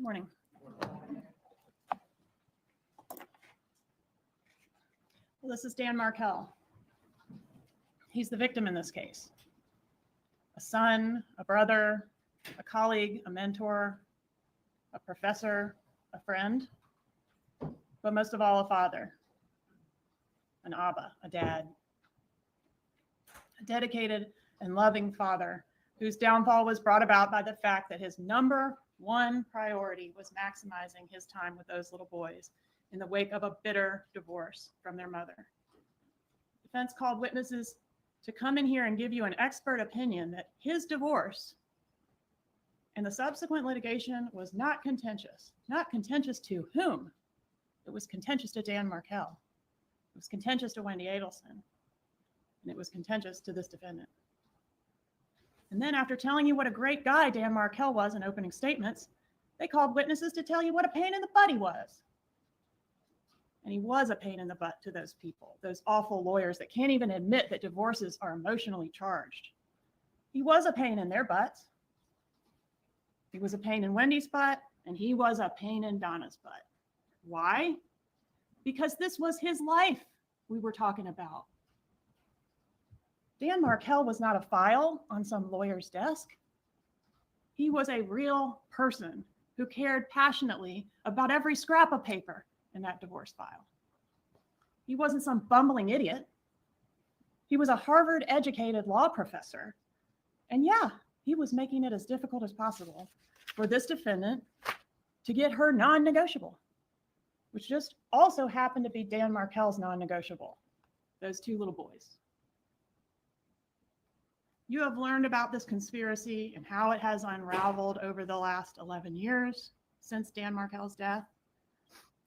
Morning. Well, this is Dan Markell. He's the victim in this case. A son, a brother, a colleague, a mentor, a professor, a friend, but most of all, a father, an Abba, a dad. A dedicated and loving father whose downfall was brought about by the fact that his number one priority was maximizing his time with those little boys in the wake of a bitter divorce from their mother. Defense called witnesses to come in here and give you an expert opinion that his divorce and the subsequent litigation was not contentious. Not contentious to whom? It was contentious to Dan Markell. It was contentious to Wendy Adelson. And it was contentious to this defendant. And then after telling you what a great guy Dan Markell was in opening statements, they called witnesses to tell you what a pain in the butt he was. And he was a pain in the butt to those people, those awful lawyers that can't even admit that divorces are emotionally charged. He was a pain in their butts. He was a pain in Wendy's butt, and he was a pain in Donna's butt. Why? Because this was his life we were talking about. Dan Markell was not a file on some lawyer's desk. He was a real person who cared passionately about every scrap of paper in that divorce file. He wasn't some bumbling idiot. He was a Harvard-educated law professor. And yeah, he was making it as difficult as possible for this defendant to get her non-negotiable, which just also happened to be Dan Markell's non-negotiable, those two little boys. You have learned about this conspiracy and how it has unraveled over the last 11 years since Dan Markell's death.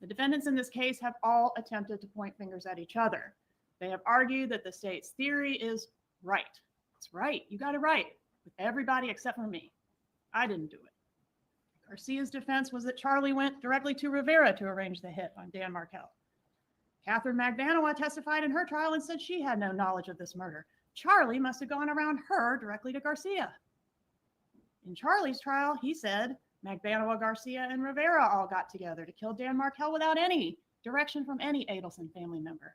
The defendants in this case have all attempted to point fingers at each other. They have argued that the state's theory is right. It's right. You got it right with everybody except for me. I didn't do it. Garcia's defense was that Charlie went directly to Rivera to arrange the hit on Dan Markell. Catherine Magdanowa testified in her trial and said she had no knowledge of this murder. Charlie must have gone around her directly to Garcia. In Charlie's trial, he said Magdanowa, Garcia, and Rivera all got together to kill Dan Markell without any direction from any Adelson family member.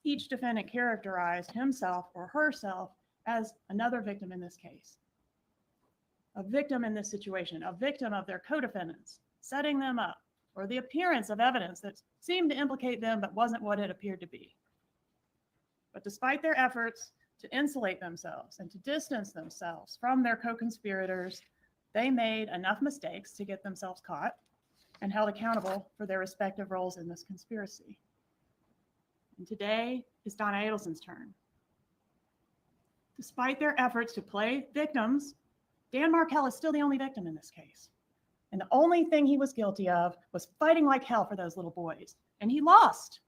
Each defendant characterized himself or herself as another victim in this case. A victim in this situation, a victim of their co-defendants, setting them up, or the appearance of evidence that seemed to implicate them but wasn't what it appeared to be. But despite their efforts to insulate themselves and to distance themselves from their co-conspirators, they made enough mistakes to get themselves caught and held accountable for their respective roles in this conspiracy. And today is Donna Adelson's turn. Despite their efforts to play victims, Dan Markell is still the only victim in this case. And the only thing he was guilty of was fighting like hell for those little boys. And he lost.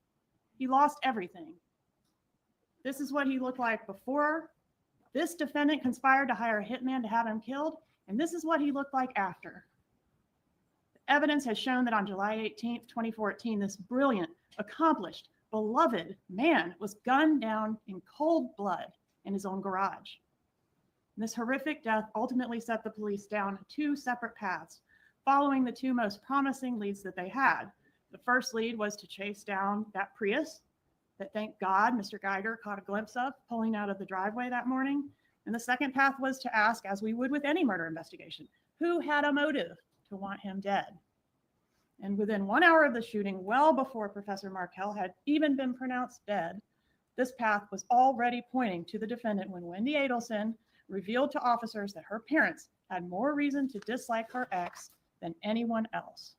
He lost everything. This is what he looked like before. This defendant conspired to hire a hitman to have him killed, and this is what he looked like after. The evidence has shown that on July 18th, 2014, this brilliant, accomplished, beloved man was gunned down in cold blood in his own garage. And this horrific death ultimately set the police down two separate paths, following the two most promising leads that they had. The first lead was to chase down that Prius that, thank God, Mr. Geiger caught a glimpse of pulling out of the driveway that morning. And the second path was to ask, as we would with any murder investigation, who had a motive to want him dead? And within 1 hour of the shooting, well before Professor Markell had even been pronounced dead, this path was already pointing to the defendant when Wendy Adelson revealed to officers that her parents had more reason to dislike her ex than anyone else.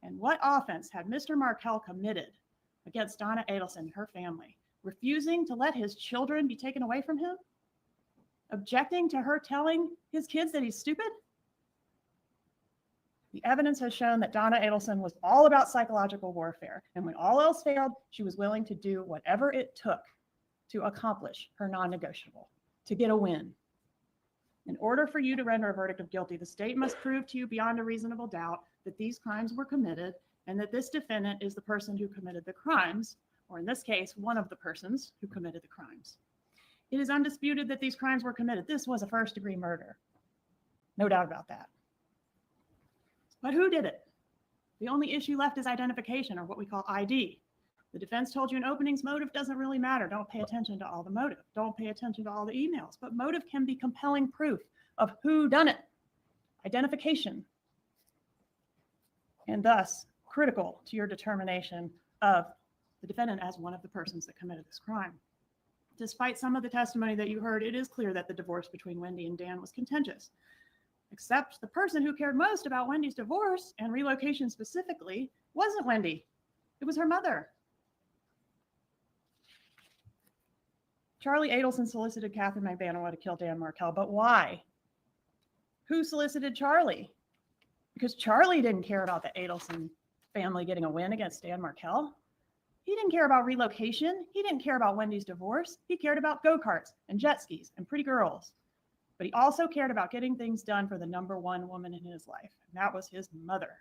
And what offense had Mr. Markell committed against Donna Adelson and her family? Refusing to let his children be taken away from him? Objecting to her telling his kids that he's stupid? The evidence has shown that Donna Adelson was all about psychological warfare, and when all else failed, she was willing to do whatever it took to accomplish her non-negotiable, to get a win. In order for you to render a verdict of guilty, the state must prove to you beyond a reasonable doubt that these crimes were committed and that this defendant is the person who committed the crimes, or in this case, one of the persons who committed the crimes. It is undisputed that these crimes were committed. This was a first-degree murder. No doubt about that. But who did it? The only issue left is identification, or what we call ID. The defense told you in openings, motive doesn't really matter. Don't pay attention to all the motive. Don't pay attention to all the emails. But motive can be compelling proof of who done it. Identification. And thus critical to your determination of the defendant as one of the persons that committed this crime. Despite some of the testimony that you heard, it is clear that the divorce between Wendy and Dan was contentious. Except the person who cared most about Wendy's divorce and relocation specifically wasn't Wendy. It was her mother. Charlie Adelson solicited Catherine McBanoa to kill Dan Markel, but why? Who solicited Charlie? Because Charlie didn't care about the Adelson family getting a win against Dan Markel. He didn't care about relocation. He didn't care about Wendy's divorce. He cared about go-karts and jet skis and pretty girls. But he also cared about getting things done for the number one woman in his life, and that was his mother.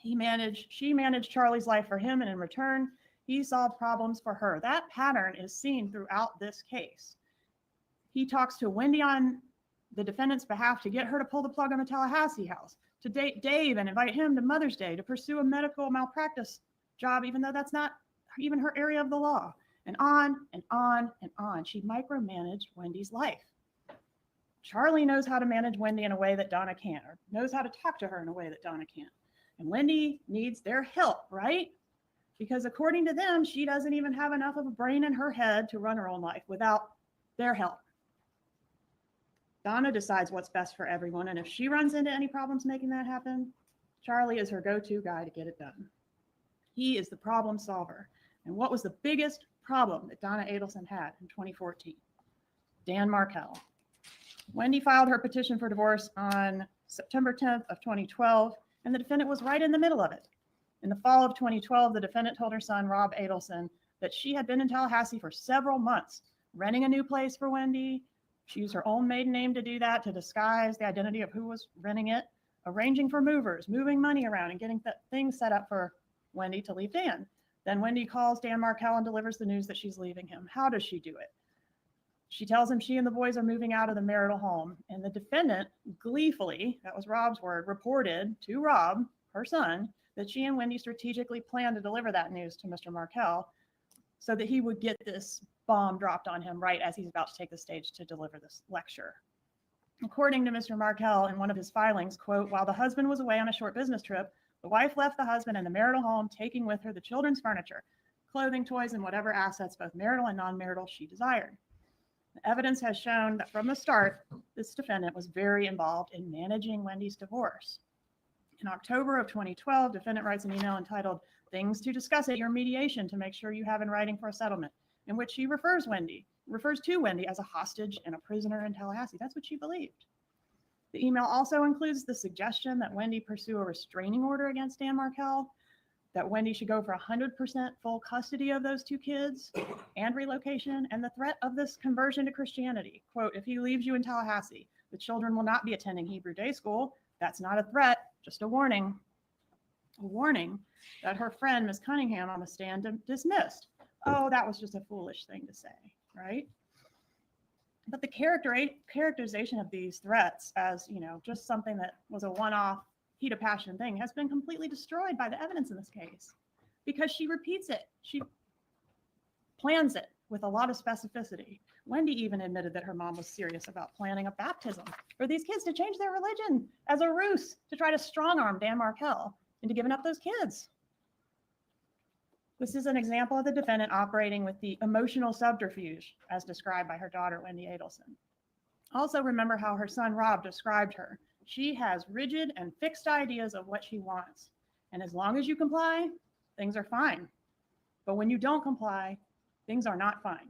She managed Charlie's life for him, and in return, he solved problems for her. That pattern is seen throughout this case. He talks to Wendy on the defendant's behalf to get her to pull the plug on the Tallahassee house, to date Dave and invite him to Mother's Day, to pursue a medical malpractice job, even though that's not even her area of the law, and on and on and on. She micromanaged Wendy's life. Charlie knows how to manage Wendy in a way that Donna can't, or knows how to talk to her in a way that Donna can't. And Wendy needs their help, right? Because according to them, she doesn't even have enough of a brain in her head to run her own life without their help. Donna decides what's best for everyone, and if she runs into any problems making that happen, Charlie is her go-to guy to get it done. He is the problem solver. And what was the biggest problem that Donna Adelson had in 2014? Dan Markel. Wendy filed her petition for divorce on September 10th of 2012, and the defendant was right in the middle of it. In the fall of 2012, the defendant told her son, Rob Adelson, that she had been in Tallahassee for several months, renting a new place for Wendy. She used her own maiden name to do that, to disguise the identity of who was renting it, arranging for movers, moving money around, and getting things set up for Wendy to leave Dan. Then Wendy calls Dan Markel and delivers the news that she's leaving him. How does she do it? She tells him she and the boys are moving out of the marital home, and the defendant gleefully, that was Rob's word, reported to Rob, her son, that she and Wendy strategically planned to deliver that news to Mr. Markel so that he would get this bomb dropped on him right as he's about to take the stage to deliver this lecture. According to Mr. Markel in one of his filings, quote, while the husband was away on a short business trip, the wife left the husband in the marital home, taking with her the children's furniture, clothing, toys, and whatever assets, both marital and non-marital, she desired. The evidence has shown that from the start, this defendant was very involved in managing Wendy's divorce. In October of 2012, defendant writes an email entitled, Things to Discuss at Your Mediation to make sure you have in writing for a settlement, in which he refers to Wendy as a hostage and a prisoner in Tallahassee. That's what she believed. The email also includes the suggestion that Wendy pursue a restraining order against Dan Markel, that Wendy should go for 100% full custody of those two kids and relocation, and the threat of this conversion to Christianity. Quote, if he leaves you in Tallahassee, the children will not be attending Hebrew day school. That's not a threat, just a warning. A warning that her friend, Ms. Cunningham, on the stand dismissed. Oh, that was just a foolish thing to say, right? But the characterization of these threats as, just something that was a one-off heat of passion thing has been completely destroyed by the evidence in this case, because she repeats it. She plans it with a lot of specificity. Wendy even admitted that her mom was serious about planning a baptism for these kids to change their religion as a ruse to try to strong-arm Dan Markel into giving up those kids. This is an example of the defendant operating with the emotional subterfuge as described by her daughter, Wendy Adelson. Also remember how her son, Rob, described her. She has rigid and fixed ideas of what she wants. And as long as you comply, things are fine. But when you don't comply, things are not fine.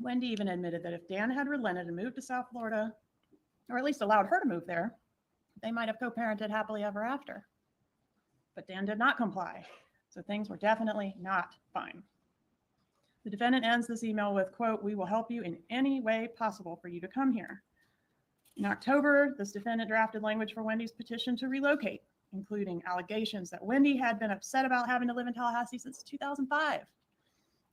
Wendy even admitted that if Dan had relented and moved to South Florida, or at least allowed her to move there, they might have co-parented happily ever after. But Dan did not comply, so things were definitely not fine. The defendant ends this email with, quote, we will help you in any way possible for you to come here. In October, this defendant drafted language for Wendy's petition to relocate, including allegations that Wendy had been upset about having to live in Tallahassee since 2005,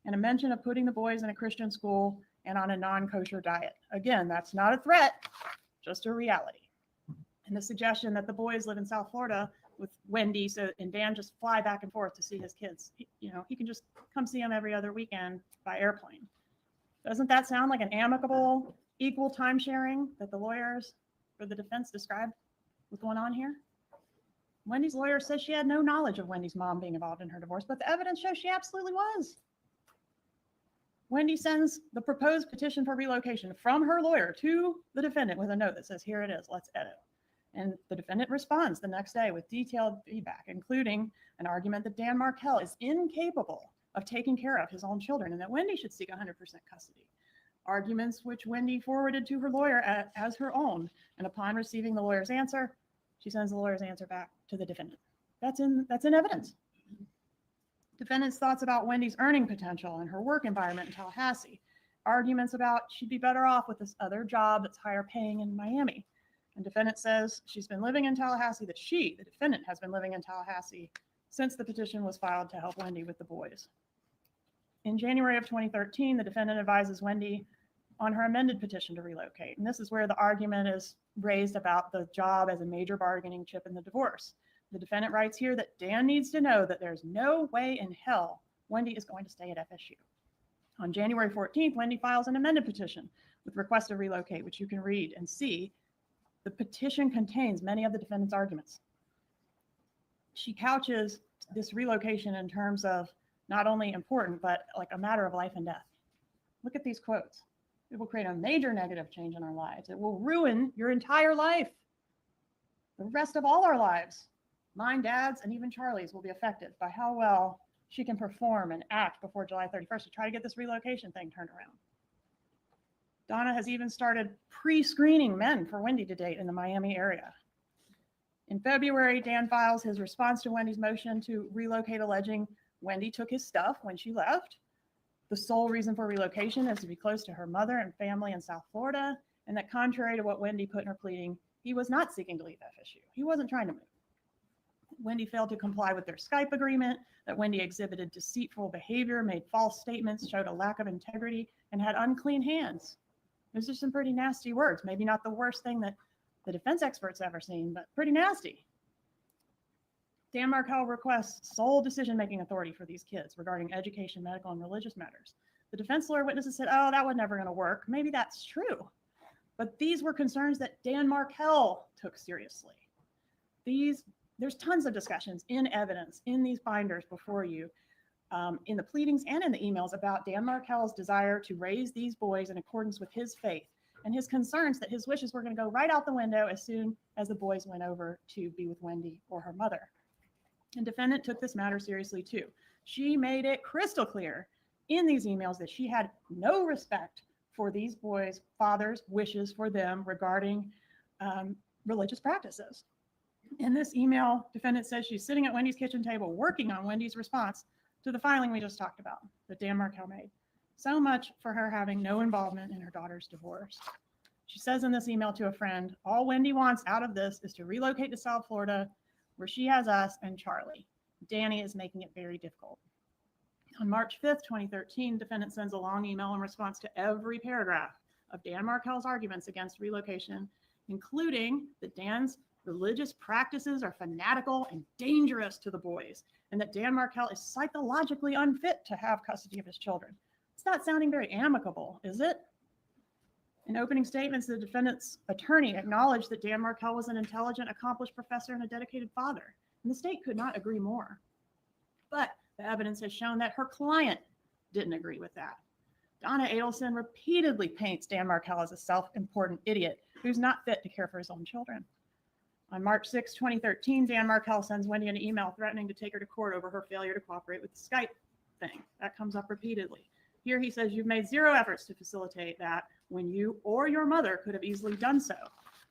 and a mention of putting the boys in a Christian school and on a non-kosher diet. Again, that's not a threat, just a reality. And the suggestion that the boys live in South Florida with Wendy, and Dan just fly back and forth to see his kids. He can just come see them every other weekend by airplane. Doesn't that sound like an amicable, equal time sharing that the lawyers for the defense described was going on here? Wendy's lawyer says she had no knowledge of Wendy's mom being involved in her divorce, but the evidence shows she absolutely was. Wendy sends the proposed petition for relocation from her lawyer to the defendant with a note that says, here it is, let's edit. And the defendant responds the next day with detailed feedback, including an argument that Dan Markel is incapable of taking care of his own children and that Wendy should seek 100% custody. Arguments which Wendy forwarded to her lawyer as her own. And upon receiving the lawyer's answer, she sends the lawyer's answer back to the defendant. That's in evidence. Defendant's thoughts about Wendy's earning potential and her work environment in Tallahassee. Arguments about she'd be better off with this other job that's higher paying in Miami. And defendant says she's been living in Tallahassee, that she, the defendant, has been living in Tallahassee since the petition was filed to help Wendy with the boys. In January of 2013, the defendant advises Wendy on her amended petition to relocate. And this is where the argument is raised about the job as a major bargaining chip in the divorce. The defendant writes here that Dan needs to know that there's no way in hell Wendy is going to stay at FSU. On January 14th, Wendy files an amended petition with request to relocate, which you can read and see. The petition contains many of the defendant's arguments. She couches this relocation in terms of not only important, but like a matter of life and death. Look at these quotes. It will create a major negative change in our lives. It will ruin your entire life. The rest of all our lives, mine, Dad's, and even Charlie's, will be affected by how well she can perform and act before July 31st to try to get this relocation thing turned around. Donna has even started pre-screening men for Wendy to date in the Miami area. In February, Dan files his response to Wendy's motion to relocate, alleging Wendy took his stuff when she left. The sole reason for relocation is to be close to her mother and family in South Florida, and that contrary to what Wendy put in her pleading, he was not seeking to leave FSU. He wasn't trying to move. Wendy failed to comply with their Skype agreement, that Wendy exhibited deceitful behavior, made false statements, showed a lack of integrity, and had unclean hands. Those are some pretty nasty words. Maybe not the worst thing that the defense experts ever seen, but pretty nasty. Dan Markel requests sole decision-making authority for these kids regarding education, medical, and religious matters. The defense lawyer witnesses said, oh, that was never going to work. Maybe that's true. But these were concerns that Dan Markel took seriously. There's tons of discussions in evidence in these binders before you, in the pleadings and in the emails, about Dan Markel's desire to raise these boys in accordance with his faith and his concerns that his wishes were going to go right out the window as soon as the boys went over to be with Wendy or her mother. And defendant took this matter seriously too. She made it crystal clear in these emails that she had no respect for these boys' fathers' wishes for them regarding religious practices. In this email, defendant says she's sitting at Wendy's kitchen table working on Wendy's response to the filing we just talked about that Dan Markel made. So much for her having no involvement in her daughter's divorce. She says in this email to a friend, all Wendy wants out of this is to relocate to South Florida, where she has us and Charlie. Danny is making it very difficult. On March 5th, 2013, defendant sends a long email in response to every paragraph of Dan Markel's arguments against relocation, including that Dan's religious practices are fanatical and dangerous to the boys, and that Dan Markel is psychologically unfit to have custody of his children. It's not sounding very amicable, is it? In opening statements, the defendant's attorney acknowledged that Dan Markel was an intelligent, accomplished professor and a dedicated father, and the state could not agree more. But the evidence has shown that her client didn't agree with that. Donna Adelson repeatedly paints Dan Markel as a self-important idiot who's not fit to care for his own children. On March 6, 2013, Dan Markel sends Wendy an email threatening to take her to court over her failure to cooperate with the Skype thing. That comes up repeatedly. Here he says, you've made zero efforts to facilitate that when you or your mother could have easily done so.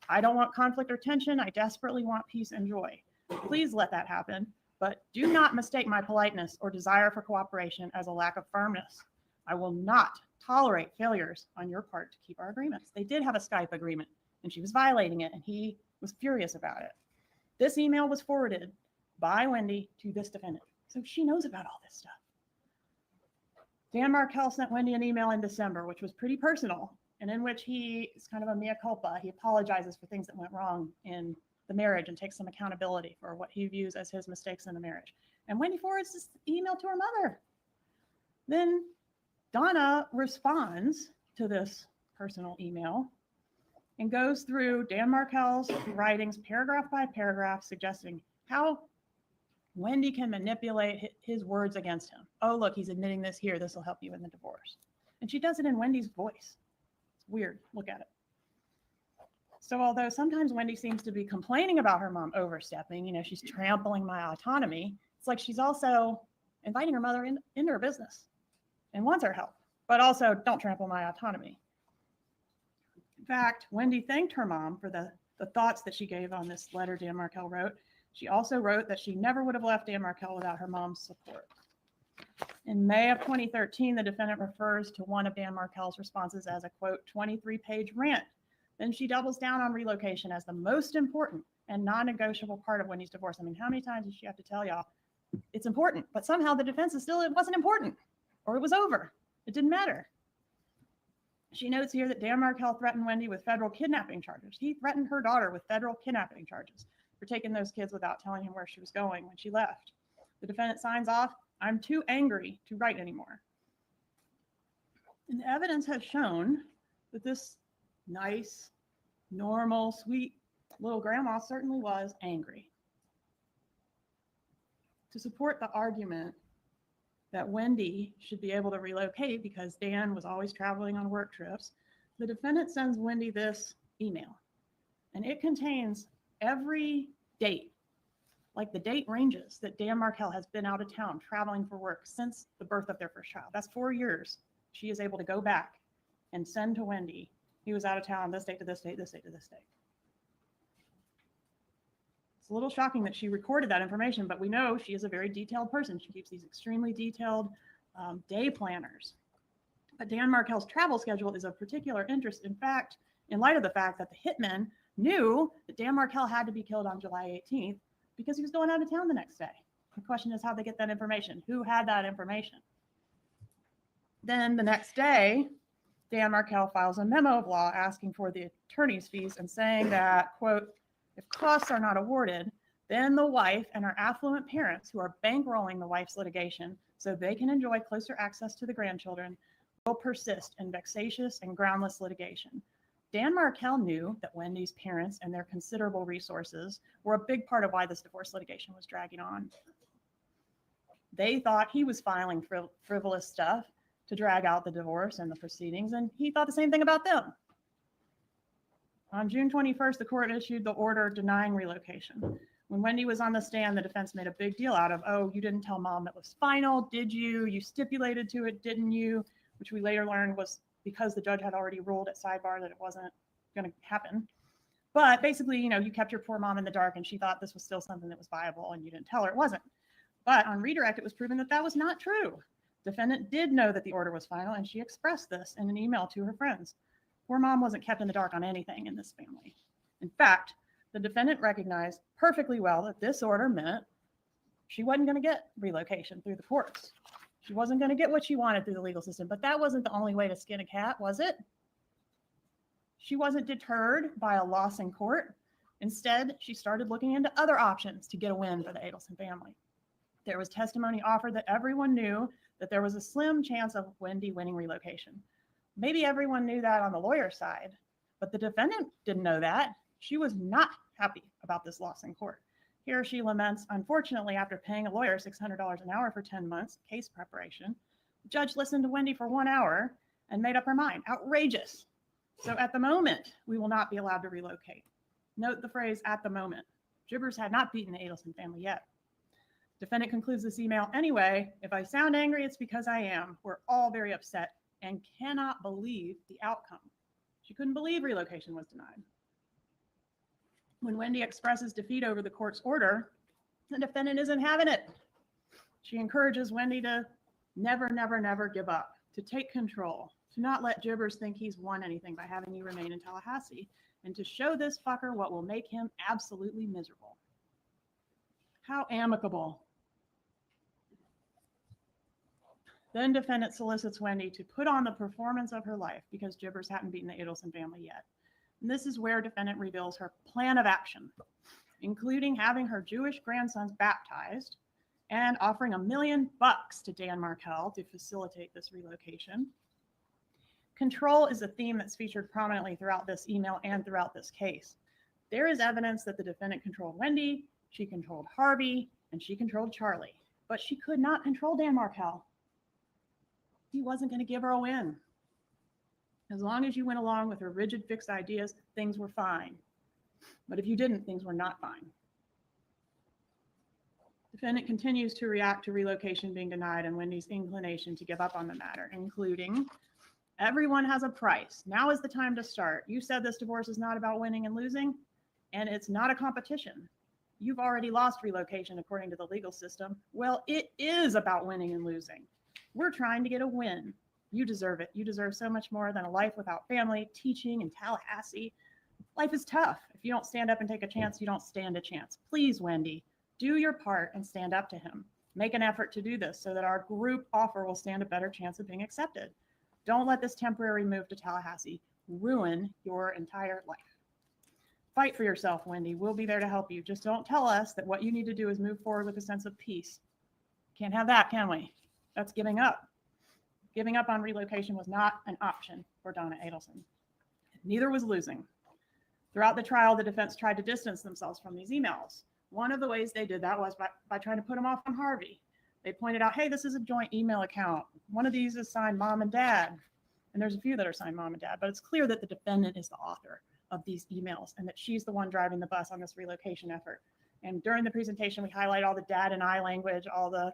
I don't want conflict or tension. I desperately want peace and joy. Please let that happen, but do not mistake my politeness or desire for cooperation as a lack of firmness. I will not tolerate failures on your part to keep our agreements. They did have a Skype agreement, and she was violating it, and he was furious about it. This email was forwarded by Wendy to this defendant, so she knows about all this stuff. Dan Markel sent Wendy an email in December, which was pretty personal, and in which he is kind of a mea culpa. He apologizes for things that went wrong in the marriage and takes some accountability for what he views as his mistakes in the marriage. And Wendy forwards this email to her mother. Then Donna responds to this personal email and goes through Dan Markel's writings paragraph by paragraph, suggesting how Wendy can manipulate his words against him. Oh, look, he's admitting this here. This will help you in the divorce. And she does it in Wendy's voice. It's weird. Look at it. So although sometimes Wendy seems to be complaining about her mom overstepping, she's trampling my autonomy, it's like she's also inviting her mother into her business and wants her help, but also don't trample my autonomy. In fact, Wendy thanked her mom for the thoughts that she gave on this letter Dan Markel wrote. She also wrote that she never would have left Dan Markel without her mom's support. In May of 2013, the defendant refers to one of Dan Markel's responses as a, quote, 23-page rant. Then she doubles down on relocation as the most important and non-negotiable part of Wendy's divorce. I mean, how many times does she have to tell y'all it's important, but somehow the defense is still, it wasn't important, or it was over. It didn't matter. She notes here that Dan Markel threatened Wendy with federal kidnapping charges. He threatened her daughter with federal kidnapping charges for taking those kids without telling him where she was going when she left. The defendant signs off, "I'm too angry to write anymore." And the evidence has shown that this nice, normal, sweet little grandma certainly was angry. To support the argument that Wendy should be able to relocate because Dan was always traveling on work trips, the defendant sends Wendy this email, and it contains every date, like the date ranges that Dan Markel has been out of town traveling for work since the birth of their first child. That's 4 years. She is able to go back and send to Wendy, he was out of town this date to this date, this date to this date. It's a little shocking that she recorded that information, but we know she is a very detailed person. She keeps these extremely detailed day planners. But Dan Markel's travel schedule is of particular interest. In fact, in light of the fact that the hitman knew that Dan Markel had to be killed on July 18th because he was going out of town the next day. The question is how they get that information. Who had that information? Then the next day, Dan Markel files a memo of law asking for the attorney's fees and saying that, quote, if costs are not awarded, then the wife and her affluent parents who are bankrolling the wife's litigation so they can enjoy closer access to the grandchildren will persist in vexatious and groundless litigation. Dan Markel knew that Wendy's parents and their considerable resources were a big part of why this divorce litigation was dragging on. They thought he was filing frivolous stuff to drag out the divorce and the proceedings, and he thought the same thing about them. On June 21st, the court issued the order denying relocation. When Wendy was on the stand, the defense made a big deal out of, oh, you didn't tell mom it was final, did you? You stipulated to it, didn't you? Which we later learned was because the judge had already ruled at sidebar that it wasn't going to happen. But basically, you kept your poor mom in the dark and she thought this was still something that was viable and you didn't tell her it wasn't. But on redirect, it was proven that that was not true. Defendant did know that the order was final, and she expressed this in an email to her friends. Poor mom wasn't kept in the dark on anything in this family. In fact, the defendant recognized perfectly well that this order meant she wasn't going to get relocation through the courts. She wasn't going to get what she wanted through the legal system, but that wasn't the only way to skin a cat, was it? She wasn't deterred by a loss in court. Instead, she started looking into other options to get a win for the Adelson family. There was testimony offered that everyone knew that there was a slim chance of Wendy winning relocation. Maybe everyone knew that on the lawyer's side, but the defendant didn't know that. She was not happy about this loss in court. Here she laments, unfortunately, after paying a lawyer $600 an hour for 10 months, case preparation, the judge listened to Wendy for 1 hour and made up her mind. Outrageous. So at the moment, we will not be allowed to relocate. Note the phrase, at the moment. Jibbers had not beaten the Adelson family yet. Defendant concludes this email, anyway, if I sound angry, it's because I am. We're all very upset and cannot believe the outcome. She couldn't believe relocation was denied. When Wendy expresses defeat over the court's order, the defendant isn't having it. She encourages Wendy to never, never, never give up, to take control, to not let Jibbers think he's won anything by having you remain in Tallahassee, and to show this fucker what will make him absolutely miserable. How amicable. Then defendant solicits Wendy to put on the performance of her life because Jibbers hadn't beaten the Adelson family yet. And this is where defendant reveals her plan of action, including having her Jewish grandsons baptized and offering $1 million to Dan Markel to facilitate this relocation. Control is a theme that's featured prominently throughout this email and throughout this case. There is evidence that the defendant controlled Wendy, she controlled Harvey, and she controlled Charlie, but she could not control Dan Markel. He wasn't going to give her a win. As long as you went along with her rigid, fixed ideas, things were fine. But if you didn't, things were not fine. Defendant continues to react to relocation being denied and Wendy's inclination to give up on the matter, including, everyone has a price. Now is the time to start. You said this divorce is not about winning and losing, and it's not a competition. You've already lost relocation according to the legal system. Well, it is about winning and losing. We're trying to get a win. You deserve it. You deserve so much more than a life without family, teaching in Tallahassee. Life is tough. If you don't stand up and take a chance, you don't stand a chance. Please, Wendy, do your part and stand up to him. Make an effort to do this so that our group offer will stand a better chance of being accepted. Don't let this temporary move to Tallahassee ruin your entire life. Fight for yourself, Wendy. We'll be there to help you. Just don't tell us that what you need to do is move forward with a sense of peace. Can't have that, can we? That's giving up. Giving up on relocation was not an option for Donna Adelson. Neither was losing. Throughout the trial, the defense tried to distance themselves from these emails. One of the ways they did that was by trying to put them off on Harvey. They pointed out, hey, this is a joint email account. One of these is signed mom and dad. And there's a few that are signed mom and dad, but it's clear that the defendant is the author of these emails and that she's the one driving the bus on this relocation effort. And during the presentation, we highlight all the dad and I language, all the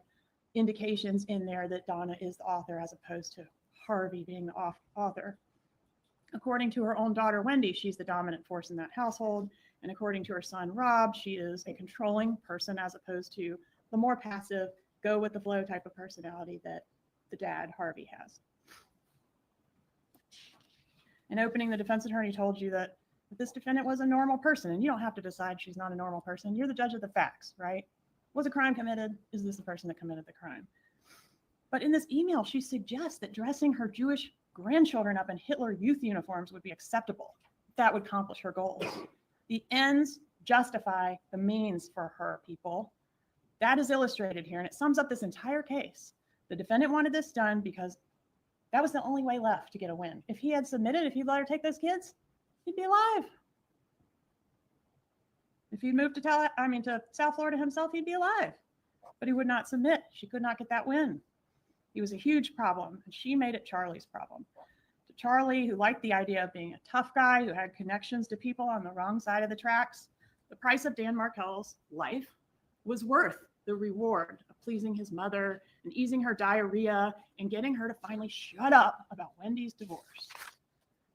indications in there that Donna is the author as opposed to Harvey being the author. According to her own daughter, Wendy, she's the dominant force in that household. And according to her son, Rob, she is a controlling person as opposed to the more passive, go with the flow type of personality that the dad, Harvey, has. In opening, the defense attorney told you that this defendant was a normal person, and you don't have to decide she's not a normal person. You're the judge of the facts, right? Was a crime committed? Is this the person that committed the crime? But in this email, she suggests that dressing her Jewish grandchildren up in Hitler Youth uniforms would be acceptable. That would accomplish her goals. The ends justify the means for her, people. That is illustrated here, and it sums up this entire case. The defendant wanted this done because that was the only way left to get a win. If he had submitted, if he'd let her take those kids, he'd be alive. If he'd moved to South Florida himself, he'd be alive. But he would not submit. She could not get that win. He was a huge problem, and she made it Charlie's problem. To Charlie, who liked the idea of being a tough guy, who had connections to people on the wrong side of the tracks, the price of Dan Markel's life was worth the reward of pleasing his mother and easing her diarrhea and getting her to finally shut up about Wendy's divorce.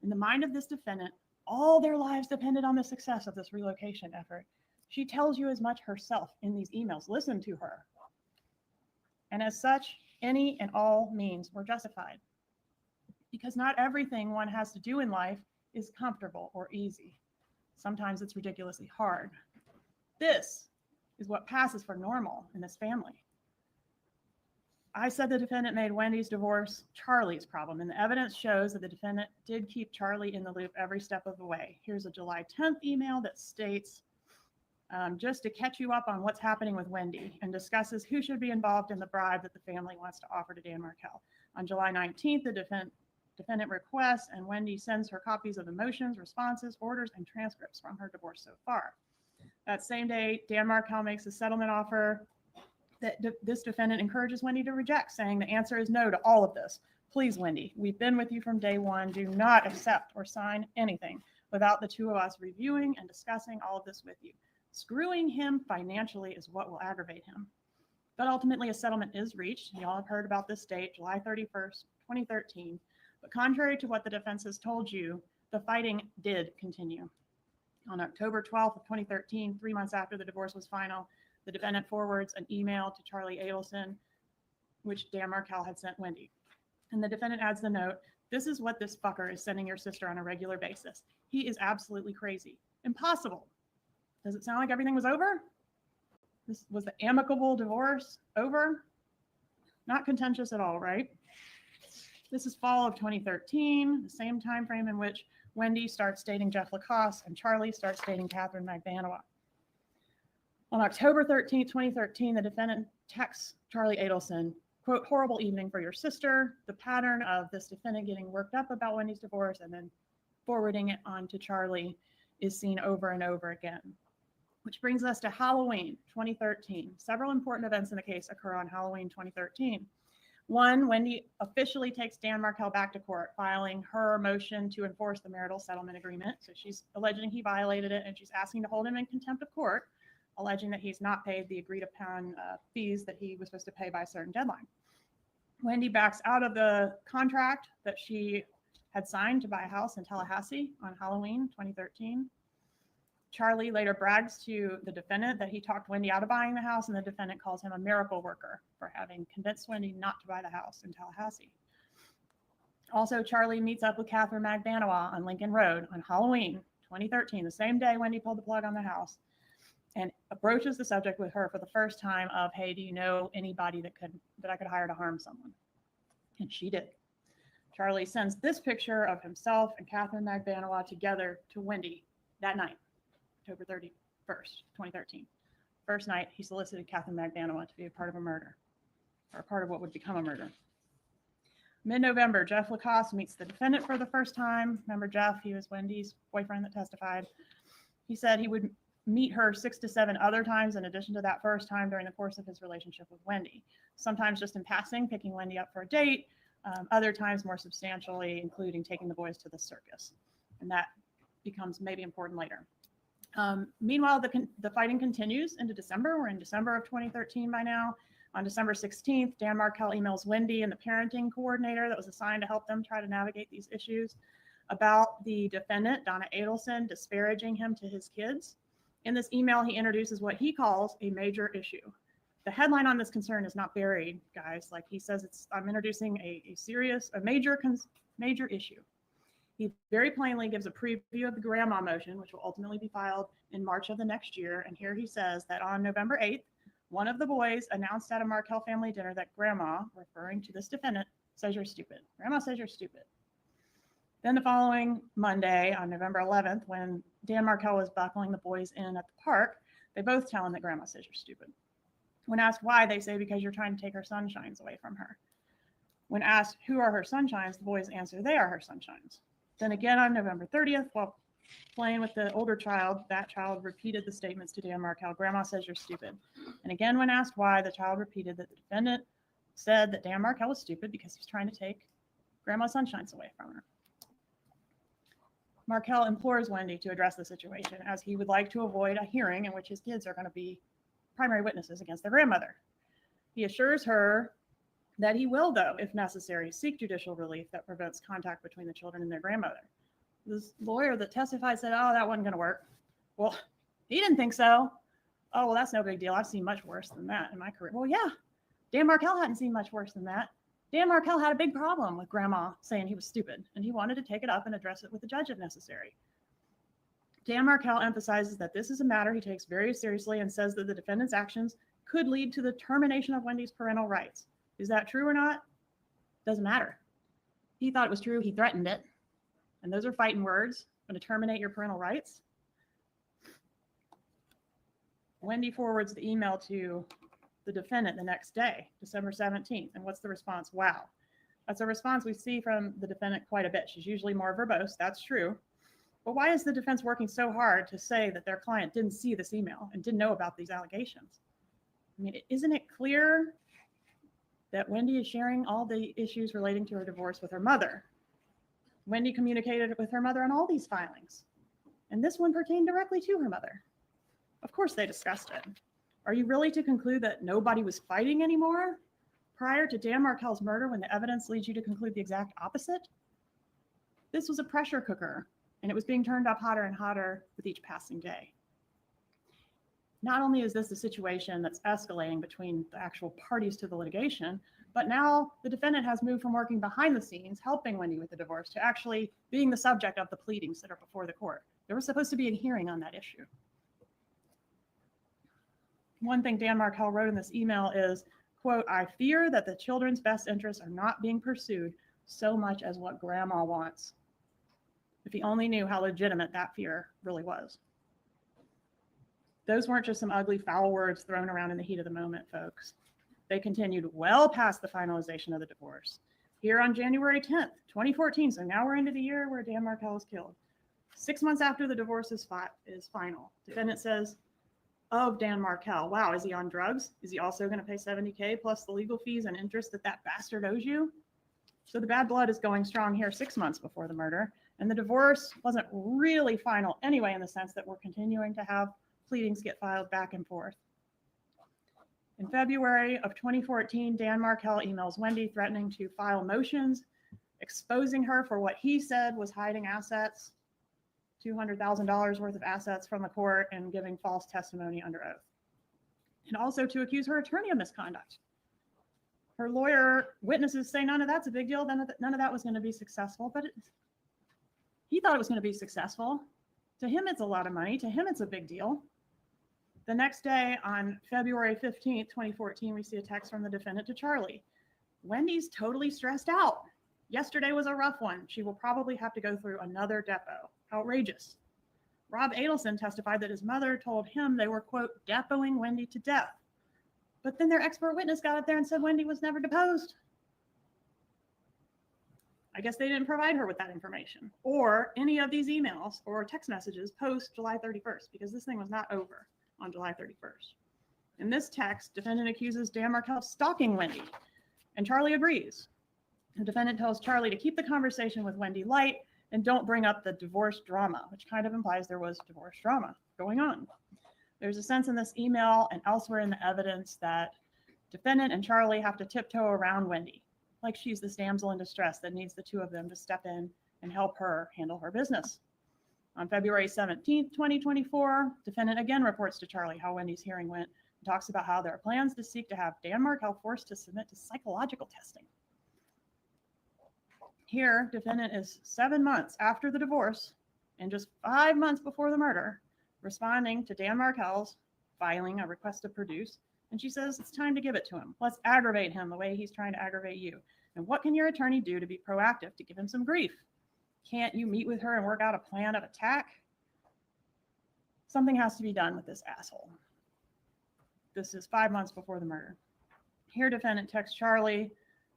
In the mind of this defendant, all their lives depended on the success of this relocation effort. She tells you as much herself in these emails. Listen to her. And as such, any and all means were justified. Because not everything one has to do in life is comfortable or easy. Sometimes it's ridiculously hard. This is what passes for normal in this family. I said the defendant made Wendy's divorce Charlie's problem, and the evidence shows that the defendant did keep Charlie in the loop every step of the way. Here's a July 10th email that states, just to catch you up on what's happening with Wendy, and discusses who should be involved in the bribe that the family wants to offer to Dan Markel. On July 19th, the defendant requests, and Wendy sends her copies of the motions, responses, orders, and transcripts from her divorce so far. That same day, Dan Markel makes a settlement offer that this defendant encourages Wendy to reject, saying the answer is no to all of this. Please, Wendy, we've been with you from day one. Do not accept or sign anything without the two of us reviewing and discussing all of this with you. Screwing him financially is what will aggravate him. But ultimately, a settlement is reached. You all have heard about this date, July 31st, 2013. But contrary to what the defense has told you, the fighting did continue. On October 12th of 2013, 3 months after the divorce was final, the defendant forwards an email to Charlie Adelson, which Dan Markel had sent Wendy. And the defendant adds the note, this is what this fucker is sending your sister on a regular basis. He is absolutely crazy. Impossible. Does it sound like everything was over? Was the amicable divorce over? Not contentious at all, right? This is fall of 2013, the same time frame in which Wendy starts dating Jeff Lacoste and Charlie starts dating Catherine Magbanua. On October 13, 2013, the defendant texts Charlie Adelson, quote, "Horrible evening for your sister." The pattern of this defendant getting worked up about Wendy's divorce and then forwarding it on to Charlie is seen over and over again. Which brings us to Halloween 2013. Several important events in the case occur on Halloween 2013. One, Wendy officially takes Dan Markel back to court, filing her motion to enforce the marital settlement agreement. So she's alleging he violated it, and she's asking to hold him in contempt of court, alleging that he's not paid the agreed upon fees that he was supposed to pay by a certain deadline. Wendy backs out of the contract that she had signed to buy a house in Tallahassee on Halloween 2013. Charlie later brags to the defendant that he talked Wendy out of buying the house, and the defendant calls him a miracle worker for having convinced Wendy not to buy the house in Tallahassee. Also, Charlie meets up with Catherine Magbanua on Lincoln Road on Halloween 2013, the same day Wendy pulled the plug on the house, and broaches the subject with her for the first time of, "Hey, do you know anybody that I could hire to harm someone?" And she did. Charlie sends this picture of himself and Catherine Magbanua together to Wendy that night, October 31st, 2013. First night, he solicited Catherine Magbanua to be a part of a murder, or a part of what would become a murder. Mid-November, Jeff Lacoste meets the defendant for the first time. Remember Jeff? He was Wendy's boyfriend that testified. He said he would meet her 6 to 7 other times in addition to that first time during the course of his relationship with Wendy. Sometimes just in passing, picking Wendy up for a date. Other times more substantially, including taking the boys to the circus. And that becomes maybe important later. Meanwhile, the fighting continues into December. We're in December of 2013 by now. On December 16th, Dan Markel emails Wendy and the parenting coordinator that was assigned to help them try to navigate these issues about the defendant, Donna Adelson, disparaging him to his kids. In this email, he introduces what he calls a major issue. The headline on this concern is not buried, guys. Like he says, I'm introducing a major issue. He very plainly gives a preview of the grandma motion, which will ultimately be filed in March of the next year. And here he says that on November 8th, one of the boys announced at a Markel family dinner that grandma, referring to this defendant, says you're stupid. Grandma says you're stupid. Then the following Monday, on November 11th, when Dan Markel was buckling the boys in at the park, they both tell him that grandma says you're stupid. When asked why, they say because you're trying to take her sunshines away from her. When asked who are her sunshines, the boys answer they are her sunshines. Then again on November 30th, while playing with the older child, that child repeated the statements to Dan Markel, grandma says you're stupid. And again, when asked why, the child repeated that the defendant said that Dan Markel was stupid because he's trying to take grandma's sunshines away from her. Markel implores Wendy to address the situation, as he would like to avoid a hearing in which his kids are going to be primary witnesses against their grandmother. He assures her that he will, though, if necessary, seek judicial relief that prevents contact between the children and their grandmother. This lawyer that testified said, "Oh, that wasn't going to work." Well, he didn't think so. "Oh, well, that's no big deal. I've seen much worse than that in my career." Well, yeah, Dan Markel hadn't seen much worse than that. Dan Markel had a big problem with grandma saying he was stupid, and he wanted to take it up and address it with the judge if necessary. Dan Markel emphasizes that this is a matter he takes very seriously and says that the defendant's actions could lead to the termination of Wendy's parental rights. Is that true or not? Doesn't matter. He thought it was true. He threatened it. And those are fighting words. Going to terminate your parental rights? Wendy forwards the email to the defendant the next day, December 17th. And what's the response? Wow. That's a response we see from the defendant quite a bit. She's usually more verbose. That's true. But why is the defense working so hard to say that their client didn't see this email and didn't know about these allegations? I mean, isn't it clear that Wendy is sharing all the issues relating to her divorce with her mother? Wendy communicated with her mother on all these filings, and this one pertained directly to her mother. Of course they discussed it. Are you really to conclude that nobody was fighting anymore prior to Dan Markel's murder when the evidence leads you to conclude the exact opposite? This was a pressure cooker, and it was being turned up hotter and hotter with each passing day. Not only is this a situation that's escalating between the actual parties to the litigation, but now the defendant has moved from working behind the scenes, helping Wendy with the divorce, to actually being the subject of the pleadings that are before the court. There was supposed to be a hearing on that issue. One thing Dan Markel wrote in this email is, Quote, I fear that the children's best interests are not being pursued so much as what grandma wants. If he only knew how legitimate that fear really was. Those weren't just some ugly, foul words thrown around in the heat of the moment, folks. They continued well past the finalization of the divorce. Here on January 10th, 2014, so now we're into the year where Dan Markel is killed. 6 months after the divorce is final, defendant says of Dan Markel, wow, is he on drugs? Is he also going to pay $70K plus the legal fees and interest that bastard owes you? So the bad blood is going strong here 6 months before the murder. And the divorce wasn't really final anyway, in the sense that we're continuing to have pleadings get filed back and forth. In February of 2014, Dan Markel emails Wendy threatening to file motions, exposing her for what he said was hiding assets, $200,000 worth of assets from the court, and giving false testimony under oath. And also to accuse her attorney of misconduct. Her lawyer witnesses say none of that's a big deal, none of that was going to be successful, but he thought it was going to be successful. To him, it's a lot of money. To him, it's a big deal. The next day, on February 15th, 2014, we see a text from the defendant to Charlie. Wendy's totally stressed out. Yesterday was a rough one. She will probably have to go through another depo. Outrageous. Rob Adelson testified that his mother told him they were, quote, depoing Wendy to death. But then their expert witness got up there and said Wendy was never deposed. I guess they didn't provide her with that information or any of these emails or text messages post July 31st, because this thing was not over on July 31st. In this text, defendant accuses Dan Markel of stalking Wendy, and Charlie agrees. The defendant tells Charlie to keep the conversation with Wendy light and don't bring up the divorce drama, which kind of implies there was divorce drama going on. There's a sense in this email and elsewhere in the evidence that defendant and Charlie have to tiptoe around Wendy, like she's this damsel in distress that needs the two of them to step in and help her handle her business. On February 17th, 2024, defendant again reports to Charlie how Wendy's hearing went and talks about how there are plans to seek to have Dan Markel forced to submit to psychological testing. Here, defendant is 7 months after the divorce and just 5 months before the murder, responding to Dan Markel's filing a request to produce, and she says it's time to give it to him. Let's aggravate him the way he's trying to aggravate you. And what can your attorney do to be proactive to give him some grief? Can't you meet with her and work out a plan of attack? Something has to be done with this asshole. This is 5 months before the murder. Here, defendant texts Charlie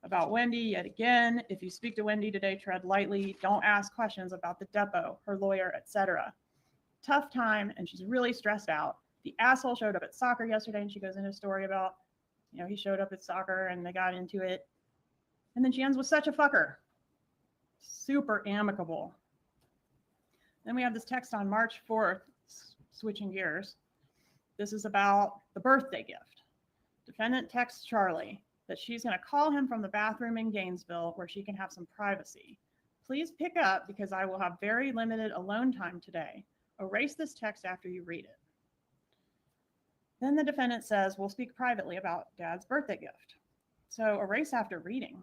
about Wendy yet again. If you speak to Wendy today, tread lightly. Don't ask questions about the depot, her lawyer, etc. Tough time, and she's really stressed out. The asshole showed up at soccer yesterday, and she goes into a story about, he showed up at soccer and they got into it. And then she ends with such a fucker. Super amicable. Then we have this text on March 4th, switching gears. This is about the birthday gift. Defendant texts Charlie that she's going to call him from the bathroom in Gainesville where she can have some privacy. Please pick up because I will have very limited alone time today. Erase this text after you read it. Then the defendant says, we'll speak privately about Dad's birthday gift. So erase after reading.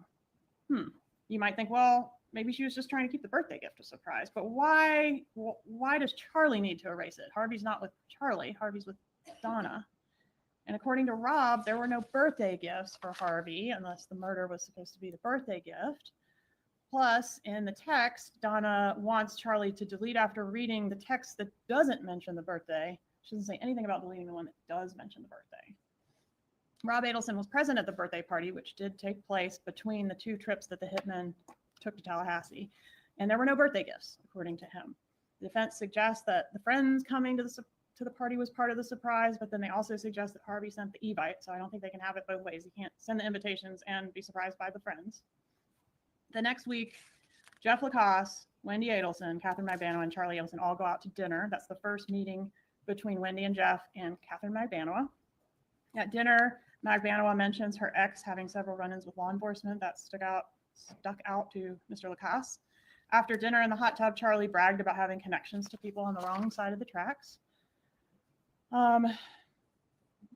You might think, well, maybe she was just trying to keep the birthday gift a surprise, but why does Charlie need to erase it? Harvey's not with Charlie, Harvey's with Donna. And according to Rob, there were no birthday gifts for Harvey unless the murder was supposed to be the birthday gift. Plus, in the text, Donna wants Charlie to delete after reading the text that doesn't mention the birthday. She doesn't say anything about deleting the one that does mention the birthday. Rob Adelson was present at the birthday party, which did take place between the two trips that the hitmen took to Tallahassee. And there were no birthday gifts, according to him. The defense suggests that the friends coming to the party was part of the surprise, but then they also suggest that Harvey sent the e-bite, so I don't think they can have it both ways. He can't send the invitations and be surprised by the friends. The next week, Jeff Lacoste, Wendy Adelson, Catherine Magbanua, and Charlie Adelson all go out to dinner. That's the first meeting between Wendy and Jeff and Catherine Magbanua. At dinner, Magbanua mentions her ex having several run-ins with law enforcement. That stuck out to Mr. Lacoste. After dinner in the hot tub, Charlie bragged about having connections to people on the wrong side of the tracks.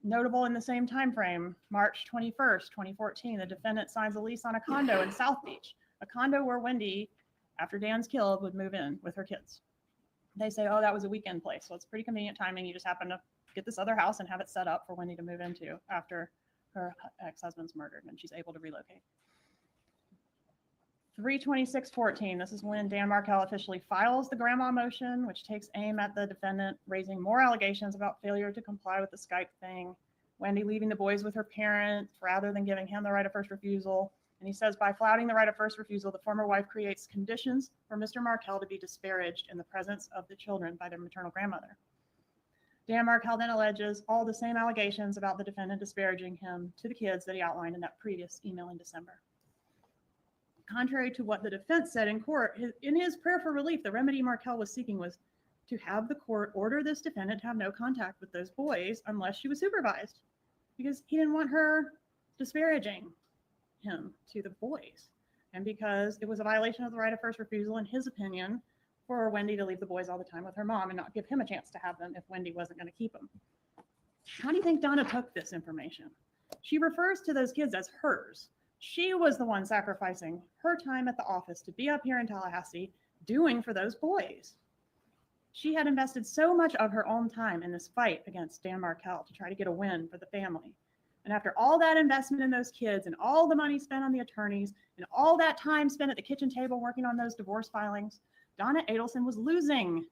Notable in the same time frame, March 21st, 2014, the defendant signs a lease on a condo in South Beach, a condo where Wendy, after Dan's killed, would move in with her kids. They say, oh, that was a weekend place, so it's pretty convenient timing. You just happen to get this other house and have it set up for Wendy to move into after her ex-husband's murdered and she's able to relocate. 3/26/14, this is when Dan Markel officially files the grandma motion, which takes aim at the defendant, raising more allegations about failure to comply with the Skype thing, Wendy leaving the boys with her parents rather than giving him the right of first refusal. And he says by flouting the right of first refusal, the former wife creates conditions for Mr. Markel to be disparaged in the presence of the children by their maternal grandmother. Dan Markel then alleges all the same allegations about the defendant disparaging him to the kids that he outlined in that previous email in December. Contrary to what the defense said in court, in his prayer for relief, the remedy Markel was seeking was to have the court order this defendant to have no contact with those boys unless she was supervised, because he didn't want her disparaging him to the boys, and because it was a violation of the right of first refusal, in his opinion, for Wendy to leave the boys all the time with her mom and not give him a chance to have them if Wendy wasn't going to keep them. How do you think Donna took this information? She refers to those kids as hers. She was the one sacrificing her time at the office to be up here in Tallahassee doing for those boys. She had invested so much of her own time in this fight against Dan Markel to try to get a win for the family. And after all that investment in those kids and all the money spent on the attorneys and all that time spent at the kitchen table working on those divorce filings, Donna Adelson was losing.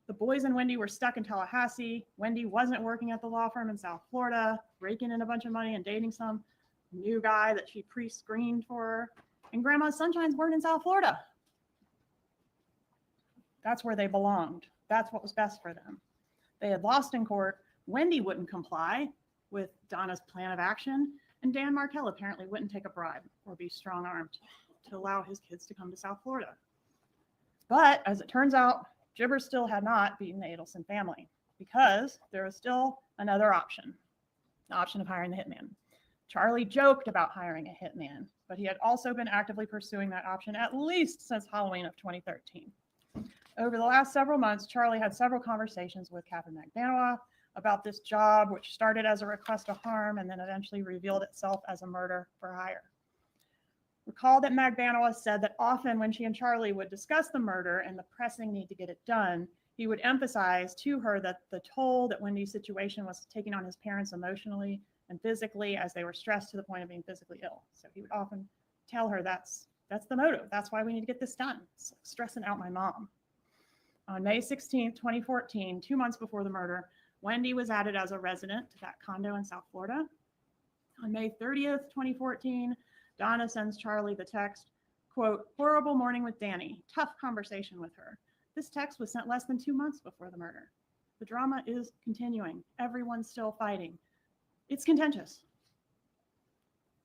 The boys and Wendy were stuck in Tallahassee. Wendy wasn't working at the law firm in South Florida, raking in a bunch of money and dating some new guy that she pre-screened for her. And Grandma's Sunshines weren't in South Florida. That's where they belonged. That's what was best for them. They had lost in court. Wendy wouldn't comply with Donna's plan of action, and Dan Markel apparently wouldn't take a bribe or be strong-armed to allow his kids to come to South Florida. But as it turns out, Gibber still had not beaten the Adelson family because there was still another option, the option of hiring the hitman. Charlie joked about hiring a hitman, but he had also been actively pursuing that option at least since Halloween of 2013. Over the last several months, Charlie had several conversations with Catherine McBanoa about this job, which started as a request to harm and then eventually revealed itself as a murder for hire. Recall that McBanoa said that often when she and Charlie would discuss the murder and the pressing need to get it done, he would emphasize to her that the toll that Wendy's situation was taking on his parents emotionally and physically as they were stressed to the point of being physically ill. So he would often tell her that's the motive. That's why we need to get this done. It's stressing out my mom. On May 16, 2014, 2 months before the murder, Wendy was added as a resident to that condo in South Florida. On May 30th, 2014, Donna sends Charlie the text, quote, "Horrible morning with Danny. Tough conversation with her." This text was sent less than 2 months before the murder. The drama is continuing. Everyone's still fighting. It's contentious.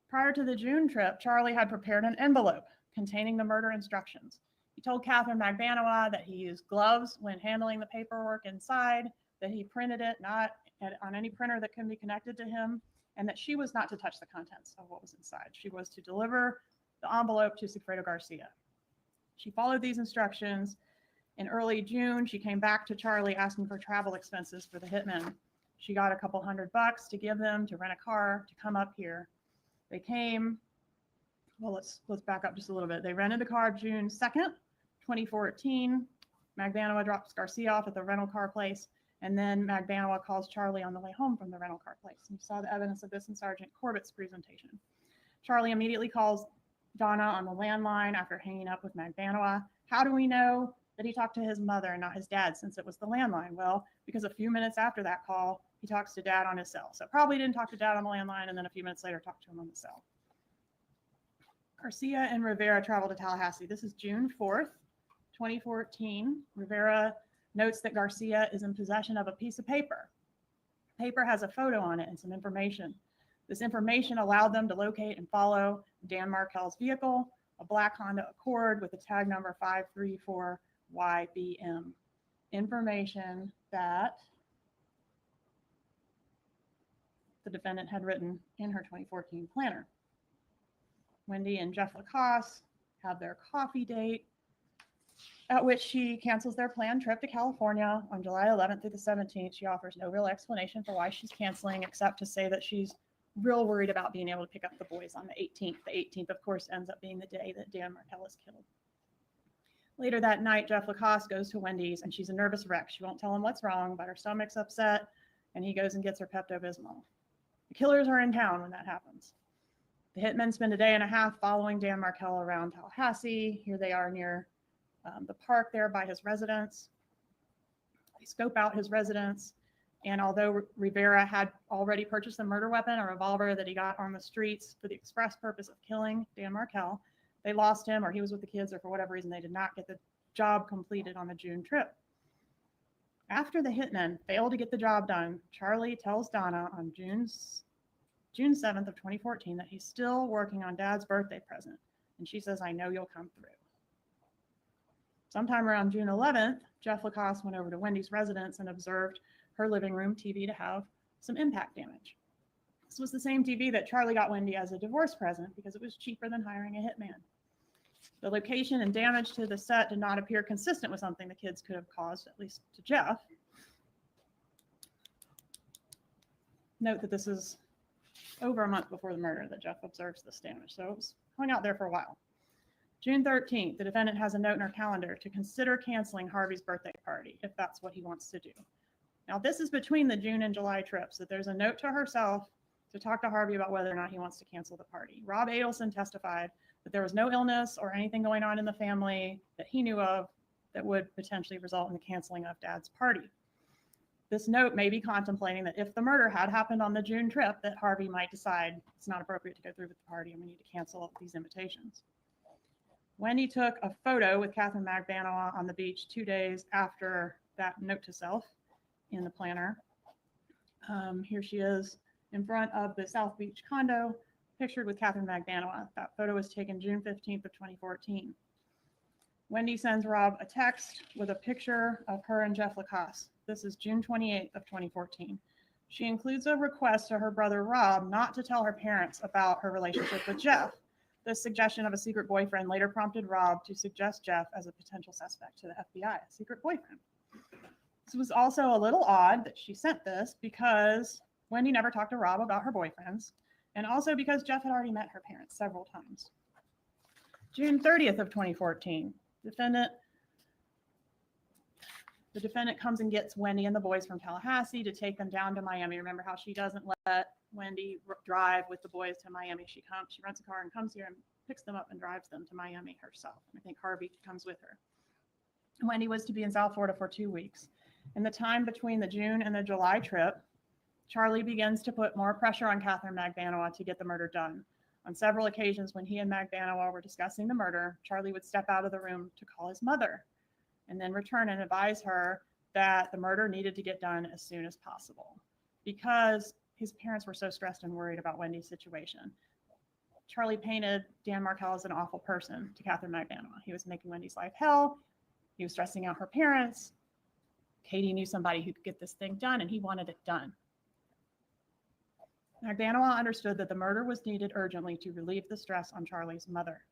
Prior to the June trip, Charlie had prepared an envelope containing the murder instructions. He told Catherine McBanoa that he used gloves when handling the paperwork inside, that he printed it not on any printer that can be connected to him, and that she was not to touch the contents of what was inside. She was to deliver the envelope to Sigfredo Garcia. She followed these instructions. In early June, she came back to Charlie asking for travel expenses for the hitman. She got a couple $100 to give them to rent a car to come up here. They came, well, let's back up just a little bit. They rented the car June 2nd, 2014. McBanoa drops Garcia off at the rental car place, and then McBanoa calls Charlie on the way home from the rental car place. And you saw the evidence of this in Sergeant Corbett's presentation. Charlie immediately calls Donna on the landline after hanging up with McBanoa. How do we know that he talked to his mother and not his dad, since it was the landline? Well, because a few minutes after that call, he talks to Dad on his cell. So probably didn't talk to Dad on the landline, and then a few minutes later talked to him on the cell. Garcia and Rivera traveled to Tallahassee. This is June 4th, 2014. Rivera notes that Garcia is in possession of a piece of paper. Paper has a photo on it and some information. This information allowed them to locate and follow Dan Markel's vehicle, a black Honda Accord with the tag number 534YBM. Information that the defendant had written in her 2014 planner. Wendy and Jeff Lacoste have their coffee date, at which she cancels their planned trip to California on July 11th through the 17th. She offers no real explanation for why she's canceling, except to say that she's real worried about being able to pick up the boys on the 18th. The 18th, of course, ends up being the day that Dan Markel is killed. Later that night, Jeff Lacoste goes to Wendy's, and she's a nervous wreck. She won't tell him what's wrong, but her stomach's upset, and he goes and gets her Pepto-Bismol. The killers are in town when that happens. The hitmen spend a day and a half following Dan Markel around Tallahassee. Here they are near the park there by his residence. They scope out his residence. And although Rivera had already purchased a murder weapon, a revolver that he got on the streets for the express purpose of killing Dan Markel, they lost him, or he was with the kids, or for whatever reason, they did not get the job completed on the June trip. After the hitmen failed to get the job done, Charlie tells Donna on June 7th of 2014 that he's still working on Dad's birthday present. And she says, "I know you'll come through." Sometime around June 11th, Jeff Lacoste went over to Wendy's residence and observed her living room TV to have some impact damage. This was the same TV that Charlie got Wendy as a divorce present because it was cheaper than hiring a hitman. The location and damage to the set did not appear consistent with something the kids could have caused, at least to Jeff. Note that this is over a month before the murder that Jeff observes this damage, so it was hung out there for a while. June 13th, the defendant has a note in her calendar to consider canceling Harvey's birthday party if that's what he wants to do. Now, this is between the June and July trips, that there's a note to herself to talk to Harvey about whether or not he wants to cancel the party. Rob Adelson testified that there was no illness or anything going on in the family that he knew of that would potentially result in the canceling of Dad's party. This note may be contemplating that if the murder had happened on the June trip, that Harvey might decide it's not appropriate to go through with the party and we need to cancel these invitations. Wendy took a photo with Catherine Magbanua on the beach 2 days after that note to self in the planner. Here she is in front of the South Beach condo, pictured with Catherine Magbanua. That photo was taken June 15th of 2014. Wendy sends Rob a text with a picture of her and Jeff Lacoste. This is June 28th of 2014. She includes a request to her brother Rob not to tell her parents about her relationship with Jeff. This suggestion of a secret boyfriend later prompted Rob to suggest Jeff as a potential suspect to the FBI, a secret boyfriend. This was also a little odd that she sent this because Wendy never talked to Rob about her boyfriends, and also because Jeff had already met her parents several times. June 30th of 2014, the defendant comes and gets Wendy and the boys from Tallahassee to take them down to Miami. Remember how she doesn't let Wendy drive with the boys to Miami. She rents a car and comes here and picks them up and drives them to Miami herself. And I think Harvey comes with her. Wendy was to be in South Florida for 2 weeks. In the time between the June and the July trip, Charlie begins to put more pressure on Catherine Magbanua to get the murder done. On several occasions when he and Magbanua were discussing the murder, Charlie would step out of the room to call his mother and then return and advise her that the murder needed to get done as soon as possible because his parents were so stressed and worried about Wendy's situation. Charlie painted Dan Markel as an awful person to Catherine Magbanua. He was making Wendy's life hell. He was stressing out her parents. Katie knew somebody who could get this thing done, and he wanted it done. Magbanua understood that the murder was needed urgently to relieve the stress on Charlie's mother.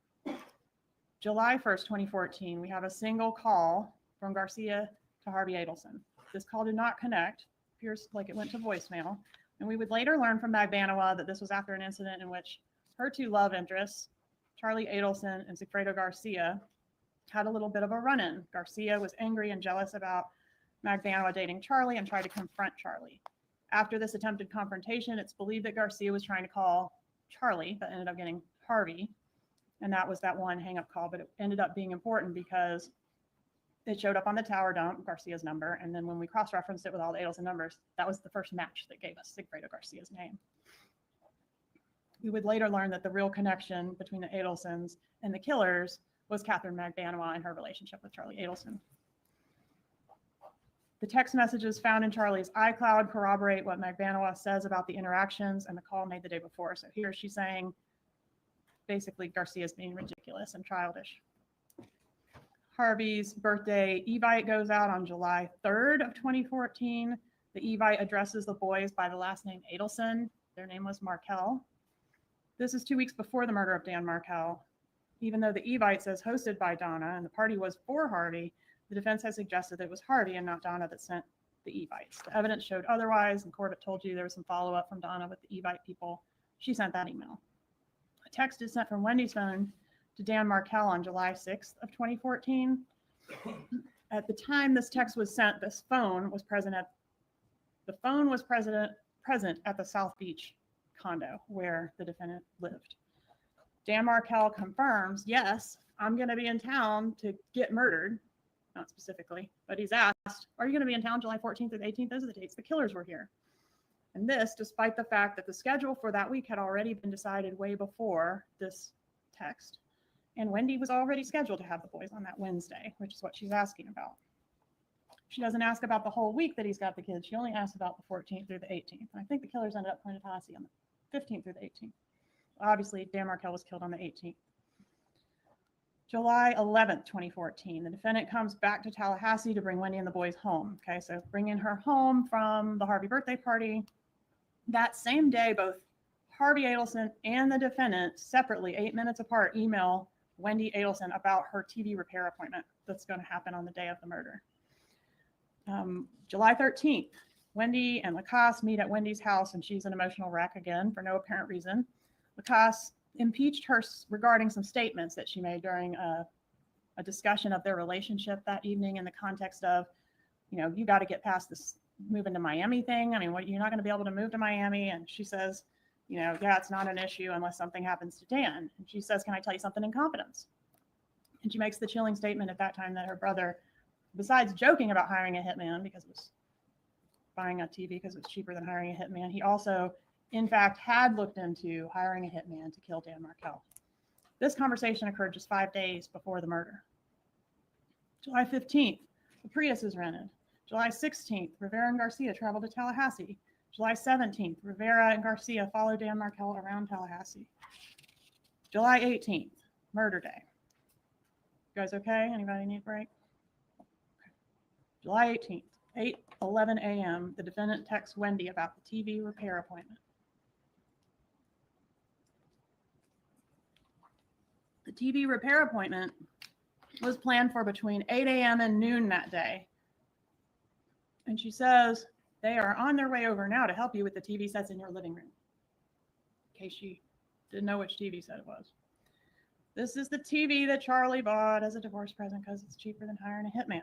July 1st, 2014, we have a single call from Garcia to Harvey Adelson. This call did not connect, appears like it went to voicemail, and we would later learn from Magbanua that this was after an incident in which her two love interests, Charlie Adelson and Sigfredo Garcia, had a little bit of a run-in. Garcia was angry and jealous about Magbanua dating Charlie and tried to confront Charlie. After this attempted confrontation, it's believed that Garcia was trying to call Charlie, but ended up getting Harvey. And that was that one hang-up call, but it ended up being important because it showed up on the tower dump, Garcia's number, and then when we cross-referenced it with all the Adelson numbers, that was the first match that gave us Sigfredo Garcia's name. We would later learn that the real connection between the Adelsons and the killers was Catherine Magbanua and her relationship with Charlie Adelson. The text messages found in Charlie's iCloud corroborate what Magbanua says about the interactions and the call made the day before. So here she's saying, basically, Garcia's being ridiculous and childish. Harvey's birthday Evite goes out on July 3rd of 2014. The Evite addresses the boys by the last name Adelson. Their name was Markel. This is 2 weeks before the murder of Dan Markel. Even though the Evite says hosted by Donna and the party was for Harvey, the defense has suggested that it was Harvey and not Donna that sent the Evites. The evidence showed otherwise, and Corbett told you there was some follow-up from Donna with the Evite people. She sent that email. A text is sent from Wendy's phone to Dan Markel on July 6th of 2014. At the time this text was sent, the phone was present at the South Beach condo where the defendant lived. Dan Markel confirms, yes, I'm going to be in town to get murdered, not specifically, but he's asked, are you going to be in town July 14th or the 18th? Those are the dates the killers were here. And this, despite the fact that the schedule for that week had already been decided way before this text. And Wendy was already scheduled to have the boys on that Wednesday, which is what she's asking about. She doesn't ask about the whole week that he's got the kids. She only asks about the 14th through the 18th. And I think the killers ended up going to Tallahassee on the 15th through the 18th. Obviously, Dan Markel was killed on the 18th. July 11th, 2014, the defendant comes back to Tallahassee to bring Wendy and the boys home. Okay, so bringing her home from the Harvey birthday party. That same day, both Harvey Adelson and the defendant separately, 8 minutes apart, email Wendy Adelson about her TV repair appointment that's going to happen on the day of the murder. July 13th, Wendy and Lacasse meet at Wendy's house, and she's an emotional wreck again for no apparent reason. Lacasse impeached her regarding some statements that she made during a discussion of their relationship that evening in the context of, you know, you got to get past this moving to Miami thing. I mean, what, you're not going to be able to move to Miami. And she says, you know, yeah, it's not an issue unless something happens to Dan. And she says, can I tell you something in confidence? And she makes the chilling statement at that time that her brother, besides joking about hiring a hitman because it was buying a TV because it was cheaper than hiring a hitman, he also, in fact, had looked into hiring a hitman to kill Dan Markel. This conversation occurred just 5 days before the murder. July 15th, the Prius is rented. July 16th, Rivera and Garcia traveled to Tallahassee. July 17th, Rivera and Garcia followed Dan Markel around Tallahassee. July 18th, murder day. You guys okay? Anybody need a break? Okay. July 18th, 8:11 a.m., the defendant texts Wendy about the TV repair appointment. The TV repair appointment was planned for between 8 a.m. and noon that day. And she says, they are on their way over now to help you with the TV sets in your living room. In case you didn't know which TV set it was. This is the TV that Charlie bought as a divorce present because it's cheaper than hiring a hitman.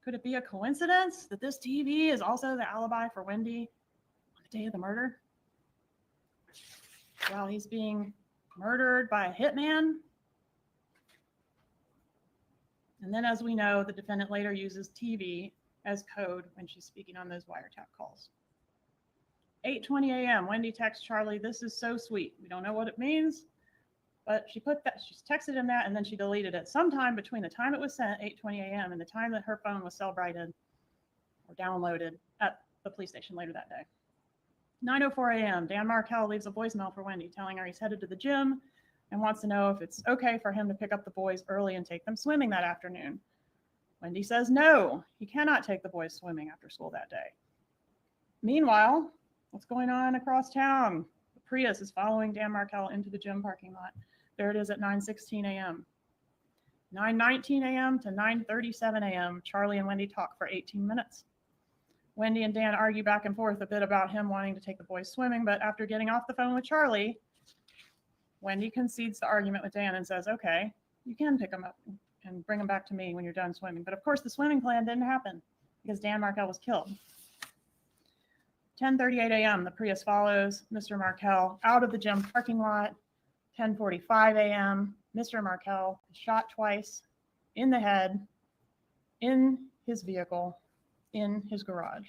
Could it be a coincidence that this TV is also the alibi for Wendy on the day of the murder? While he's being murdered by a hitman? And then, as we know, the defendant later uses TV as code when she's speaking on those wiretap calls. 8:20 a.m., Wendy texts Charlie, this is so sweet. We don't know what it means, but she texted him that, and then she deleted it. Sometime between the time it was sent, 8:20 a.m., and the time that her phone was cell-brighted or downloaded at the police station later that day. 9:04 a.m., Dan Markel leaves a voicemail for Wendy telling her he's headed to the gym and wants to know if it's okay for him to pick up the boys early and take them swimming that afternoon. Wendy says no, he cannot take the boys swimming after school that day. Meanwhile, what's going on across town? The Prius is following Dan Markel into the gym parking lot. There it is at 9:16 a.m. 9:19 a.m. to 9:37 a.m., Charlie and Wendy talk for 18 minutes. Wendy and Dan argue back and forth a bit about him wanting to take the boys swimming, but after getting off the phone with Charlie, Wendy concedes the argument with Dan and says, okay, you can pick them up and bring them back to me when you're done swimming. But of course, the swimming plan didn't happen because Dan Markel was killed. 10:38 a.m., the Prius follows Mr. Markel out of the gym parking lot. 10:45 a.m., Mr. Markel is shot twice in the head, in his vehicle, in his garage.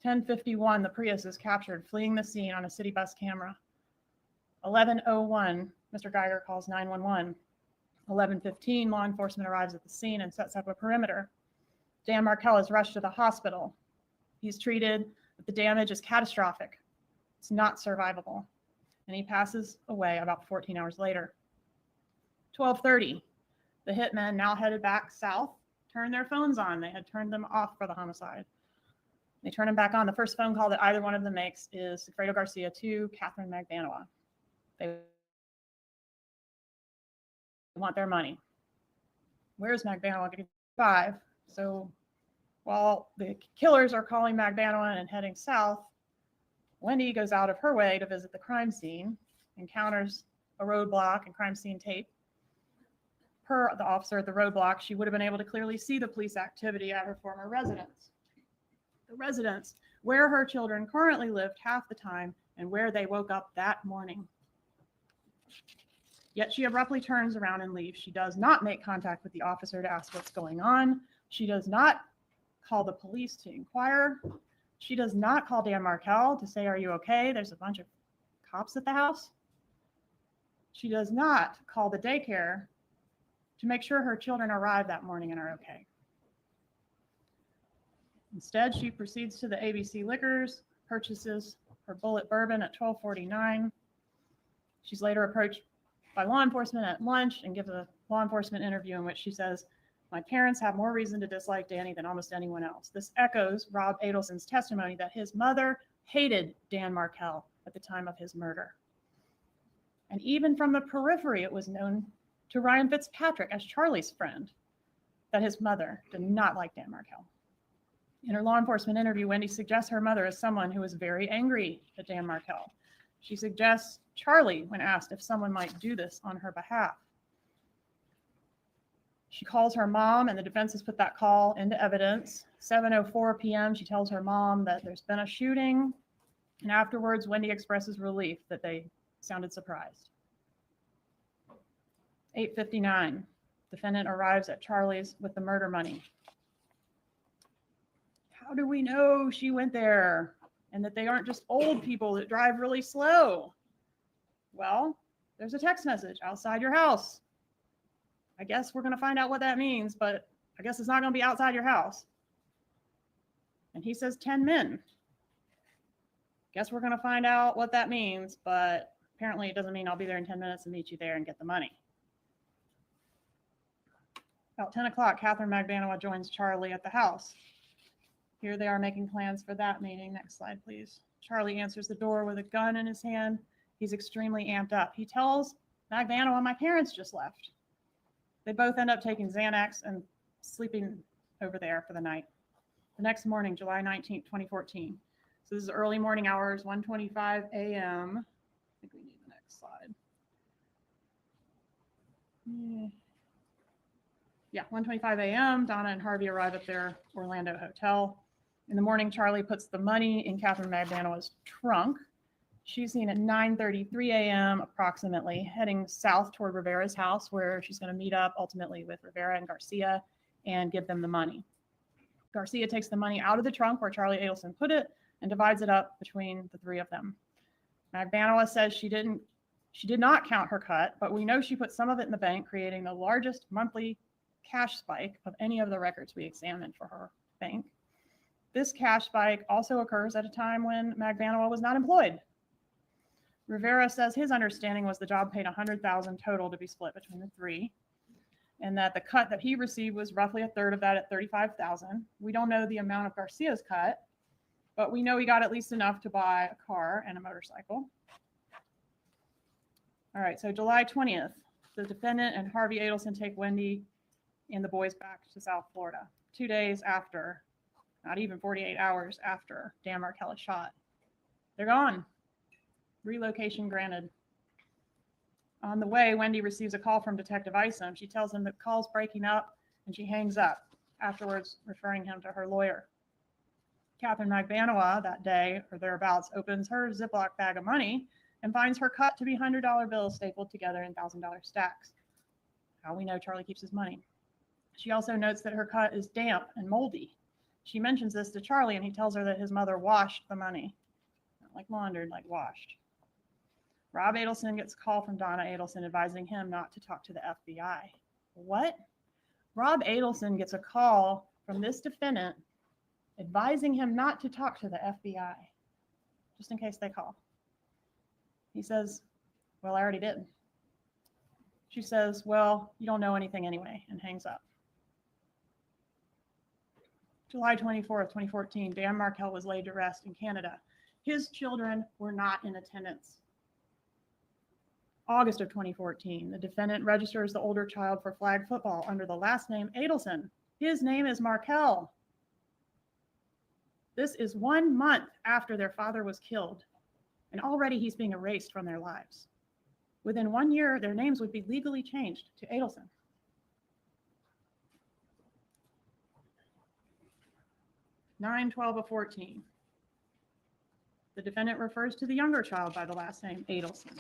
10:51, the Prius is captured, fleeing the scene on a city bus camera. 11:01, Mr. Geiger calls 911. 11:15, law enforcement arrives at the scene and sets up a perimeter. Dan Markel is rushed to the hospital. He's treated, but the damage is catastrophic. It's not survivable. And he passes away about 14 hours later. 12:30, the hitmen, now headed back south, turn their phones on. They had turned them off for the homicide. They turn them back on. The first phone call that either one of them makes is Sigfredo Garcia to Catherine Magbanua. They want their money. Where's Magbanua? 5. So while the killers are calling Magbanua and heading south, Wendy goes out of her way to visit the crime scene, encounters a roadblock and crime scene tape. Per the officer at the roadblock, she would have been able to clearly see the police activity at her former residence. The residence where her children currently lived half the time and where they woke up that morning. Yet she abruptly turns around and leaves. She does not make contact with the officer to ask what's going on. She does not call the police to inquire. She does not call Dan Markel to say, "Are you okay? There's a bunch of cops at the house." She does not call the daycare to make sure her children arrive that morning and are okay. Instead, she proceeds to the ABC Liquors, purchases her bullet bourbon at 12:49. She's later approached by law enforcement at lunch and gives a law enforcement interview in which she says, "My parents have more reason to dislike Danny than almost anyone else." This echoes Rob Adelson's testimony that his mother hated Dan Markel at the time of his murder. And even from the periphery, it was known to Ryan Fitzpatrick as Charlie's friend that his mother did not like Dan Markel. In her law enforcement interview, Wendy suggests her mother as someone who was very angry at Dan Markel. She suggests Charlie when asked if someone might do this on her behalf. She calls her mom, and the defense has put that call into evidence. 7:04 p.m., she tells her mom that there's been a shooting, and afterwards, Wendy expresses relief that they sounded surprised. 8:59, defendant arrives at Charlie's with the murder money. How do we know she went there and that they aren't just old people that drive really slow? Well, there's a text message outside your house. I guess we're going to find out what that means, but I guess it's not going to be outside your house. And he says 10 men. Guess we're going to find out what that means, but apparently it doesn't mean I'll be there in 10 minutes and meet you there and get the money. About 10 o'clock, Catherine Magbanua joins Charlie at the house. Here they are making plans for that meeting. Next slide, please. Charlie answers the door with a gun in his hand. He's extremely amped up. He tells Magbanua, "My parents just left." They both end up taking Xanax and sleeping over there for the night. The next morning, July 19th, 2014. So this is early morning hours, 1:25 a.m. I think we need the next slide. Yeah, 1:25 a.m. Donna and Harvey arrive at their Orlando hotel. In the morning, Charlie puts the money in Catherine Magbanua's trunk. She's seen at 9:33 a.m. approximately, heading south toward Rivera's house, where she's going to meet up ultimately with Rivera and Garcia and give them the money. Garcia takes the money out of the trunk where Charlie Adelson put it and divides it up between the three of them. Magbanua says she did not count her cut, but we know she put some of it in the bank, creating the largest monthly cash spike of any of the records we examined for her bank. This cash spike also occurs at a time when Magbanua was not employed. Rivera says his understanding was the job paid $100,000 total to be split between the three, and that the cut that he received was roughly a third of that at $35,000. We don't know the amount of Garcia's cut, but we know he got at least enough to buy a car and a motorcycle. All right, so July 20th, the defendant and Harvey Adelson take Wendy and the boys back to South Florida, 2 days after, not even 48 hours after Dan Markel is shot. They're gone. Relocation granted. On the way, Wendy receives a call from Detective Isom. She tells him that the call's breaking up, and she hangs up, afterwards referring him to her lawyer. Catherine Magbanua that day, or thereabouts, opens her Ziploc bag of money and finds her cut to be $100 bills stapled together in $1,000 stacks. How we know Charlie keeps his money. She also notes that her cut is damp and moldy. She mentions this to Charlie, and he tells her that his mother washed the money. Not like laundered, like washed. Rob Adelson gets a call from Donna Adelson advising him not to talk to the FBI. What? Rob Adelson gets a call from this defendant advising him not to talk to the FBI, just in case they call. He says, "Well, I already did." She says, "Well, you don't know anything anyway," and hangs up. July 24th, 2014, Dan Markel was laid to rest in Canada. His children were not in attendance. August of 2014, the defendant registers the older child for flag football under the last name Adelson. His name is Markel. This is 1 month after their father was killed, and already he's being erased from their lives. Within 1 year, their names would be legally changed to Adelson. 9/12 of 14. The defendant refers to the younger child by the last name, Adelson.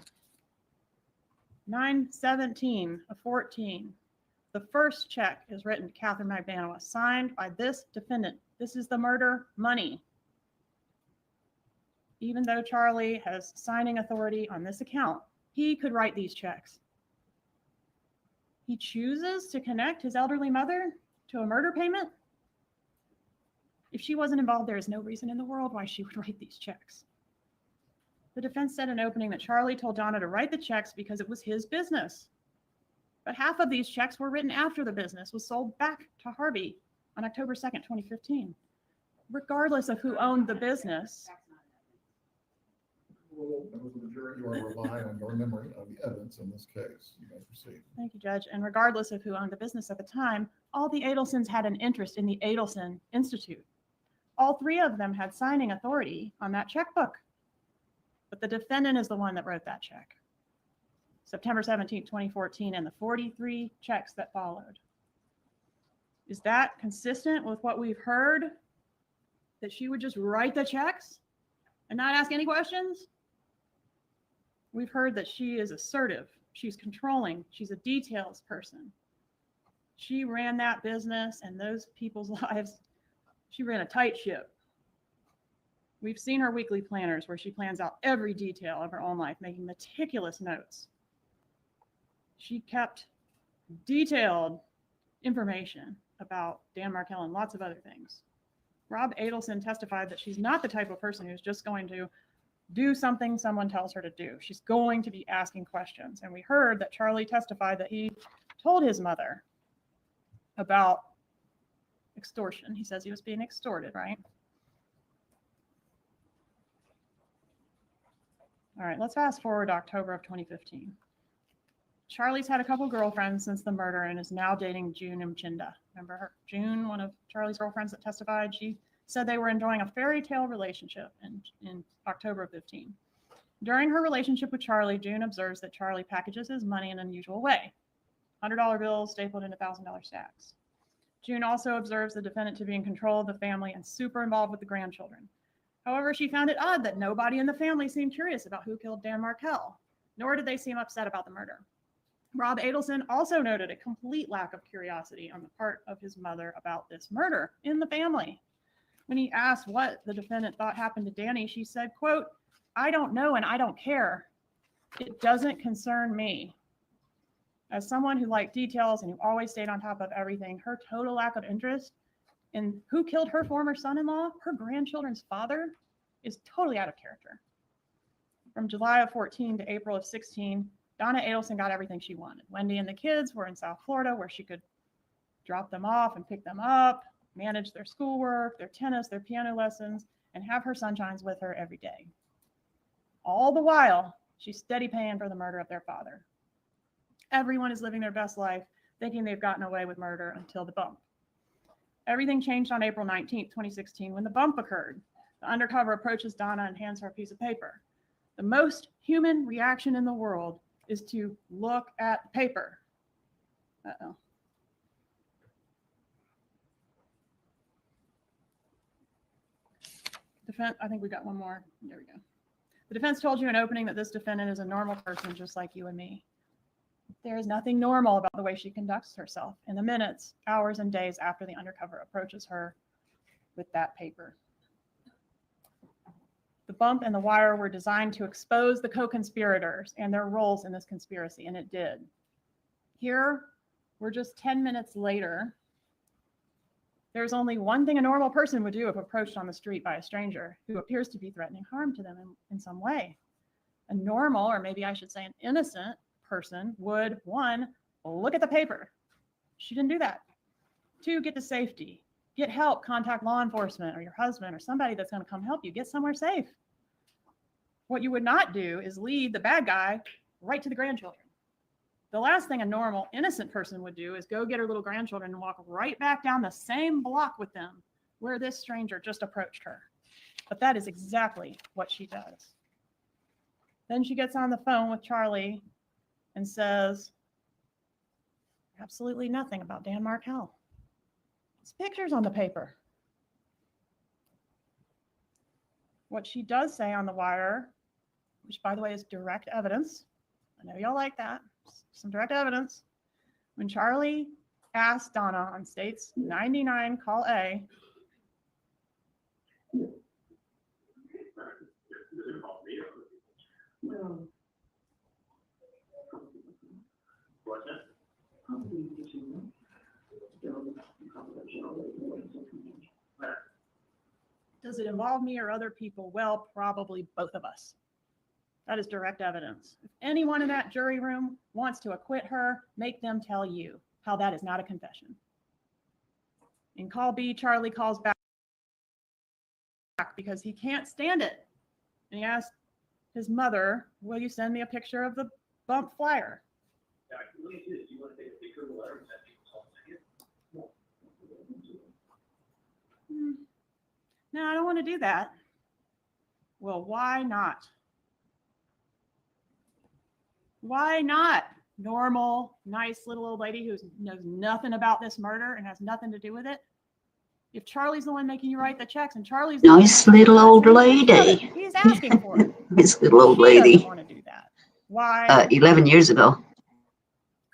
9/17 of 14. The first check is written to Catherine Magbanua, signed by this defendant. This is the murder money. Even though Charlie has signing authority on this account, he could write these checks. He chooses to connect his elderly mother to a murder payment. If she wasn't involved, there is no reason in the world why she would write these checks. The defense said in opening that Charlie told Donna to write the checks because it was his business. But half of these checks were written after the business was sold back to Harvey on October 2nd, 2015. Regardless of who owned the business. Well, members of the jury, you are relying on your memory of the evidence in this case. You may proceed. Thank you, Judge. And regardless of who owned the business at the time, all the Adelsons had an interest in the Adelson Institute. All three of them had signing authority on that checkbook. But the defendant is the one that wrote that check. September 17, 2014, and the 43 checks that followed. Is that consistent with what we've heard? That she would just write the checks and not ask any questions? We've heard that she is assertive, she's controlling, she's a details person. She ran that business and those people's lives. She ran a tight ship. We've seen her weekly planners where she plans out every detail of her own life, making meticulous notes. She kept detailed information about Dan Markell and lots of other things. Rob Adelson testified that she's not the type of person who's just going to do something someone tells her to do. She's going to be asking questions. And we heard that Charlie testified that he told his mother about extortion. He says he was being extorted, right? All right, let's fast forward to October of 2015. Charlie's had a couple girlfriends since the murder and is now dating June Mchinda. Remember her? June, one of Charlie's girlfriends that testified, she said they were enjoying a fairy tale relationship in October of 15. During her relationship with Charlie, June observes that Charlie packages his money in an unusual way. $100 bills stapled into $1,000 stacks. June also observes the defendant to be in control of the family and super involved with the grandchildren. However, she found it odd that nobody in the family seemed curious about who killed Dan Markell, nor did they seem upset about the murder. Rob Adelson also noted a complete lack of curiosity on the part of his mother about this murder in the family. When he asked what the defendant thought happened to Danny, she said, quote, "I don't know and I don't care. It doesn't concern me." As someone who liked details and who always stayed on top of everything, her total lack of interest in who killed her former son-in-law, her grandchildren's father, is totally out of character. From July of 14 to April of 16, Donna Adelson got everything she wanted. Wendy and the kids were in South Florida where she could drop them off and pick them up, manage their schoolwork, their tennis, their piano lessons, and have her sunshines with her every day. All the while, she's steady paying for the murder of their father. Everyone is living their best life, thinking they've gotten away with murder until the bump. Everything changed on April 19, 2016, when the bump occurred. The undercover approaches Donna and hands her a piece of paper. The most human reaction in the world is to look at the paper. Uh-oh. Defense, I think we got one more. There we go. The defense told you in opening that this defendant is a normal person just like you and me. There is nothing normal about the way she conducts herself in the minutes, hours, and days after the undercover approaches her with that paper. The bump and the wire were designed to expose the co-conspirators and their roles in this conspiracy, and it did. Here, we're just 10 minutes later. There's only one thing a normal person would do if approached on the street by a stranger who appears to be threatening harm to them in some way. A normal, or maybe I should say an innocent person would, one, look at the paper. She didn't do that. Two, get to safety. Get help, contact law enforcement or your husband or somebody that's going to come help you. Get somewhere safe. What you would not do is lead the bad guy right to the grandchildren. The last thing a normal, innocent person would do is go get her little grandchildren and walk right back down the same block with them where this stranger just approached her. But that is exactly what she does. Then she gets on the phone with Charlie and says absolutely nothing about Dan Markell. It's pictures on the paper. What she does say on the wire, which by the way is direct evidence. I know y'all like that. Some direct evidence. When Charlie asked Donna on state's 99 call A, does it involve me or other people? Well, probably both of us. That is direct evidence. If anyone in that jury room wants to acquit her, make them tell you how that is not a confession. In call B, Charlie calls back because he can't stand it. And he asked his mother, will you send me a picture of the bump flyer? Yeah, I can really do this. You want to take a picture of the letter and send people No, I don't want to do that. Well, why not? Why not? Normal, nice little old lady who knows nothing about this murder and has nothing to do with it. If Charlie's the one making you write the checks and Charlie's the Nice one little old lady. he's asking for it. Nice little old She doesn't lady. want to do that. Why? 11 years ago.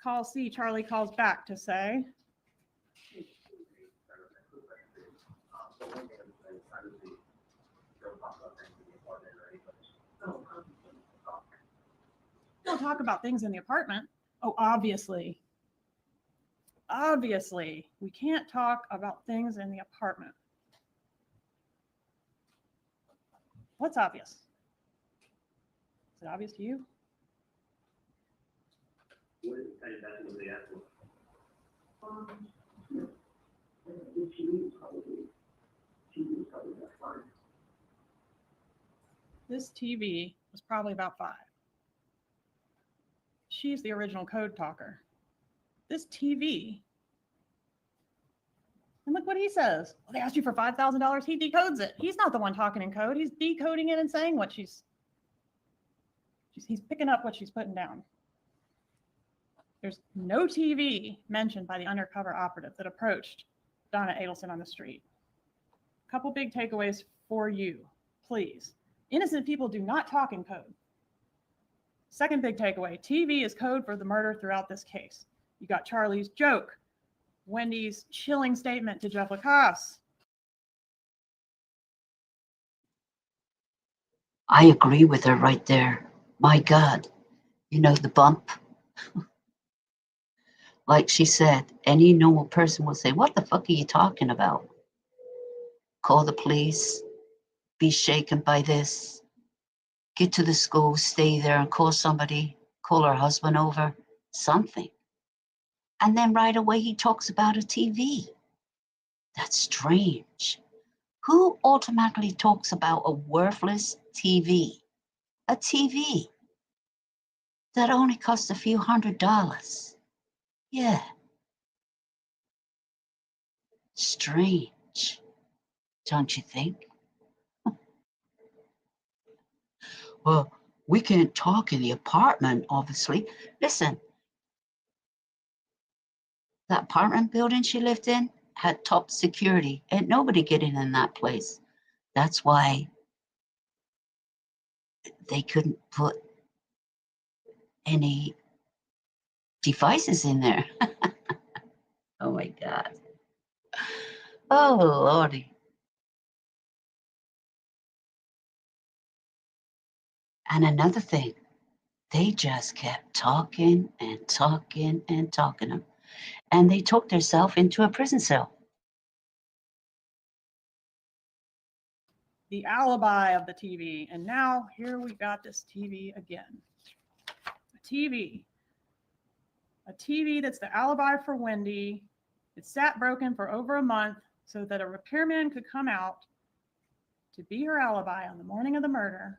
Call C, Charlie calls back to say, don't talk about things in the apartment. Oh, obviously. Obviously, we can't talk about things in the apartment. What's obvious? Is it obvious to you? This TV was probably about 5. She's the original code talker. This TV, and look what he says. Well, they asked you for $5,000. He decodes it. He's not the one talking in code. He's decoding it and saying what he's picking up what she's putting down. There's no TV mentioned by the undercover operative that approached Donna Adelson on the street. A couple big takeaways for you, please. Innocent people do not talk in code. Second big takeaway, TV is code for the murder throughout this case. You got Charlie's joke, Wendy's chilling statement to Jeff Lacasse. I agree with her right there. My God. You know, the bump. Like she said, any normal person would say, what the fuck are you talking about? Call the police, be shaken by this, get to the school, stay there and call somebody, call her husband over, something. And then right away he talks about a TV. That's strange. Who automatically talks about a worthless TV? A TV that only costs a few $100s. Yeah. Strange, don't you think? Well, we can't talk in the apartment, obviously. Listen, that apartment building she lived in had top security. Ain't nobody getting in that place. That's why they couldn't put any devices in there. Oh my God. Oh Lordy. And another thing, they just kept talking and talking and talking. And they took themselves into a prison cell. The alibi of the TV. And now here we got this TV again. A TV that's the alibi for Wendy. It sat broken for over a month so that a repairman could come out to be her alibi on the morning of the murder.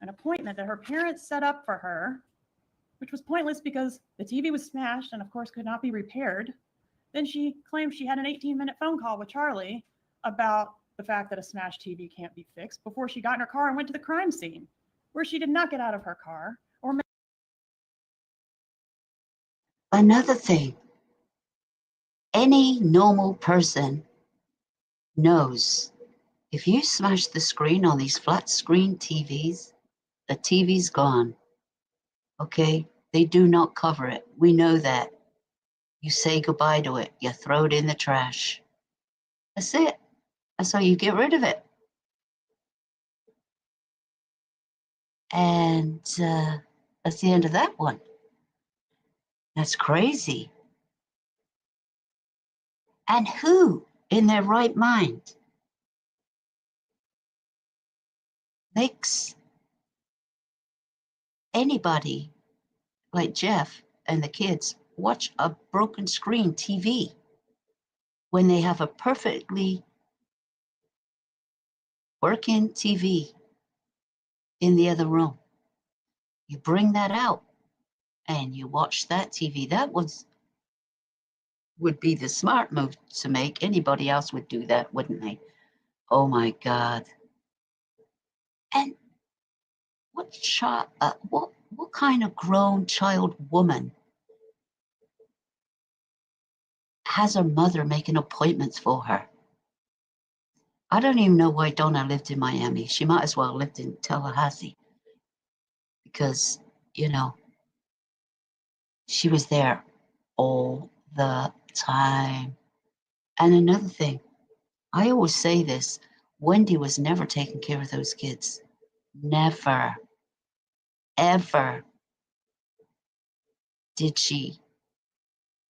An appointment that her parents set up for her, which was pointless because the TV was smashed and of course could not be repaired. Then she claimed she had an 18-minute phone call with Charlie about the fact that a smashed TV can't be fixed before she got in her car and went to the crime scene, where she did not get out of her car or Another thing, any normal person knows If you smash the screen on these flat screen TVs, the TV's gone. Okay? They do not cover it. We know that. You say goodbye to it. You throw it in the trash. That's it. That's how you get rid of it. And that's the end of that one. That's crazy. And who in their right mind makes anybody like Jeff and the kids watch a broken screen TV when they have a perfectly working TV in the other room? You bring that out and you watch that TV. That would be the smart move to make. Anybody else would do that, wouldn't they? Oh my God. And what kind of grown child woman has her mother making appointments for her? I don't even know why Donna lived in Miami. She might as well have lived in Tallahassee because, you know, she was there all the time. And another thing, I always say this, Wendy was never taking care of those kids. Never, ever did she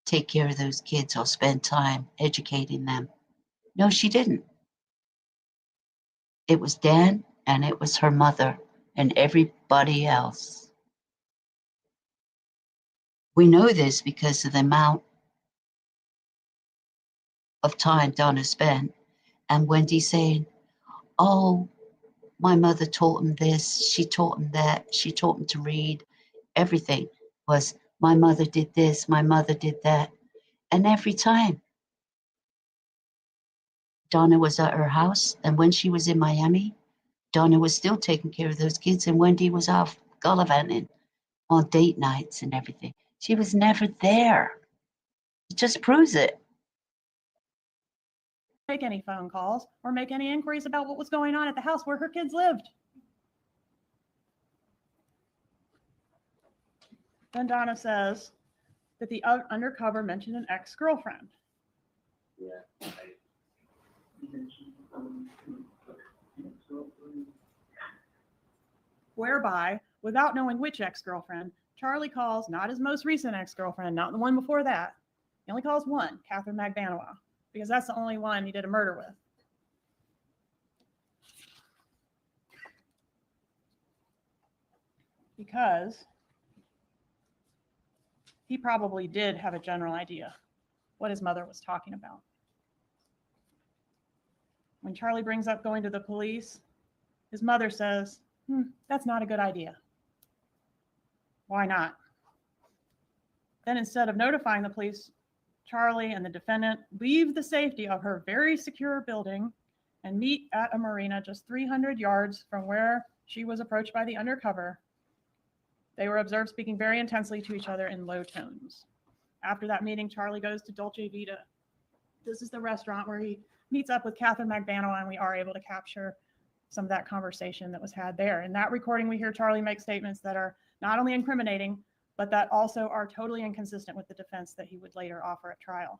take care of those kids or spend time educating them. No, she didn't. It was Dan and it was her mother and everybody else. We know this because of the amount of time Donna spent and Wendy saying, oh, my mother taught him this, she taught him that, she taught him to read. Everything was, my mother did this, my mother did that. And every time Donna was at her house, and when she was in Miami, Donna was still taking care of those kids, and Wendy was off gallivanting on date nights and everything. She was never there. It just proves it. Make any phone calls or make any inquiries about what was going on at the house where her kids lived. Then Donna says that the undercover mentioned an ex-girlfriend. Yeah. Whereby, without knowing which ex-girlfriend, Charlie calls not his most recent ex-girlfriend, not the one before that. He only calls one, Catherine Magbanua, because that's the only one he did a murder with. Because he probably did have a general idea what his mother was talking about. When Charlie brings up going to the police, his mother says, that's not a good idea. Why not? Then instead of notifying the police, Charlie and the defendant leave the safety of her very secure building and meet at a marina just 300 yards from where she was approached by the undercover. They were observed speaking very intensely to each other in low tones. After that meeting, Charlie goes to Dolce Vita. This is the restaurant where he meets up with Catherine Magbanua, and we are able to capture some of that conversation that was had there. In that recording, we hear Charlie make statements that are not only incriminating, but that also are totally inconsistent with the defense that he would later offer at trial.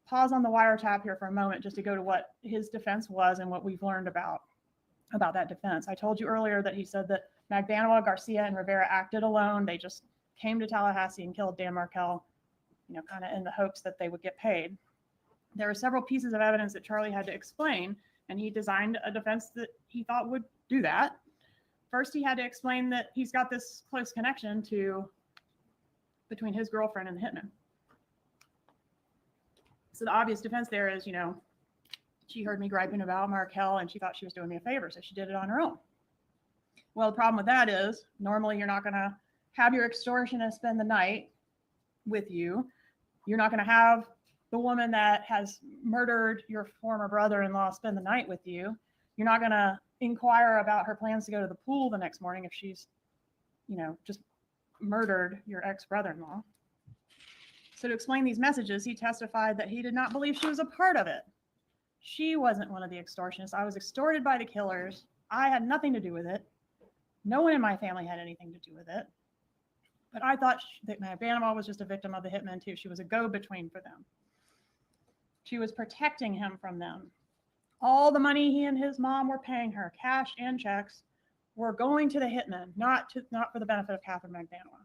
Pause on the wiretap here for a moment just to go to what his defense was and what we've learned about that defense. I told you earlier that he said that Magbanua, Garcia, and Rivera acted alone. They just came to Tallahassee and killed Dan Markel, kind of in the hopes that they would get paid. There were several pieces of evidence that Charlie had to explain, and he designed a defense that he thought would do that. First, he had to explain that he's got this close connection between his girlfriend and the hitman. So the obvious defense there is, she heard me griping about Markel and she thought she was doing me a favor, so she did it on her own. Well, the problem with that is normally you're not going to have your extortionist spend the night with you. You're not going to have the woman that has murdered your former brother-in-law spend the night with you. You're not going to inquire about her plans to go to the pool the next morning if she's, just murdered your ex-brother-in-law. So to explain these messages, he testified that he did not believe she was a part of it. She wasn't one of the extortionists. I was extorted by the killers. I had nothing to do with it. No one in my family had anything to do with it. But I thought that Magbanua was just a victim of the hitmen too. She was a go-between for them. She was protecting him from them. All the money he and his mom were paying her, cash and checks, were going to the hitmen, not for the benefit of Catherine Magbanua.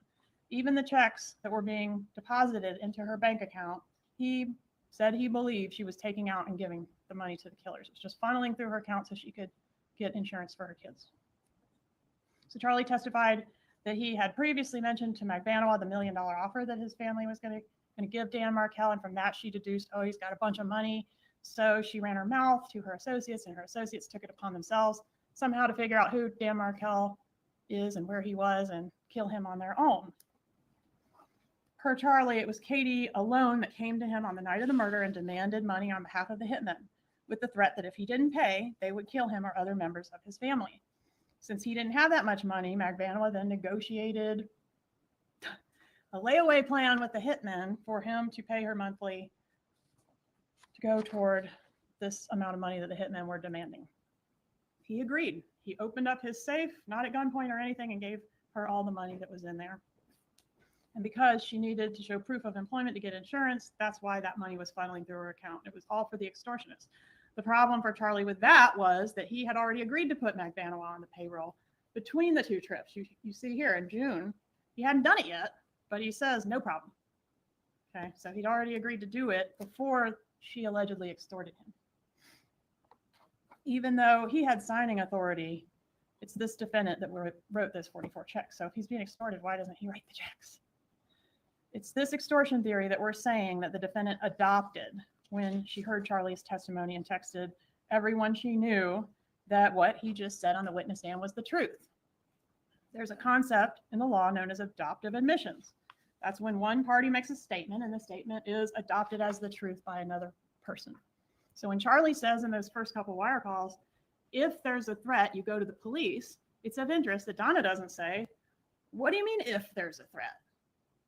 Even the checks that were being deposited into her bank account, he said he believed she was taking out and giving the money to the killers. It was just funneling through her account so she could get insurance for her kids. So Charlie testified that he had previously mentioned to Magbanua the $1 million offer that his family was going to give Dan Markel, and from that she deduced, oh, he's got a bunch of money. So she ran her mouth to her associates, and her associates took it upon themselves somehow to figure out who Dan Markel is and where he was and kill him on their own. Per Charlie, it was Katie alone that came to him on the night of the murder and demanded money on behalf of the hitmen, with the threat that if he didn't pay, they would kill him or other members of his family. Since he didn't have that much money, Magbanua then negotiated a layaway plan with the hitmen for him to pay her monthly to go toward this amount of money that the hitmen were demanding. He agreed. He opened up his safe, not at gunpoint or anything, and gave her all the money that was in there. And because she needed to show proof of employment to get insurance, that's why that money was funneling through her account. It was all for the extortionists. The problem for Charlie with that was that he had already agreed to put Magbanua on the payroll between the two trips. You see here in June, he hadn't done it yet, but he says no problem. Okay, so he'd already agreed to do it before she allegedly extorted him. Even though he had signing authority, it's this defendant that wrote this 44 checks. So if he's being extorted, why doesn't he write the checks? It's this extortion theory that we're saying that the defendant adopted when she heard Charlie's testimony and texted everyone she knew that what he just said on the witness stand was the truth. There's a concept in the law known as adoptive admissions. That's when one party makes a statement and the statement is adopted as the truth by another person. So when Charlie says in those first couple wire calls, if there's a threat, you go to the police, it's of interest that Donna doesn't say, what do you mean if there's a threat?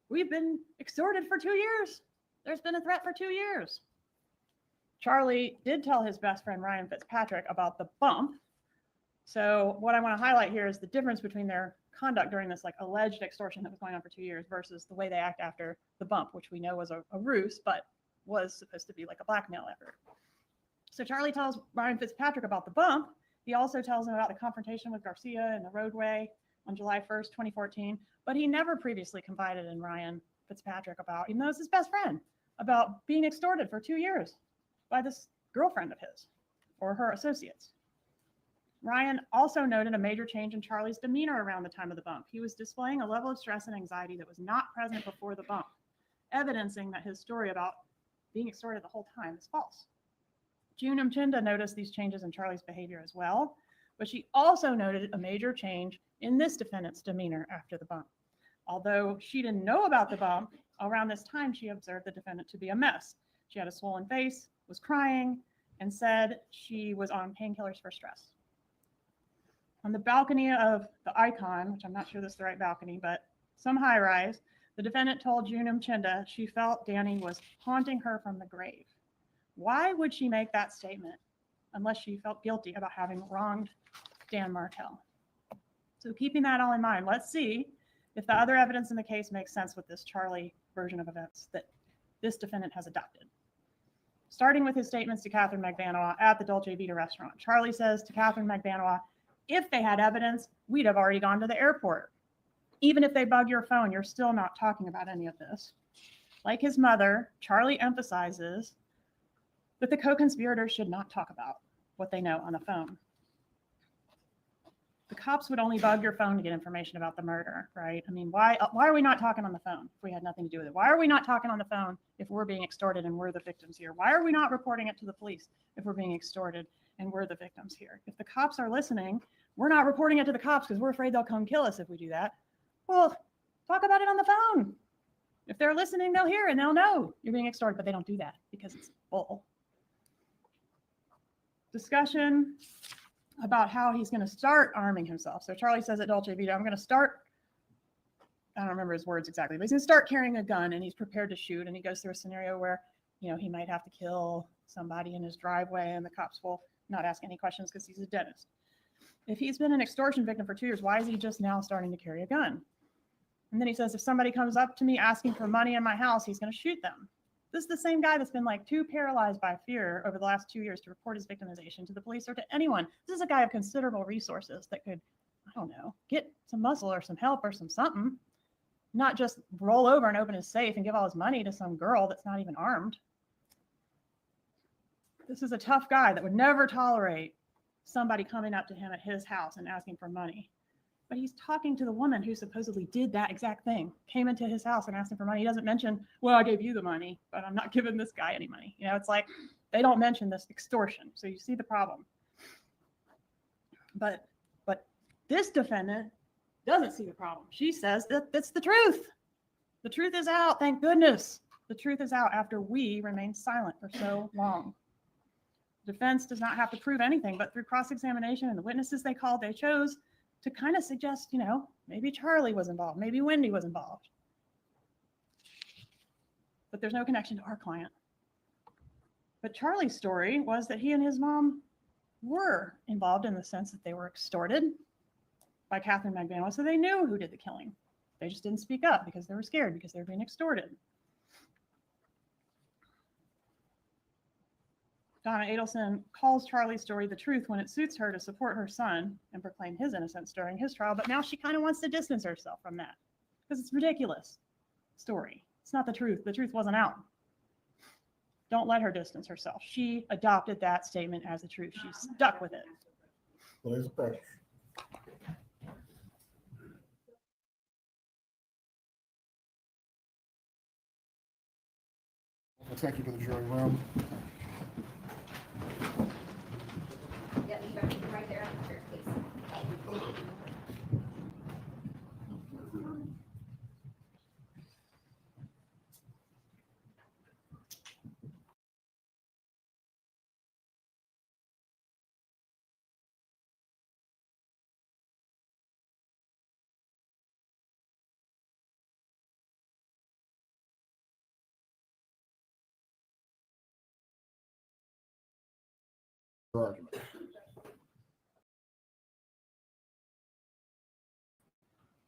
We've been extorted for 2 years. There's been a threat for 2 years. Charlie did tell his best friend, Ryan Fitzpatrick, about the bump. So what I want to highlight here is the difference between their conduct during this like alleged extortion that was going on for 2 years versus the way they act after the bump, which we know was a ruse, but was supposed to be like a blackmail effort. So Charlie tells Ryan Fitzpatrick about the bump. He also tells him about the confrontation with Garcia in the roadway on July 1st, 2014, but he never previously confided in Ryan Fitzpatrick about, even though it's his best friend, about being extorted for 2 years by this girlfriend of his or her associates. Ryan also noted a major change in Charlie's demeanor around the time of the bump. He was displaying a level of stress and anxiety that was not present before the bump, evidencing that his story about being extorted the whole time is false. June Mchinda noticed these changes in Charlie's behavior as well, but she also noted a major change in this defendant's demeanor after the bump. Although she didn't know about the bump, around this time she observed the defendant to be a mess. She had a swollen face, was crying, and said she was on painkillers for stress. On the balcony of the Icon, which I'm not sure this is the right balcony, but some high rise, the defendant told June Mchinda she felt Danny was haunting her from the grave. Why would she make that statement unless she felt guilty about having wronged Dan Markel? So keeping that all in mind, let's see if the other evidence in the case makes sense with this Charlie version of events that this defendant has adopted. Starting with his statements to Catherine Magbanua at the Dolce Vita restaurant. Charlie says to Catherine Magbanua, if they had evidence, we'd have already gone to the airport. Even if they bug your phone, you're still not talking about any of this. Like his mother, Charlie emphasizes that the co-conspirators should not talk about what they know on the phone. The cops would only bug your phone to get information about the murder, right? I mean, why are we not talking on the phone if we had nothing to do with it? Why are we not talking on the phone if we're being extorted and we're the victims here? Why are we not reporting it to the police if we're being extorted and we're the victims here? If the cops are listening, we're not reporting it to the cops because we're afraid they'll come kill us if we do that. Well, talk about it on the phone. If they're listening, they'll hear and they'll know you're being extorted, but they don't do that because it's bull. Discussion about how he's going to start arming himself. So Charlie says at Dolce Vita, I'm going to start, I don't remember his words exactly, but he's going to start carrying a gun and he's prepared to shoot. And he goes through a scenario where, you know, he might have to kill somebody in his driveway and the cops will not ask any questions because he's a dentist. If he's been an extortion victim for 2 years, why is he just now starting to carry a gun? And then he says, if somebody comes up to me asking for money in my house, he's going to shoot them. This is the same guy that's been like too paralyzed by fear over the last 2 years to report his victimization to the police or to anyone. This is a guy of considerable resources that could, I don't know, get some muscle or some help or some something, not just roll over and open his safe and give all his money to some girl that's not even armed. This is a tough guy that would never tolerate somebody coming up to him at his house and asking for money. But he's talking to the woman who supposedly did that exact thing, came into his house and asked him for money. He doesn't mention, well, I gave you the money, but I'm not giving this guy any money. You know, it's like they don't mention this extortion. So you see the problem. But this defendant doesn't see the problem. She says that that's the truth. The truth is out. Thank goodness. The truth is out after we remained silent for so long. Defense does not have to prove anything, but through cross-examination and the witnesses they called, they chose to kind of suggest, you know, maybe Charlie was involved, maybe Wendy was involved. But there's no connection to our client. But Charlie's story was that he and his mom were involved in the sense that they were extorted by Catherine Magbanua, so they knew who did the killing. They just didn't speak up because they were scared because they were being extorted. Donna Adelson calls Charlie's story the truth when it suits her to support her son and proclaim his innocence during his trial, but now she kind of wants to distance herself from that because it's a ridiculous story. It's not the truth. The truth wasn't out. Don't let her distance herself. She adopted that statement as the truth. She stuck with it. Please approach. We'll take you to the jury room. Yeah, you got it right there on the chair, please. Your argument.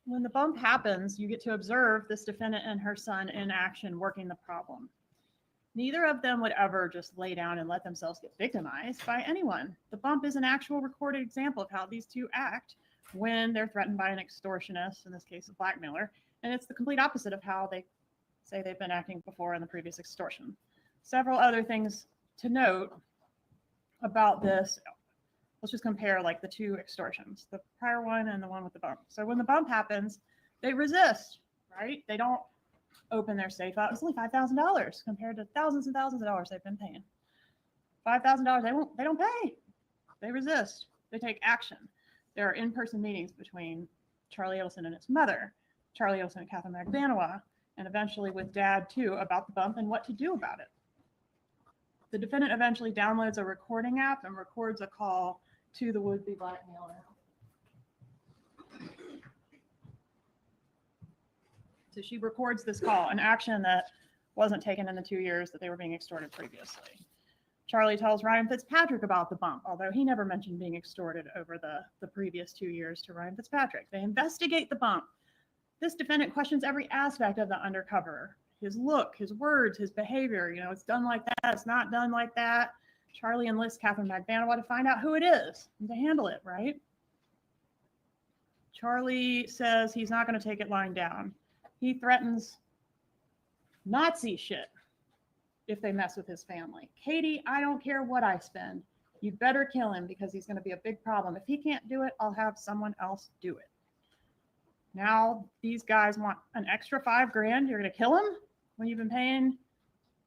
When the bump happens, you get to observe this defendant and her son in action working the problem. Neither of them would ever just lay down and let themselves get victimized by anyone. The bump is an actual recorded example of how these two act when they're threatened by an extortionist, in this case, a blackmailer. And it's the complete opposite of how they say they've been acting before in the previous extortion. Several other things to note about this. Let's just compare like the two extortions, the prior one and the one with the bump. So when the bump happens, they resist, right? They don't open their safe up. It's only $5,000 compared to thousands and thousands of dollars they've been paying. $5,000, they don't pay. They resist. They take action. There are in-person meetings between Charlie Adelson and his mother, Charlie Adelson and Catherine Magbanua, and eventually with Dad too, about the bump and what to do about it. The defendant eventually downloads a recording app and records a call to the would-be blackmailer. So she records this call, an action that wasn't taken in the 2 years that they were being extorted previously. Charlie tells Ryan Fitzpatrick about the bump, although he never mentioned being extorted over the previous 2 years to Ryan Fitzpatrick. They investigate the bump. This defendant questions every aspect of the undercover. His look, his words, his behavior, you know, it's done like that, it's not done like that. Charlie enlists Catherine Magbanua to find out who it is and to handle it, right? Charlie says he's not going to take it lying down. He threatens Nazi shit if they mess with his family. Katie, I don't care what I spend. You better kill him because he's going to be a big problem. If he can't do it, I'll have someone else do it. Now these guys want an extra $5,000. You're going to kill him when you've been paying,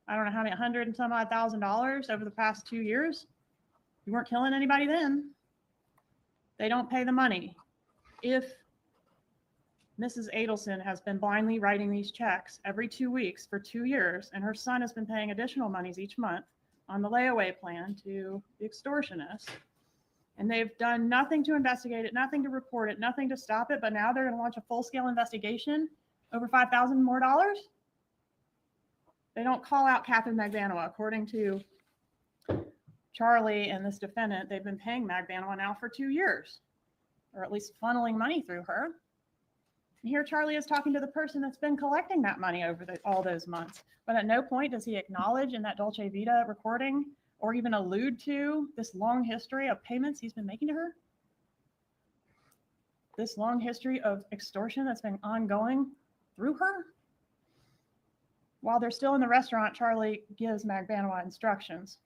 I don't know how many, $100 and some odd $1,000 over the past 2 years. You weren't killing anybody then. They don't pay the money. If Mrs. Adelson has been blindly writing these checks every 2 weeks for 2 years, and her son has been paying additional monies each month on the layaway plan to the extortionist, and they've done nothing to investigate it, nothing to report it, nothing to stop it, but now they're going to launch a full-scale investigation over $5,000 more dollars? They don't call out Catherine Magbanua, according to Charlie and this defendant, they've been paying Magbanua now for 2 years, or at least funneling money through her. And here Charlie is talking to the person that's been collecting that money over all those months. But at no point does he acknowledge in that Dolce Vita recording or even allude to this long history of payments he's been making to her. This long history of extortion that's been ongoing through her. While they're still in the restaurant, Charlie gives Magbanua instructions.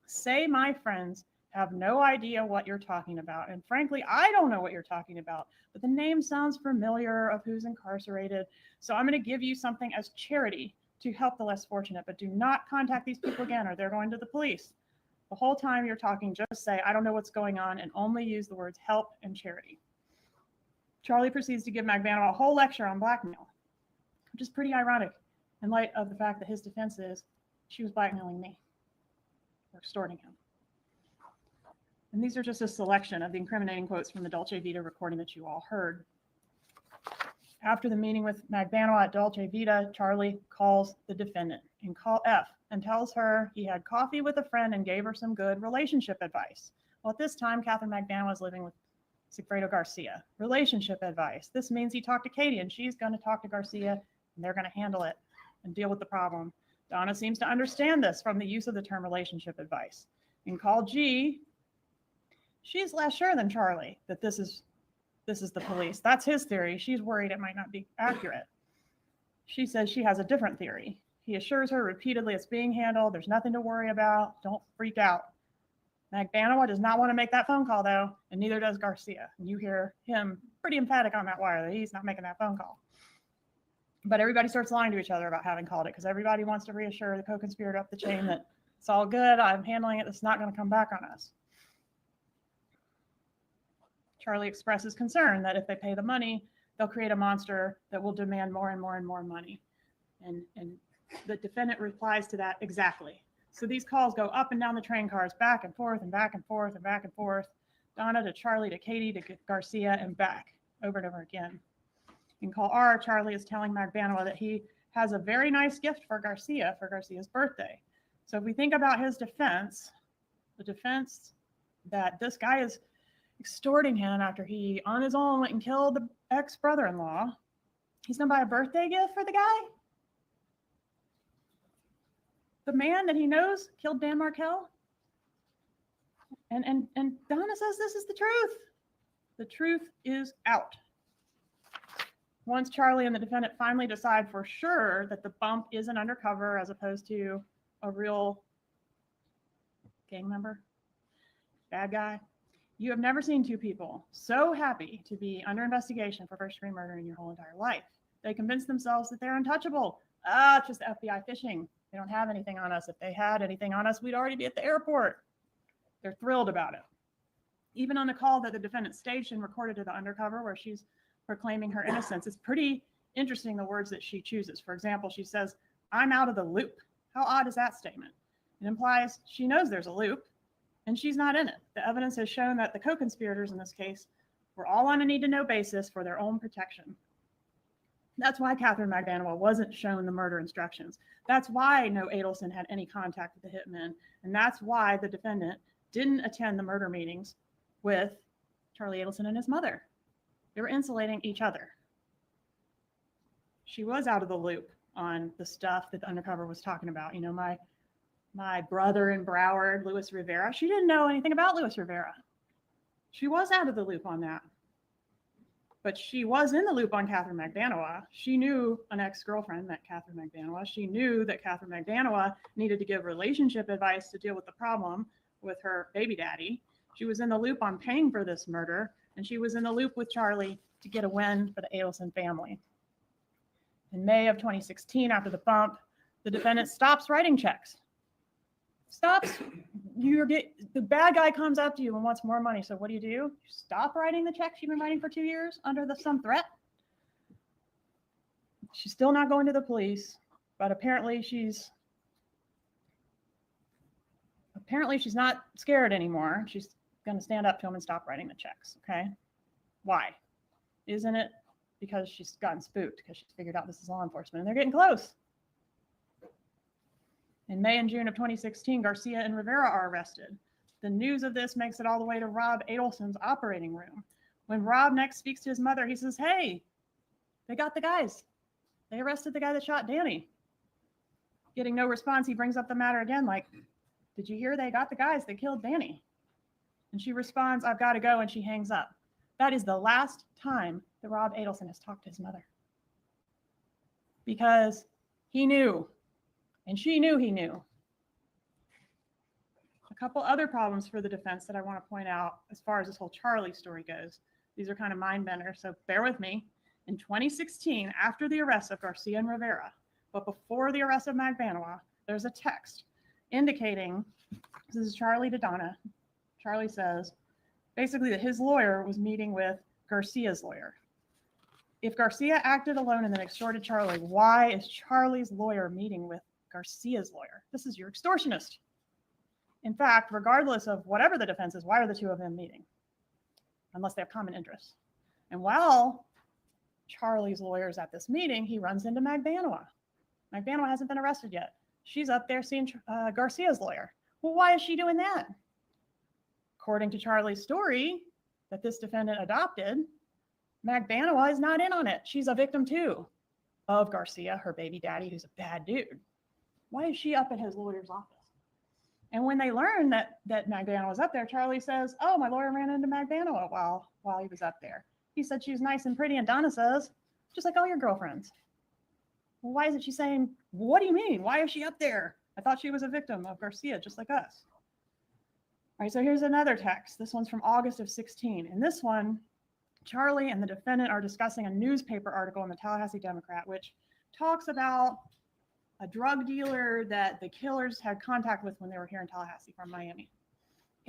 Say my friends have no idea what you're talking about. And frankly, I don't know what you're talking about, but the name sounds familiar of who's incarcerated. So I'm going to give you something as charity to help the less fortunate, but do not contact these people again or they're going to the police. The whole time you're talking, just say, I don't know what's going on, and only use the words help and charity. Charlie proceeds to give Magbanua a whole lecture on blackmail, which is pretty ironic in light of the fact that his defense is she was blackmailing me or extorting him. And these are just a selection of the incriminating quotes from the Dolce Vita recording that you all heard. After the meeting with Magbanua at Dolce Vita, Charlie calls the defendant in call F and tells her he had coffee with a friend and gave her some good relationship advice. Well, at this time, Catherine Magbanua is living with Sigfredo Garcia. Relationship advice. This means he talked to Katie and she's going to talk to Garcia and they're going to handle it and deal with the problem. Donna seems to understand this from the use of the term relationship advice. In call G, she's less sure than Charlie that this is the police. That's his theory. She's worried it might not be accurate. She says she has a different theory. He assures her repeatedly it's being handled. There's nothing to worry about. Don't freak out. Magbanua does not want to make that phone call, though, and neither does Garcia. And you hear him pretty emphatic on that wire that he's not making that phone call. But everybody starts lying to each other about having called it because everybody wants to reassure the co-conspirator up the chain that it's all good. I'm handling it. It's not going to come back on us. Charlie expresses concern that if they pay the money, they'll create a monster that will demand more and more and more money. And the defendant replies to that exactly. So these calls go up and down the train cars, back and forth and back and forth and back and forth. Donna to Charlie to Katie to Garcia and back over and over again. In call R, Charlie is telling Magbanua that he has a very nice gift for Garcia's birthday. So if we think about his defense, the defense that this guy is extorting him after he on his own went and killed the ex-brother-in-law, he's gonna buy a birthday gift for the guy? The man that he knows killed Dan Markel? And Donna says this is the truth. The truth is out. Once Charlie and the defendant finally decide for sure that the bump is an undercover as opposed to a real gang member, bad guy, you have never seen two people so happy to be under investigation for first-degree murder in your whole entire life. They convince themselves that they're untouchable. It's just FBI fishing. They don't have anything on us. If they had anything on us, we'd already be at the airport. They're thrilled about it. Even on the call that the defendant staged and recorded to the undercover where she's proclaiming her innocence, it's pretty interesting the words that she chooses. For example, she says, I'm out of the loop. How odd is that statement? It implies she knows there's a loop and she's not in it. The evidence has shown that the co-conspirators in this case were all on a need-to-know basis for their own protection. That's why Catherine Magbanua wasn't shown the murder instructions. That's why no Adelson had any contact with the hitmen. And that's why the defendant didn't attend the murder meetings with Charlie Adelson and his mother. They were insulating each other. She was out of the loop on the stuff that the undercover was talking about. You know, my brother in Broward, Luis Rivera, she didn't know anything about Luis Rivera. She was out of the loop on that. But she was in the loop on Catherine Magbanua. She knew an ex-girlfriend met Catherine Magbanua. She knew that Catherine Magbanua needed to give relationship advice to deal with the problem with her baby daddy. She was in the loop on paying for this murder, and she was in the loop with Charlie to get a win for the Adelson family. In May of 2016, after the bump, the defendant stops writing checks. Stops. The bad guy comes up to you and wants more money. So what do? You stop writing the checks you've been writing for 2 years under some threat? She's still not going to the police, but apparently she's not scared anymore. She's going to stand up to him and stop writing the checks. Okay. Why? Isn't it because she's gotten spooked because she's figured out this is law enforcement and they're getting close? In May and June of 2016, Garcia and Rivera are arrested. The news of this makes it all the way to Rob Adelson's operating room. When Rob next speaks to his mother, he says, hey, they got the guys. They arrested the guy that shot Danny. Getting no response, he brings up the matter again, like, did you hear they got the guys that killed Danny? And she responds, I've got to go, and she hangs up. That is the last time that Rob Adelson has talked to his mother. Because he knew, and she knew he knew. A couple other problems for the defense that I want to point out as far as this whole Charlie story goes. These are kind of mind benders, so bear with me. In 2016, after the arrest of Garcia and Rivera, but before the arrest of Magbanua, there's a text indicating, this is Charlie to Donna. Charlie says, basically that his lawyer was meeting with Garcia's lawyer. If Garcia acted alone and then extorted Charlie, why is Charlie's lawyer meeting with Garcia's lawyer? This is your extortionist. In fact, regardless of whatever the defense is, why are the two of them meeting? Unless they have common interests. And while Charlie's lawyer is at this meeting, he runs into Magbanua. Magbanua hasn't been arrested yet. She's up there seeing Garcia's lawyer. Well, why is she doing that? According to Charlie's story that this defendant adopted, Magbanua is not in on it. She's a victim too of Garcia, her baby daddy, who's a bad dude. Why is she up at his lawyer's office? And when they learn that Magbanua was up there, Charlie says, oh, my lawyer ran into Magbanua while he was up there. He said she was nice and pretty, and Donna says, just like all your girlfriends. Well, why isn't she saying, what do you mean? Why is she up there? I thought she was a victim of Garcia, just like us. All right, so here's another text. This one's from August of 16. In this one, Charlie and the defendant are discussing a newspaper article in the Tallahassee Democrat, which talks about a drug dealer that the killers had contact with when they were here in Tallahassee from Miami.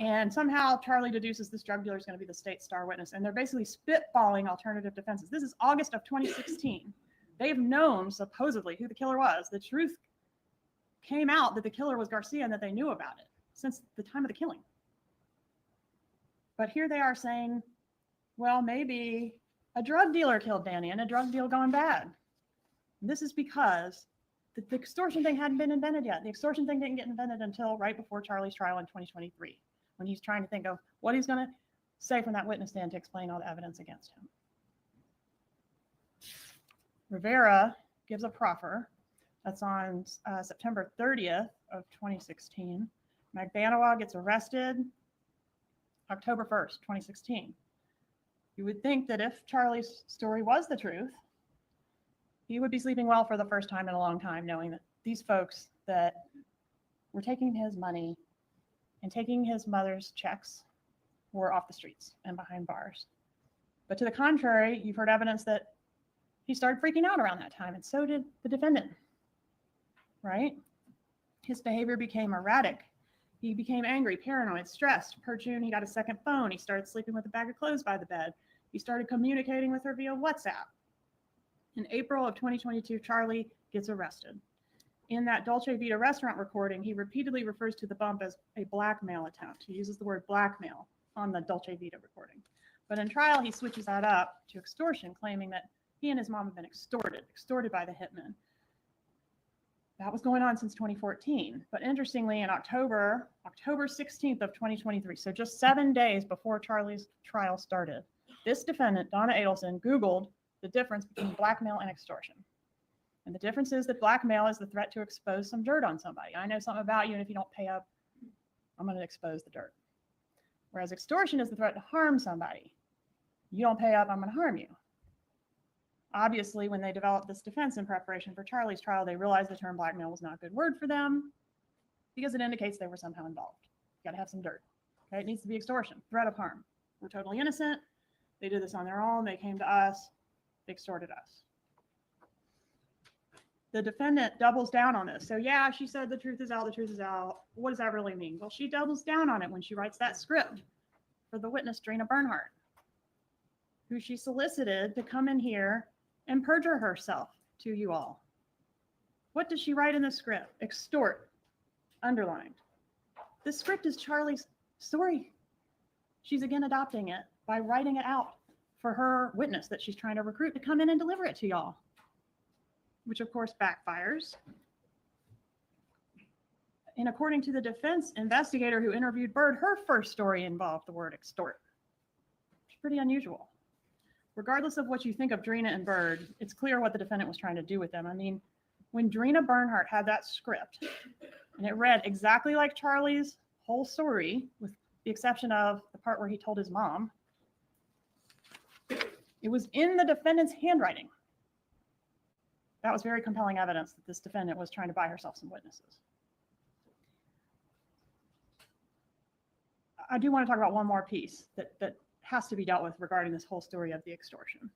And somehow Charlie deduces this drug dealer is going to be the state's star witness. And they're basically spitballing alternative defenses. This is August of 2016. They've known supposedly who the killer was. The truth came out that the killer was Garcia and that they knew about it since the time of the killing. But here they are saying, well, maybe a drug dealer killed Danny and a drug deal gone bad. And this is because the extortion thing hadn't been invented yet. The extortion thing didn't get invented until right before Charlie's trial in 2023, when he's trying to think of what he's going to say from that witness stand to explain all the evidence against him. Rivera gives a proffer. That's on September 30th of 2016. Magbanua gets arrested October 1st, 2016. You would think that if Charlie's story was the truth, he would be sleeping well for the first time in a long time, knowing that these folks that were taking his money and taking his mother's checks were off the streets and behind bars. But to the contrary, you've heard evidence that he started freaking out around that time, and so did the defendant, right? His behavior became erratic. He became angry, paranoid, stressed. Per June, he got a second phone. He started sleeping with a bag of clothes by the bed. He started communicating with her via WhatsApp. In April of 2022, Charlie gets arrested. In that Dolce Vita restaurant recording, he repeatedly refers to the bump as a blackmail attempt. He uses the word blackmail on the Dolce Vita recording. But in trial, he switches that up to extortion, claiming that he and his mom have been extorted by the hitman. That was going on since 2014. But interestingly, in October 16th of 2023, so just 7 days before Charlie's trial started, this defendant, Donna Adelson, Googled the difference between blackmail and extortion. And the difference is that blackmail is the threat to expose some dirt on somebody. I know something about you, and if you don't pay up, I'm going to expose the dirt. Whereas extortion is the threat to harm somebody. You don't pay up, I'm going to harm you. Obviously, when they developed this defense in preparation for Charlie's trial, they realized the term blackmail was not a good word for them because it indicates they were somehow involved. You got to have some dirt. Okay, it needs to be extortion, threat of harm. We're totally innocent. They did this on their own. They came to us. They extorted us. The defendant doubles down on this. So yeah, she said the truth is out, the truth is out. What does that really mean? Well, she doubles down on it when she writes that script for the witness, Drina Bernhardt, who she solicited to come in here and perjure herself to you all. What does she write in the script? Extort, underlined. This script is Charlie's story. She's again adopting it by writing it out for her witness that she's trying to recruit to come in and deliver it to y'all, which of course backfires. And according to the defense investigator who interviewed Bird, her first story involved the word extort. It's pretty unusual. Regardless of what you think of Drina and Bird, it's clear what the defendant was trying to do with them. I mean, when Drina Bernhardt had that script, and it read exactly like Charlie's whole story, with the exception of the part where he told his mom, it was in the defendant's handwriting. That was very compelling evidence that this defendant was trying to buy herself some witnesses. I do want to talk about one more piece that has to be dealt with regarding this whole story of the extortion.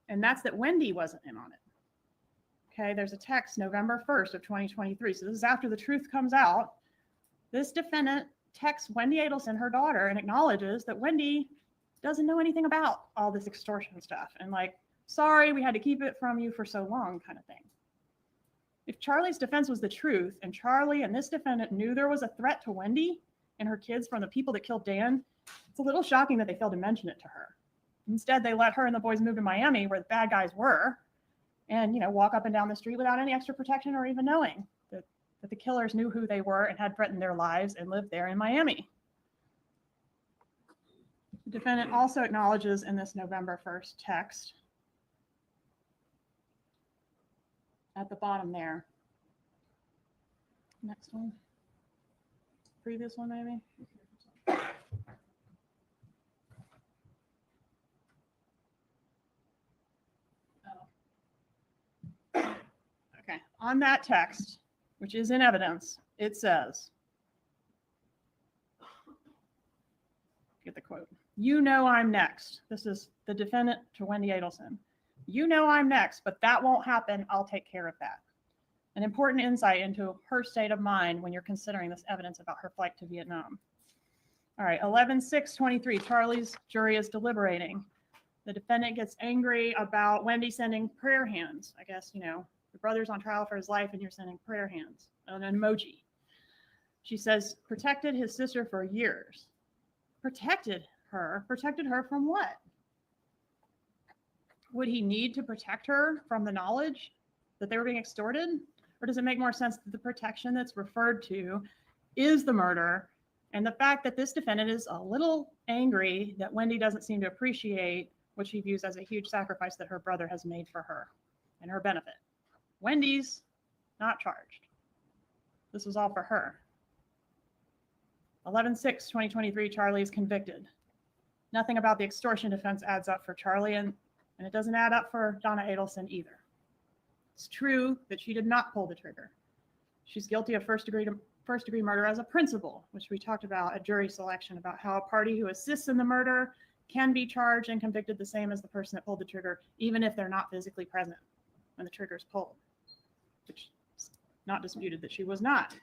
And that's that Wendy wasn't in on it. Okay, there's a text November 1st of 2023. So this is after the truth comes out. This defendant texts Wendy Adelson, her daughter, and acknowledges that Wendy doesn't know anything about all this extortion stuff. And like, sorry, we had to keep it from you for so long kind of thing. If Charlie's defense was the truth, and Charlie and this defendant knew there was a threat to Wendy and her kids from the people that killed Dan, it's a little shocking that they failed to mention it to her. Instead, they let her and the boys move to Miami, where the bad guys were, and walk up and down the street without any extra protection or even knowing that the killers knew who they were and had threatened their lives and lived there in Miami. The defendant also acknowledges in this November 1st text at the bottom there. Next one. Previous one, maybe. Okay, on that text, which is in evidence, it says, get the quote, "You know I'm next." This is the defendant to Wendy Adelson. "You know I'm next, but that won't happen. I'll take care of that." An important insight into her state of mind when you're considering this evidence about her flight to Vietnam. All right, 11/6/23, Charlie's jury is deliberating. The defendant gets angry about Wendy sending prayer hands. I guess, your brother's on trial for his life and you're sending prayer hands, an emoji. She says, protected his sister for years. Protected her from what? Would he need to protect her from the knowledge that they were being extorted? Or does it make more sense that the protection that's referred to is the murder and the fact that this defendant is a little angry that Wendy doesn't seem to appreciate what she views as a huge sacrifice that her brother has made for her and her benefit? Wendy's not charged. This was all for her. 11/6/2023, Charlie is convicted. Nothing about the extortion defense adds up for Charlie, and it doesn't add up for Donna Adelson either. It's true that she did not pull the trigger. She's guilty of first degree murder as a principle, which we talked about at jury selection, about how a party who assists in the murder can be charged and convicted the same as the person that pulled the trigger, even if they're not physically present when the trigger is pulled, which is not disputed that she was not.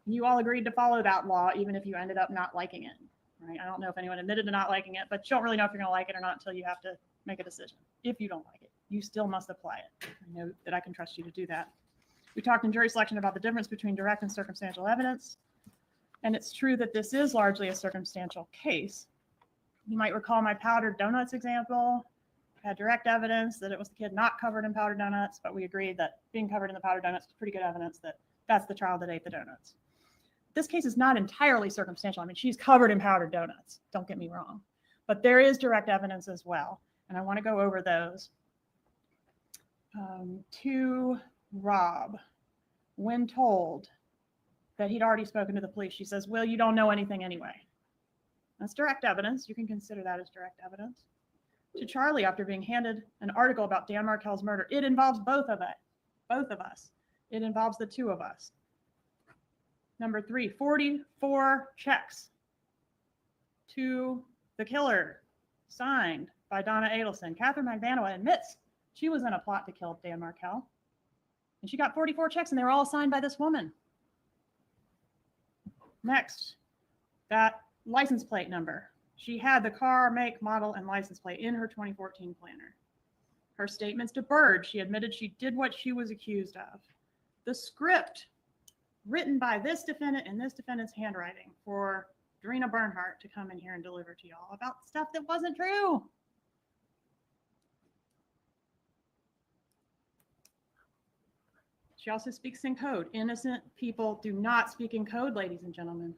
And you all agreed to follow that law, even if you ended up not liking it, right? I don't know if anyone admitted to not liking it, but you don't really know if you're going to like it or not until you have to make a decision. If you don't like it, you still must apply it. I know that I can trust you to do that. We talked in jury selection about the difference between direct and circumstantial evidence. And it's true that this is largely a circumstantial case. You might recall my powdered donuts example. I had direct evidence that it was the kid not covered in powdered donuts, but we agreed that being covered in the powdered donuts was pretty good evidence that that's the child that ate the donuts. This case is not entirely circumstantial. I mean, she's covered in powdered donuts, don't get me wrong, but there is direct evidence as well. And I want to go over those. To Rob, when told that he'd already spoken to the police, she says, "Will, you don't know anything anyway." That's direct evidence. You can consider that as direct evidence. To Charlie, after being handed an article about Dan Markel's murder, it involves both of us. It involves the two of us. Number 3, 44 checks to the killer, signed by Donna Adelson. Catherine McVanoa admits she was in a plot to kill Dan Markel. And she got 44 checks, and they were all signed by this woman. Next, that license plate number. She had the car, make, model, and license plate in her 2014 planner. Her statements to Bird, she admitted she did what she was accused of. The script written by this defendant in this defendant's handwriting for Drina Bernhardt to come in here and deliver to y'all about stuff that wasn't true. She also speaks in code. Innocent people do not speak in code, ladies and gentlemen.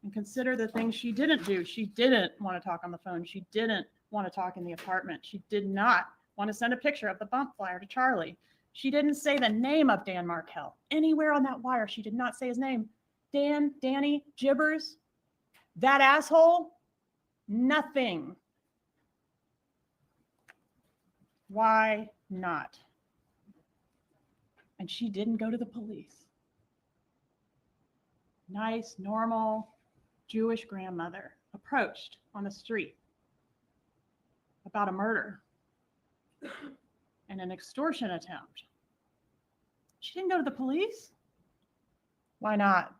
And consider the things she didn't do. She didn't want to talk on the phone. She didn't want to talk in the apartment. She did not want to send a picture of the bump flyer to Charlie. She didn't say the name of Dan Markell. Anywhere on that wire, she did not say his name. Dan, Danny, Gibbers, that asshole, nothing. Why not? And she didn't go to the police. Nice, normal Jewish grandmother approached on the street about a murder and an extortion attempt. She didn't go to the police. Why not?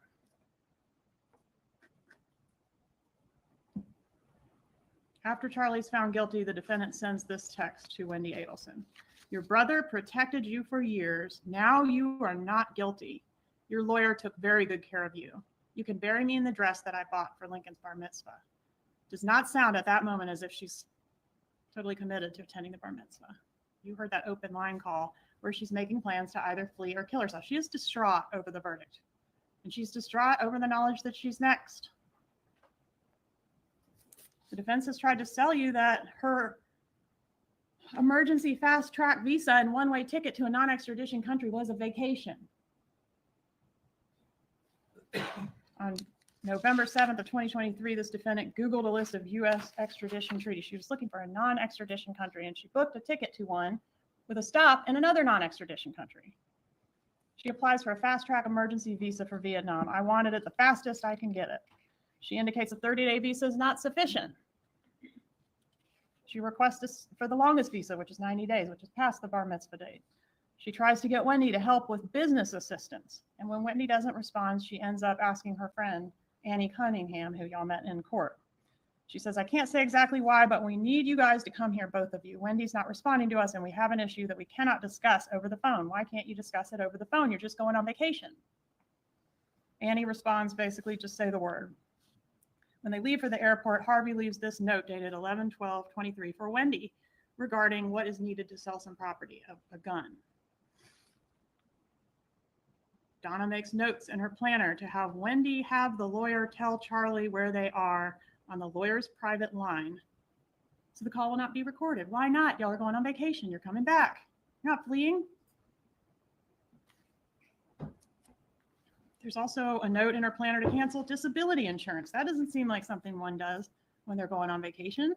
After Charlie's found guilty, the defendant sends this text to Wendy Adelson. Your brother protected you for years. Now you are not guilty. Your lawyer took very good care of you. You can bury me in the dress that I bought for Lincoln's bar mitzvah. Does not sound at that moment as if she's totally committed to attending the bar mitzvah. You heard that open line call where she's making plans to either flee or kill herself. She is distraught over the verdict. And she's distraught over the knowledge that she's next. The defense has tried to sell you that her emergency fast track visa and one-way ticket to a non-extradition country was a vacation. On November 7th of 2023, this defendant Googled a list of U.S. extradition treaties. She was looking for a non-extradition country, and she booked a ticket to one with a stop in another non-extradition country. She applies for a fast-track emergency visa for Vietnam. I wanted it the fastest I can get it. She indicates a 30-day visa is not sufficient. She requests for the longest visa, which is 90 days, which is past the bar mitzvah date. She tries to get Wendy to help with business assistance. And when Wendy doesn't respond, she ends up asking her friend, Annie Cunningham, who y'all met in court. She says, I can't say exactly why, but we need you guys to come here, both of you. Wendy's not responding to us, and we have an issue that we cannot discuss over the phone. Why can't you discuss it over the phone? You're just going on vacation. Annie responds, basically, just say the word. When they leave for the airport, Harvey leaves this note dated 11/12/23 for Wendy regarding what is needed to sell some property, a gun. Donna makes notes in her planner to have Wendy have the lawyer tell Charlie where they are on the lawyer's private line, so the call will not be recorded. Why not? Y'all are going on vacation. You're coming back. You're not fleeing. There's also a note in her planner to cancel disability insurance. That doesn't seem like something one does when they're going on vacation.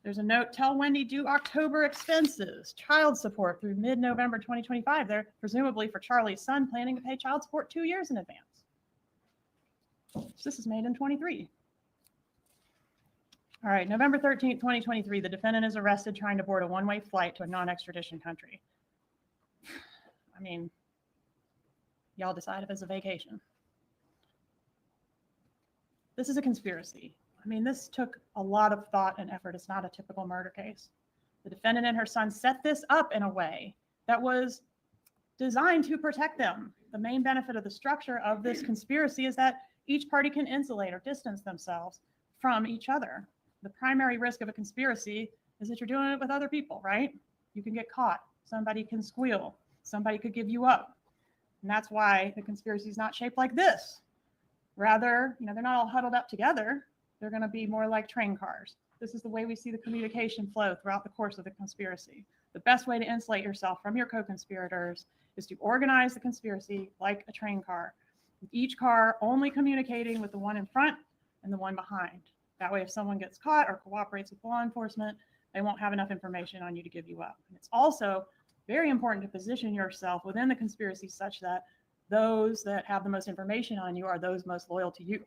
There's a note, tell Wendy due October expenses, child support through mid-November 2025. They're presumably for Charlie's son planning to pay child support 2 years in advance. So this is made in 23. All right, November 13th, 2023, the defendant is arrested trying to board a one-way flight to a non-extradition country. I mean, y'all decide if it's a vacation. This is a conspiracy. I mean, this took a lot of thought and effort. It's not a typical murder case. The defendant and her son set this up in a way that was designed to protect them. The main benefit of the structure of this conspiracy is that each party can insulate or distance themselves from each other. The primary risk of a conspiracy is that you're doing it with other people, right? You can get caught. Somebody can squeal. Somebody could give you up. And that's why the conspiracy is not shaped like this. Rather, they're not all huddled up together. They're going to be more like train cars. This is the way we see the communication flow throughout the course of the conspiracy. The best way to insulate yourself from your co-conspirators is to organize the conspiracy like a train car, with each car only communicating with the one in front and the one behind. That way, if someone gets caught or cooperates with law enforcement, they won't have enough information on you to give you up. And it's also very important to position yourself within the conspiracy such that those that have the most information on you are those most loyal to you.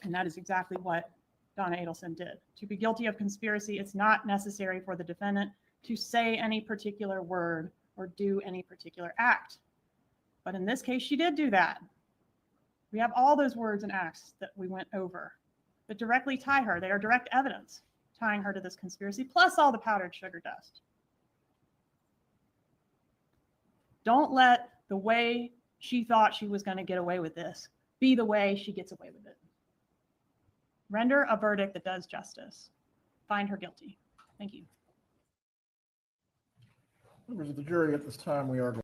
And that is exactly what Donna Adelson did. To be guilty of conspiracy, it's not necessary for the defendant to say any particular word or do any particular act. But in this case, she did do that. We have all those words and acts that we went over that directly tie her. They are direct evidence tying her to this conspiracy, plus all the powdered sugar dust. Don't let the way she thought she was going to get away with this be the way she gets away with it. Render a verdict that does justice. Find her guilty. Thank you. Members of the jury, at this time, we are going.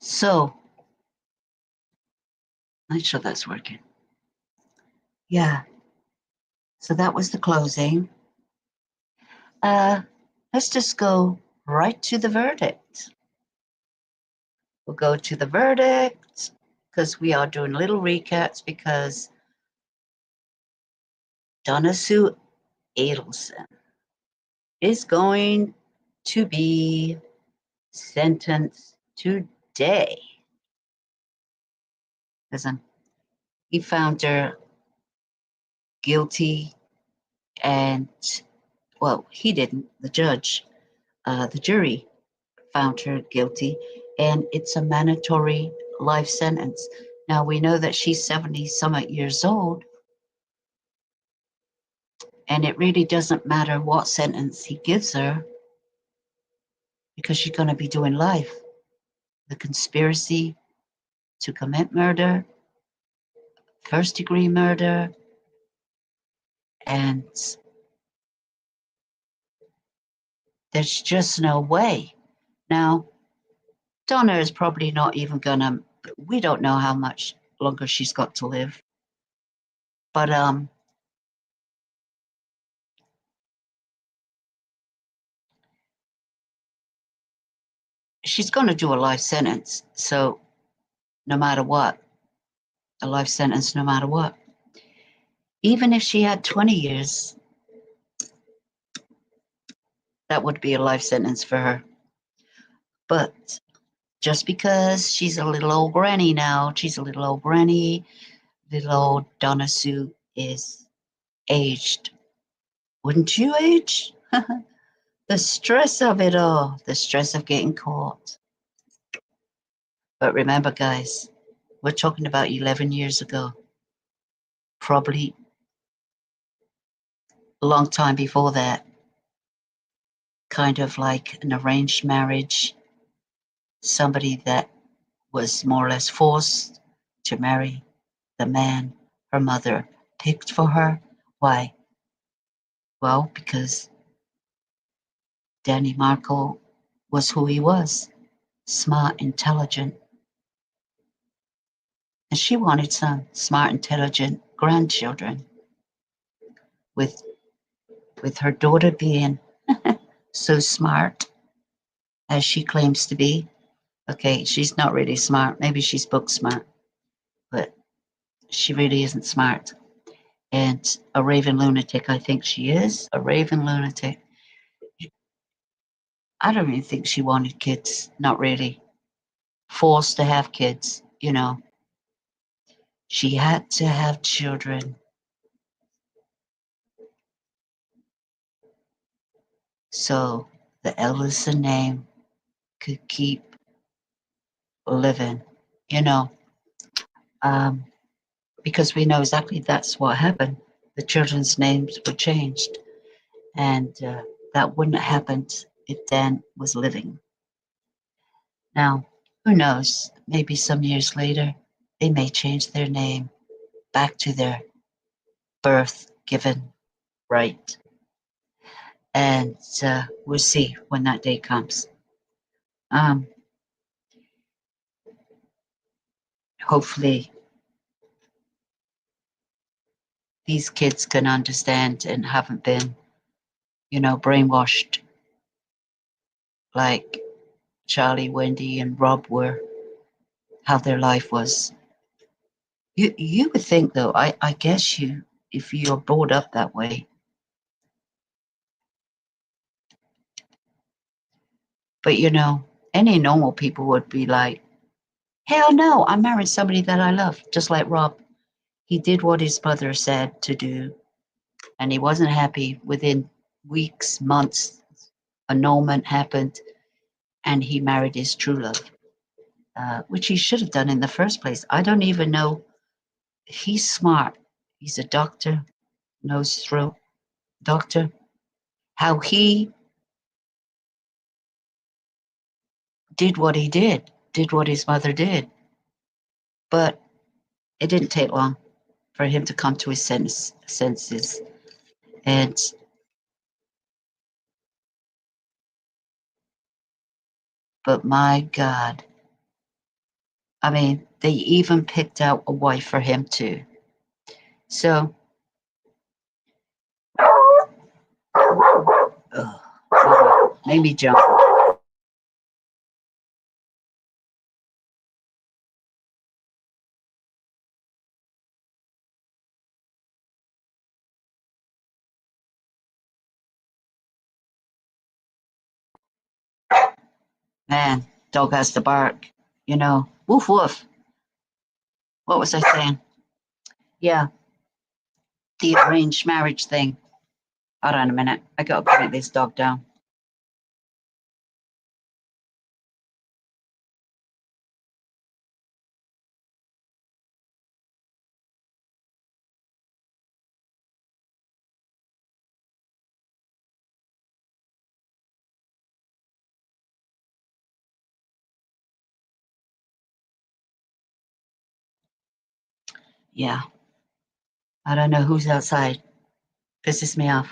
So, make sure that's working. Yeah. So that was the closing. Let's just go right to the verdict. We'll go to the verdict because we are doing little recaps because Donna Sue Adelson is going to be sentenced today. Listen, he found her guilty and, well, he didn't, the judge, the jury found her guilty, and it's a mandatory life sentence. Now we know that she's 70 some years old, and it really doesn't matter what sentence he gives her because she's going to be doing life. The conspiracy to commit murder, first degree murder, and there's just no way. Now, Donna is probably not even gonna, we don't know how much longer she's got to live. But she's gonna do a life sentence. So no matter what, a life sentence no matter what. Even if she had 20 years, that would be a life sentence for her. But just because she's a little old granny now, she's a little old granny, little old Donna Sue is aged. Wouldn't you age? The stress of it all, the stress of getting caught. But remember, guys, we're talking about 11 years ago, probably a long time before that, kind of like an arranged marriage, somebody that was more or less forced to marry the man her mother picked for her. Why? Well, because Danny Markle was who he was, smart, intelligent. And she wanted some smart, intelligent grandchildren with her daughter being so smart as she claims to be. Okay, she's not really smart. Maybe she's book smart, but she really isn't smart. And a raving lunatic, I think she is a raving lunatic. I don't even think she wanted kids, not really. Forced to have kids, you know. She had to have children. So the Adelson name could keep living, you know, because we know exactly that's what happened. The children's names were changed, and that wouldn't have happened if Dan was living. Now, who knows? Maybe some years later, they may change their name back to their birth given right. And we'll see when that day comes. Hopefully, these kids can understand and haven't been, you know, brainwashed like Charlie, Wendy, and Rob were, how their life was. You would think, though, I guess if you're brought up that way. But, you know, any normal people would be like, hell no, I'm marrying somebody that I love, just like Rob. He did what his mother said to do, and he wasn't happy. Within weeks, months, annulment happened, and he married his true love, which he should have done in the first place. I don't even know. He's smart. He's a doctor, knows throat, doctor, how he did what he did what his mother did. But it didn't take long for him to come to his senses. And but my God, I mean, they even picked out a wife for him too. So, made me jump. Man, dog has to bark. You know, woof woof. What was I saying? Yeah, the arranged marriage thing. Hold on a minute. I gotta put this dog down. Yeah, I don't know who's outside. Pisses me off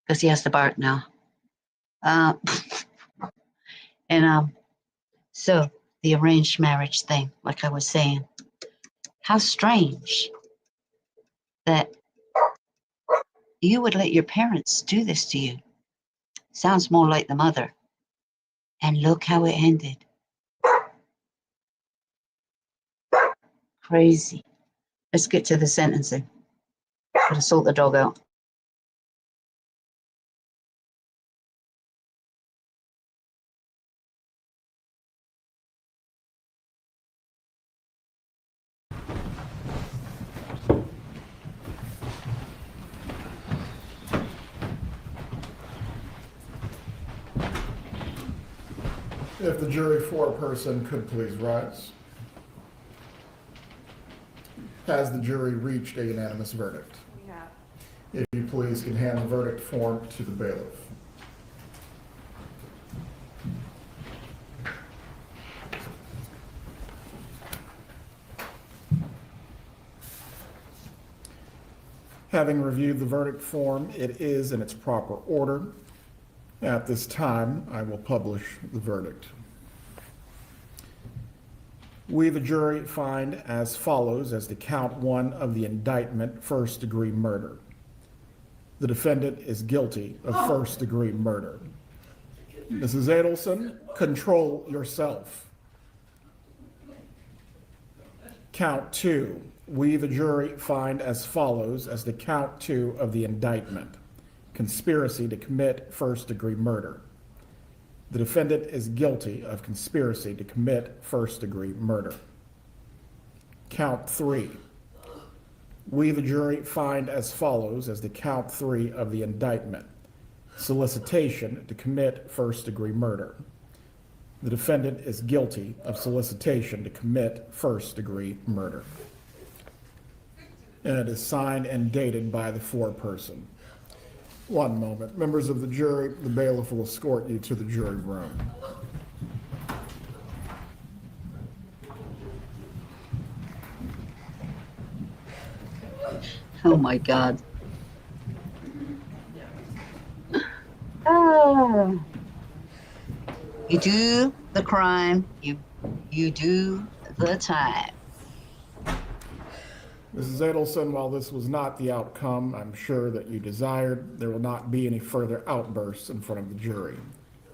because he has to bark now. Uh, and so the arranged marriage thing, like I was saying, how strange that you would let your parents do this to you. Sounds more like the mother. And look how it ended. Crazy. Let's get to the sentencing. Gotta sort the dog out. If the jury foreperson could please rise. Has the jury reached a unanimous verdict? We have. If you please can hand the verdict form to the bailiff. Having reviewed the verdict form, it is in its proper order. At this time, I will publish the verdict. We, the jury, find as follows as to count one of the indictment, first-degree murder. The defendant is guilty of first-degree murder. Mrs. Adelson, control yourself. Count two. We, the jury, find as follows as to count two of the indictment. Conspiracy to commit first-degree murder. The defendant is guilty of conspiracy to commit first-degree murder. Count three. We, the jury, find as follows as to count three of the indictment. Solicitation to commit first-degree murder. The defendant is guilty of solicitation to commit first-degree murder. And it is signed and dated by the foreperson. One moment. Members of the jury, the bailiff will escort you to the jury room. Oh my God. Oh. You do the crime, you do the time. Mrs. Adelson, while this was not the outcome I'm sure that you desired, there will not be any further outbursts in front of the jury.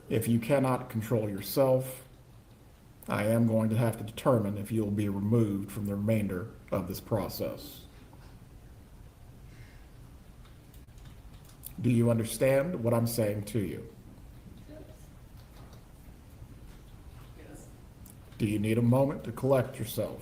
If you cannot control yourself, I am going to have to determine if you'll be removed from the remainder of this process. Do you understand what I'm saying to you? Do you need a moment to collect yourself?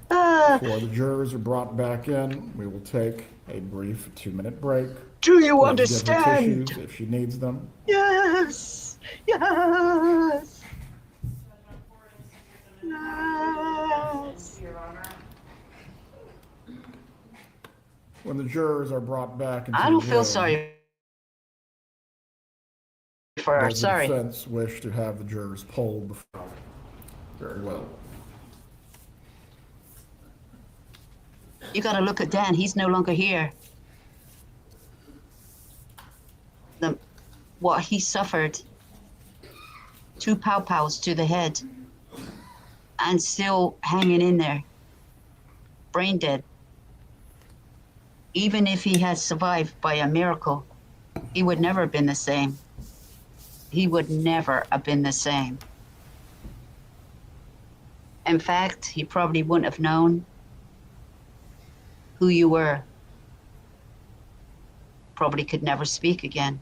Before the jurors are brought back in, we will take a brief 2-minute break. Do you Let's give her understand? tissues if she needs them. Yes. Yes. Yes. When the jurors are brought back into I the don't feel room, sorry for her. does the Sorry. defense wish to have the jurors polled before? Very well. You got to look at Dan. He's no longer here. What he suffered, 2 pow-pows to the head, and still hanging in there, brain dead. Even if he had survived by a miracle, he would never have been the same. He would never have been the same. In fact, he probably wouldn't have known who you were. Probably could never speak again.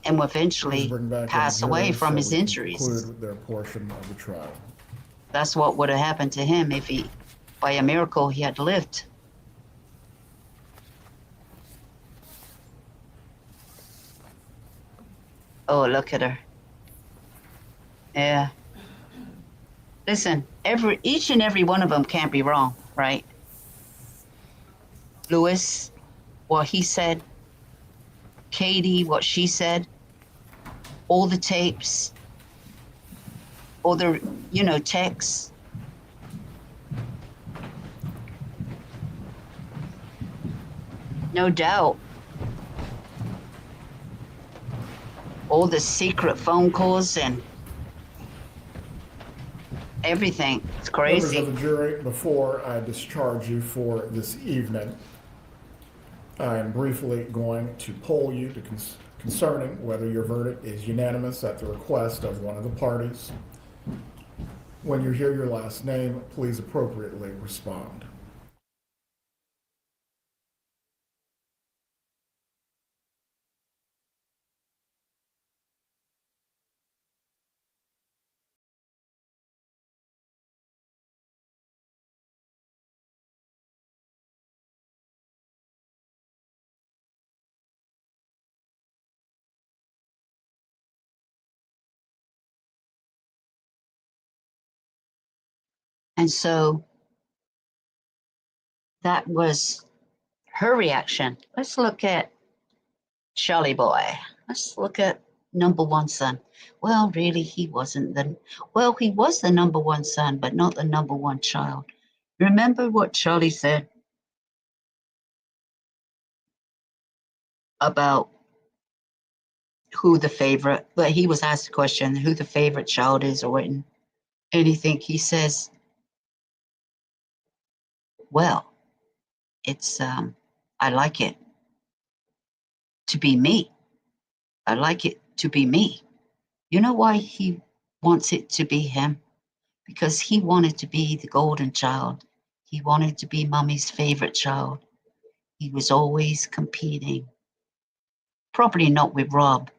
And would Please eventually bring back pass any away jurors from so his we can injuries. conclude their portion of the trial. That's what would have happened to him if he, by a miracle, he had lived. Oh, look at her. Yeah. Listen, each and every one of them can't be wrong, right? Lewis, what he said. Katie, what she said. All the tapes. All the, texts. No doubt. All the secret phone calls and everything. It's crazy. Members of the jury, before I discharge you for this evening, I am briefly going to poll you concerning whether your verdict is unanimous at the request of one of the parties. When you hear your last name, please appropriately respond. And so that was her reaction. Let's look at Charlie Boy. Let's look at number one son. Well, really, he was the number one son, but not the number one child. Remember what Charlie said about who the favorite, but he was asked the question, who the favorite child is or anything. He says, well, it's, I like it to be me. I like it to be me. You know why he wants it to be him? Because he wanted to be the golden child. He wanted to be mommy's favorite child. He was always competing. Probably not with Rob,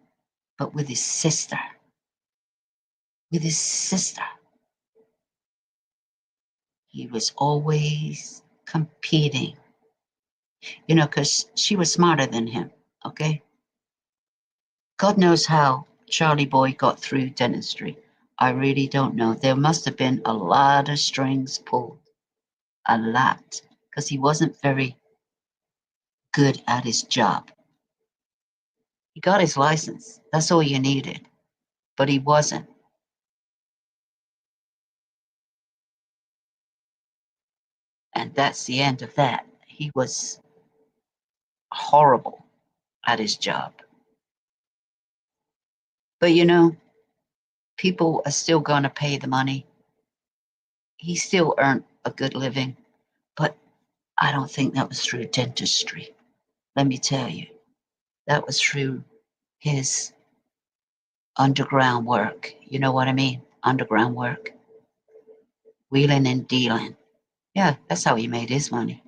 but with his sister. With his sister. He was always competing. Because she was smarter than him, okay? God knows how Charlie Boy got through dentistry. I really don't know. There must have been a lot of strings pulled. A lot. Because he wasn't very good at his job. He got his license. That's all you needed. But he wasn't. And that's the end of that. He was horrible at his job. But people are still going to pay the money. He still earned a good living. But I don't think that was through dentistry. Let me tell you. That was through his underground work. You know what I mean? Underground work. Wheeling and dealing. Yeah, that's how he made his money.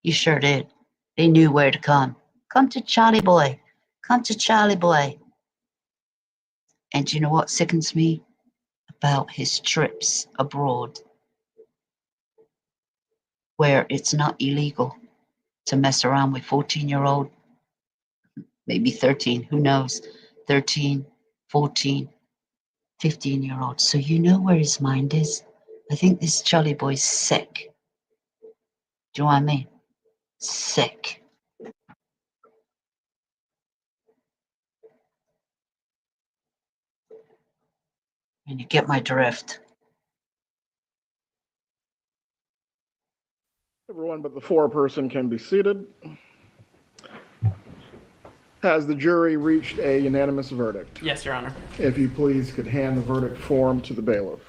He sure did. They knew where to come. Come to Charlie Boy. Come to Charlie Boy. And you know what sickens me about his trips abroad, where it's not illegal to mess around with 14-year-old, maybe 13, who knows, 13, 14, 15-year-old. So you know where his mind is. I think this Charlie Boy's sick. Do you want me? Sick. And you get my drift. Everyone but the foreperson can be seated. Has the jury reached a unanimous verdict? Yes, Your Honor. If you please could hand the verdict form to the bailiff.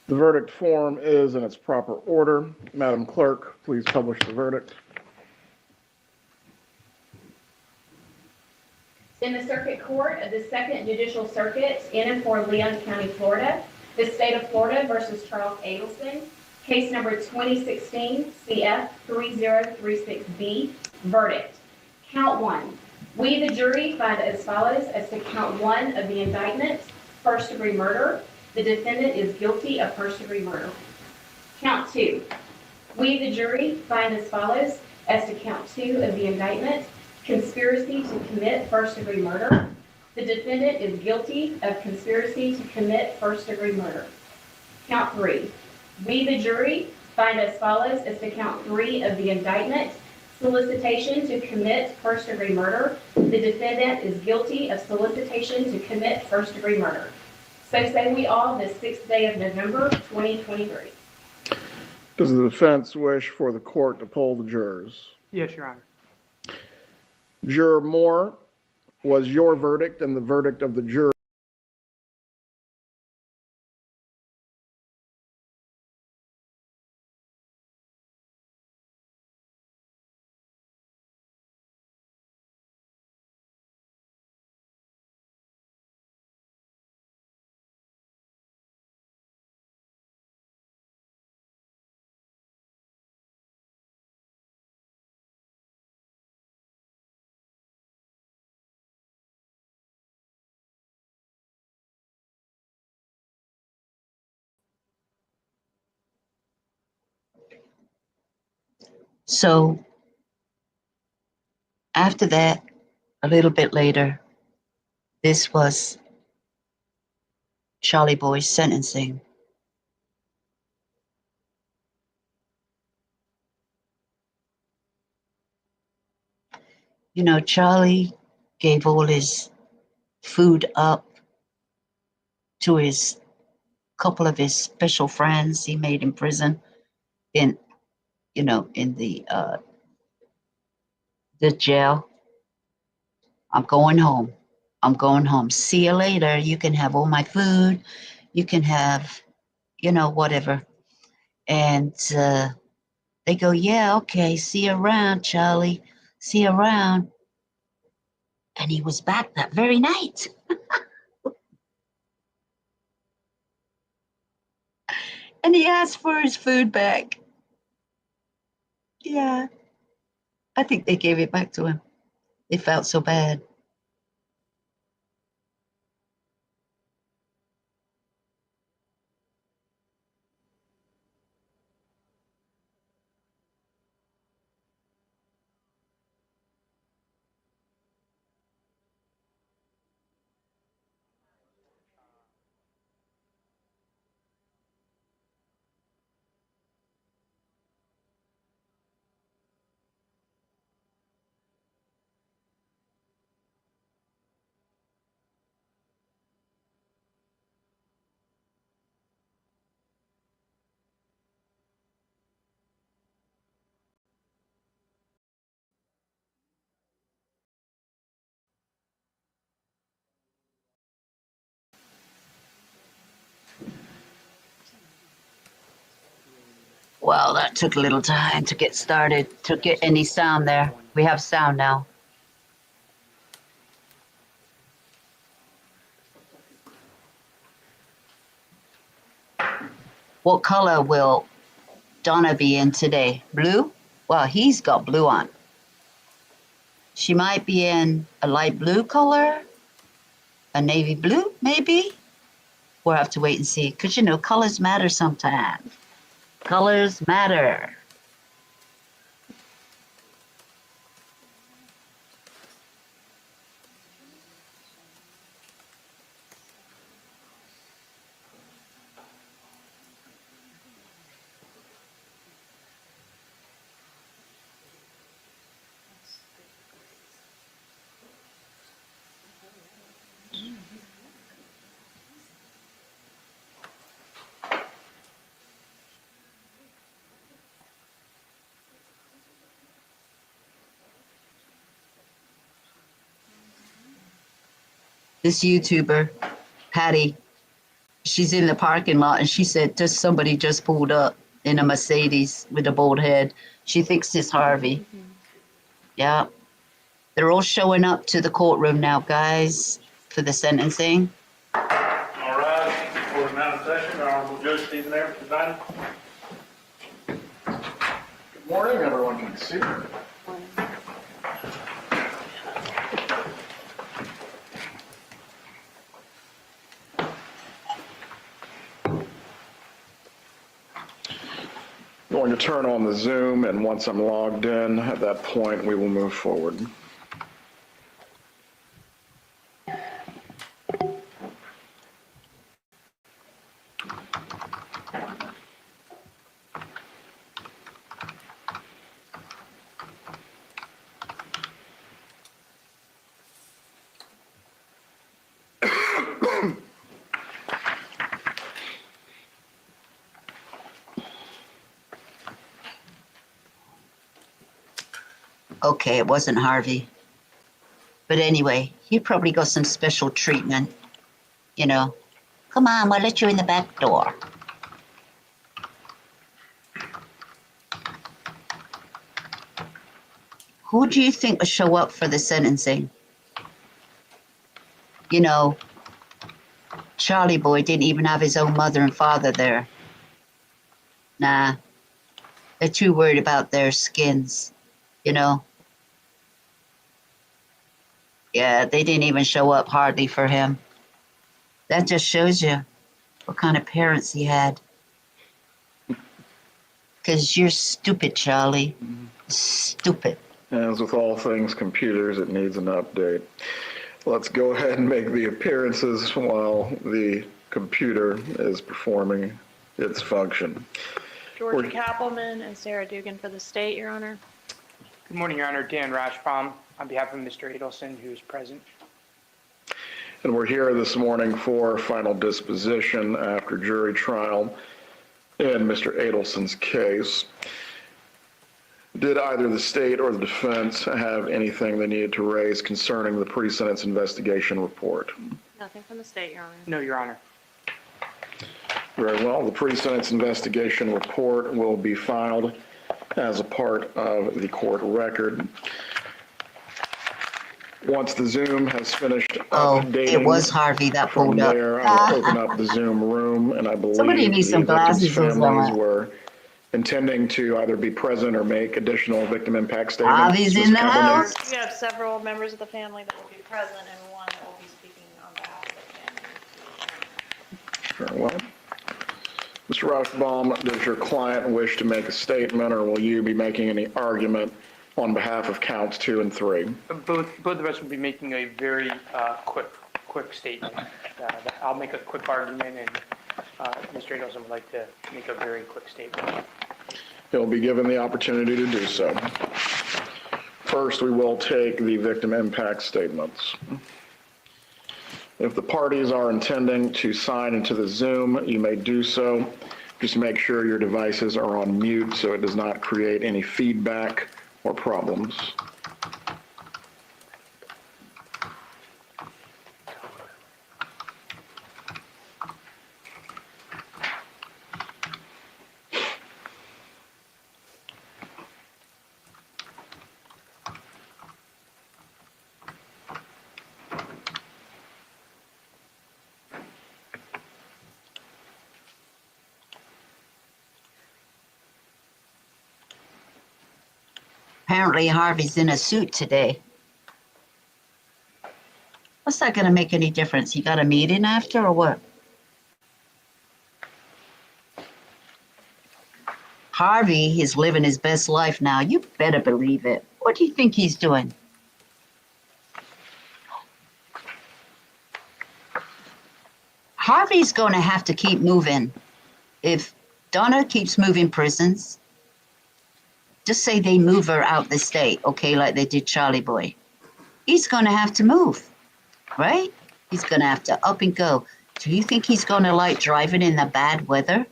The verdict form is in its proper order. Madam Clerk, please publish the verdict. In the Circuit Court of the Second Judicial Circuit in and for Leon County, Florida, the State of Florida versus Charles Adelson, case number 2016 CF 3036B, verdict. Count 1. We, the jury, find as follows as to count 1 of the indictment, first-degree murder. The defendant is guilty of first-degree murder. Count 2. We, the jury, find as follows as to count 2 of the indictment, conspiracy to commit first-degree murder. The defendant is guilty of conspiracy to commit first-degree murder. Count 3. We, the jury, find as follows as to count 3 of the indictment, solicitation to commit first-degree murder. The defendant is guilty of solicitation to commit first-degree murder. So say we all this 6th day of November, 2023. Does the defense wish for the court to poll the jurors? Yes, Your Honor. Juror Moore, was your verdict and the verdict of the jury So after that, a little bit later, this was Charlie Boy's sentencing. You know, Charlie gave all his food up to his couple of his special friends he made in prison, in in the jail. I'm going home. I'm going home. See you later. You can have all my food. You can have, whatever. And they go, yeah, okay. See you around, Charlie. See you around. And he was back that very night. And he asked for his food back. Yeah. I think they gave it back to him. They felt so bad. Well, that took a little time to get started, to get any sound there. We have sound now. What color will Donna be in today? Blue? Well, he's got blue on. She might be in a light blue color, a navy blue, maybe. We'll have to wait and see, because, colors matter sometimes. Colors matter. this YouTuber, Patty, she's in the parking lot and she said, just somebody just pulled up in a Mercedes with a bald head. She thinks it's Harvey. Yeah. They're all showing up to the courtroom now, guys, for the sentencing. All right, for the amount of session, the Honorable Judge Stephen Everett presiding. Good morning, everyone can see me. Going to turn on the Zoom, and once I'm logged in, at that point, we will move forward. Okay, it wasn't Harvey. But anyway, he probably got some special treatment. You know, come on, we'll let you in the back door. Who do you think will show up for the sentencing? You know, Charlie boy didn't even have his own mother and father there. Nah, they're too worried about their skins, you know? Yeah, they didn't even show up hardly for him. That just shows you what kind of parents he had. Because you're stupid, Charlie. Stupid. As with all things computers, it needs an update. Let's go ahead and make the appearances while the computer is performing its function. Georgia Kappelman and Sarah Dugan for the state, Your Honor. Good morning, Your Honor. Dan Rashbaum on behalf of Mr. Adelson, who is present. And we're here this morning for final disposition after jury trial in Mr. Adelson's case. Did either the state or the defense have anything they needed to raise concerning the pre-sentence investigation report? Nothing from the state, Your Honor. No, Your Honor. Very well. The pre-sentence investigation report will be filed as a part of the court record. Once the Zoom has finished updating, it was Harvey that from pulled up. there, I will open up the Zoom room, and I believe Somebody needs some the victims' glasses or families something. were intending to either be present or make additional victim impact statements. Harvey's in Ms. the Kappelman? house. We have several members of the family that will be present and one that will be speaking on behalf of the family. Very well. Mr. Rashbaum, does your client wish to make a statement, or will you be making any argument on behalf of counts 2 and 3? Both of us will be making a very quick statement. I'll make a quick argument, and Mr. Adelson would like to make a very quick statement. He'll be given the opportunity to do so. First, we will take the victim impact statements. If the parties are intending to sign into the Zoom, you may do so. Just make sure your devices are on mute so it does not create any feedback or problems. Apparently Harvey's in a suit today. What's that going to make any difference? You got a meeting after or what? Harvey is living his best life now. You better believe it. What do you think he's doing? Harvey's going to have to keep moving. If Donna keeps moving prisons, just say they move her out the state, okay, like they did Charlie Boy. He's going to have to move, right? He's going to have to up and go. Do you think he's going to like driving in the bad weather,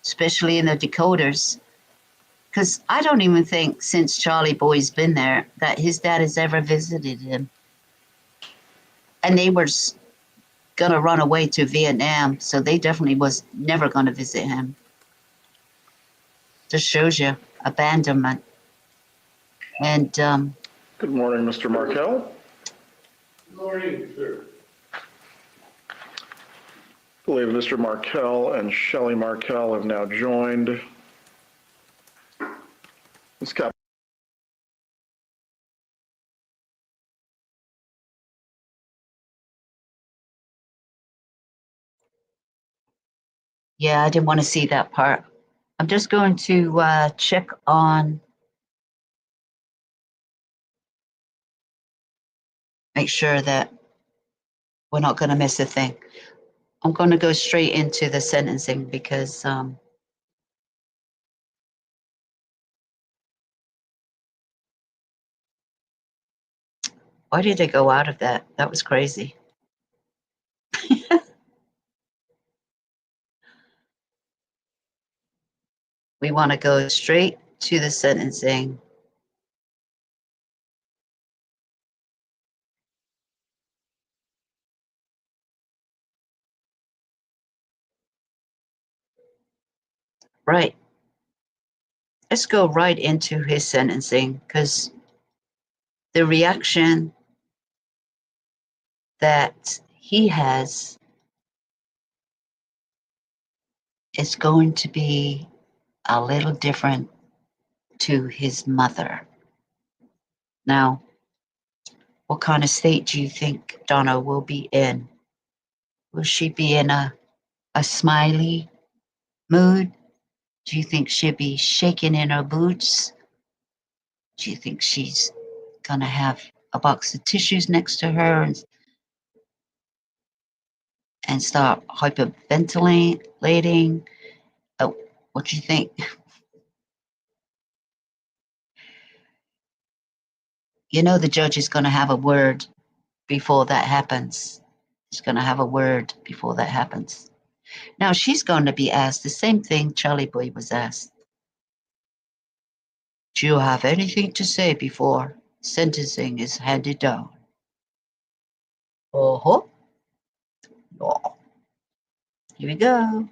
especially in the Dakotas? Because I don't even think since Charlie Boy's been there that his dad has ever visited him. and they were gonna run away to Vietnam, so they definitely was never gonna visit him. Just shows you abandonment. And Good morning, Mr. Markel. Good morning, sir. I believe Mr. Markel and Shelley Markel have now joined. Ms. Cap- yeah, I didn't want to see that part. I'm just going to check on, make sure that we're not going to miss a thing. I'm going to go straight into the sentencing because why did they go out of that? That was crazy. We want to go straight to the sentencing. Right. Let's go right into his sentencing because the reaction that he has is going to be a little different to his mother. Now, what kind of state do you think Donna will be in? Will she be in a smiley mood? Do you think she'll be shaking in her boots? Do you think she's gonna have a box of tissues next to her and start hyperventilating? Oh, what do you think? You know the judge is gonna have a word before that happens. He's gonna have a word before that happens. Now she's going to be asked the same thing Charlie Boy was asked. Do you have anything to say before sentencing is handed down? Uh-huh. Oh. Here we go.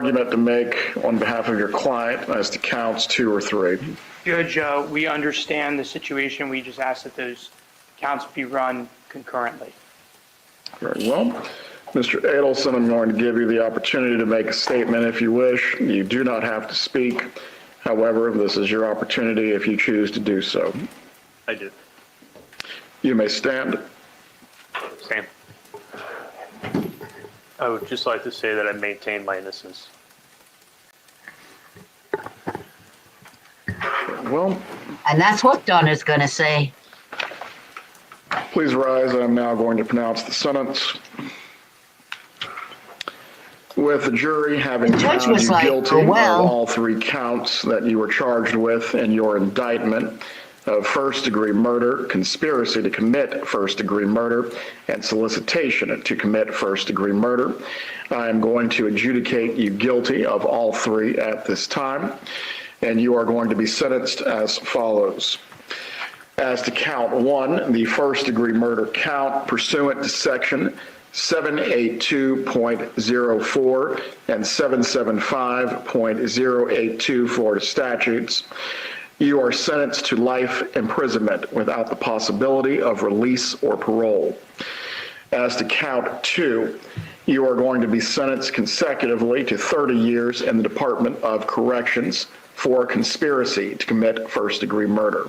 Argument to make on behalf of your client as to counts 2 or 3. Judge, we understand the situation. We just ask that those counts be run concurrently. Very well. Mr. Adelson, I'm going to give you the opportunity to make a statement if you wish. You do not have to speak. However, this is your opportunity if you choose to do so. I do. You may stand. Same. I would just like to say that I maintain my innocence. Well, And that's what Donna's going to say. please rise. I'm now going to pronounce the sentence. With the jury having The judge found was you like, guilty "Oh, well." of all 3 counts that you were charged with in your indictment of first-degree murder, conspiracy to commit first-degree murder, and solicitation to commit first-degree murder, I am going to adjudicate you guilty of all 3 at this time, and you are going to be sentenced as follows. As to count 1, the first-degree murder count pursuant to section 782.04 and 775.082 Florida statutes, you are sentenced to life imprisonment without the possibility of release or parole. As to count 2, you are going to be sentenced consecutively to 30 years in the Department of Corrections for conspiracy to commit first-degree murder.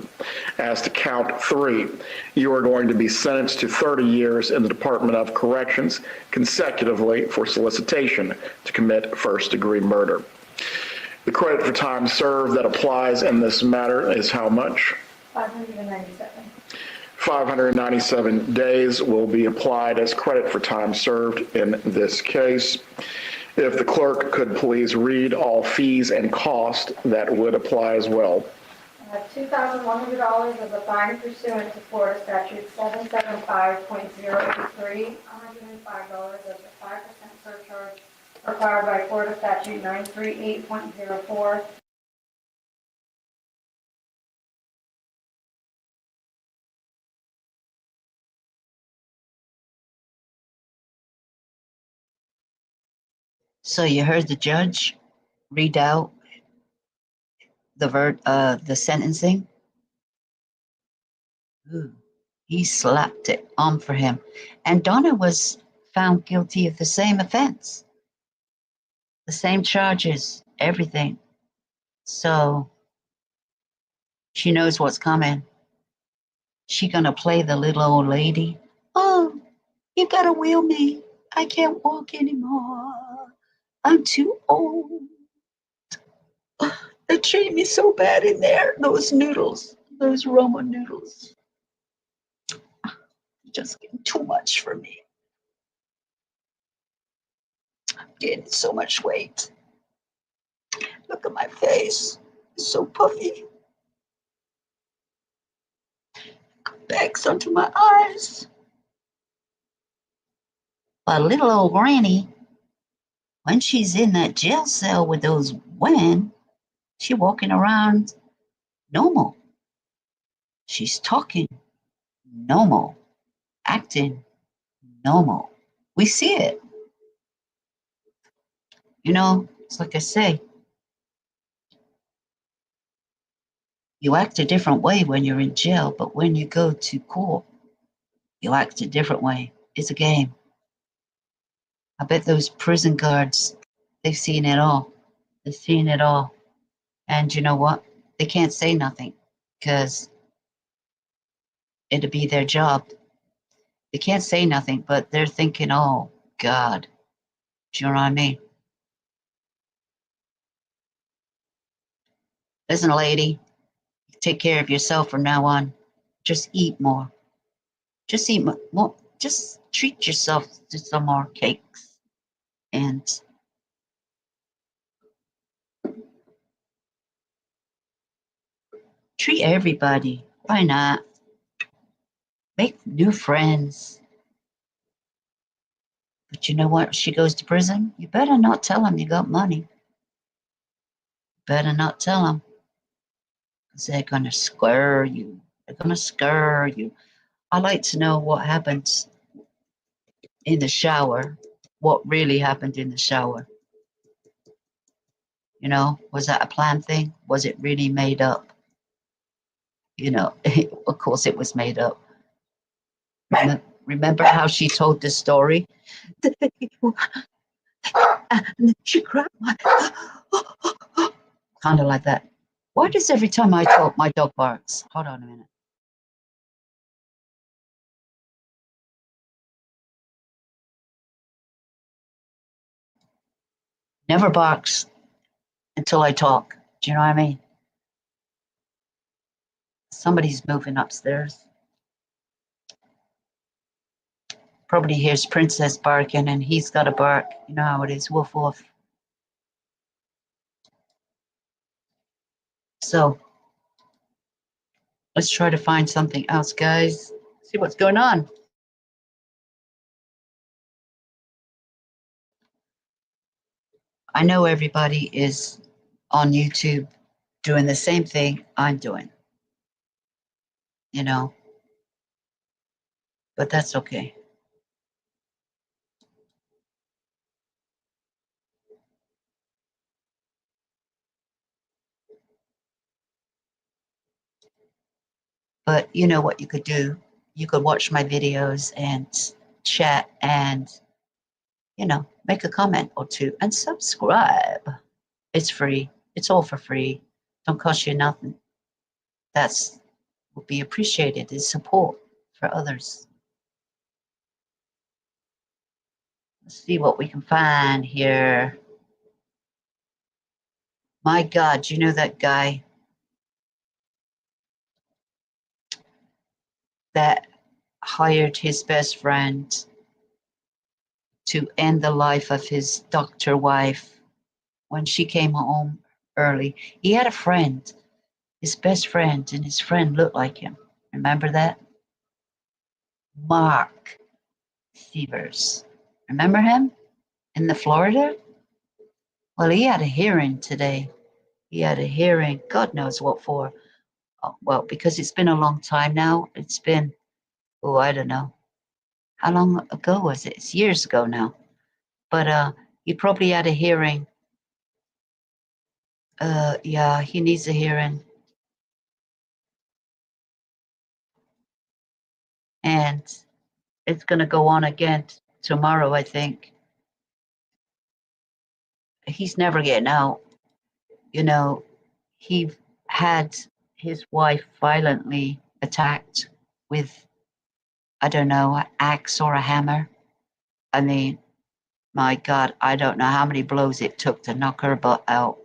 As to count 3, you are going to be sentenced to 30 years in the Department of Corrections consecutively for solicitation to commit first-degree murder. The credit for time served that applies in this matter is how much? 597. 597 days will be applied as credit for time served in this case. If the clerk could please read all fees and costs that would apply as well. $2,100 as a fine pursuant to Florida statute 775.083, $105 as a 5% surcharge required by Florida statute 938.04, So you heard the judge read out the sentencing. Ooh, he slapped it on for him. And Donna was found guilty of the same offense, the same charges, everything. So she knows what's coming. She gonna play the little old lady. Oh, you gotta wheel me. I can't walk anymore. I'm too old. They treat me so bad in there. Those noodles, those Roma noodles. Just getting too much for me. I'm gaining so much weight. Look at my face. It's so puffy. Bags under my eyes. But little old granny, when she's in that jail cell with those women, she walking around normal. She's talking normal, acting normal. We see it. You know, it's like I say, you act a different way when you're in jail, but when you go to court, you act a different way. It's a game. I bet those prison guards, they've seen it all. They've seen it all. And you know what? They can't say nothing because it'll be their job. They can't say nothing, but they're thinking, oh, God. Do you know what I mean? Listen, lady, take care of yourself from now on. Just eat more. Just eat more. Just treat yourself to some more cakes. And treat everybody. Why not? Make new friends. But you know what? She goes to prison. You better not tell them you got money. Better not tell them. Because they're going to scare you. They're going to scare you. I like to know what happens in the shower. What really happened in the shower. You know, was that a planned thing? Was it really made up? You know, of course it was made up. Remember how she told the story? And she grabbed my... kind of like that. Why does every time I talk, my dog barks? Hold on a minute. Never barks until I talk. Do you know what I mean? Somebody's moving upstairs. Probably hears Princess barking and he's got to bark. You know how it is. Woof, woof. So let's try to find something else, guys. See what's going on. I know everybody is on YouTube doing the same thing I'm doing, you know, but that's okay. But you know what you could do? You could watch my videos and chat and, you know, make a comment or two and subscribe. It's free. It's all for free. Don't cost you nothing. That's will be appreciated is support for others. Let's see what we can find here. My God, you know that guy that hired his best friend to end the life of his doctor wife when she came home early. He had a friend, his best friend, and his friend looked like him. Remember that? Mark Severs. Remember him in the Florida? Well, he had a hearing today. He had a hearing, God knows what for. Oh, well, because it's been a long time now. It's been, oh, I don't know. How long ago was it? It's years ago now. But He probably had a hearing. Yeah, he needs a hearing. And it's going to go on again tomorrow, I think. He's never getting out. You know, he had his wife violently attacked with, I don't know, an axe or a hammer. I mean, my God, I don't know how many blows it took to knock her butt out,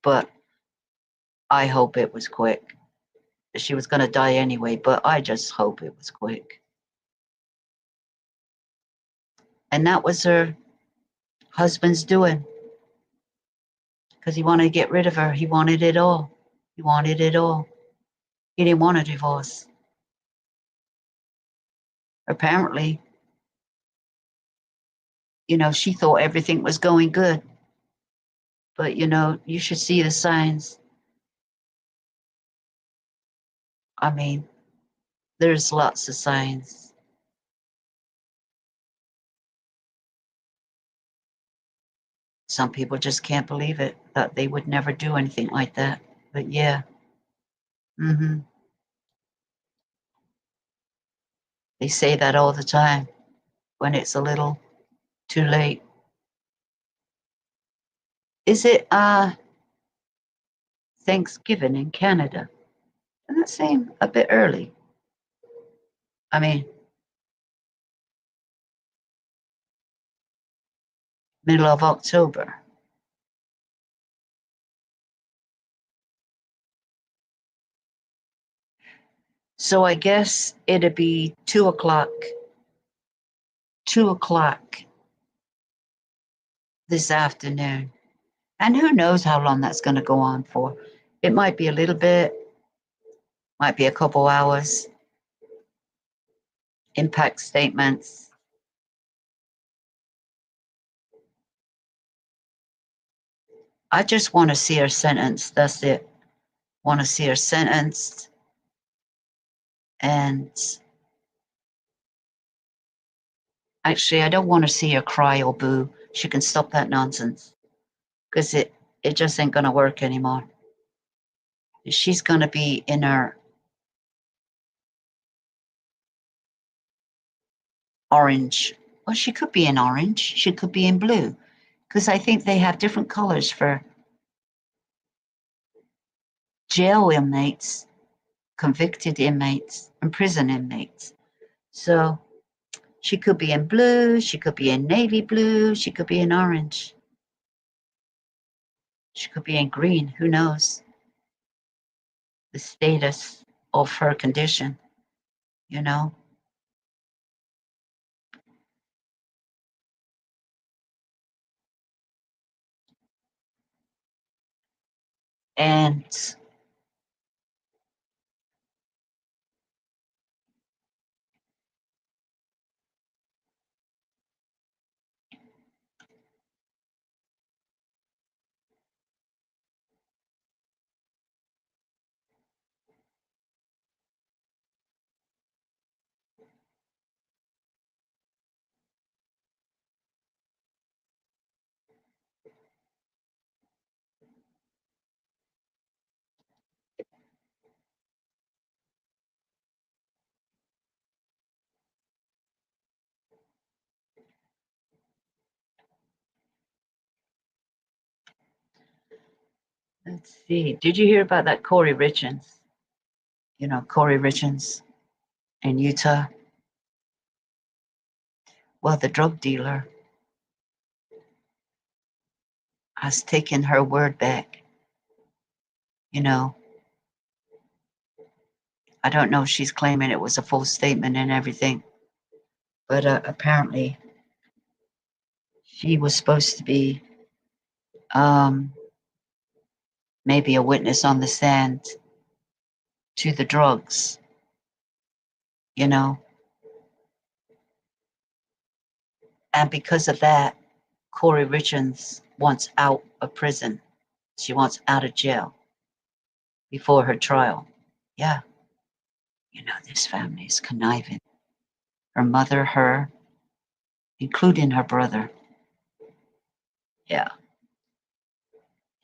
but I hope it was quick. She was going to die anyway, but I just hope it was quick. And that was her husband's doing, because he wanted to get rid of her. He wanted it all. He wanted it all. He didn't want a divorce. Apparently, you know, she thought everything was going good. But, you know, you should see the signs. I mean, there's lots of signs. Some people just can't believe it, that they would never do anything like that. But yeah. They say that all the time when it's a little too late. Is it Thanksgiving in Canada? Doesn't that seem a bit early? I mean, middle of October. So I guess it'd be 2 o'clock. 2 o'clock this afternoon. And who knows how long that's going to go on for. It might be a little bit, might be a couple hours. Impact statements. I just want to see her sentenced. That's it. Want to see her sentenced. And actually, I don't want to see her cry or boo. She can stop that nonsense, because it just ain't going to work anymore. She's going to be in her orange. Well, she could be in orange. She could be in blue, because I think they have different colors for jail inmates, convicted inmates, and prison inmates. So she could be in blue. She could be in navy blue. She could be in orange. She could be in green. Who knows the status of her condition, you know? And let's see. Did you hear about that Corey Richards? You know, Corey Richards in Utah? Well, the drug dealer has taken her word back. You know, I don't know if she's claiming it was a full statement and everything, but apparently she was supposed to be maybe a witness on the stand to the drugs, you know. And because of that, Corey Richards wants out of prison. She wants out of jail before her trial. Yeah. You know, this family is conniving. Her mother, her, including her brother. Yeah.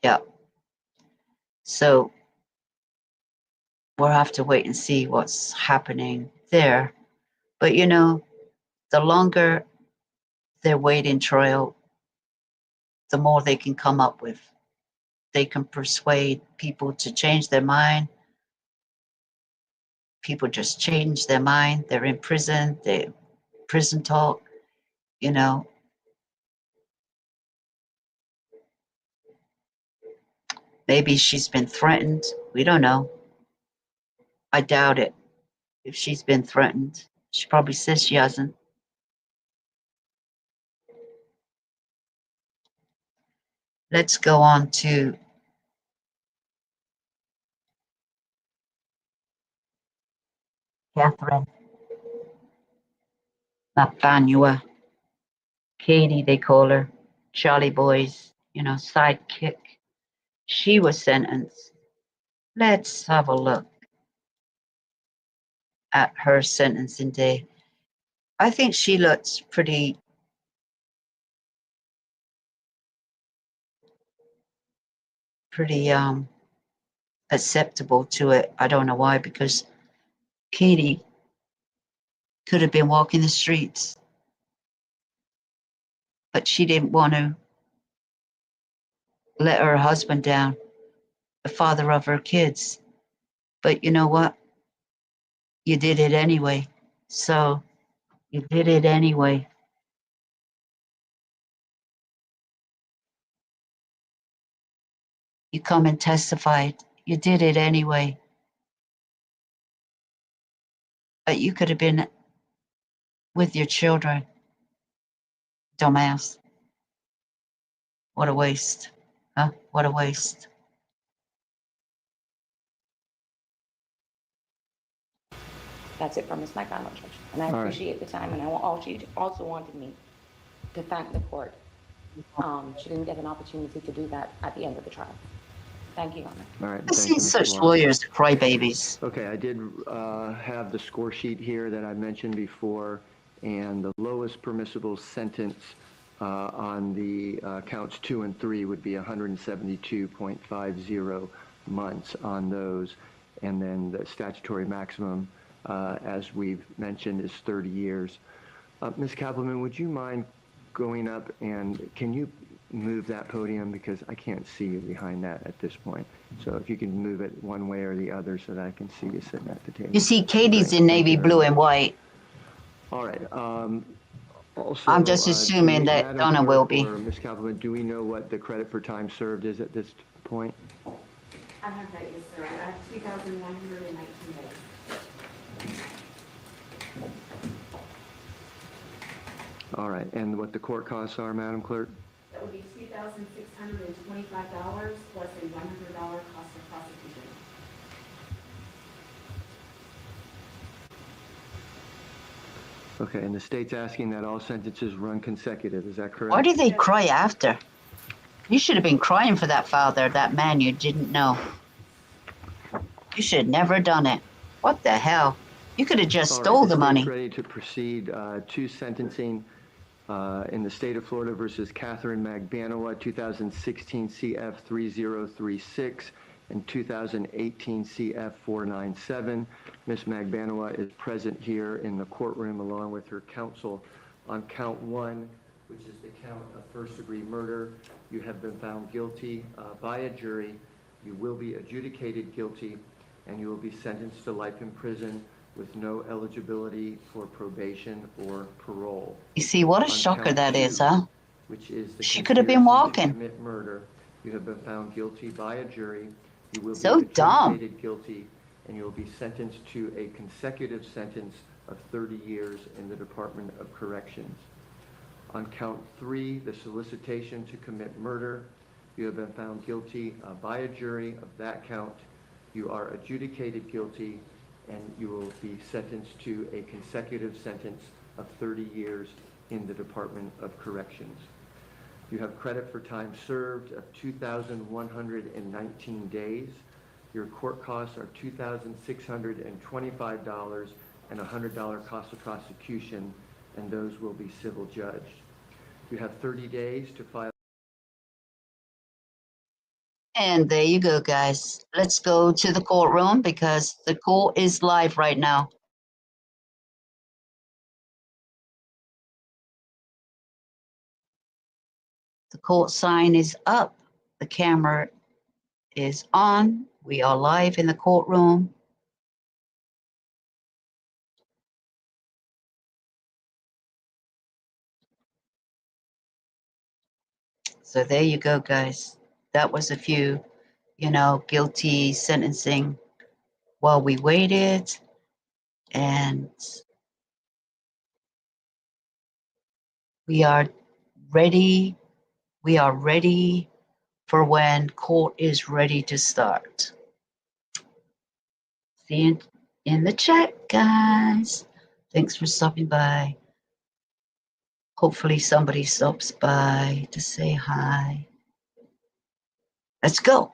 Yeah. So we'll have to wait and see what's happening there. But you know, the longer they wait in trial, the more they can come up with. They can persuade people to change their mind. People just change their mind. They're in prison. They prison talk. You know, maybe she's been threatened. We don't know. I doubt it. If she's been threatened, she probably says she hasn't. Let's go on to Catherine Nathaniel. Katie, they call her. Charlie Boy's, sidekick. She was sentenced. Let's have a look at her sentencing day. I think she looks pretty acceptable to it. I don't know why, because Katie could have been walking the streets, but she didn't want to let her husband down, the father of her kids. But you know what? You did it anyway. So you did it anyway. You come and testified. You did it anyway. But you could have been with your children. Dumbass. What a waste. Huh? What a waste. That's it from Ms. McDonald, Judge. And I All right. appreciate the time, and she also wanted me to thank the court. She didn't get an opportunity to do that at the end of the trial. Thank you, Your Honor. All right. I've Thank you, seen Mr. such Watts. lawyers, crybabies. Okay, I did have the score sheet here that I mentioned before, and the lowest permissible sentence on the counts 2 and 3 would be 172.50 months on those, and then the statutory maximum, as we've mentioned, is 30 years. Ms. Kappelman, would you mind going up and can you move that podium, because I can't see you behind that at this point. So if you can move it one way or the other so that I can see you sitting at the table. You see, Katie's Great. in Thank navy you very blue much. and white. All right. Also, I'm just assuming that Madam Donna Clerk will be. or Ms. Kappelman, do we know what the credit for time served is at this point? I have that, yes, sir. I have 2,119 days. All right. And what the court costs are, Madam Clerk? That would be $2,625 plus a $100 cost of prosecution. Okay. And the state's asking that all sentences run consecutive. Is that correct? Why do they cry after? You should have been crying for that father, that man you didn't know. You should have never done it. What the hell? You could have just All right, stole the state's money. ready to proceed to sentencing in the state of Florida versus Catherine Magbanowa, 2016 CF 3036 and 2018 CF 497. Ms. Magbanowa is present here in the courtroom along with her counsel. On count 1, which is the count of first-degree murder, you have been found guilty by a jury. You will be adjudicated guilty, and you will be sentenced to life in prison with no eligibility for probation or parole. You see, what a On shocker count that is, 2, huh? which is the She could have been conspiracy to walking. commit murder, you have been found guilty by a jury. You will So be dumb. adjudicated guilty, and you will be sentenced to a consecutive sentence of 30 years in the Department of Corrections. On count 3, the solicitation to commit murder, you have been found guilty by a jury of that count. You are adjudicated guilty, and you will be sentenced to a consecutive sentence of 30 years in the Department of Corrections. You have credit for time served of 2,119 days. Your court costs are $2,625 and a $100 cost of prosecution, and those will be civil judged. You have 30 days to file And there you go, guys. Let's go to the courtroom because the court is live right now. The court sign is up. The camera is on. We are live in the courtroom. So there you go, guys. That was a few, guilty sentencing while we waited. And we are ready. We are ready for when court is ready to start. See you in the chat, guys. Thanks for stopping by. Hopefully somebody stops by to say hi. Let's go.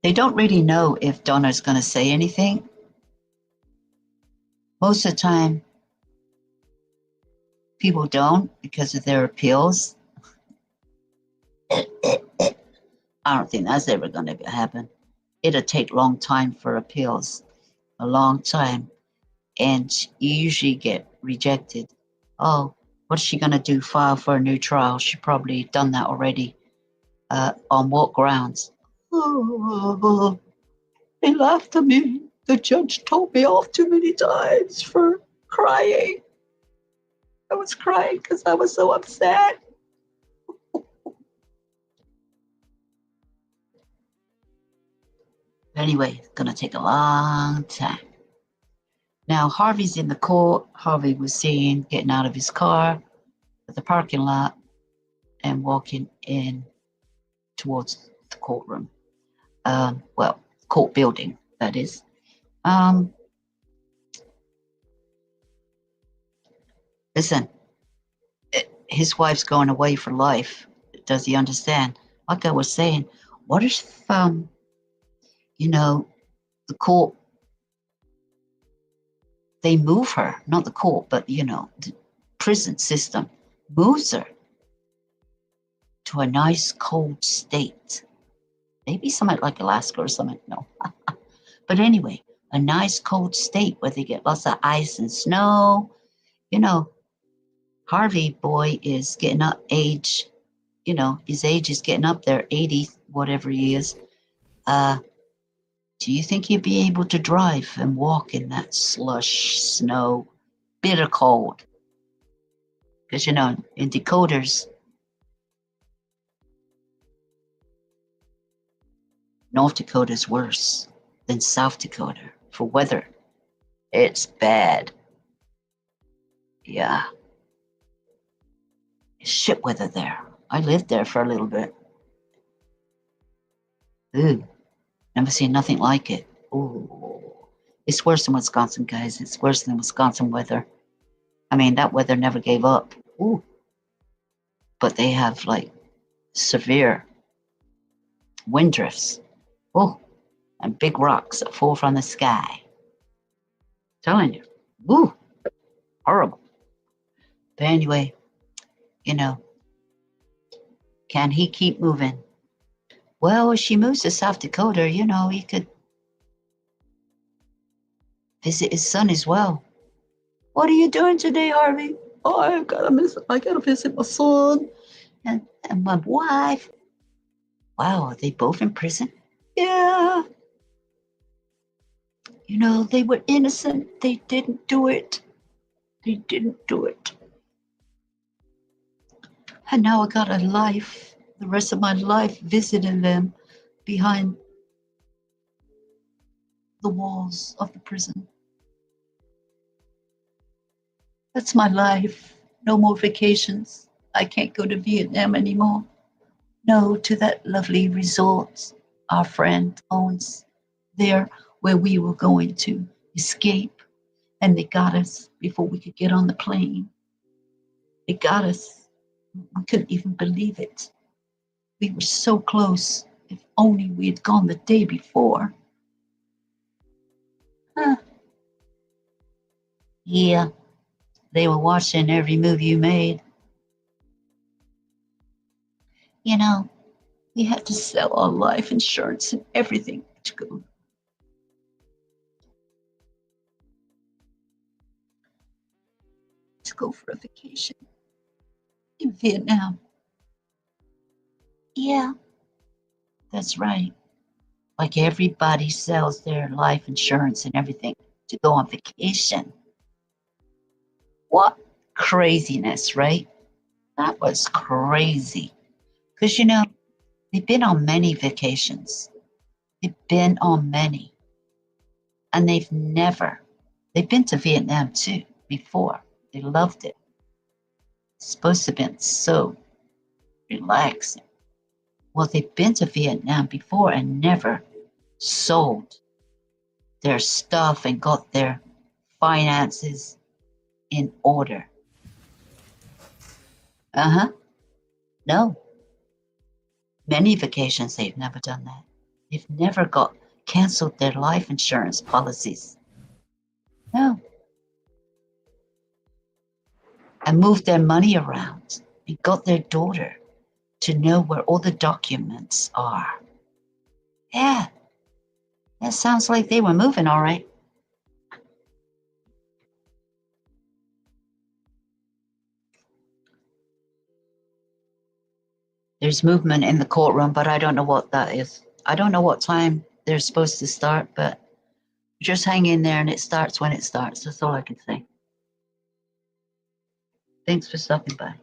They don't really know if Donna's going to say anything. Most of the time, people don't because of their appeals. I don't think that's ever going to happen. It'll take a long time for appeals, a long time. And you usually get rejected. Oh, what's she going to do? File for a new trial? She probably done that already. On what grounds? Oh, they laughed at me. The judge told me off too many times for crying. I was crying because I was so upset. Anyway, it's going to take a long time. Now, Harvey's in the court. Harvey was seen getting out of his car at the parking lot and walking in towards the courtroom. Court building, that is. Listen, his wife's going away for life. Does he understand? Like I was saying, what if, the court, they move her, not the court, but, the prison system moves her to a nice cold state. Maybe something like Alaska or something, no. But anyway, a nice cold state where they get lots of ice and snow. Harvey boy is getting up age, his age is getting up there, 80, whatever he is. Do you think he'd be able to drive and walk in that slush, snow, bitter cold? Because, in Dakotas, North Dakota's worse than South Dakota for weather. It's bad. Yeah. It's shit weather there. I lived there for a little bit. Ooh, never seen nothing like it. Ooh. It's worse than Wisconsin, guys. It's worse than Wisconsin weather. I mean, that weather never gave up. Ooh. But they have, severe wind drifts. Oh, and big rocks that fall from the sky. Telling you. Ooh, horrible. But anyway, can he keep moving Well, if she moves to South Dakota, you know, he could visit his son as well. What are you doing today, Harvey? Oh, I gotta visit my son and my wife. Wow, are they both in prison? Yeah. You know, they were innocent. They didn't do it. They didn't do it. And now I got a life, the rest of my life, visiting them behind the walls of the prison. That's my life. No more vacations. I can't go to Vietnam anymore. No, to that lovely resort our friend owns there where we were going to escape. And they got us before we could get on the plane. They got us. We couldn't even believe it. We were so close. If only we had gone the day before. Huh. Yeah, they were watching every move you made. You know, we had to sell our life insurance and everything to go for a vacation in Vietnam. Yeah, that's right. Like everybody sells their life insurance and everything to go on vacation. What craziness, right? That was crazy. Because, you know, they've been on many vacations. They've been on many. And they've been to Vietnam too before. They loved it. It's supposed to have been so relaxing. Well, they've been to Vietnam before and never sold their stuff and got their finances in order. Uh-huh. No. Many vacations they've never done that. They've never canceled their life insurance policies. No. And moved their money around and got their daughter to know where all the documents are. Yeah. That sounds like they were moving all right. There's movement in the courtroom, but I don't know what that is. I don't know what time they're supposed to start, but just hang in there and it starts when it starts. That's all I can say. Thanks for stopping by.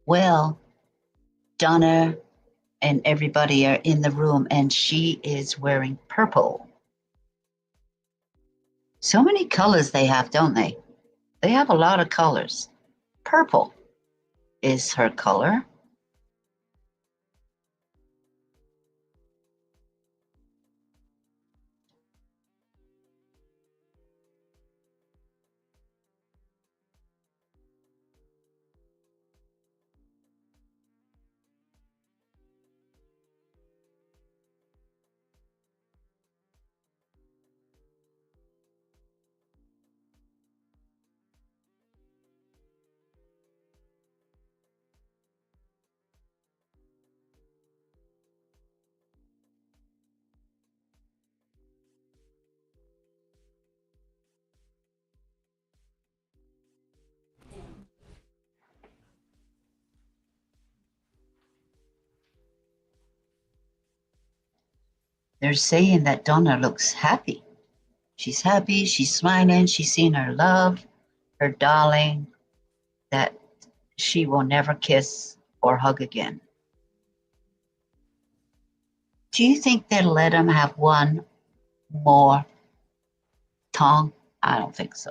Well, Donna and everybody are in the room, and she is wearing purple. So many colors they have, don't they? They have a lot of colors. Purple is her color. They're saying that Donna looks happy. She's happy, she's smiling, she's seeing her love, her darling, that she will never kiss or hug again. Do you think they'll let him have one more tongue? I don't think so.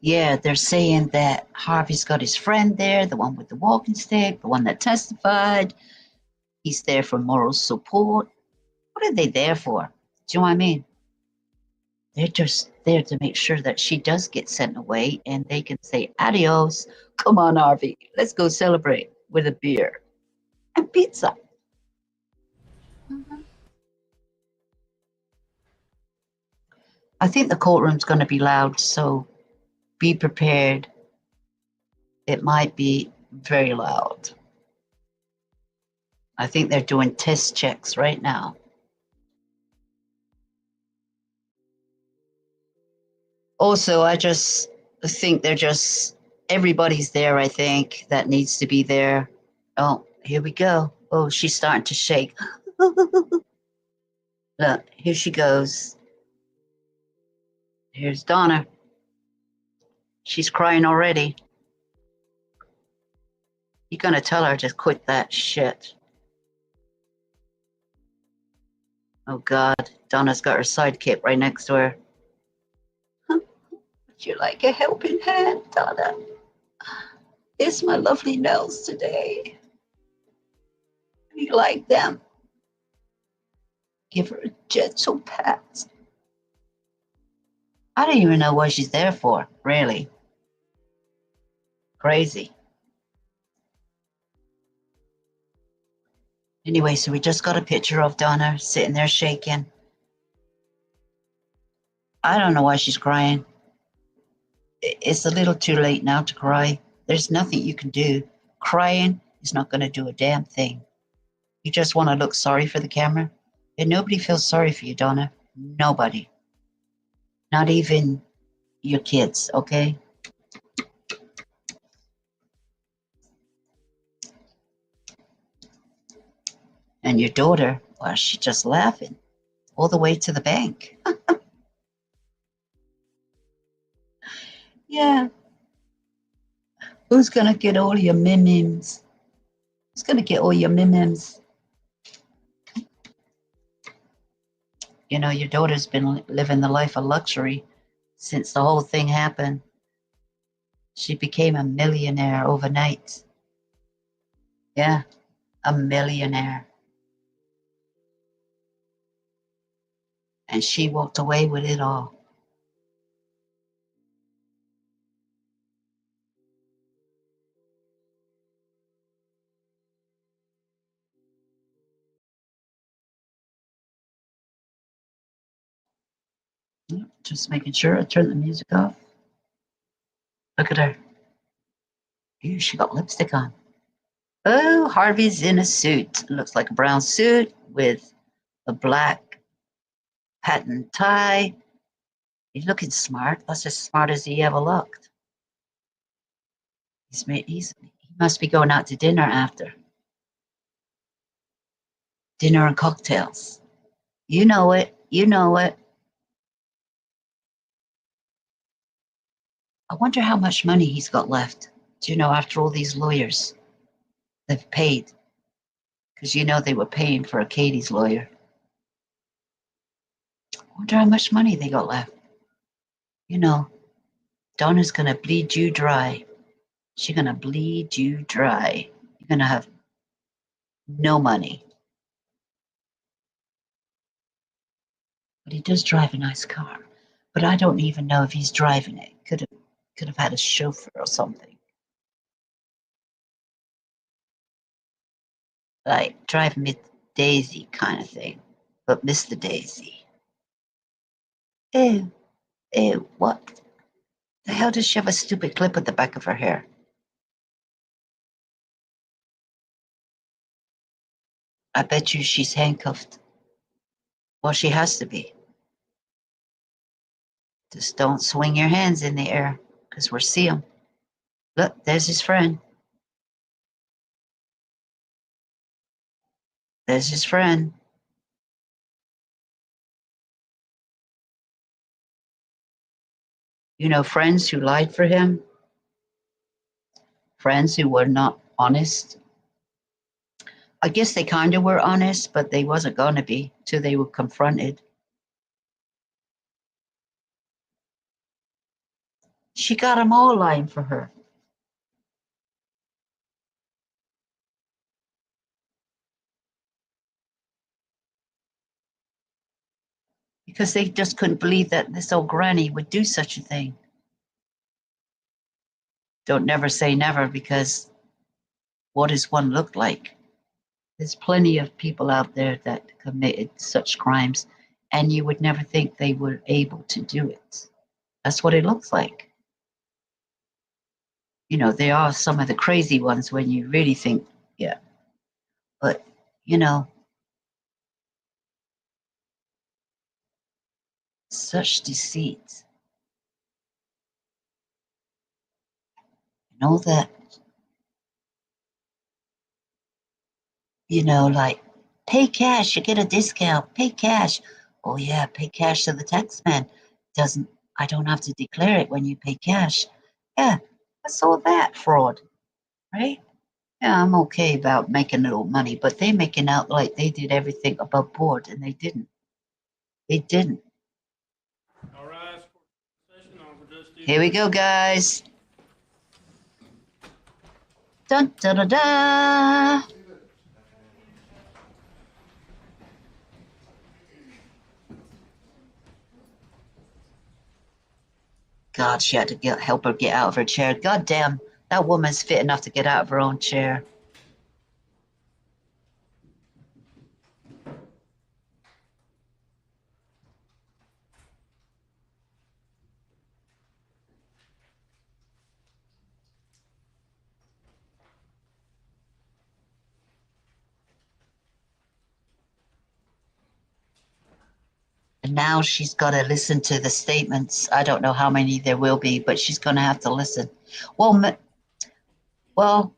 Yeah, they're saying that Harvey's got his friend there, the one with the walking stick, the one that testified. He's there for moral support. What are they there for? Do you know what I mean? They're just there to make sure that she does get sent away and they can say, adios. Come on, Harvey, let's go celebrate with a beer and pizza. I think the courtroom's going to be loud, so be prepared. It might be very loud. I think they're doing test checks right now. Also, I just think everybody's there, I think, that needs to be there. Oh, here we go. Oh, she's starting to shake. Look, here she goes. Here's Donna. She's crying already. You're going to tell her to quit that shit. Oh, God. Donna's got her sidekick right next to her. Would you like a helping hand, Donna? Here's my lovely nails today. You like them? Give her a gentle pat. I don't even know what she's there for, really. Crazy. Anyway, so we just got a picture of Donna sitting there shaking. I don't know why she's crying. It's a little too late now to cry. There's nothing you can do. Crying is not going to do a damn thing. You just want to look sorry for the camera. And nobody feels sorry for you, Donna. Nobody. Not even your kids, okay? And your daughter, well, she's just laughing all the way to the bank. Yeah. Who's gonna get all your mimims? Who's gonna get all your mimims? You know, your daughter's been living the life of luxury since the whole thing happened. She became a millionaire overnight. Yeah, a millionaire. And she walked away with it all. Just making sure I turn the music off. Look at her. Ew, she got lipstick on. Oh, Harvey's in a suit. Looks like a brown suit with a black patent tie. He's looking smart. That's as smart as he ever looked. He must be going out to dinner after. Dinner and cocktails. You know it. You know it. I wonder how much money he's got left. Do you know, after all these lawyers they've paid? Because you know they were paying for Katie's lawyer. I wonder how much money they got left. You know, Donna's gonna bleed you dry. She's gonna bleed you dry. You're gonna have no money. But he does drive a nice car. But I don't even know if he's driving it. Could have had a chauffeur or something. Like drive Miss Daisy kind of thing. But Mr. Daisy. Ew. Ew, what? The hell does she have a stupid clip at the back of her hair? I bet you she's handcuffed. Well, she has to be. Just don't swing your hands in the air, because we'll see him. Look, there's his friend. There's his friend. You know, friends who lied for him, friends who were not honest. I guess they kind of were honest, but they wasn't going to be till they were confronted. She got them all lying for her. Because they just couldn't believe that this old granny would do such a thing. Don't never say never, because what does one look like? There's plenty of people out there that committed such crimes, and you would never think they were able to do it. That's what it looks like. You know, there are some of the crazy ones when you really think, yeah. But, you know, such deceit. And all that, you know, like, pay cash, you get a discount, pay cash. Oh yeah, pay cash to the tax man. I don't have to declare it when you pay cash. Yeah, what's all that fraud, right? Yeah, I'm okay about making a little money, but they're making out like they did everything above board, and they didn't. They didn't. All rise for session. Honorable Judge Stephen. Here we go, guys. Dun da da da. God, she had to help her get out of her chair. God damn, that woman's fit enough to get out of her own chair. And now she's got to listen to the statements. I don't know how many there will be, but she's going to have to listen. Well,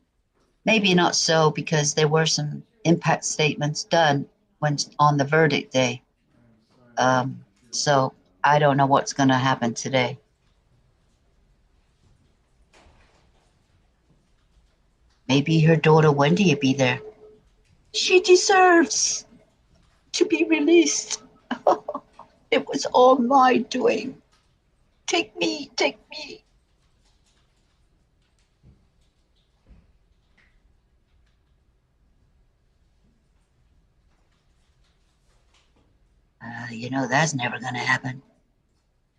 maybe not so, because there were some impact statements done when on the verdict day. So I don't know what's going to happen today. Maybe her daughter Wendy will be there. She deserves to be released. It was all my doing. Take me, take me. That's never gonna happen.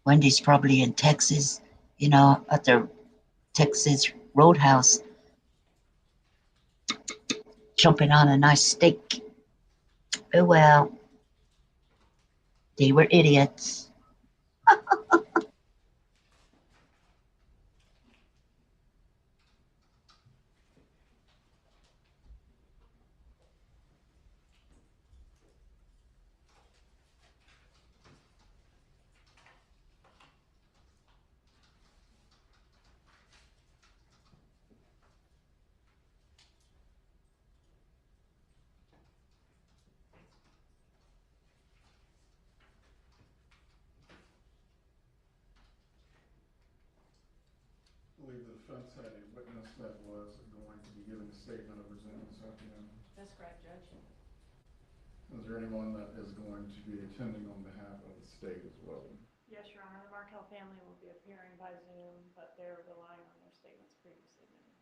Wendy's probably in Texas, at the Texas Roadhouse, jumping on a nice steak. Oh well, they were idiots. I believe the defense had a witness that was going to be giving a statement over Zoom this afternoon. That's correct, Judge. Is there anyone that is going to be attending on behalf of the state as well? Yes, Your Honor. The Markel family will be appearing by Zoom, but they're relying on their statements previously made.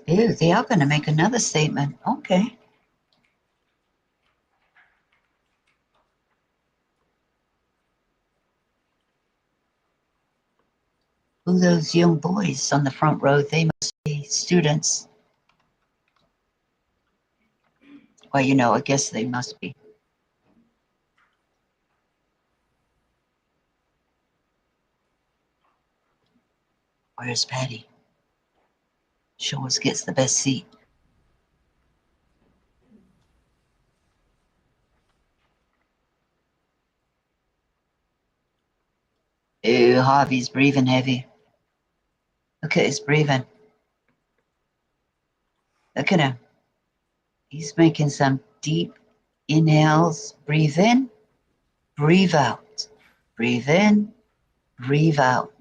Ew, they are gonna make another statement. Okay. Who those young boys on the front row? They must be students. Well, I guess they must be. Where's Patty? She always gets the best seat. Ew, Harvey's breathing heavy. Look at his breathing. Look at him. He's making some deep inhales. Breathe in, breathe out. Breathe in, breathe out.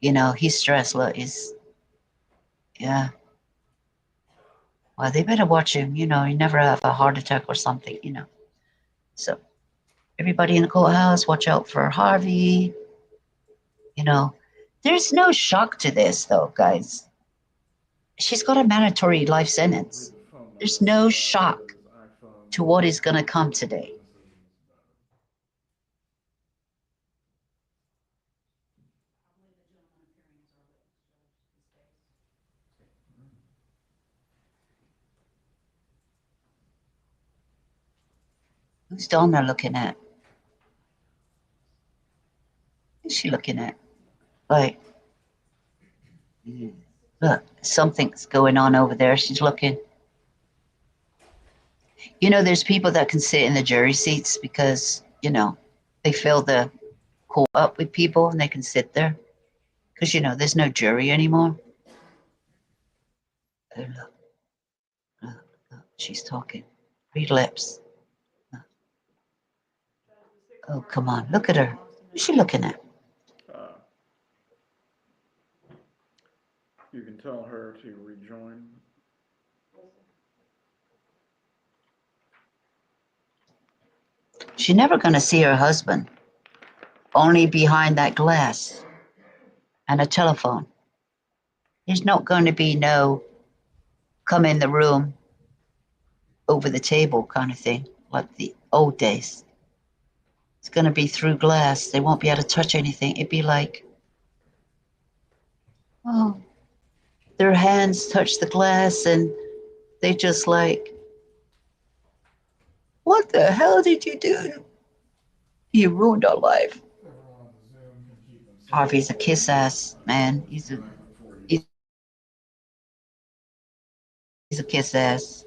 His stress look is, yeah. Well, they better watch him. He never have a heart attack or something, So everybody in the courthouse, watch out for Harvey. There's no shock to this, though, guys. She's got a mandatory life sentence. There's no shock to what is going to come today. Who's Donna looking at? Who's she looking at? Like, look, something's going on over there. She's looking. There's people that can sit in the jury seats because, they fill the court up with people and they can sit there. Because, there's no jury anymore. Oh, look, she's talking. Read lips. Oh, come on. Look at her. Who's she looking at? You can tell her to rejoin. She's never going to see her husband. Only behind that glass and a telephone. There's not going to be no come in the room over the table kind of thing, like the old days. It's going to be through glass. They won't be able to touch anything. It'd be like, oh, their hands touch the glass and they just like, what the hell did you do? You ruined our life. Harvey's a kiss ass, man. He's a kiss ass.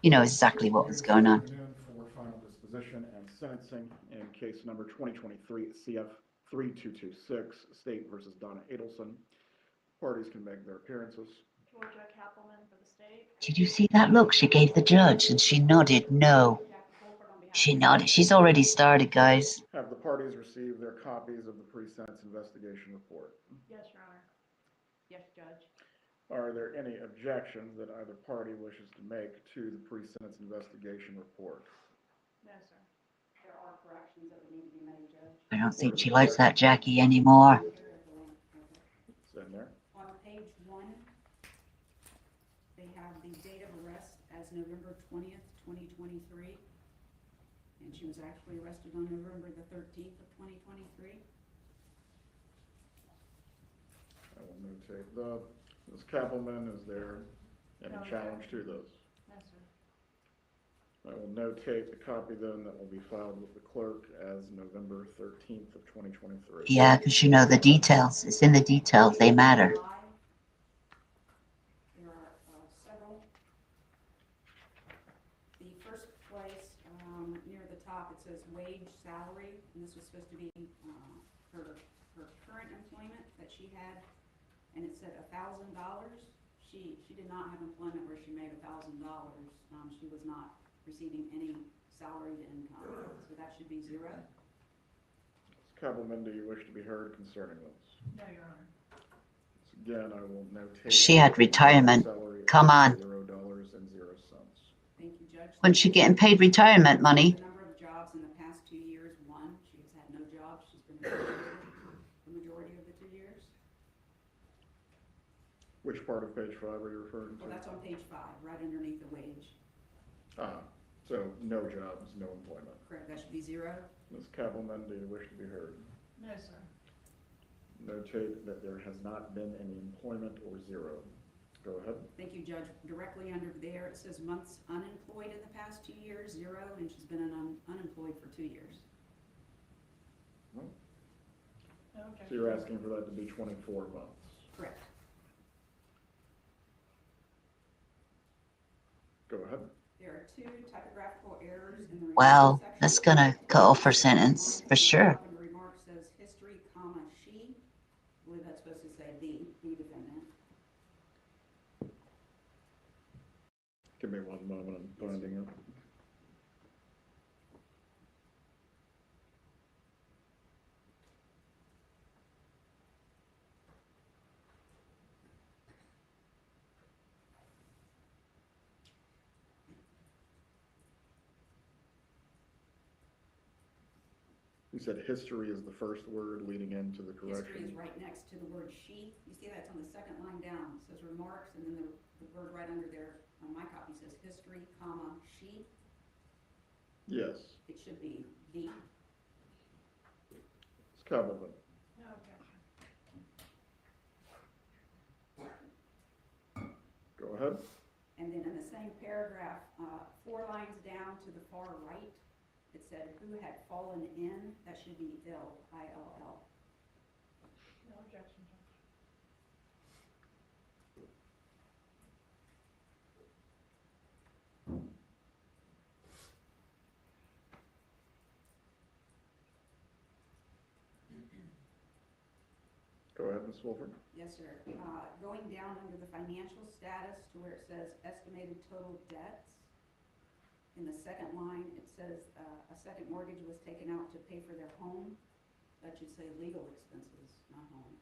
You know exactly what was going on. For final disposition and sentencing in case number 2023 CF 3226, State versus Donna Adelson. Parties can make their appearances. Georgia Kappelman for the state. Did you see that look she gave the judge? And she nodded no. Jackie Colford on behalf She nodded. She's already started, guys. Have the parties received their copies of the pre-sentence investigation report? Yes, Your Honor. Yes, Judge. Are there any objections that either party wishes to make to the pre-sentence investigation report? No, sir. There are corrections that would need to be made, Judge. I don't think she likes that Jackie anymore. It's in there. On page 1, they have the date of arrest as November 20th, 2023. And she was actually arrested on November the 13th of 2023. I will notate the, Ms. Kappelman, is there any No challenge to those? No, sir. I will notate the copy then that will be filed with the clerk as November 13th of 2023. Yeah, because you know the details. It's in the details. They matter. There are several. The first place, near the top, it says wage salary, and this was supposed to be her current employment that she had, and it said $1,000. She did not have employment where she made $1,000. She was not receiving any salary to income, so that should be 0. Ms. Kappelman, do you wish to be heard concerning this? No, Your Honor. Again, I will notate. She had retirement. Salary Come on. $0.00. Thank you, Judge. When's she getting paid retirement money? The number of jobs in the past 2 years, 1. She has had no job. She's been employed the majority of the 2 years. Which part of page 5 are you referring to? Well, that's on page 5, right underneath the wage. So no jobs, no employment. Correct, that should be 0. Ms. Kappelman, do you wish to be heard? No, sir. Notate that there has not been any employment or 0. Go ahead. Thank you, Judge. Directly under there, it says months unemployed in the past 2 years, 0, and she's been unemployed for 2 years. No. No objection. So you're asking for that to be 24 months. Correct. Go ahead. There are 2 typographical errors in the Well, section. that's gonna cut off her sentence for sure. The remark says history, comma, she. I believe that's supposed to say the defendant. Give me one moment, I'm finding it. You said history is the first word leading into the History is correction. right next to the word she. You see that's on the second line down. It says remarks, and then the word right under there on my copy says history, comma, she. Yes. It should be the. Ms. Kappelman. No objection. Go ahead. And then in the same paragraph, 4 lines down to the far right, it said who had fallen in. That should be ill, I-L-L. No objection, Judge. Go ahead, Ms. Wolford. Yes, sir. Going down under the financial status to where it says estimated total debts, in the second line, it says a second mortgage was taken out to pay for their home. That should say legal expenses, not home.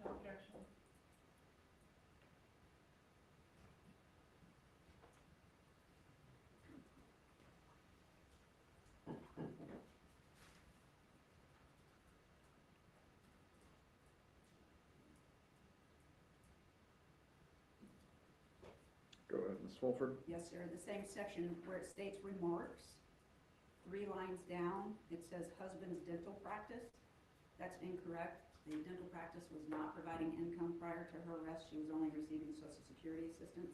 No objection. Go ahead, Ms. Wolford. Yes, sir. The same section where it states remarks, 3 lines down, it says husband's dental practice. That's incorrect. The dental practice was not providing income prior to her arrest. She was only receiving Social Security assistance.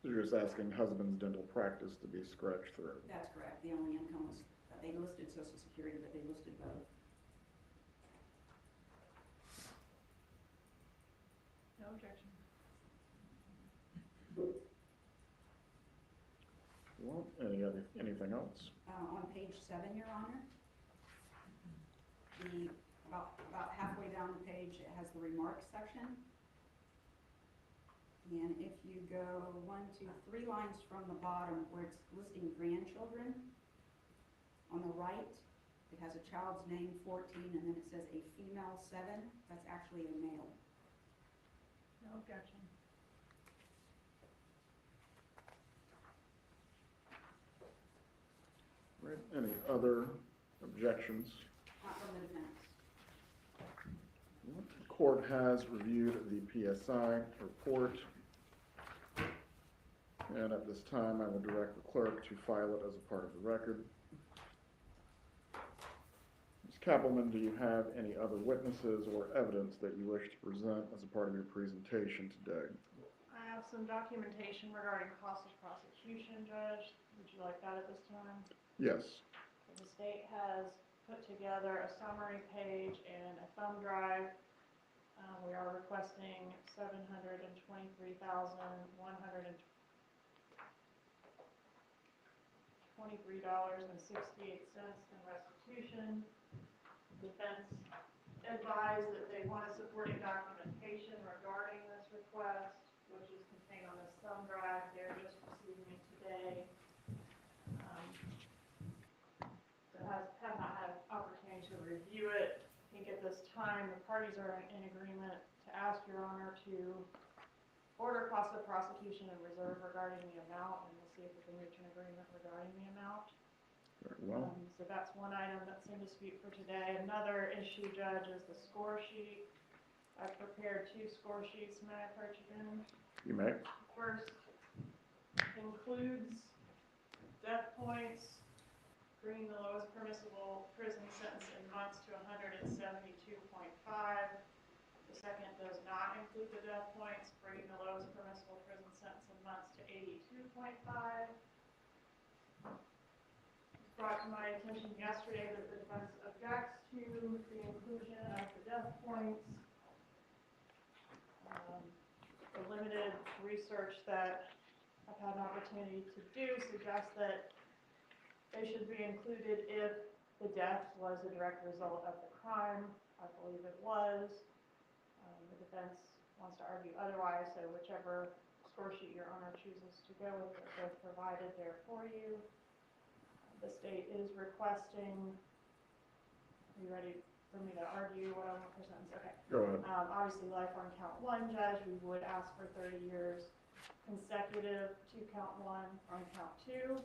So you're just asking husband's dental practice to be scratched through. That's correct. The only income was, they listed Social Security, but they listed both. No objection. Well, anything else? On page 7, Your Honor, about halfway down the page, it has the remarks section. And if you go 3 lines from the bottom where it's listing grandchildren, on the right, it has a child's name, 14, and then it says a female, 7. That's actually a male. No objection. Right, any other objections? Not from the defense. The court has reviewed the PSI report. And at this time, I will direct the clerk to file it as a part of the record. Ms. Kappelman, do you have any other witnesses or evidence that you wish to present as a part of your presentation today? I have some documentation regarding cost of prosecution, Judge. Would you like that at this time? Yes. The state has put together a summary page and a thumb drive. We are requesting $723,123.68 in restitution. Defense advised that they wanted supporting documentation regarding this request, which is contained on this thumb drive. They're just receiving it today. Have not had an opportunity to review it. I think at this time, the parties are in agreement to ask Your Honor to order cost of prosecution and reserve regarding the amount, and we'll see if we can reach an agreement regarding the amount. Very well. So that's one item that's in dispute for today. Another issue, Judge, is the score sheet. I've prepared 2 score sheets. May I approach again? You may. First includes death points, bringing the lowest permissible prison sentence in months to 172.5. The second does not include the death points, bringing the lowest permissible prison sentence in months to 82.5. Brought to my attention yesterday that the defense objects to the inclusion of the death points. The limited research that I've had an opportunity to do suggests that they should be included if the death was a direct result of the crime. I believe it was. The defense wants to argue otherwise, so whichever score sheet Your Honor chooses to go with, they're both provided there for you. The state is requesting, are you ready for me to argue what I want for sentence? Okay. Go ahead. Obviously, life on count 1, Judge, we would ask for 30 years consecutive to count 1 on count 2,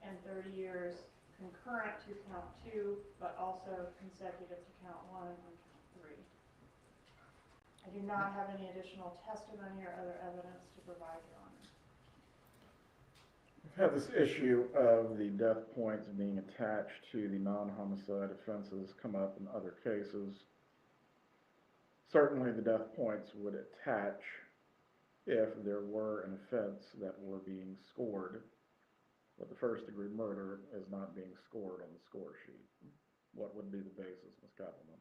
and 30 years concurrent to count 2, but also consecutive to count 1 on count 3. I do not have any additional testimony or other evidence to provide, Your Honor. We've had this issue of the death points being attached to the non-homicide offenses come up in other cases. Certainly the death points would attach if there were an offense that were being scored, but the first-degree murder is not being scored on the score sheet. What would be the basis, Ms. Kappelman?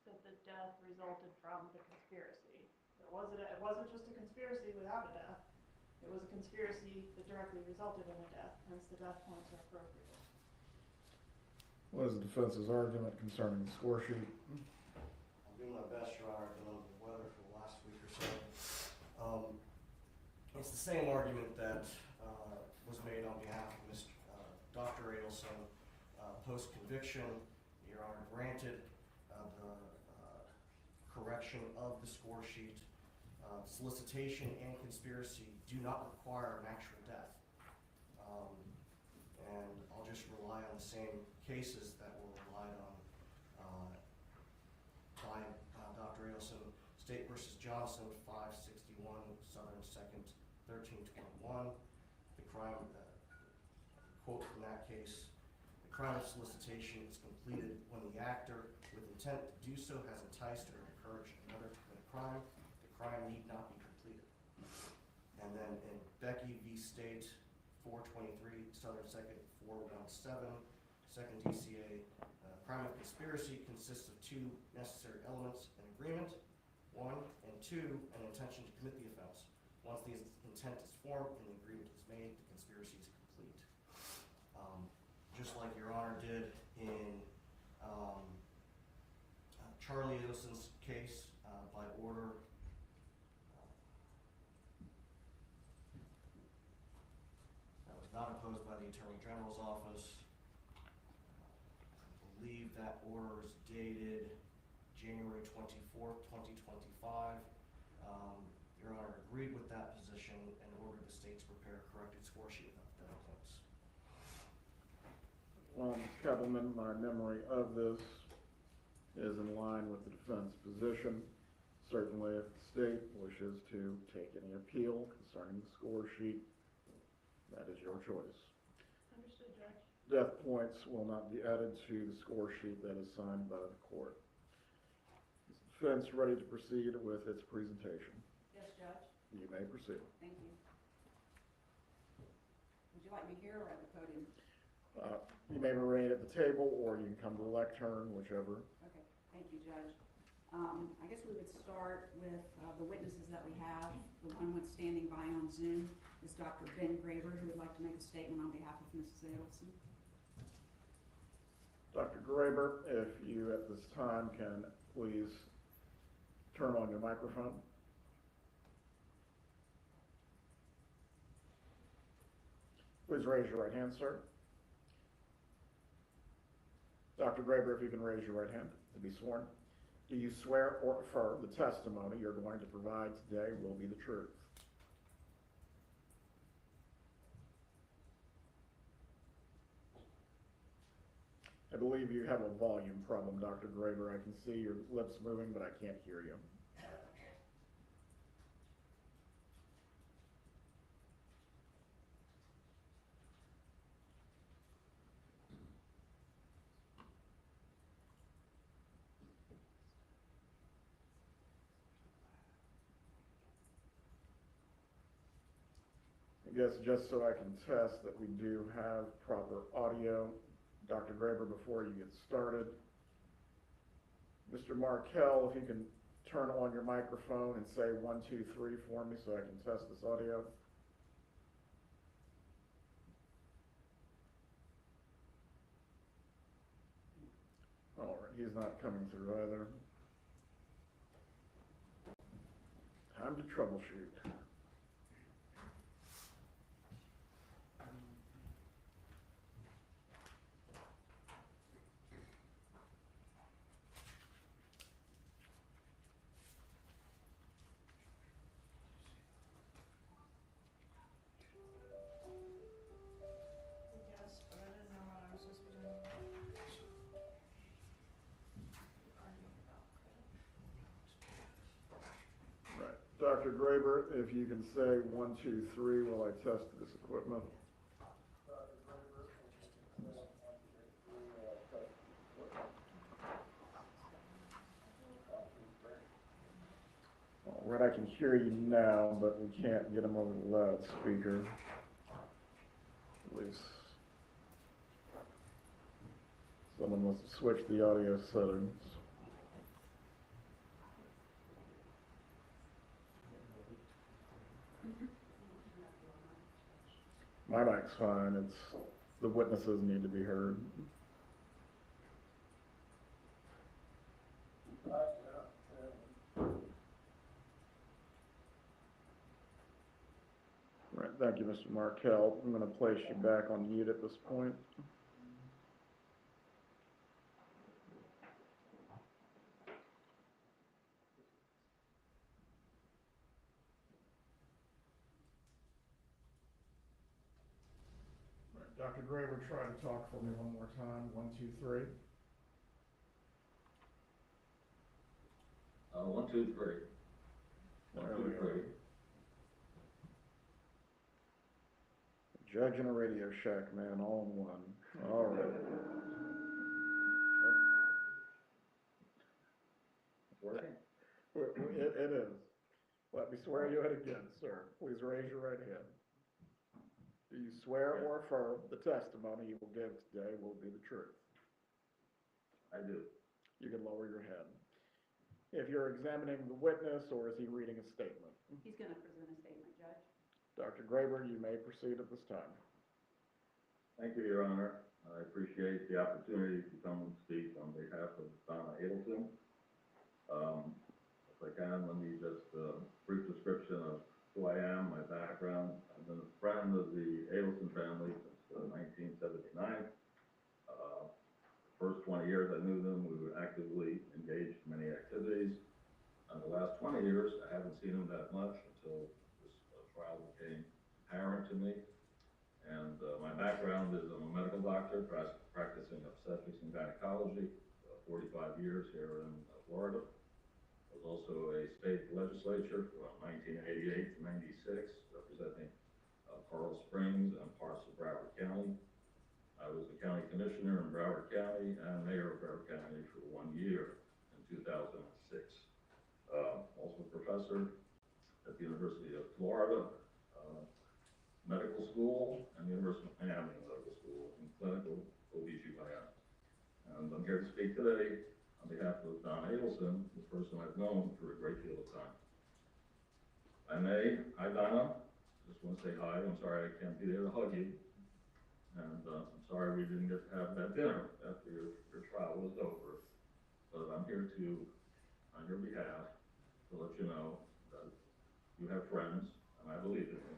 That the death resulted from the conspiracy. It wasn't just a conspiracy without a death. It was a conspiracy that directly resulted in a death, hence the death points are appropriate. What is the defense's argument concerning the score sheet? I'll do my best, Your Honor. I've been under the weather for the last week or so. It's the same argument that was made on behalf of Dr. Adelson post-conviction. Your Honor granted the correction of the score sheet. Solicitation and conspiracy do not require an actual death. And I'll just rely on the same cases that were relied on by Dr. Adelson. State v. Johnson, 561 Southern 2nd, 1321. The crime, quote from that case, the crime of solicitation is completed when the actor, with intent to do so, has enticed or encouraged another to commit a crime. The crime need not be completed. And then in Becky v. State, 423 Southern 2nd, 417, second DCA, crime of conspiracy consists of 2 necessary elements: an agreement, 1, and 2, an intention to commit the offense. Once the intent is formed and the agreement is made, the conspiracy is complete. Just like Your Honor did in Charlie Adelson's case by order. That was not opposed by the Attorney General's office. I believe that order is dated January 24th, 2025. Your Honor agreed with that position and ordered the state to prepare a corrected score sheet of the points. Ms. Keppelman, my memory of this is in line with the defense position. Certainly, if the state wishes to take any appeal concerning the score sheet, that is your choice. Understood, Judge. Death points will not be added to the score sheet that is signed by the court. Is the defense ready to proceed with its presentation? Yes, Judge. You may proceed. Thank you. Would you like me here or at the podium? You may remain at the table, or you can come to the lectern, whichever. Okay, thank you, Judge. I guess we would start with the witnesses that we have. The one that's standing by on Zoom is Dr. Ben Graber, who would like to make a statement on behalf of Mrs. Adelson. Dr. Graber, if you at this time can please turn on your microphone. Please raise your right hand, sir. Dr. Graber, if you can raise your right hand to be sworn. Do you swear or affirm the testimony you're going to provide today will be the truth? I believe you have a volume problem, Dr. Graber. I can see your lips moving, but I can't hear you. I guess just so I can test that we do have proper audio, Dr. Graber, before you get started, Mr. Markell, if you can turn on your microphone and say 1, 2, 3 for me so I can test this audio. All right, he's not coming through either. Time to troubleshoot. Yes, but I didn't know what I was supposed to be doing. Right. Dr. Graber, if you can say 1, 2, 3 while I test this equipment. All right, I can hear you now, but we can't get him over the loudspeaker. At least someone must have switched the audio settings. My mic's fine. It's the witnesses need to be heard. Right, thank you, Mr. Markell. I'm going to place you back on mute at this point. Right, Dr. Graber, try to talk for me one more time. 1, 2, 3. 1, 2, 3. 1, 2, 3. Judge and a Radio Shack, man, all in one. All right. It's working? It is. Let me swear you in again, sir. Please raise your right hand. Do you swear or affirm the testimony you will give today will be the truth? I do. You can lower your head. If you're examining the witness, or is he reading a statement? He's going to present a statement, Judge. Dr. Graber, you may proceed at this time. Thank you, Your Honor. I appreciate the opportunity to come and speak on behalf of Donna Adelson. can, let me just, brief description of who I am, my background. I've been a friend of the Adelson family since 1979. First 20 years I knew them, we were actively engaged in many activities. The last 20 years, I haven't seen them that much until this trial became apparent to me. And my background is I'm a medical doctor practicing obstetrics and gynecology, 45 years here in Florida. I was also a state legislature from 1988 to 96, representing Coral Springs and parts of Broward County. I was the county commissioner in Broward County and mayor of Broward County for 1 year in 2006. Also a professor at the University of Florida Medical School and the University of Miami Medical School in clinical OB/GYN. And I'm here to speak today on behalf of Don Adelson, the person I've known for a great deal of time. Hi Donna, just want to say hi. I'm sorry I can't be there to hug you. And I'm sorry we didn't get to have that dinner after your trial was over. But I'm here to, on your behalf, to let you know that you have friends, and I believe in you.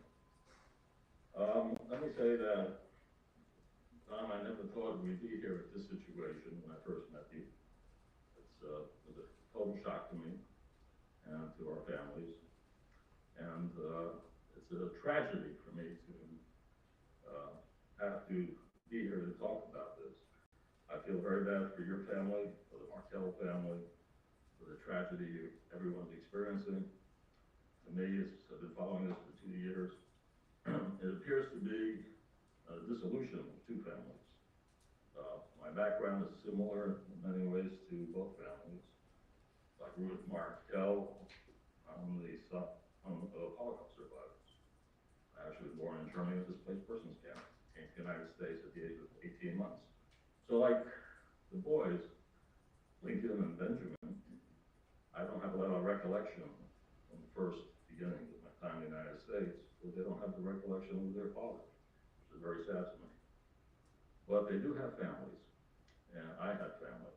Let me say that, Tom, I never thought we'd be here at this situation when I first met you. It was a total shock to me and to our families. And it's a tragedy for me to have to be here to talk about this. I feel very bad for your family, for the Markell family, for the tragedy everyone's experiencing. To me, I've been following this for 2 years. It appears to be a dissolution of two families. My background is similar in many ways to both families. Like Ruth Markell, I'm the son of Holocaust survivors. I actually was born in Germany at displaced persons camp, came to the United States at the age of 18 months. So like the boys, Lincoln and Benjamin, I don't have a lot of recollection from the first beginnings of my time in the United States, but they don't have the recollection of their father, which is very sad to me. But they do have families, and I had family.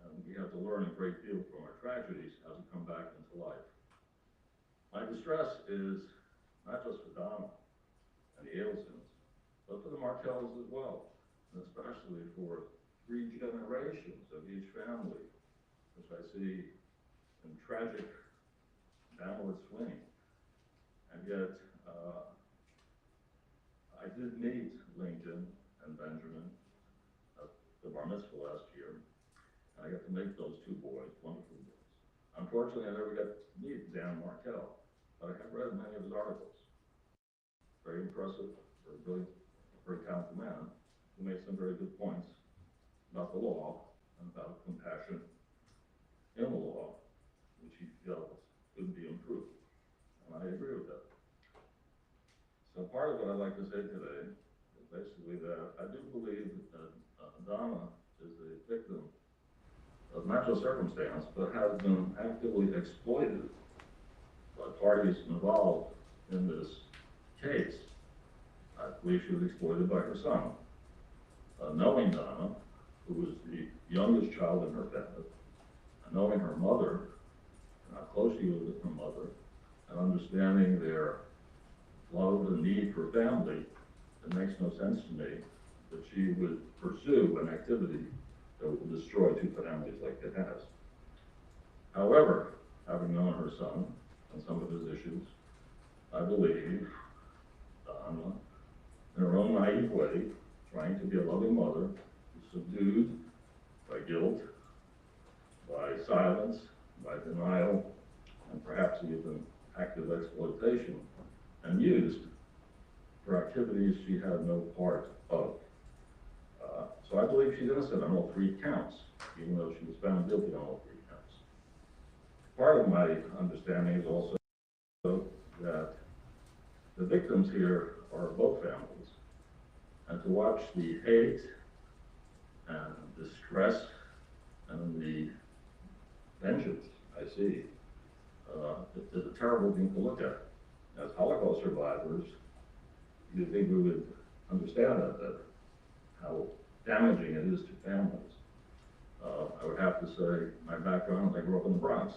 And we have to learn a great deal from our tragedies how to come back into life. My distress is not just for Donna and the Adelsons, but for the Markells as well, and especially for 3 generations of each family, which I see in tragic downward swing. And yet, I did meet Lincoln and Benjamin at the bar mitzvah last year. And I got to meet those 2 boys, wonderful boys. Unfortunately, I never got to meet Dan Markell, but I have read many of his articles. Very impressive, very brilliant, very talented man who made some very good points about the law and about compassion in the law, which he felt could be improved. And I agree with that. So part of what I'd like to say today is basically that I do believe that Donna is a victim of not just circumstance, but has been actively exploited by parties involved in this case. I believe she was exploited by her son. Knowing Donna, who was the youngest child in her family, knowing her mother, and how close she was with her mother, and understanding their love and need for family, it makes no sense to me that she would pursue an activity that would destroy 2 families like it has. However, having known her son and some of his issues, I believe Donna, in her own naive way, trying to be a loving mother, is subdued by guilt, by silence, by denial, and perhaps even active exploitation, and used for activities she had no part of. So I believe she's innocent on all 3 counts, even though she was found guilty on all 3 counts. Part of my understanding is also that the victims here are both families, and to watch the hate and distress and the vengeance I see is a terrible thing to look at. As Holocaust survivors, you'd think we would understand that better, how damaging it is to families. I would have to say my background is I grew up in the Bronx,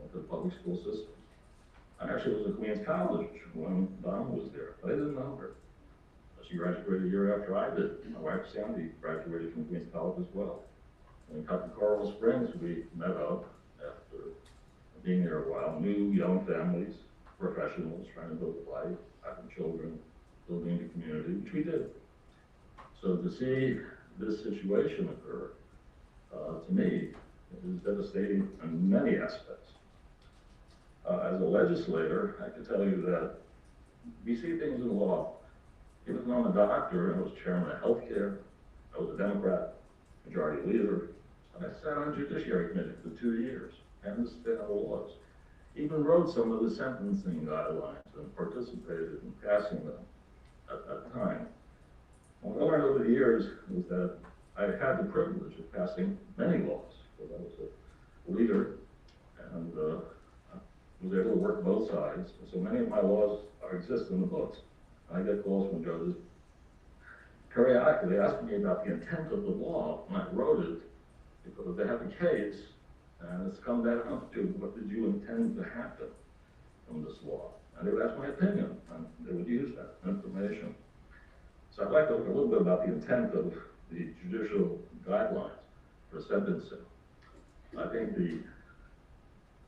went to the public school system. I actually was at Queens College when Donna was there, but I didn't know her. She graduated a year after I did. My wife Sandy graduated from Queens College as well. And in Coral Springs, we met up after being there a while, new young families, professionals trying to build a life, having children, building a community, which we did. So to see this situation occur, to me, is devastating in many aspects. As a legislator, I can tell you that we see things in law. Even though I'm a doctor and I was chairman of healthcare, I was a Democrat, majority leader, and I sat on the Judiciary Committee for 2 years, and understand the laws. Even wrote some of the sentencing guidelines and participated in passing them at that time. And what I learned over the years was that I had the privilege of passing many laws, because I was a leader and was able to work both sides. And so many of my laws exist in the books. I get calls from judges periodically asking me about the intent of the law when I wrote it, because they have a case and it's come down to what did you intend to happen from this law. And they would ask my opinion, and they would use that information. So I'd like to look a little bit about the intent of the judicial guidelines for sentencing. I think the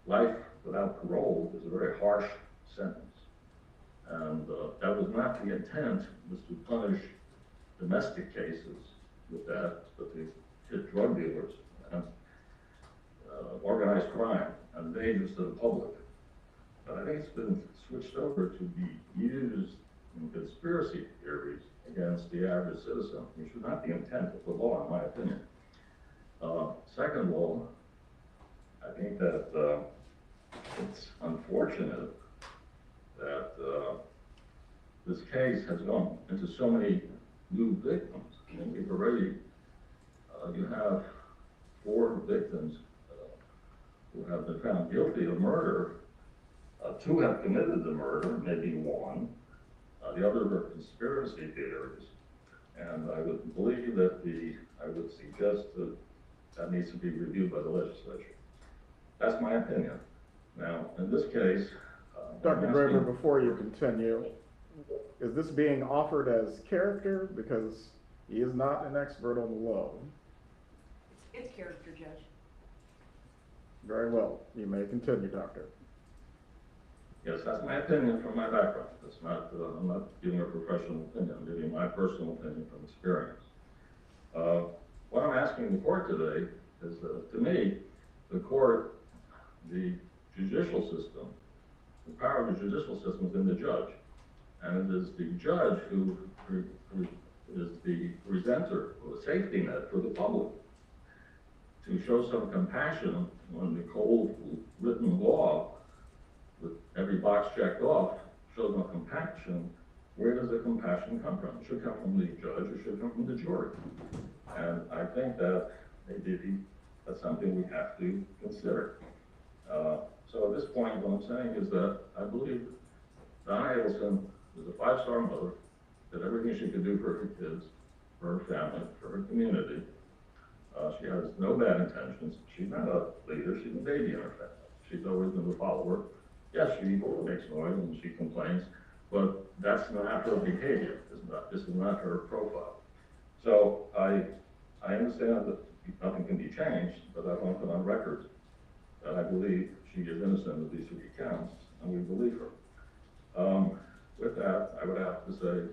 life without parole is a very harsh sentence. And that was not the intent, was to punish domestic cases with that, but to hit drug dealers and organized crime and dangers to the public. But I think it's been switched over to be used in conspiracy theories against the average citizen, which was not the intent of the law, in my opinion. Second of all, I think that it's unfortunate that this case has gone into so many new victims. And we've already, you have 4 victims who have been found guilty of murder. 2 have committed the murder, maybe 1. The other are conspiracy theories. And I would believe that I would suggest that needs to be reviewed by the legislature. That's my opinion. Now, in this case, Dr. Graber, before you continue, is this being offered as character? Because he is not an expert on the law. It's character, Judge. Very well. You may continue, Doctor. Yes, that's my opinion from my background. It's not, I'm not giving a professional opinion. I'm giving my personal opinion from experience. What I'm asking the court today is, to me, the court, the judicial system, the power of the judicial system is in the judge. And it is the judge who is the presenter of a safety net for the public. To show some compassion when the cold written law, with every box checked off, shows no compassion, where does the compassion come from? It should come from the judge, it should come from the jury. And I think that maybe that's something we have to consider. So at this point, what I'm saying is that I believe Donna Adelson is a 5-star mother, did everything she could do for her kids, for her family, for her community. She has no bad intentions. She's not a leader, she's a baby in her family. She's always been a follower. Yes, she makes noise and she complains, but that's not her behavior. This is not her profile. So I understand that nothing can be changed, but I want to put on record that I believe she is innocent of these 3 counts, and we believe her. With that, I would have to say,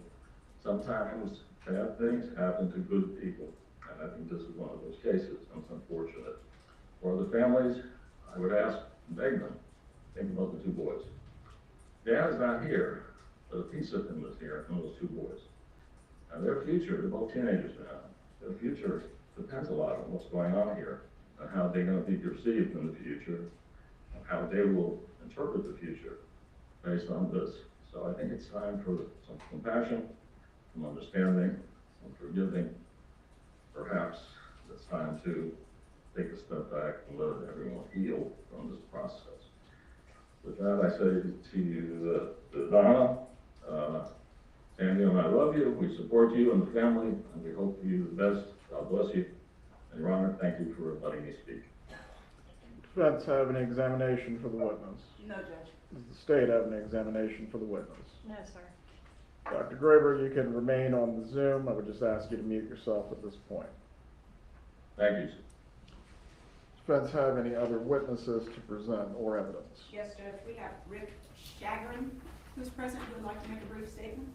sometimes bad things happen to good people, and I think this is one of those cases, and it's unfortunate. For the families, I would ask, beg them, think about the 2 boys. Dad is not here, but a piece of him is here, and those 2 boys. And their future, they're both teenagers now, their future depends a lot on what's going on here, and how they're going to be perceived in the future, and how they will interpret the future based on this. So I think it's time for some compassion, some understanding, some forgiving. Perhaps it's time to take a step back and let everyone heal from this process. With that, I say to you, Donna, Sandy and I love you, we support you and the family, and we hope for you the best. God bless you. And Your Honor, thank you for letting me speak. Defense have any examination for the witness? No, Judge. Does the state have any examination for the witness? No, sir. Dr. Graber, you can remain on the Zoom. I would just ask you to mute yourself at this point. Thank you, sir. Defense have any other witnesses to present or evidence? Yes, Judge, we have Rick Chagrin, who's present, who would like to make a brief statement.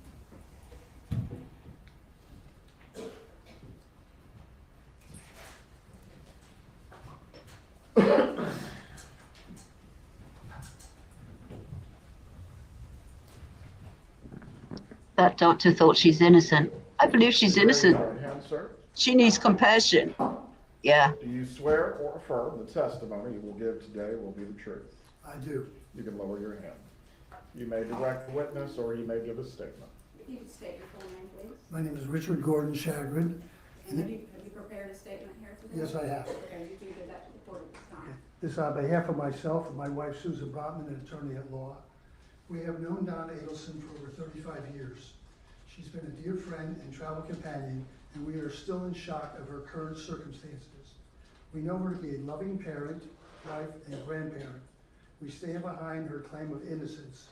That doctor thought she's innocent. I believe she's innocent. Raise your right hand, sir. She needs compassion. Yeah. Do you swear or affirm the testimony you will give today will be the truth? I do. You can lower your hand. You may direct the witness or you may give a statement. If you could state your full name, please. My name is Richard Gordon Chagrin. And have you prepared a statement here today? Yes, I have. Okay, you can give that to the court at this time. This is on behalf of myself and my wife Susan Brotman, an attorney at law. We have known Donna Adelson for over 35 years. She's been a dear friend and travel companion, and we are still in shock of her current circumstances. We know her to be a loving parent, wife, and grandparent. We stand behind her claim of innocence.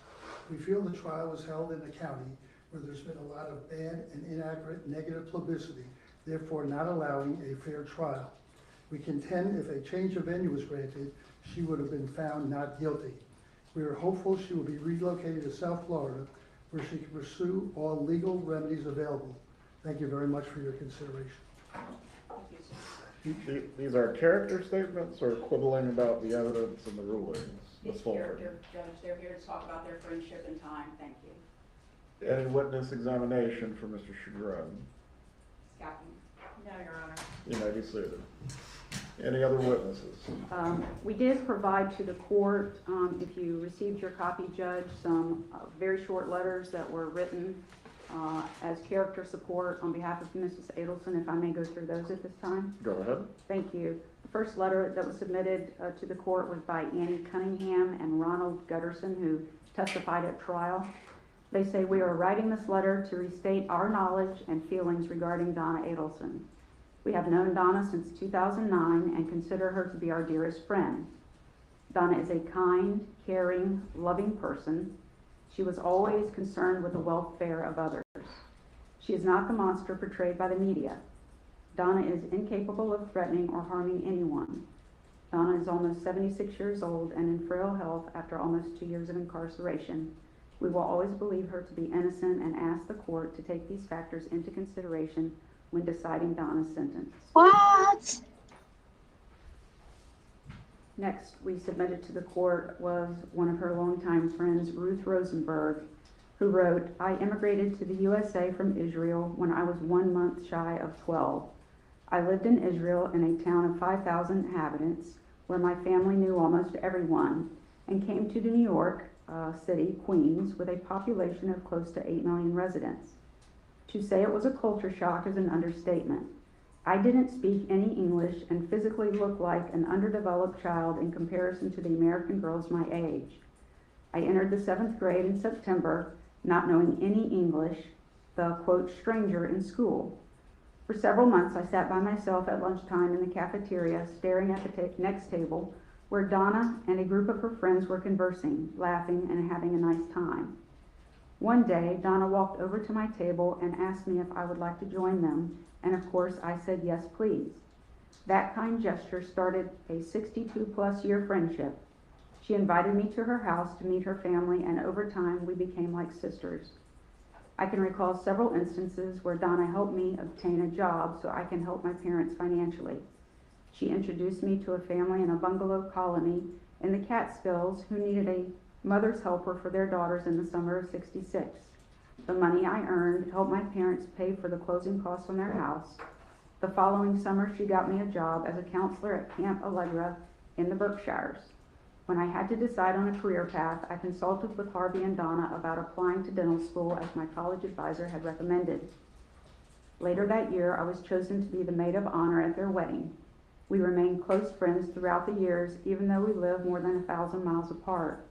We feel the trial was held in a county where there's been a lot of bad and inaccurate negative publicity, therefore not allowing a fair trial. We contend if a change of venue was granted, she would have been found not guilty. We are hopeful she will be relocated to South Florida, where she can pursue all legal remedies available. Thank you very much for your consideration. These are character statements or quibbling about the evidence and the rulings? It's Ms. Fuller? character, Judge. They're here to talk about their friendship and time. Thank you. Any witness examination for Mr. Chagrin? Captain. No, Your Honor. You may be seated. Any other witnesses? We did provide to the court, if you received your copy, Judge, some very short letters that were written as character support on behalf of Mrs. Adelson, if I may go through those at this time. Go ahead. Thank you. The first letter that was submitted to the court was by Annie Cunningham and Ronald Gutterson, who testified at trial. They say, "We are writing this letter to restate our knowledge and feelings regarding Donna Adelson. We have known Donna since 2009 and consider her to be our dearest friend. Donna is a kind, caring, loving person. She was always concerned with the welfare of others. She is not the monster portrayed by the media. Donna is incapable of threatening or harming anyone. Donna is almost 76 years old and in frail health after almost 2 years of incarceration. We will always believe her to be innocent and ask the court to take these factors into consideration when deciding Donna's sentence." What? Next, we submitted to the court was one of her longtime friends, Ruth Rosenberg, who wrote, "I immigrated to the USA from Israel when I was 1 month shy of 12. I lived in Israel in a town of 5,000 inhabitants where my family knew almost everyone and came to New York City, Queens, with a population of close to 8 million residents. To say it was a culture shock is an understatement. I didn't speak any English and physically looked like an underdeveloped child in comparison to the American girls my age. I entered the 7th grade in September, not knowing any English, the quote stranger in school. For several months I sat by myself at lunchtime in the cafeteria, staring at the next table, where Donna and a group of her friends were conversing, laughing, and having a nice time. One day, Donna walked over to my table and asked me if I would like to join them, and of course I said yes, please. That kind gesture started a 62-plus year friendship. She invited me to her house to meet her family, and over time we became like sisters. I can recall several instances where Donna helped me obtain a job so I can help my parents financially. She introduced me to a family in a bungalow colony in the Catskills who needed a mother's helper for their daughters in the summer of '66. The money I earned helped my parents pay for the closing costs on their house. The following summer, she got me a job as a counselor at Camp Allegra in the Berkshires. When I had to decide on a career path, I consulted with Harvey and Donna about applying to dental school as my college advisor had recommended. Later that year, I was chosen to be the maid of honor at their wedding. We remained close friends throughout the years, even though we lived more than 1,000 miles apart.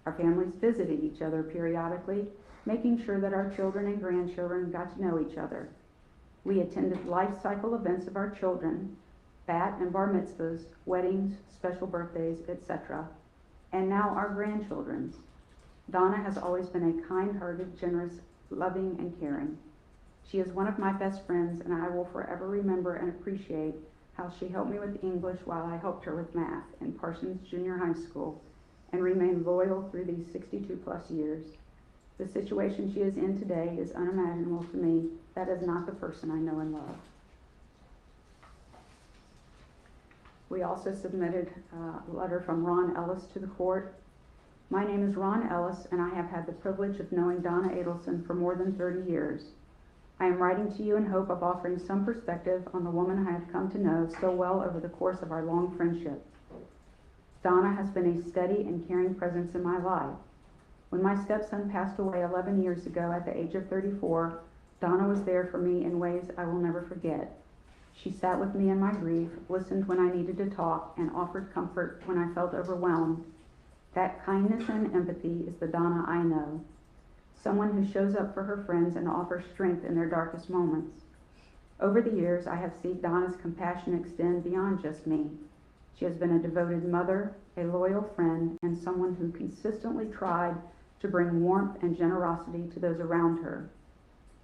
Our families visited each other periodically, making sure that our children and grandchildren got to know each other. We attended life cycle events of our children. bat and bar mitzvahs, weddings, special birthdays, etc., and now our grandchildren's. Donna has always been a kind-hearted, generous, loving, and caring. She is one of my best friends, and I will forever remember and appreciate how she helped me with English while I helped her with math in Parsons Junior High School, and remained loyal through these 62-plus years. The situation she is in today is unimaginable to me. That is not the person I know and love. We also submitted a letter from Ron Ellis to the court. My name is Ron Ellis, and I have had the privilege of knowing Donna Adelson for more than 30 years. I am writing to you in hope of offering some perspective on the woman I have come to know so well over the course of our long friendship. Donna has been a steady and caring presence in my life. When my stepson passed away 11 years ago at the age of 34, Donna was there for me in ways I will never forget. She sat with me in my grief, listened when I needed to talk, and offered comfort when I felt overwhelmed. That kindness and empathy is the Donna I know. Someone who shows up for her friends and offers strength in their darkest moments. Over the years, I have seen Donna's compassion extend beyond just me. She has been a devoted mother, a loyal friend, and someone who consistently tried to bring warmth and generosity to those around her.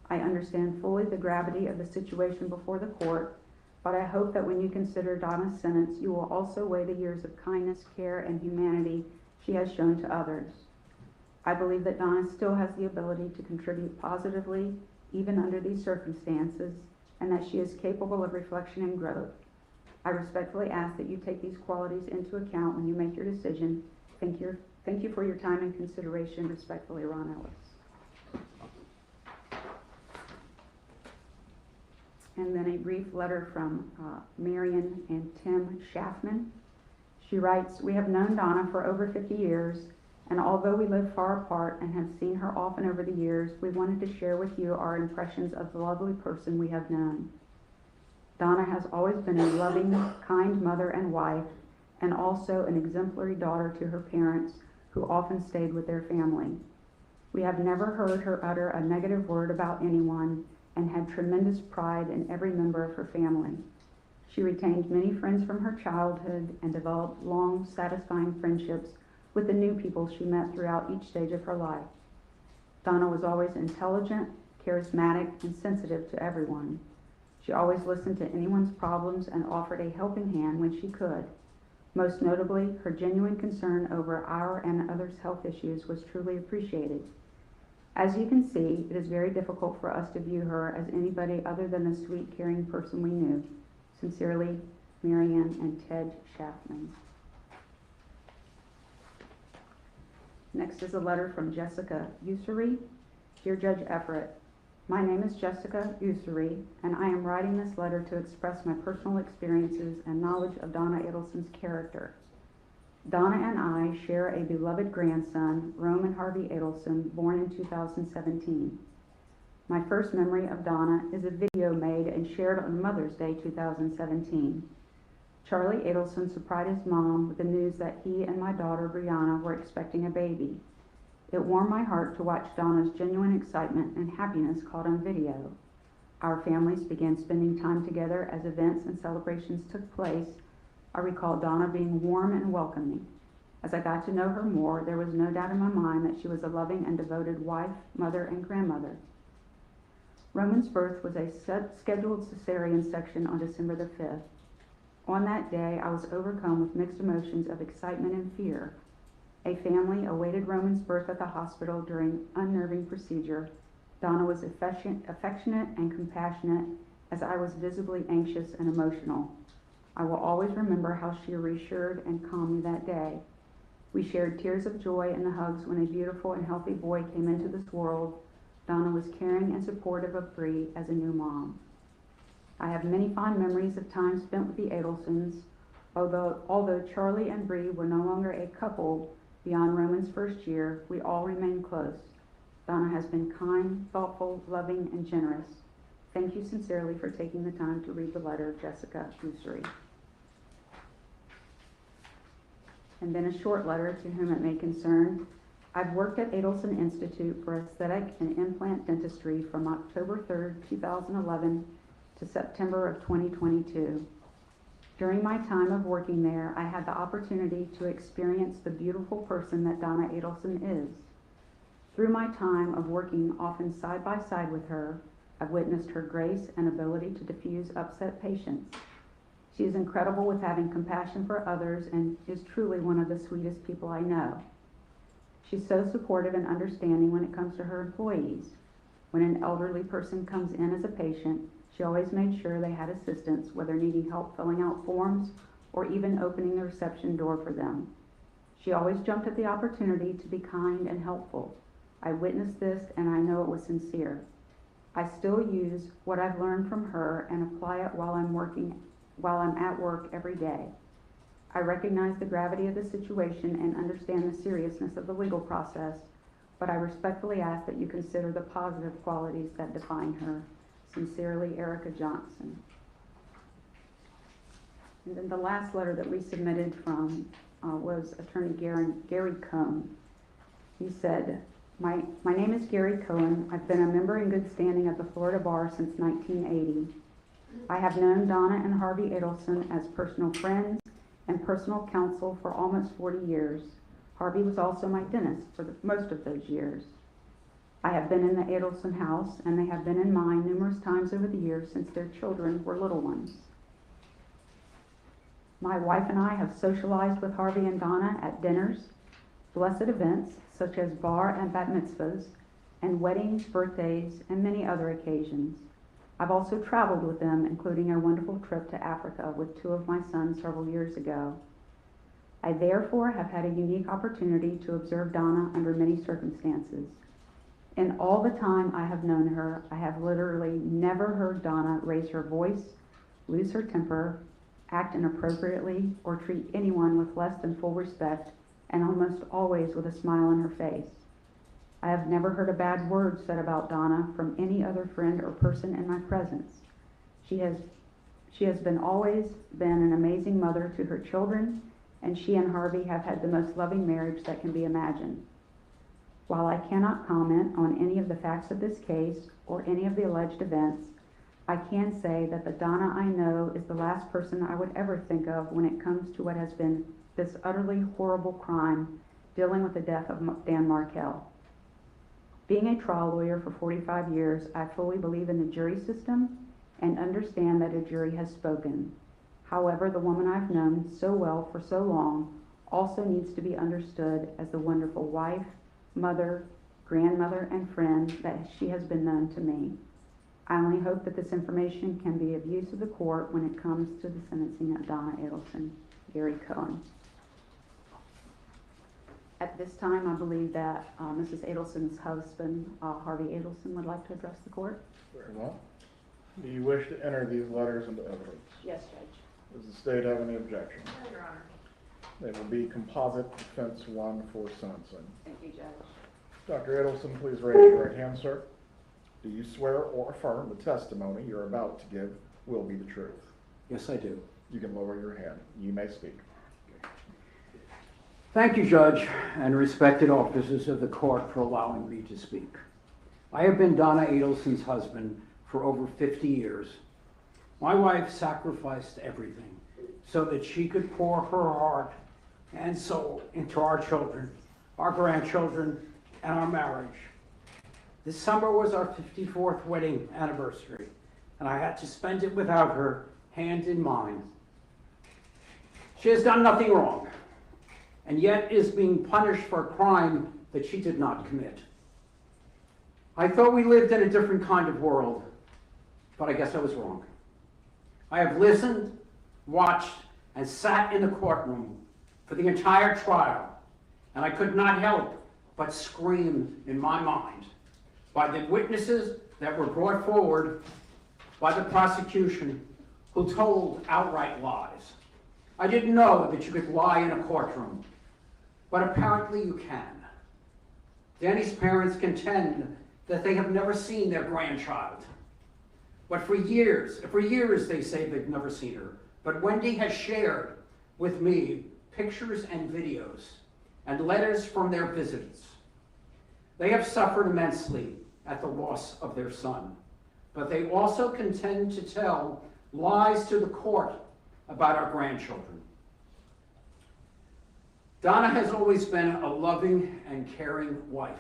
I understand fully the gravity of the situation before the court, but I hope that when you consider Donna's sentence, you will also weigh the years of kindness, care, and humanity she has shown to others. I believe that Donna still has the ability to contribute positively, even under these circumstances, and that she is capable of reflection and growth. I respectfully ask that you take these qualities into account when you make your decision. Thank you for your time and consideration. Respectfully, Ron Ellis. And then a brief letter from Marion and Tim Schaffman. She writes, we have known Donna for over 50 years, and although we live far apart and have seen her often over the years, we wanted to share with you our impressions of the lovely person we have known. Donna has always been a loving, kind mother and wife, and also an exemplary daughter to her parents, who often stayed with their family. We have never heard her utter a negative word about anyone, and had tremendous pride in every member of her family. She retained many friends from her childhood and developed long, satisfying friendships with the new people she met throughout each stage of her life. Donna was always intelligent, charismatic, and sensitive to everyone. She always listened to anyone's problems and offered a helping hand when she could. Most notably, her genuine concern over our and others' health issues was truly appreciated. As you can see, it is very difficult for us to view her as anybody other than the sweet, caring person we knew. Sincerely, Marianne and Ted Schaffman. Next is a letter from Jessica Ussery. Dear Judge Everett, my name is Jessica Ussery, and I am writing this letter to express my personal experiences and knowledge of Donna Adelson's character. Donna and I share a beloved grandson, Roman Harvey Adelson, born in 2017. My first memory of Donna is a video made and shared on Mother's Day 2017. Charlie Adelson surprised his mom with the news that he and my daughter Brianna were expecting a baby. It warmed my heart to watch Donna's genuine excitement and happiness caught on video. Our families began spending time together as events and celebrations took place. I recall Donna being warm and welcoming. As I got to know her more, there was no doubt in my mind that she was a loving and devoted wife, mother, and grandmother. Roman's birth was a scheduled cesarean section on December the 5th. On that day, I was overcome with mixed emotions of excitement and fear. A family awaited Roman's birth at the hospital during unnerving procedure. Donna was affectionate and compassionate, as I was visibly anxious and emotional. I will always remember how she reassured and calmed me that day. We shared tears of joy and the hugs when a beautiful and healthy boy came into this world. Donna was caring and supportive of Bree as a new mom. I have many fond memories of time spent with the Adelsons. Although Charlie and Bree were no longer a couple beyond Roman's first year, we all remained close. Donna has been kind, thoughtful, loving, and generous. Thank you sincerely for taking the time to read the letter, Jessica Ussery. And then a short letter to whom it may concern. I've worked at Adelson Institute for Aesthetic and Implant Dentistry from October 3rd, 2011 to September of 2022. During my time of working there, I had the opportunity to experience the beautiful person that Donna Adelson is. Through my time of working often side by side with her, I've witnessed her grace and ability to diffuse upset patients. She is incredible with having compassion for others and is truly one of the sweetest people I know. She's so supportive and understanding when it comes to her employees. When an elderly person comes in as a patient, she always made sure they had assistance, whether needing help filling out forms or even opening the reception door for them. She always jumped at the opportunity to be kind and helpful. I witnessed this and I know it was sincere. I still use what I've learned from her and apply it while I'm at work every day. I recognize the gravity of the situation and understand the seriousness of the legal process, but I respectfully ask that you consider the positive qualities that define her. Sincerely, Erica Johnson. And then the last letter that we submitted from was Attorney Gary Cohn. He said, my name is Gary Cohen. I've been a member in good standing at the Florida Bar since 1980. I have known Donna and Harvey Adelson as personal friends and personal counsel for almost 40 years. Harvey was also my dentist for most of those years. I have been in the Adelson house, and they have been in mine numerous times over the years since their children were little ones. My wife and I have socialized with Harvey and Donna at dinners, blessed events such as bar and bat mitzvahs, and weddings, birthdays, and many other occasions. I've also traveled with them, including a wonderful trip to Africa with 2 of my sons several years ago. I therefore have had a unique opportunity to observe Donna under many circumstances. In all the time I have known her, I have literally never heard Donna raise her voice, lose her temper, act inappropriately, or treat anyone with less than full respect, and almost always with a smile on her face. I have never heard a bad word said about Donna from any other friend or person in my presence. She has always been an amazing mother to her children, and she and Harvey have had the most loving marriage that can be imagined. While I cannot comment on any of the facts of this case or any of the alleged events, I can say that the Donna I know is the last person I would ever think of when it comes to what has been this utterly horrible crime, dealing with the death of Dan Markell. Being a trial lawyer for 45 years, I fully believe in the jury system and understand that a jury has spoken. However, the woman I've known so well for so long also needs to be understood as the wonderful wife, mother, grandmother, and friend that she has been known to me. I only hope that this information can be of use to the court when it comes to the sentencing of Donna Adelson. Gary Cohen. At this time, I believe that Mrs. Adelson's husband, Harvey Adelson, would like to address the court. Very well. Do you wish to enter these letters into evidence? Yes, Judge. Does the state have any objection? No, Your Honor. They will be composite defense 1 for sentencing. Thank you, Judge. Dr. Adelson, please raise your right hand, sir. Do you swear or affirm the testimony you're about to give will be the truth? Yes, I do. You can lower your hand. You may speak. Thank you, Judge, and respected officers of the court for allowing me to speak. I have been Donna Adelson's husband for over 50 years. My wife sacrificed everything so that she could pour her heart and soul into our children, our grandchildren, and our marriage. This summer was our 54th wedding anniversary, and I had to spend it without her, hand in mind. She has done nothing wrong, and yet is being punished for a crime that she did not commit. I thought we lived in a different kind of world, but I guess I was wrong. I have listened, watched, and sat in the courtroom for the entire trial, and I could not help but scream in my mind by the witnesses that were brought forward by the prosecution who told outright lies. I didn't know that you could lie in a courtroom, but apparently you can. Danny's parents contend that they have never seen their grandchild. But for years they say they've never seen her. But Wendy has shared with me pictures and videos and letters from their visits. They have suffered immensely at the loss of their son, but they also contend to tell lies to the court about our grandchildren. Donna has always been a loving and caring wife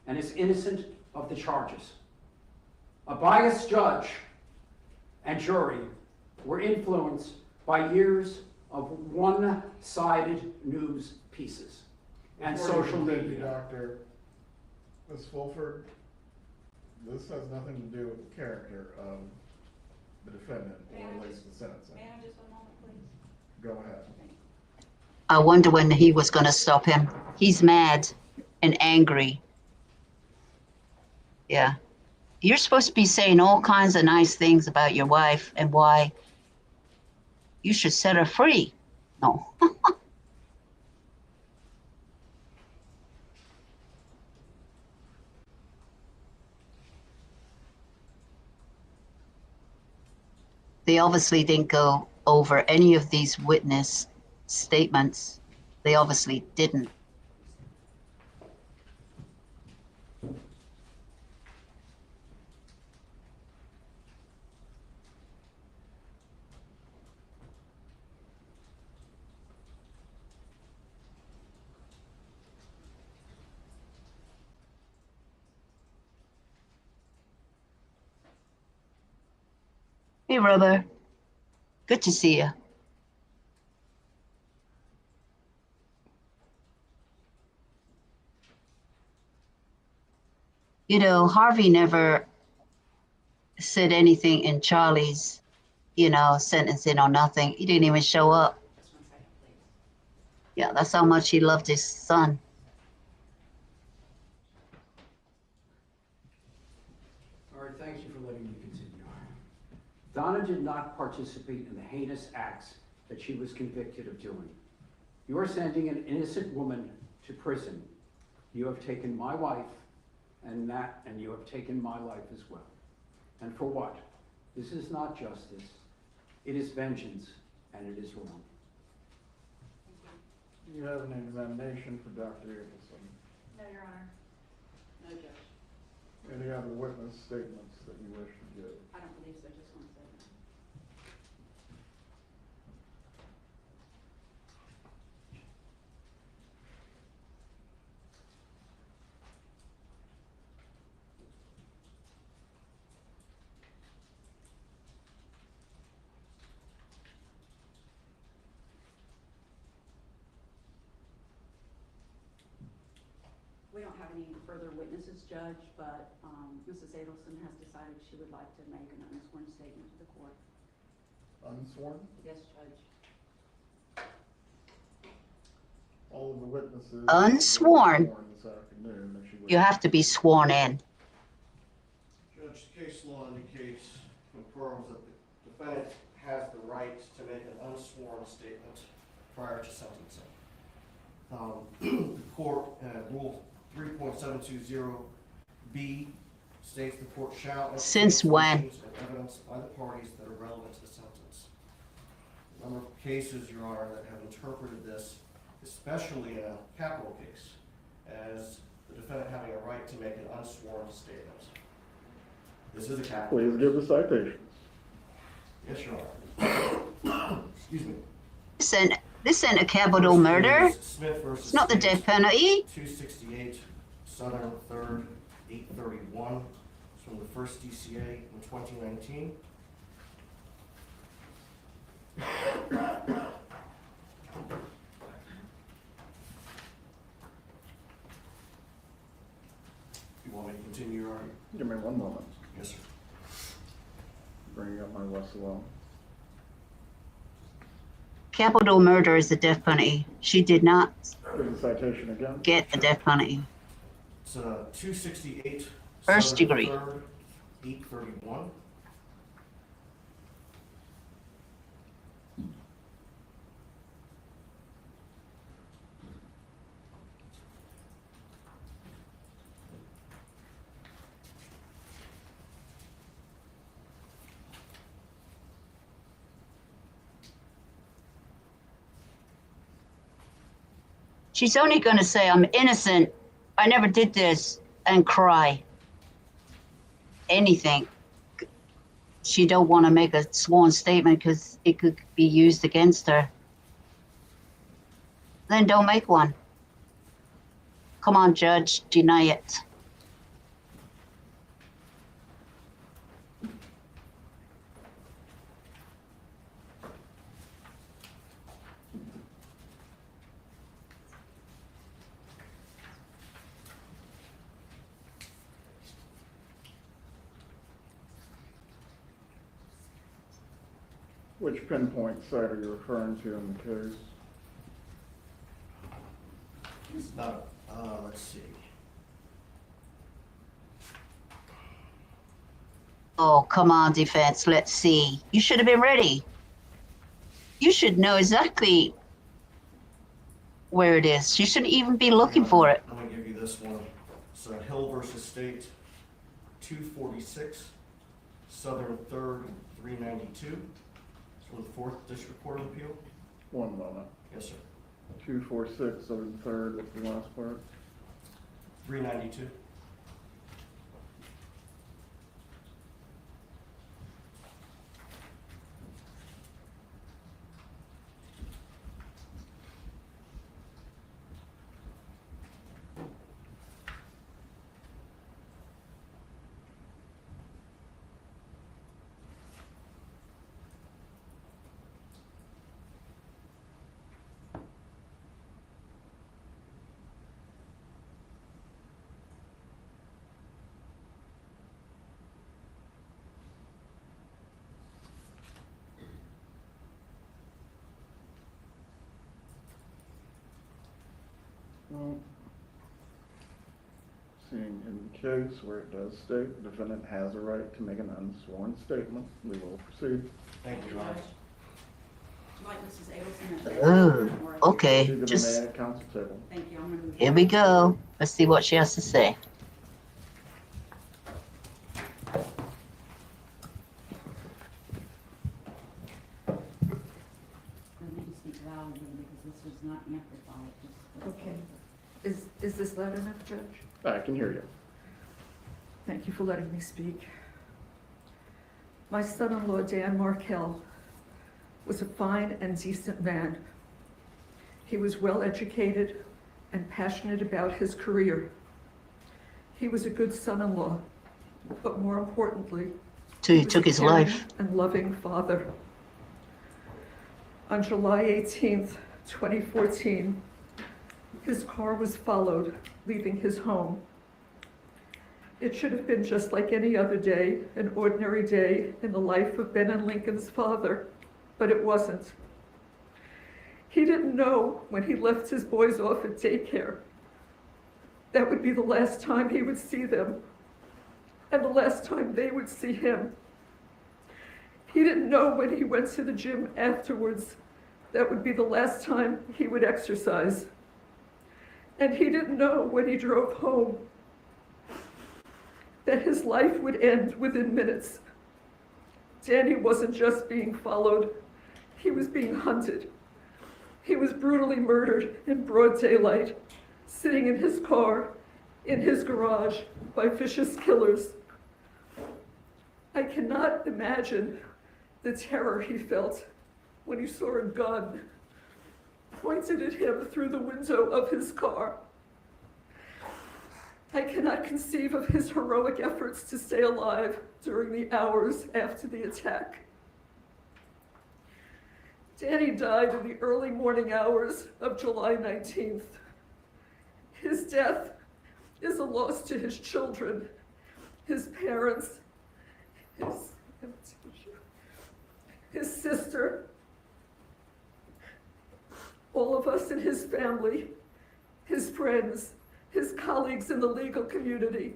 and is innocent of the charges. A biased judge and jury were influenced by years of one-sided news pieces and Before you social continue, media. Doctor, Ms. Fulford, this has nothing to do with the character of the defendant or at least the sentencing. May I just a moment, please? Go ahead. I wonder when he was going to stop him. He's mad and angry. Yeah. You're supposed to be saying all kinds of nice things about your wife and why you should set her free. No. They obviously didn't go over any of these witness statements. They obviously didn't. Hey, Rubber. Good to see you. You know, Harvey never said anything in Charlie's, sentencing or nothing. He didn't even show up. Just 1 second, please. Yeah, that's how much he loved his son. All right, thank you for letting me continue. Donna did not participate in the heinous acts that she was convicted of doing. You are sending an innocent woman to prison. You have taken my wife and you have taken my life as well. And for what? This is not justice. It is vengeance, and it is wrong. You have an examination for Dr. Adelson. No, Your Honor. No, Judge. Any other witness statements that you wish to give? I don't believe so, just 1 second. We don't have any further witnesses, Judge, but Mrs. Adelson has decided she would like to make an unsworn statement to the court. Unsworn? Yes, Judge. All of the witnesses. Unsworn? This afternoon, if she You have to be sworn in. Judge, case law indicates, confirms that the defendant has the right to make an unsworn statement prior to sentencing. The court, Rule 3.720B states the court shall. Since when? And evidence by the parties that are relevant to the sentence. A number of cases, Your Honor, that have interpreted this, especially in a capital case, as the defendant having a right to make an unsworn statement. This is a capital. Please give the citations. Yes, Your Honor. Excuse me. This ain't a capital murder. Smith versus It's not the death penalty. 268 Southern 3rd 831. It's from the first DCA in 2019. You want me to continue, Your Honor? Give me one moment. Yes, sir. Bringing up my Westlaw. Capital murder is the death penalty. She did not Give the citation again. get the death penalty. It's 268 First Southern degree. 3rd 831. She's only going to say, I'm innocent. I never did this, and cry. Anything. She don't want to make a sworn statement because it could be used against her. Then don't make one. Come on, Judge, deny it. Which pinpoint site are you referring to in the case? It's not, let's see. Oh, come on, defense. Let's see. You should have been ready. You should know exactly where it is. You shouldn't even be looking for it. I'm gonna give you this one. It's Hill versus State, 246, Southern 3rd, 392. It's for the 4th District Court of Appeal. One moment. Yes, sir. 246, Southern 3rd, what's the last part? 392. Well, seeing in the case where it does state the defendant has a right to make an unsworn statement, we will proceed. Thank you, Your Honor. Would you like Mrs. Adelson? Oh, okay. Proceed to the Just man at council table. Thank you. I'm gonna move. here we go. Let's see what she has to say. I need to speak loudly because this is not amplified. Okay. Is this loud enough, Judge? I can hear you. Thank you for letting me speak. My son-in-law, Dan Markell, was a fine and decent man. He was well-educated and passionate about his career. He was a good son-in-law, but more importantly, Till he was took a his caring life. and loving father. On July 18th, 2014, his car was followed, leaving his home. It should have been just like any other day, an ordinary day in the life of Ben and Lincoln's father, but it wasn't. He didn't know when he left his boys off at daycare that would be the last time he would see them, and the last time they would see him. He didn't know when he went to the gym afterwards that would be the last time he would exercise. And he didn't know when he drove home that his life would end within minutes. Danny wasn't just being followed, he was being hunted. He was brutally murdered in broad daylight, sitting in his car, in his garage, by vicious killers. I cannot imagine the terror he felt when he saw a gun pointed at him through the window of his car. I cannot conceive of his heroic efforts to stay alive during the hours after the attack. Danny died in the early morning hours of July 19th. His death is a loss to his children, his parents, his sister, all of us in his family, his friends, his colleagues in the legal community,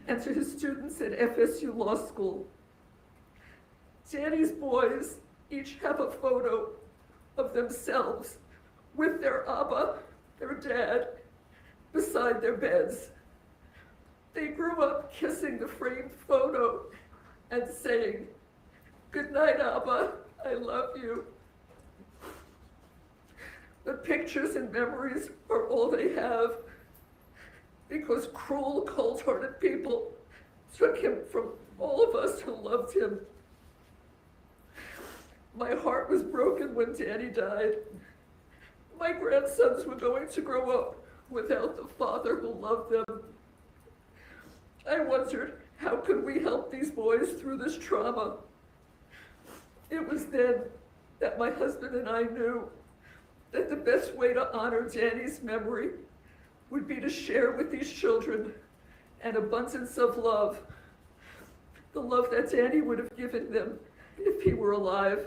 and to his students at FSU Law School. Danny's boys each have a photo of themselves with their Abba, their dad, beside their beds. They grew up kissing the framed photo and saying, "Good night, Abba, I love you." The pictures and memories are all they have because cruel, cold-hearted people took him from all of us who loved him My heart was broken when Danny died. My grandsons were going to grow up without the father who loved them. I wondered, how could we help these boys through this trauma? It was then that my husband and I knew that the best way to honor Danny's memory would be to share with these children an abundance of love, the love that Danny would have given them if he were alive.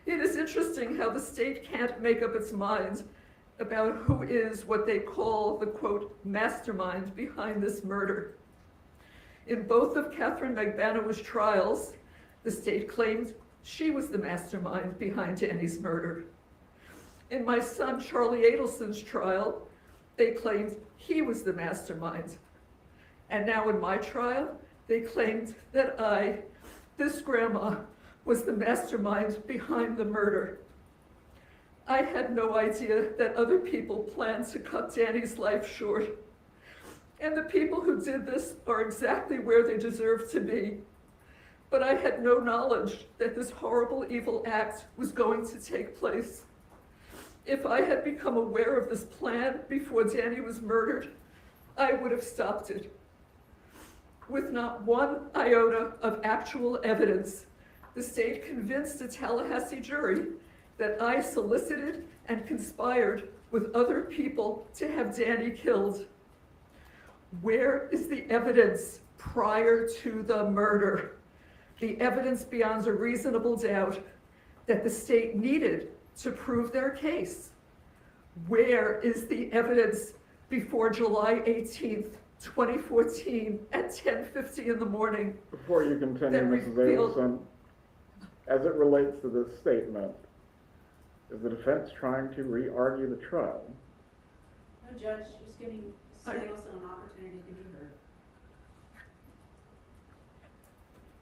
It is interesting how the state can't make up its mind about who is what they call the, quote, mastermind behind this murder. In both of Catherine Magbanowa's trials, the state claimed she was the mastermind behind Danny's murder. In my son Charlie Adelson's trial, they claimed he was the mastermind. And now in my trial, they claimed that I, this grandma, was the mastermind behind the murder. I had no idea that other people planned to cut Danny's life short. And the people who did this are exactly where they deserve to be. But I had no knowledge that this horrible, evil act was going to take place. If I had become aware of this plan before Danny was murdered, I would have stopped it. With not one iota of actual evidence, the state convinced a Tallahassee jury that I solicited and conspired with other people to have Danny killed. Where is the evidence prior to the murder? The evidence beyond a reasonable doubt that the state needed to prove their case. Where is the evidence before July 18th, 2014 at 10:50 in the morning? Before you continue, that Mrs. revealed- Adelson, as it relates to this statement, is the defense trying to re-argue the trial? No, Judge, just giving Mrs. Adelson an opportunity to be heard.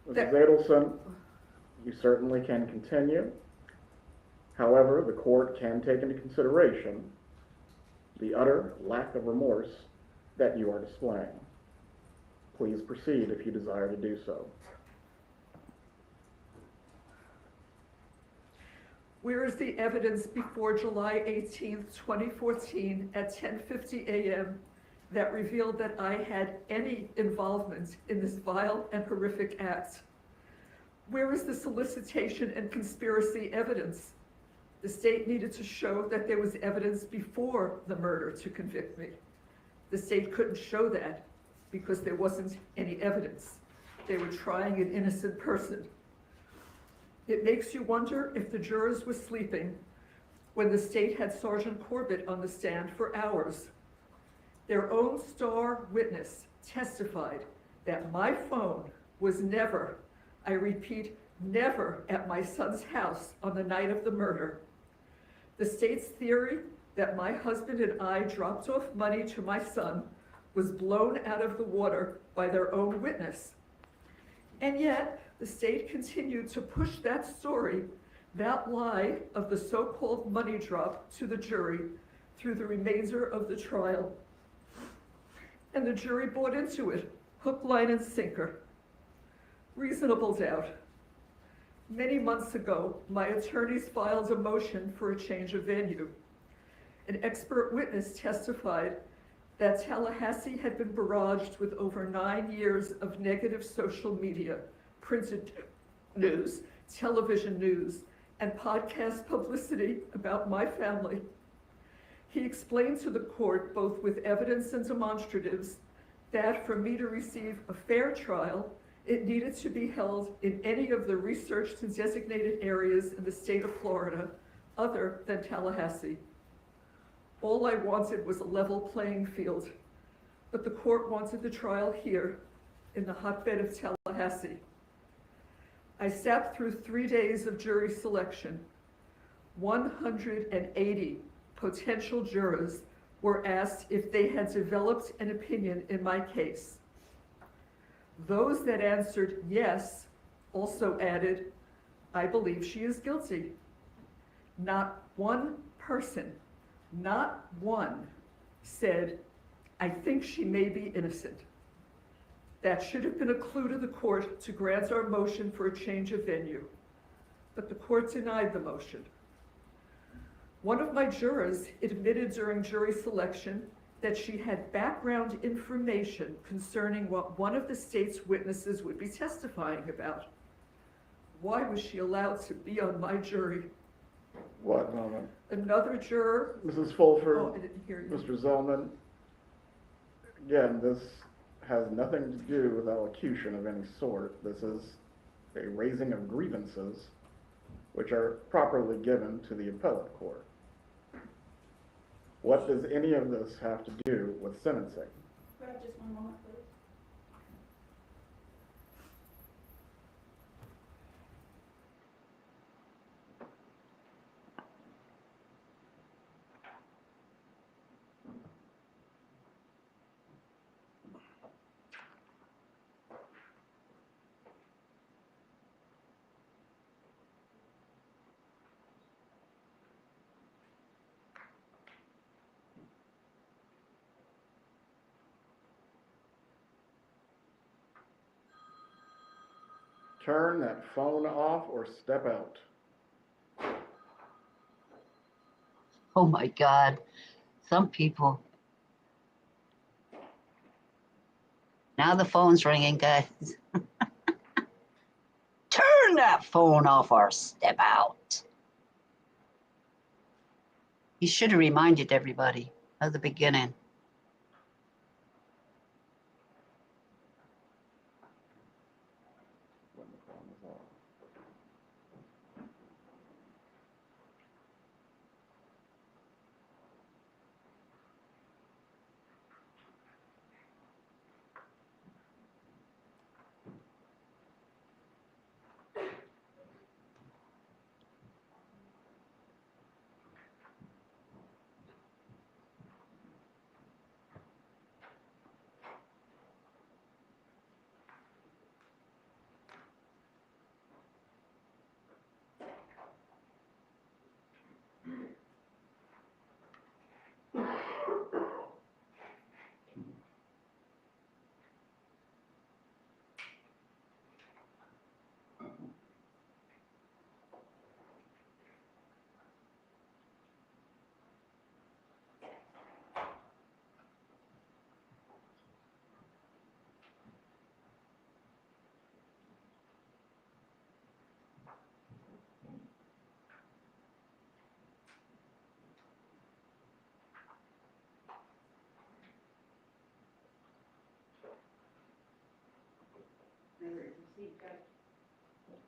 Mrs. Adelson, you certainly can continue. However, the court can take into consideration the utter lack of remorse that you are displaying. Please proceed if you desire to do so. Where is the evidence before July 18th, 2014 at 10:50 a.m. that revealed that I had any involvement in this vile and horrific act? Where is the solicitation and conspiracy evidence? The state needed to show that there was evidence before the murder to convict me. The state couldn't show that because there wasn't any evidence. They were trying an innocent person. It makes you wonder if the jurors were sleeping when the state had Sergeant Corbett on the stand for hours. Their own star witness testified that my phone was never, I repeat, never at my son's house on the night of the murder. The state's theory that my husband and I dropped off money to my son was blown out of the water by their own witness. And yet, the state continued to push that story, that lie of the so-called money drop, to the jury through the remainder of the trial. And the jury bought into it, hook, line, and sinker. Reasonable doubt. Many months ago, my attorneys filed a motion for a change of venue. An expert witness testified that Tallahassee had been barraged with over 9 years of negative social media, printed news, television news, and podcast publicity about my family. He explained to the court, both with evidence and demonstratives, that for me to receive a fair trial, it needed to be held in any of the researched and designated areas in the state of Florida other than Tallahassee. All I wanted was a level playing field, but the court wanted the trial here in the hotbed of Tallahassee. I sat through 3 days of jury selection. 180 potential jurors were asked if they had developed an opinion in my case. Those that answered yes also added, "I believe she is guilty." Not one person, not one, said, "I think she may be innocent." That should have been a clue to the court to grant our motion for a change of venue, but the court denied the motion. One of my jurors admitted during jury selection that she had background information concerning what one of the state's witnesses would be testifying about. Why was she allowed to be on my jury? What moment? Another juror. Mrs. Fulford, Oh, I didn't hear you. Mr. Zellman, again, this has nothing to do with elocution of any sort. This is a raising of grievances, which are properly given to the appellate court. What does any of this have to do with sentencing? Could I have just one moment, please? Turn that phone off or step out. Oh my God. Some people. Now the phone's ringing, guys. Turn that phone off or step out. You should have reminded everybody at the beginning. When the phone is off.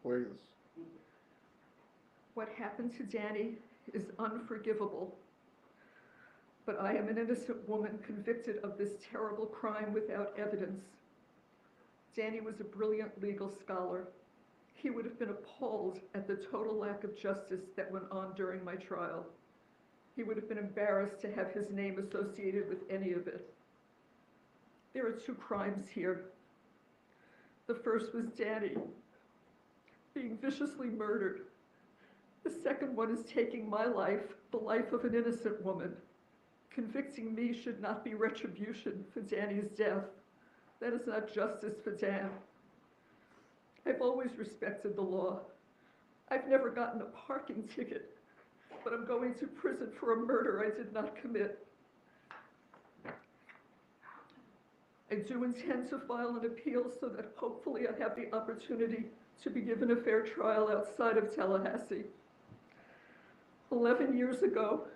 Please. What happened to Danny is unforgivable. But I am an innocent woman convicted of this terrible crime without evidence. Danny was a brilliant legal scholar. He would have been appalled at the total lack of justice that went on during my trial. He would have been embarrassed to have his name associated with any of it. There are two crimes here. The first was Danny being viciously murdered. The second one is taking my life, the life of an innocent woman. Convicting me should not be retribution for Danny's death. That is not justice for Dan. I've always respected the law. I've never gotten a parking ticket, but I'm going to prison for a murder I did not commit. I do intend to file an appeal so that hopefully I have the opportunity to be given a fair trial outside of Tallahassee. 11 years ago,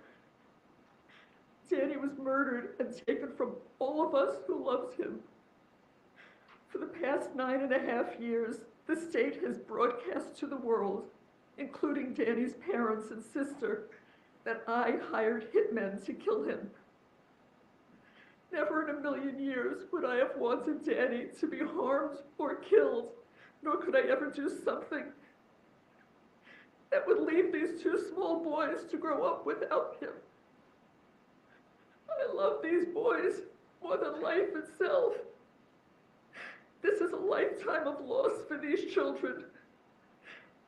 Danny was murdered and taken from all of us who loved him. For the past 9.5 years, the state has broadcast to the world, including Danny's parents and sister, that I hired hitmen to kill him. Never in a million years would I have wanted Danny to be harmed or killed, nor could I ever do something that would leave these two small boys to grow up without him. I love these boys more than life itself. This is a lifetime of loss for these children.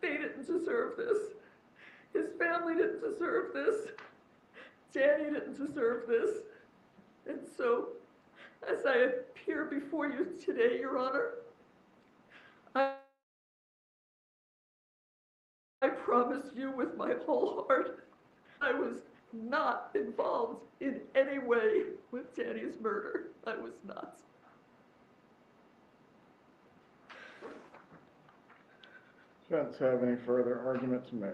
They didn't deserve this. His family didn't deserve this. Danny didn't deserve this. And so As I appear before you today, Your Honor, I promise you with my whole heart, I was not involved in any way with Danny's murder. I was not. Defense have any further argument to make?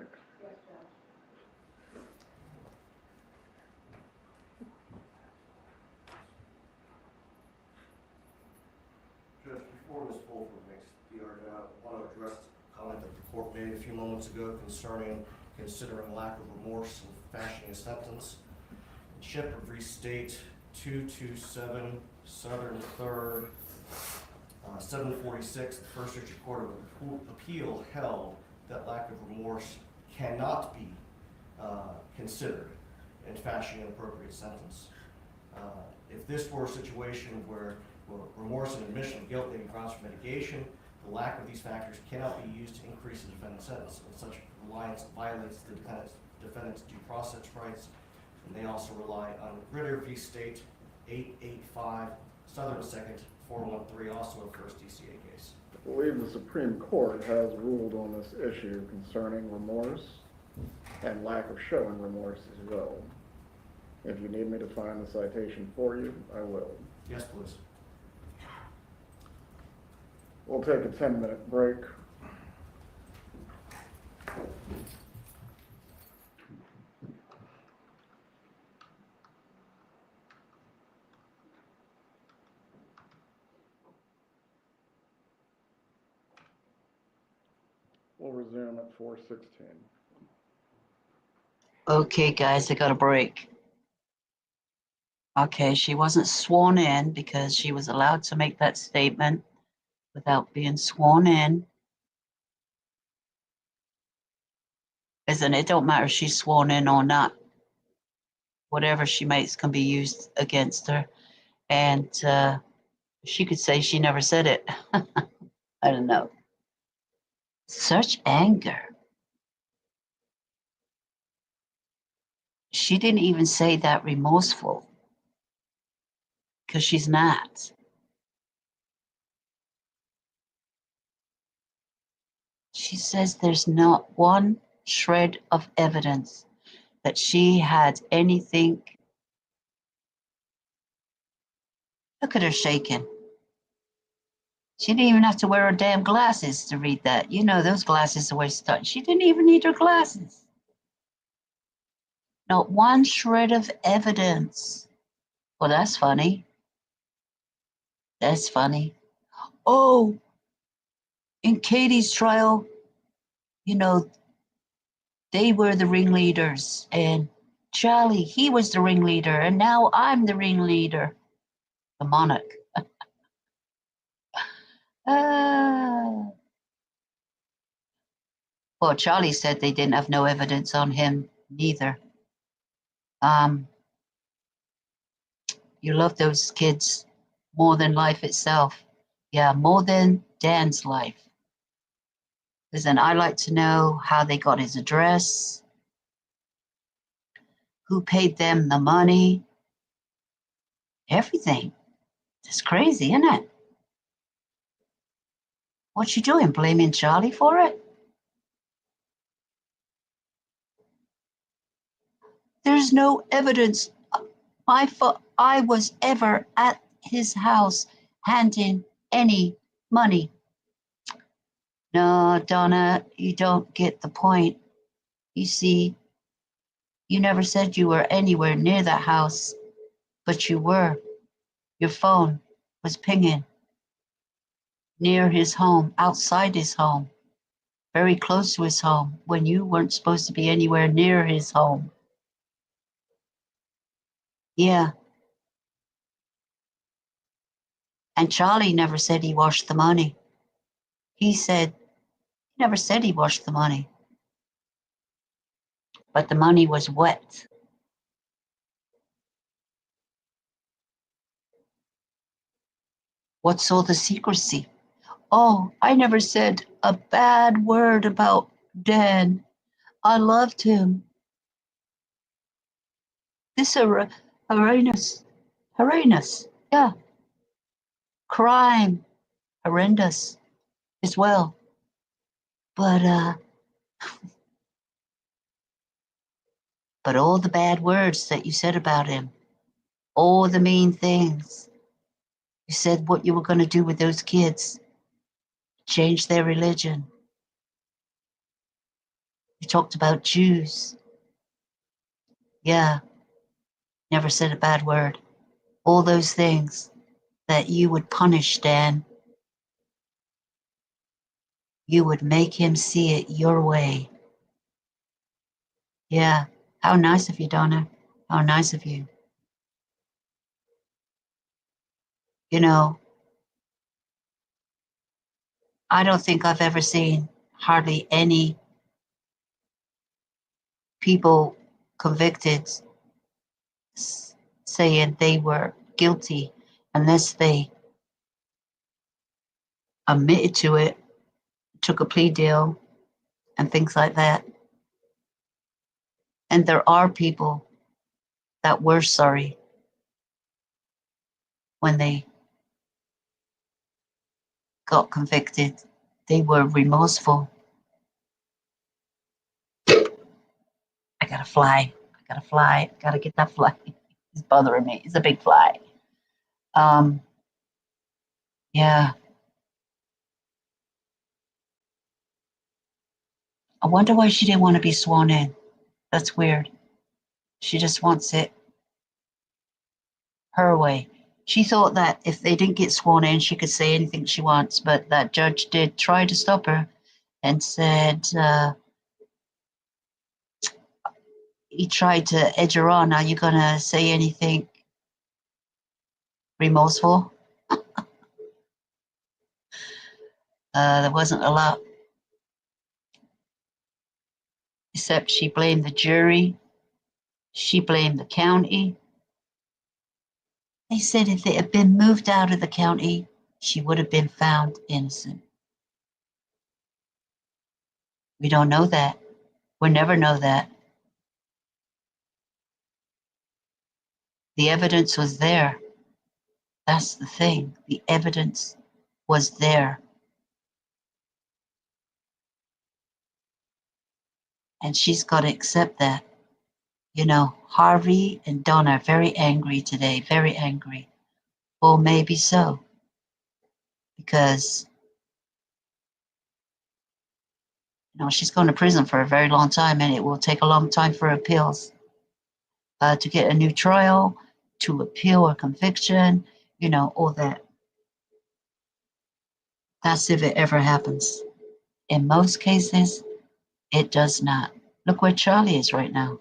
Judge, before Ms. Fulford makes the argument, I want to address the comment that the court made a few moments ago concerning considering lack of remorse in fashioning a sentence. In Shepherd v. State 227 Southern 3rd, 746, the First District Court of Appeal held that lack of remorse cannot be considered in fashioning an appropriate sentence. If this were a situation where remorse and admission of guilt may be grounds for mitigation, the lack of these factors cannot be used to increase the defendant's sentence, and such reliance violates the defendant's due process rights. And they also rely on Ritter v. State 885 Southern 2nd 413, also a first DCA case. I believe the Supreme Court has ruled on this issue concerning remorse and lack of showing remorse as well. If you need me to find the citation for you, I will. Yes, please. We'll take a 10-minute break. We'll resume at 4:16. Okay, guys, I got a break. Okay, she wasn't sworn in because she was allowed to make that statement without being sworn in. Listen, it don't matter if she's sworn in or not. Whatever she makes can be used against her. And she could say she never said it. I don't know. Such anger. She didn't even say that remorseful, because she's not. She says there's not one shred of evidence that she had anything. Look at her shaking. She didn't even have to wear her damn glasses to read that. You know, those glasses are waste of time. She didn't even need her glasses. Not one shred of evidence. Well, that's funny. That's funny. Oh, in Katie's trial, you know, they were the ringleaders, and Charlie, he was the ringleader, and now I'm the ringleader. The monarch. Well, Charlie said they didn't have no evidence on him neither. You love those kids more than life itself. Yeah, more than Dan's life. Listen, I like to know how they got his address, who paid them the money, everything. It's crazy, isn't it? What you doing, blaming Charlie for it? There's no evidence I was ever at his house handing any money. No, Donna, you don't get the point. You see, you never said you were anywhere near that house, but you were. Your phone was pinging near his home, outside his home, very close to his home, when you weren't supposed to be anywhere near his home. Yeah. And Charlie never said he washed the money. He never said he washed the money. But the money was wet. What's all the secrecy? Oh, I never said a bad word about Dan. I loved him. This Hyenas. Yeah, crime, horrendous as well. But all the bad words that you said about him, all the mean things, you said what you were going to do with those kids, change their religion. You talked about Jews. Yeah, never said a bad word. All those things that you would punish, Dan. You would make him see it your way. Yeah, how nice of you, Donna. How nice of you. You know, I don't think I've ever seen hardly any people convicted saying they were guilty unless they admitted to it, took a plea deal, and things like that. And there are people that were sorry when they got convicted. They were remorseful. I gotta fly. I gotta get that fly. It's bothering me. It's a big fly. Yeah. I wonder why she didn't want to be sworn in. That's weird. She just wants it her way. She thought that if they didn't get sworn in, she could say anything she wants, but that judge did try to stop her and said, he tried to edge her on. Are you going to say anything remorseful? There wasn't a lot, except she blamed the jury. She blamed the county. They said if it had been moved out of the county, she would have been found innocent. We don't know that. We'll never know that. The evidence was there. That's the thing. The evidence was there. And she's got to accept that. You know, Harvey and Donna are very angry today, very angry. Well, maybe so. Because, you know, she's going to prison for a very long time, and it will take a long time for appeals to get a new trial, to appeal a conviction, you know, all that. That's if it ever happens. In most cases, it does not. Look where Charlie is right now.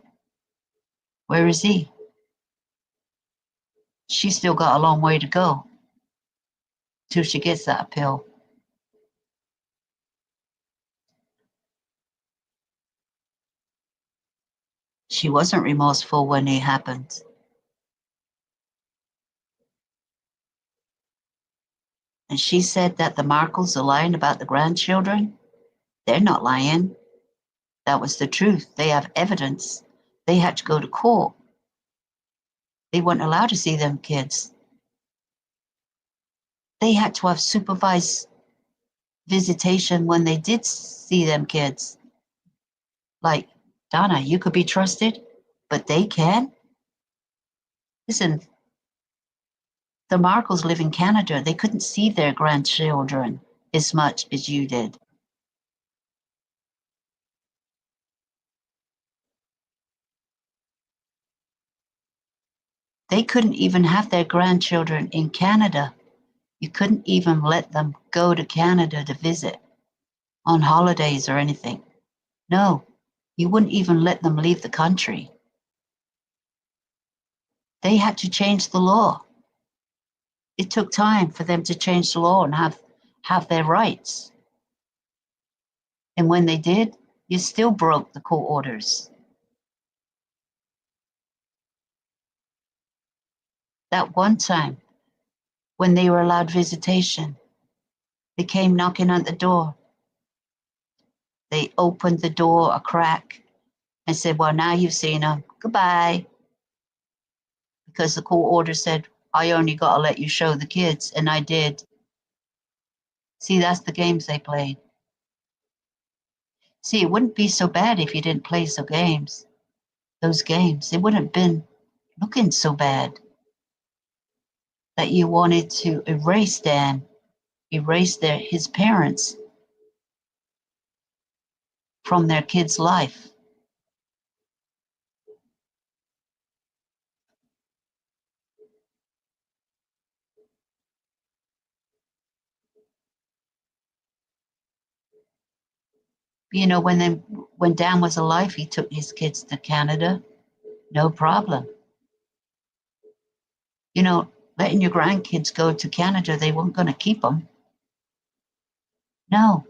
Where is he? She's still got a long way to go till she gets that appeal. She wasn't remorseful when it happened. And she said that the Markles are lying about the grandchildren. They're not lying. That was the truth. They have evidence. They had to go to court. They weren't allowed to see them kids. They had to have supervised visitation when they did see them kids. Like, Donna, you could be trusted, but they can? Listen, the Markles live in Canada. They couldn't see their grandchildren as much as you did. They couldn't even have their grandchildren in Canada. You couldn't even let them go to Canada to visit on holidays or anything. No, you wouldn't even let them leave the country. They had to change the law. It took time for them to change the law and have their rights. And when they did, you still broke the court orders. That one time, when they were allowed visitation, they came knocking at the door. They opened the door a crack and said, well, now you've seen them. Goodbye. Because the court order said, I only got to let you show the kids, and I did. See, that's the games they played. See, it wouldn't be so bad if you didn't play those games. It wouldn't have been looking so bad that you wanted to erase Dan, erase his parents from their kid's life. You know, when Dan was alive, he took his kids to Canada, no problem. You know, letting your grandkids go to Canada, they weren't going to keep them. No,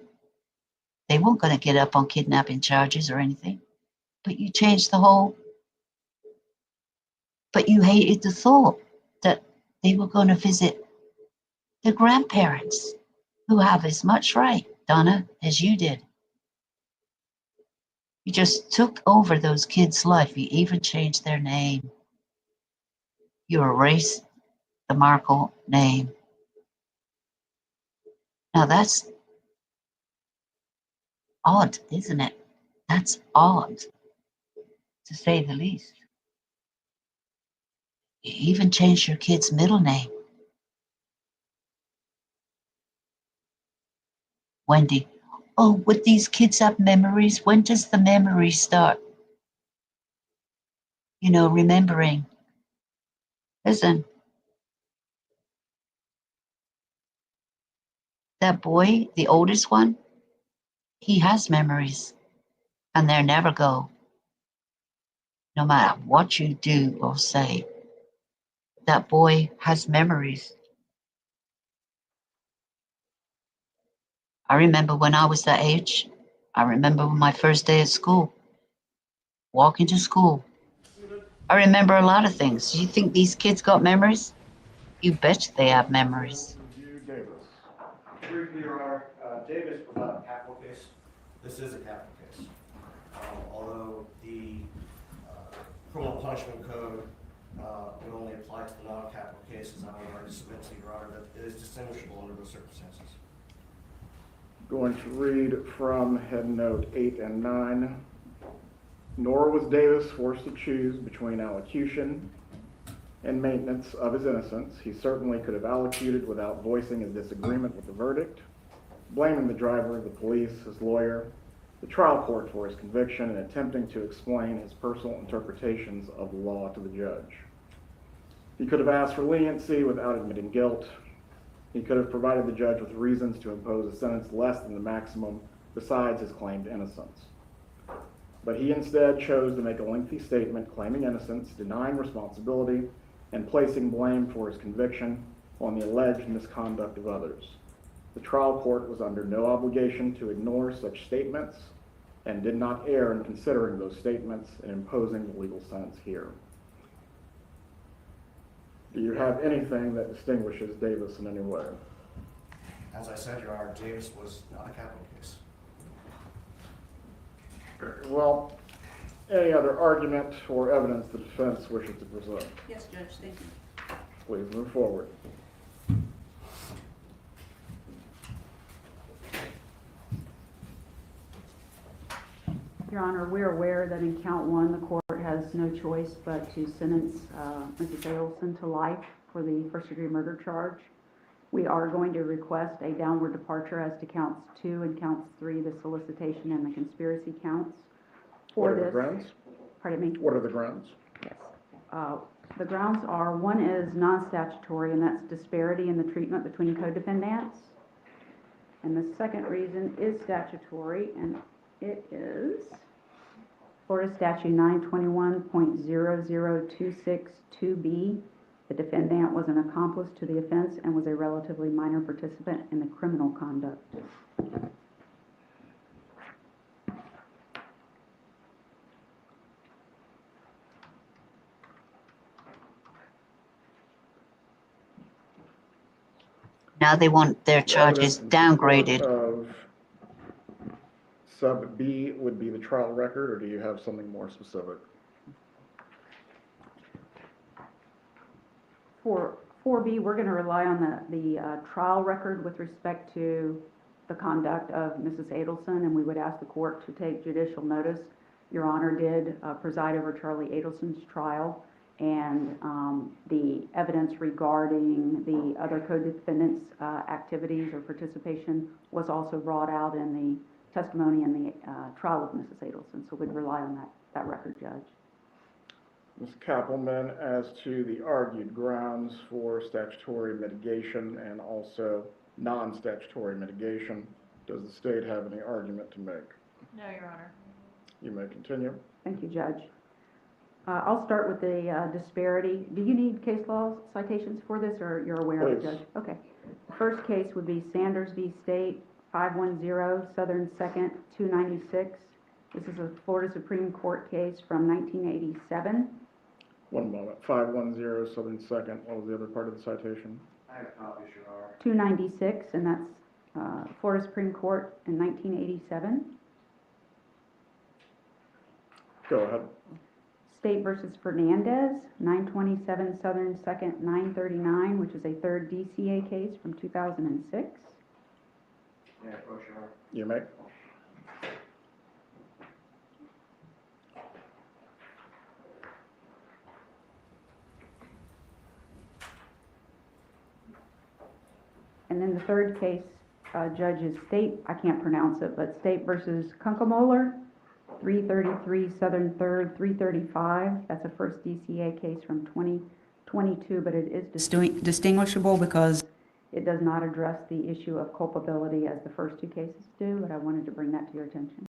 they weren't going to get up on kidnapping charges or anything. But you changed but you hated the thought that they were going to visit their grandparents, who have as much right, Donna, as you did. You just took over those kids' life. You even changed their name. You erased the Markle name. Now that's odd, isn't it? That's odd, to say the least. You even changed your kid's middle name. Wendy, oh, would these kids have memories? When does the memory start? You know, remembering. Listen, that boy, the oldest one, he has memories, and they never go. No matter what you do or say, that boy has memories. I remember when I was that age. I remember my first day at school, walking to school. I remember a lot of things. You think these kids got memories? You bet they have memories. Review Davis. Briefly, Your Honor, Davis was not a capital case. This is a capital case. Although the criminal punishment code would only apply to the non-capital cases, I would already submit to Your Honor that it is distinguishable under those circumstances. Going to read from Head Note 8 and 9. Nor was Davis forced to choose between allocution and maintenance of his innocence. He certainly could have allocuted without voicing his disagreement with the verdict, blaming the driver, the police, his lawyer, the trial court for his conviction, and attempting to explain his personal interpretations of the law to the judge. He could have asked for leniency without admitting guilt. He could have provided the judge with reasons to impose a sentence less than the maximum besides his claimed innocence. But he instead chose to make a lengthy statement claiming innocence, denying responsibility, and placing blame for his conviction on the alleged misconduct of others. The trial court was under no obligation to ignore such statements and did not err in considering those statements and imposing the legal sentence here. Do you have anything that distinguishes Davis in any way? As I said, Your Honor, Davis was not a capital case. Very well. Any other argument or evidence the defense wishes to present? Yes, Judge, thank you. Please move forward. Your Honor, we're aware that in count one, the court has no choice but to sentence Mrs. Adelson to life for the first-degree murder charge. We are going to request a downward departure as to counts 2 and counts 3, the solicitation and the conspiracy counts. What are the grounds? Pardon me? What are the grounds? Yes. The grounds are, one is non-statutory, and that's disparity in the treatment between co-defendants. And the second reason is statutory, and it is Florida Statute 921.00262B. The defendant was an accomplice to the offense and was a relatively minor participant in the criminal conduct. Now they want their charges Evidence in support downgraded. of sub B would be the trial record, or do you have something more specific? For 4B, we're going to rely on the trial record with respect to the conduct of Mrs. Adelson, and we would ask the court to take judicial notice. Your Honor did preside over Charlie Adelson's trial, and the evidence regarding the other co-defendants' activities or participation was also brought out in the testimony in the trial of Mrs. Adelson, so we'd rely on that record, Judge. Ms. Kappelman, as to the argued grounds for statutory mitigation and also non-statutory mitigation, does the state have any argument to make? No, Your Honor. You may continue. Thank you, Judge. I'll start with the disparity. Do you need case law citations for this, or you're aware of it, Judge? Okay. The first case would be Sanders v. State, 510 Southern 2nd, 296. This is a Florida Supreme Court case from 1987. One moment. 510 Southern 2nd. What was the other part of the citation? I have copies, Your Honor. 296, and that's Florida Supreme Court in 1987. Go ahead. State versus Fernandez, 927 Southern 2nd, 939, which is a third DCA case from 2006. Yeah, for sure. You may. And then the third case, Judge, is State, I can't pronounce it, but State versus Kunkemoller, 333 Southern 3rd, 335. That's a first DCA case from 2022, but it is distinguishable because it does not address the issue of culpability as the first two cases do, but I wanted to bring that to your attention.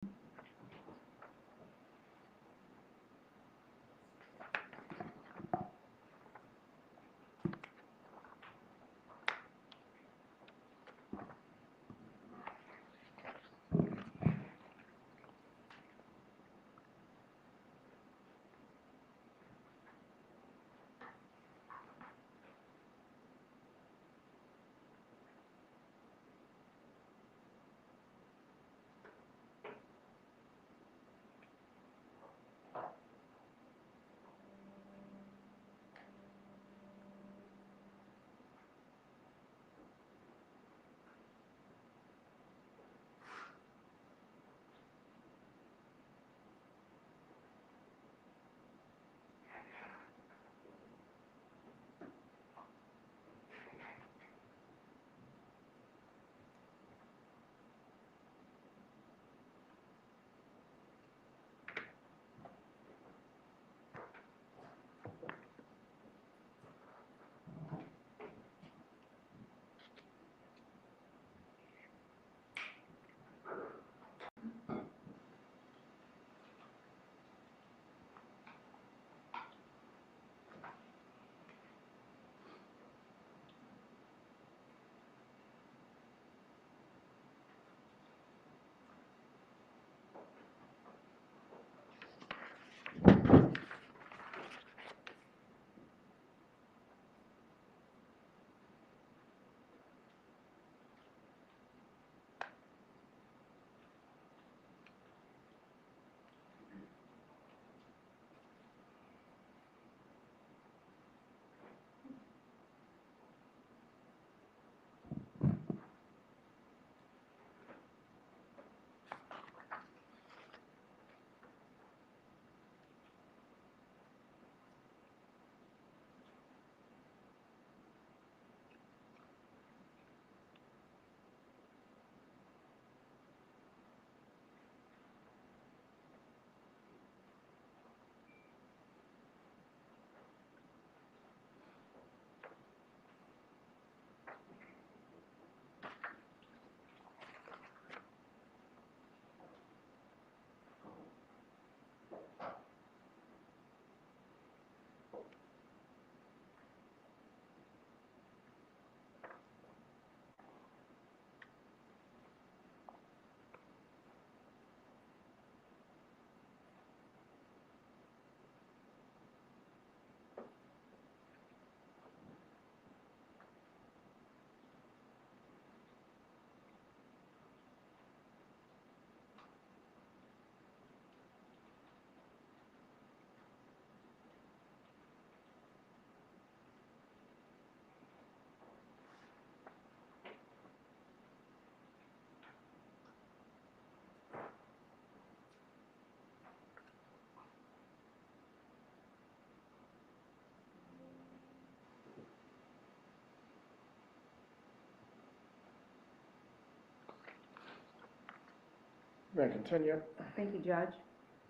May I continue? Thank you, Judge.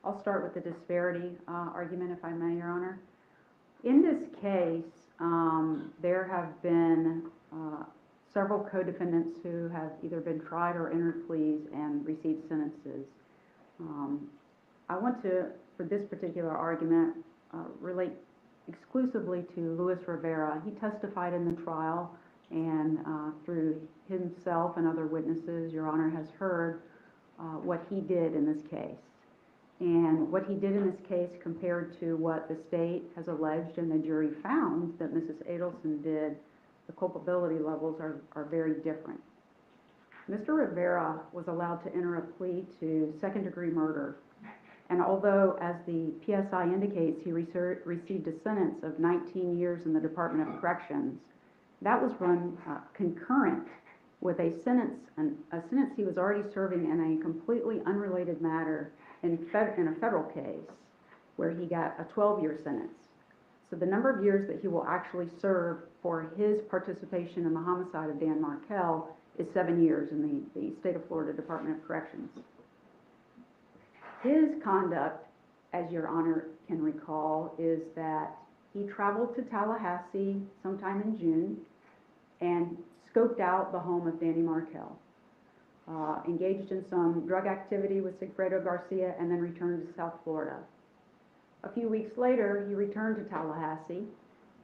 I'll start with the disparity argument, if I may, Your Honor. In this case, there have been several co-defendants who have either been tried or entered pleas and received sentences. I want to, for this particular argument, relate exclusively to Luis Rivera. He testified in the trial, and through himself and other witnesses, Your Honor has heard what he did in this case. And what he did in this case compared to what the state has alleged and the jury found that Mrs. Adelson did, the culpability levels are very different. Mr. Rivera was allowed to enter a plea to second-degree murder. And although, as the PSI indicates, he received a sentence of 19 years in the Department of Corrections, that was run concurrent with a sentence he was already serving in a completely unrelated matter in a federal case where he got a 12-year sentence. So the number of years that he will actually serve for his participation in the homicide of Dan Markell is 7 years in the state of Florida Department of Corrections. His conduct, as Your Honor can recall, is that he traveled to Tallahassee sometime in June and scoped out the home of Danny Markell, engaged in some drug activity with Sigfredo Garcia, and then returned to South Florida. A few weeks later, he returned to Tallahassee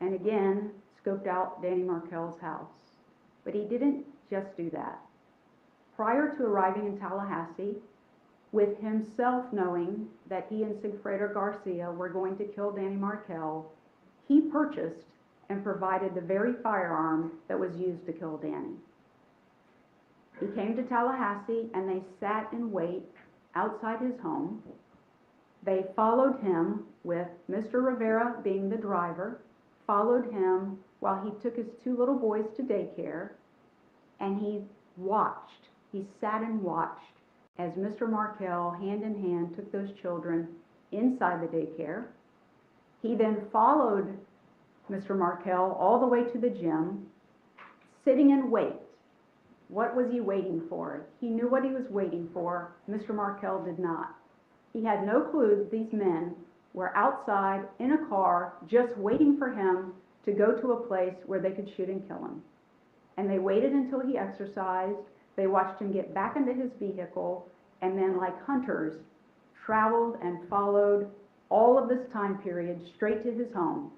and again scoped out Danny Markell's house. But he didn't just do that. Prior to arriving in Tallahassee, with himself knowing that he and Sigfredo Garcia were going to kill Danny Markell, he purchased and provided the very firearm that was used to kill Danny. He came to Tallahassee and they sat in wait outside his home. They followed him with Mr. Rivera being the driver, followed him while he took his 2 little boys to daycare, and he sat and watched as Mr. Markell, hand in hand, took those children inside the daycare. He then followed Mr. Markell all the way to the gym, sitting in wait. What was he waiting for? He knew what he was waiting for. Mr. Markell did not. He had no clue that these men were outside in a car just waiting for him to go to a place where they could shoot and kill him. And they waited until he exercised. They watched him get back into his vehicle, and then, like hunters, traveled and followed all of this time period straight to his home.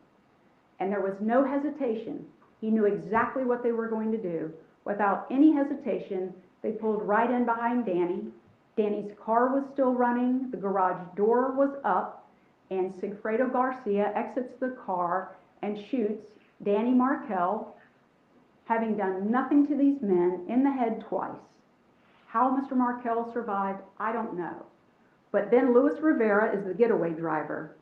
And there was no hesitation. He knew exactly what they were going to do. Without any hesitation, they pulled right in behind Danny. Danny's car was still running, the garage door was up, and Sigfredo Garcia exits the car and shoots Danny Markell, having done nothing to these men, in the head twice. How Mr. Markell survived, I don't know. But then Luis Rivera is the getaway driver.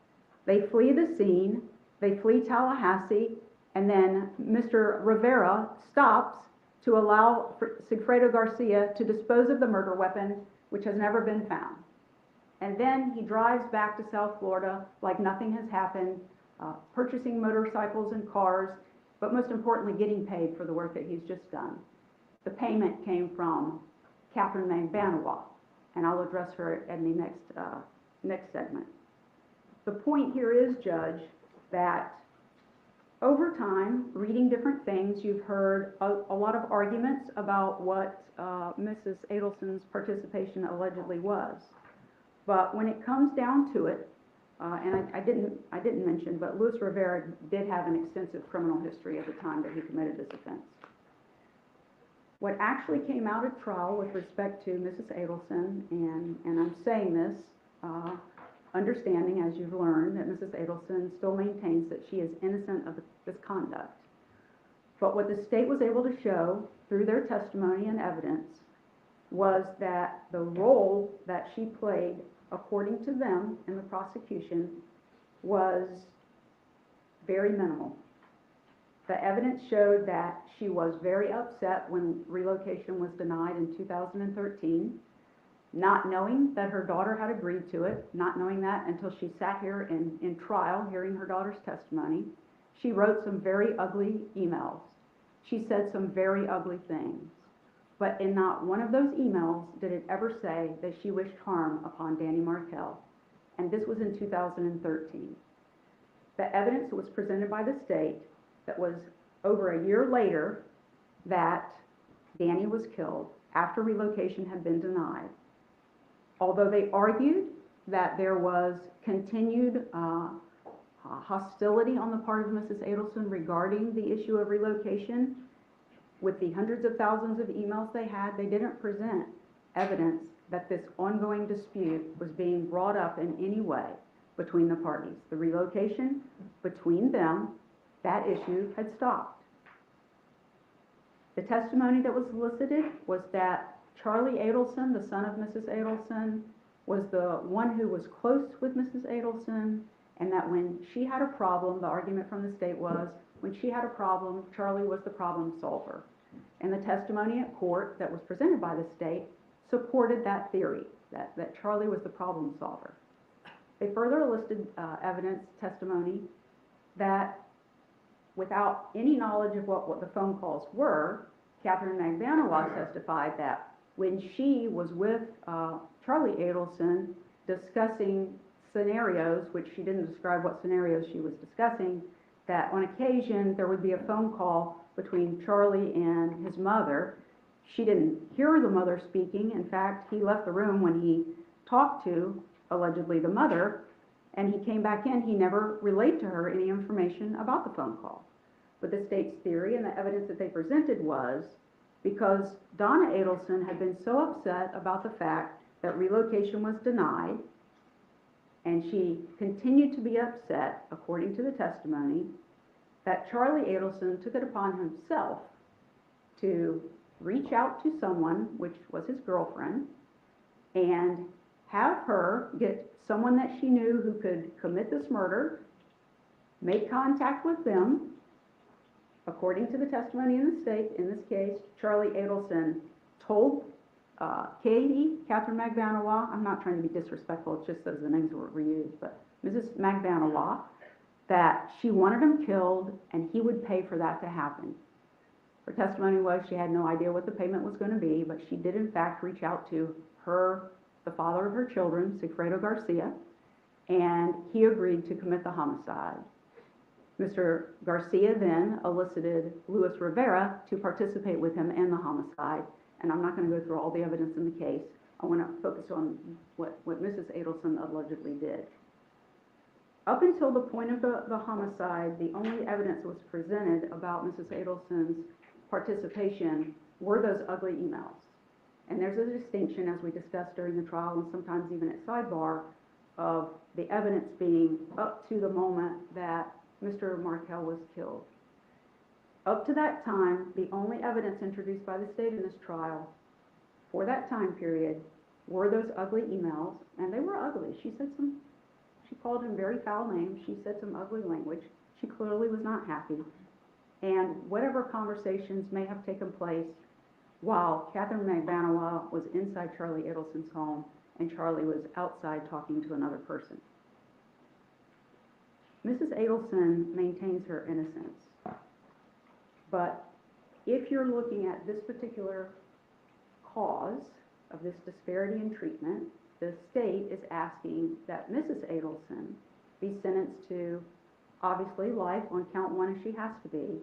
They flee the scene, they flee Tallahassee, and then Mr. Rivera stops to allow Sigfredo Garcia to dispose of the murder weapon, which has never been found. And then he drives back to South Florida like nothing has happened, purchasing motorcycles and cars, but most importantly, getting paid for the work that he's just done. The payment came from Catherine Mangbanawa, and I'll address her in the next segment. The point here is, Judge, that over time, reading different things, you've heard a lot of arguments about what Mrs. Adelson's participation allegedly was. But when it comes down to it, and I didn't mention, but Luis Rivera did have an extensive criminal history at the time that he committed this offense. What actually came out at trial with respect to Mrs. Adelson, and I'm saying this, understanding, as you've learned, that Mrs. Adelson still maintains that she is innocent of this conduct. But what the state was able to show through their testimony and evidence was that the role that she played, according to them in the prosecution, was very minimal. The evidence showed that she was very upset when relocation was denied in 2013, not knowing that her daughter had agreed to it, not knowing that until she sat here in trial hearing her daughter's testimony. She wrote some very ugly emails. She said some very ugly things. But in not one of those emails did it ever say that she wished harm upon Danny Markell. And this was in 2013. The evidence was presented by the state that was over a year later that Danny was killed after relocation had been denied. Although they argued that there was continued hostility on the part of Mrs. Adelson regarding the issue of relocation, with the hundreds of thousands of emails they had, they didn't present evidence that this ongoing dispute was being brought up in any way between the parties. The relocation between them, that issue had stopped. The testimony that was elicited was that Charlie Adelson, the son of Mrs. Adelson, was the one who was close with Mrs. Adelson, and that when she had a problem, the argument from the state was, when she had a problem, Charlie was the problem solver. And the testimony at court that was presented by the state supported that theory, that Charlie was the problem solver. They further elicited evidence, testimony, that without any knowledge of what the phone calls were, Catherine Magbanawad testified that when she was with Charlie Adelson discussing scenarios, which she didn't describe what scenarios she was discussing, that on occasion there would be a phone call between Charlie and his mother. She didn't hear the mother speaking. In fact, he left the room when he talked to, allegedly, the mother, and he came back in. He never relayed to her any information about the phone call. But the state's theory and the evidence that they presented was because Donna Adelson had been so upset about the fact that relocation was denied, and she continued to be upset, according to the testimony, that Charlie Adelson took it upon himself to reach out to someone, which was his girlfriend, and have her get someone that she knew who could commit this murder, make contact with them. According to the testimony in the state, in this case, Charlie Adelson told Katie, Catherine Magbanawad, I'm not trying to be disrespectful, it's just those the names were reused, but Mrs. Magbanawad, that she wanted him killed and he would pay for that to happen. Her testimony was she had no idea what the payment was going to be, but she did in fact reach out to her, the father of her children, Sigfredo Garcia, and he agreed to commit the homicide. Mr. Garcia then elicited Luis Rivera to participate with him in the homicide, and I'm not going to go through all the evidence in the case. I want to focus on what Mrs. Adelson allegedly did. Up until the point of the homicide, the only evidence that was presented about Mrs. Adelson's participation were those ugly emails. And there's a distinction, as we discussed during the trial and sometimes even at sidebar, of the evidence being up to the moment that Mr. Markell was killed. Up to that time, the only evidence introduced by the state in this trial for that time period were those ugly emails, and they were ugly. She called him very foul names. She said some ugly language. She clearly was not happy. And whatever conversations may have taken place while Catherine Magbanawad was inside Charlie Adelson's home and Charlie was outside talking to another person. Mrs. Adelson maintains her innocence. But if you're looking at this particular cause of this disparity in treatment, the state is asking that Mrs. Adelson be sentenced to obviously life on count 1 as she has to be,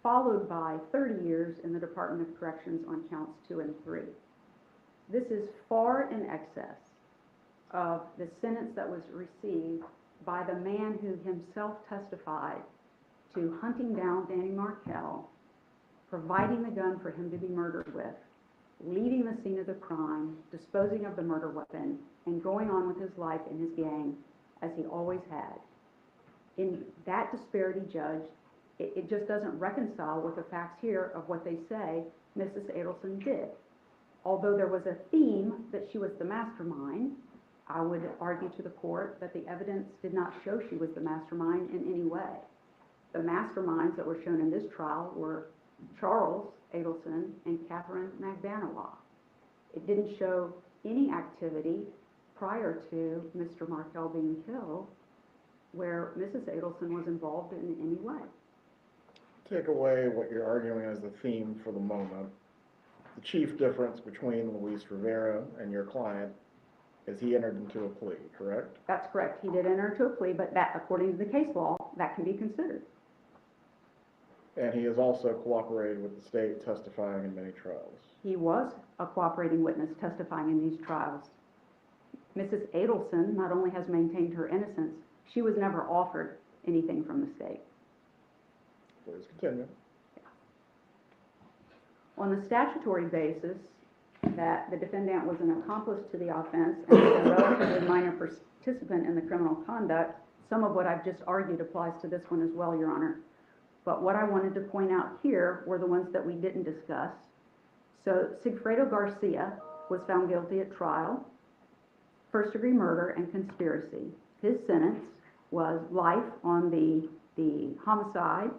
followed by 30 years in the Department of Corrections on counts 2 and 3. This is far in excess of the sentence that was received by the man who himself testified to hunting down Danny Markell, providing the gun for him to be murdered with, leaving the scene of the crime, disposing of the murder weapon, and going on with his life in his gang as he always had. In that disparity, Judge, it just doesn't reconcile with the facts here of what they say Mrs. Adelson did. Although there was a theme that she was the mastermind, I would argue to the court that the evidence did not show she was the mastermind in any way. The masterminds that were shown in this trial were Charles Adelson and Catherine Magbanawad. It didn't show any activity prior to Mr. Markell being killed where Mrs. Adelson was involved in any way. Take away what you're arguing as the theme for the moment. the chief difference between Luis Rivera and your client is he entered into a plea, correct? That's correct. He did enter into a plea, but that, according to the case law, that can be considered. And he has also cooperated with the state, testifying in many trials. He was a cooperating witness testifying in these trials. Mrs. Adelson not only has maintained her innocence, she was never offered anything from the state. Please continue. On the statutory basis that the defendant was an accomplice to the offense and was a relatively minor participant in the criminal conduct, some of what I've just argued applies to this one as well, Your Honor. But what I wanted to point out here were the ones that we didn't discuss. So Sigfredo Garcia was found guilty at trial, first-degree murder and conspiracy. His sentence was life on the homicide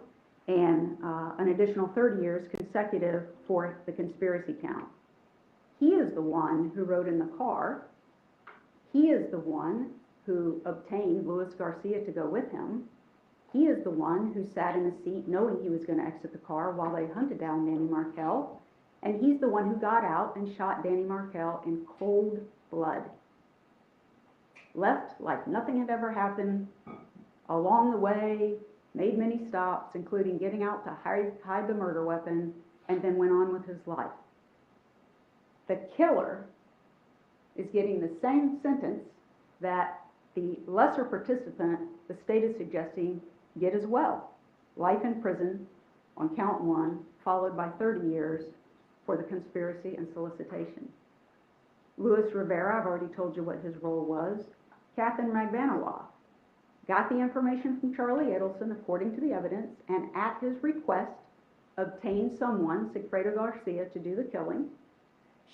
and an additional 30 years consecutive for the conspiracy count. He is the one who rode in the car. He is the one who obtained Luis Garcia to go with him. He is the one who sat in the seat knowing he was going to exit the car while they hunted down Danny Markel. And he's the one who got out and shot Danny Markel in cold blood. Left like nothing had ever happened. Along the way, made many stops, including getting out to hide the murder weapon, and then went on with his life. The killer is getting the same sentence that the lesser participant, the state is suggesting, get as well. Life in prison on count 1, followed by 30 years for the conspiracy and solicitation. Luis Rivera, I've already told you what his role was. Catherine Magbanawah got the information from Charlie Adelson according to the evidence, and at his request obtained someone, Sigfredo Garcia, to do the killing.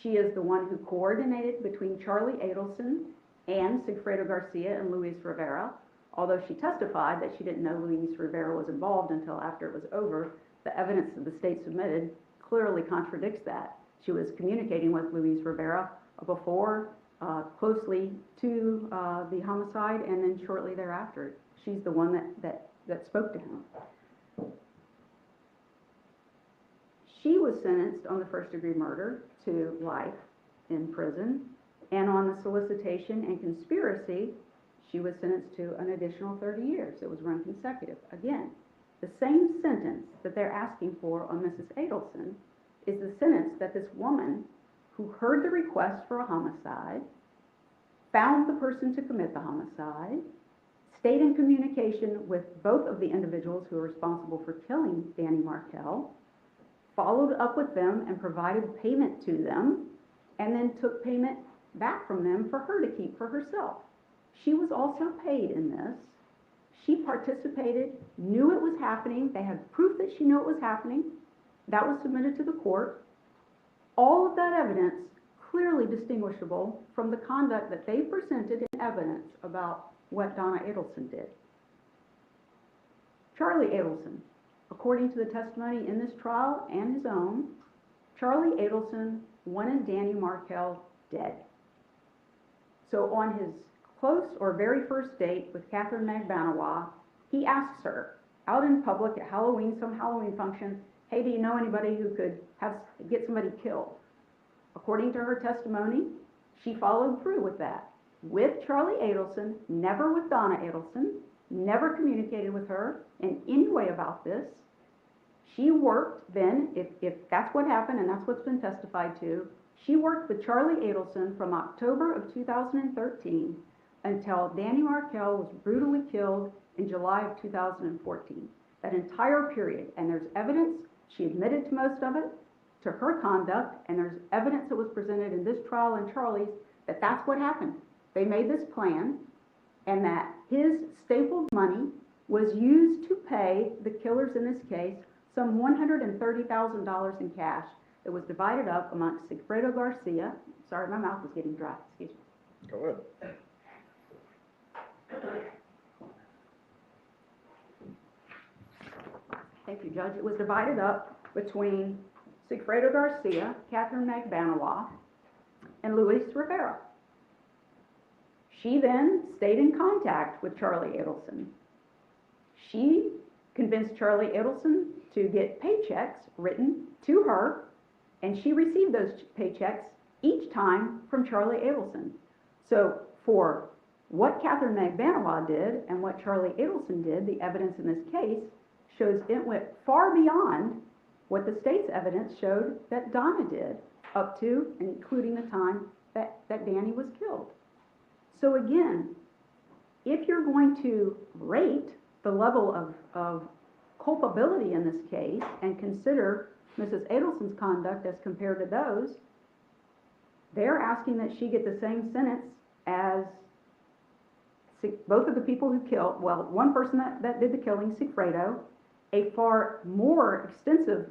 She is the one who coordinated between Charlie Adelson and Sigfredo Garcia and Luis Rivera. Although she testified that she didn't know Luis Rivera was involved until after it was over, the evidence that the state submitted clearly contradicts that. She was communicating with Luis Rivera before, closely to the homicide, and then shortly thereafter. She's the one that spoke to him. She was sentenced on the first-degree murder to life in prison, and on the solicitation and conspiracy, she was sentenced to an additional 30 years. It was run consecutive. Again, the same sentence that they're asking for on Mrs. Adelson is the sentence that this woman who heard the request for a homicide, found the person to commit the homicide, stayed in communication with both of the individuals who are responsible for killing Danny Markel, followed up with them and provided payment to them, and then took payment back from them for her to keep for herself. She was also paid in this. She participated, knew it was happening. They had proof that she knew it was happening. That was submitted to the court. All of that evidence clearly distinguishable from the conduct that they presented in evidence about what Donna Adelson did. Charlie Adelson, according to the testimony in this trial and his own, Charlie Adelson wanted Danny Markel dead. So on his close or very first date with Catherine Magbanawah, he asks her out in public at Halloween, some Halloween function, hey, do you know anybody who could get somebody killed? According to her testimony, she followed through with that. With Charlie Adelson, never with Donna Adelson, never communicated with her in any way about this. She worked then, if that's what happened and that's what's been testified to, she worked with Charlie Adelson from October of 2013 until Danny Markel was brutally killed in July of 2014. That entire period, and there's evidence, she admitted to most of it, to her conduct, and there's evidence that was presented in this trial and Charlie's that that's what happened. They made this plan, and that his stapled money was used to pay the killers in this case some $130,000 in cash that was divided up amongst Sigfredo Garcia. Sorry, my mouth is getting dry. Excuse me. Go ahead. Thank you, Judge. It was divided up between Sigfredo Garcia, Catherine Magbanawah, and Luis Rivera. She then stayed in contact with Charlie Adelson. She convinced Charlie Adelson to get paychecks written to her And she received those paychecks each time from Charlie Adelson. So for what Catherine Magbanua did and what Charlie Adelson did, the evidence in this case shows it went far beyond what the state's evidence showed that Donna did, up to and including the time that Danny was killed. So again, if you're going to rate the level of culpability in this case and consider Mrs. Adelson's conduct as compared to those, they're asking that she get the same sentence as both of the people who killed, well, one person that did the killing, Sigfredo, a far more extensive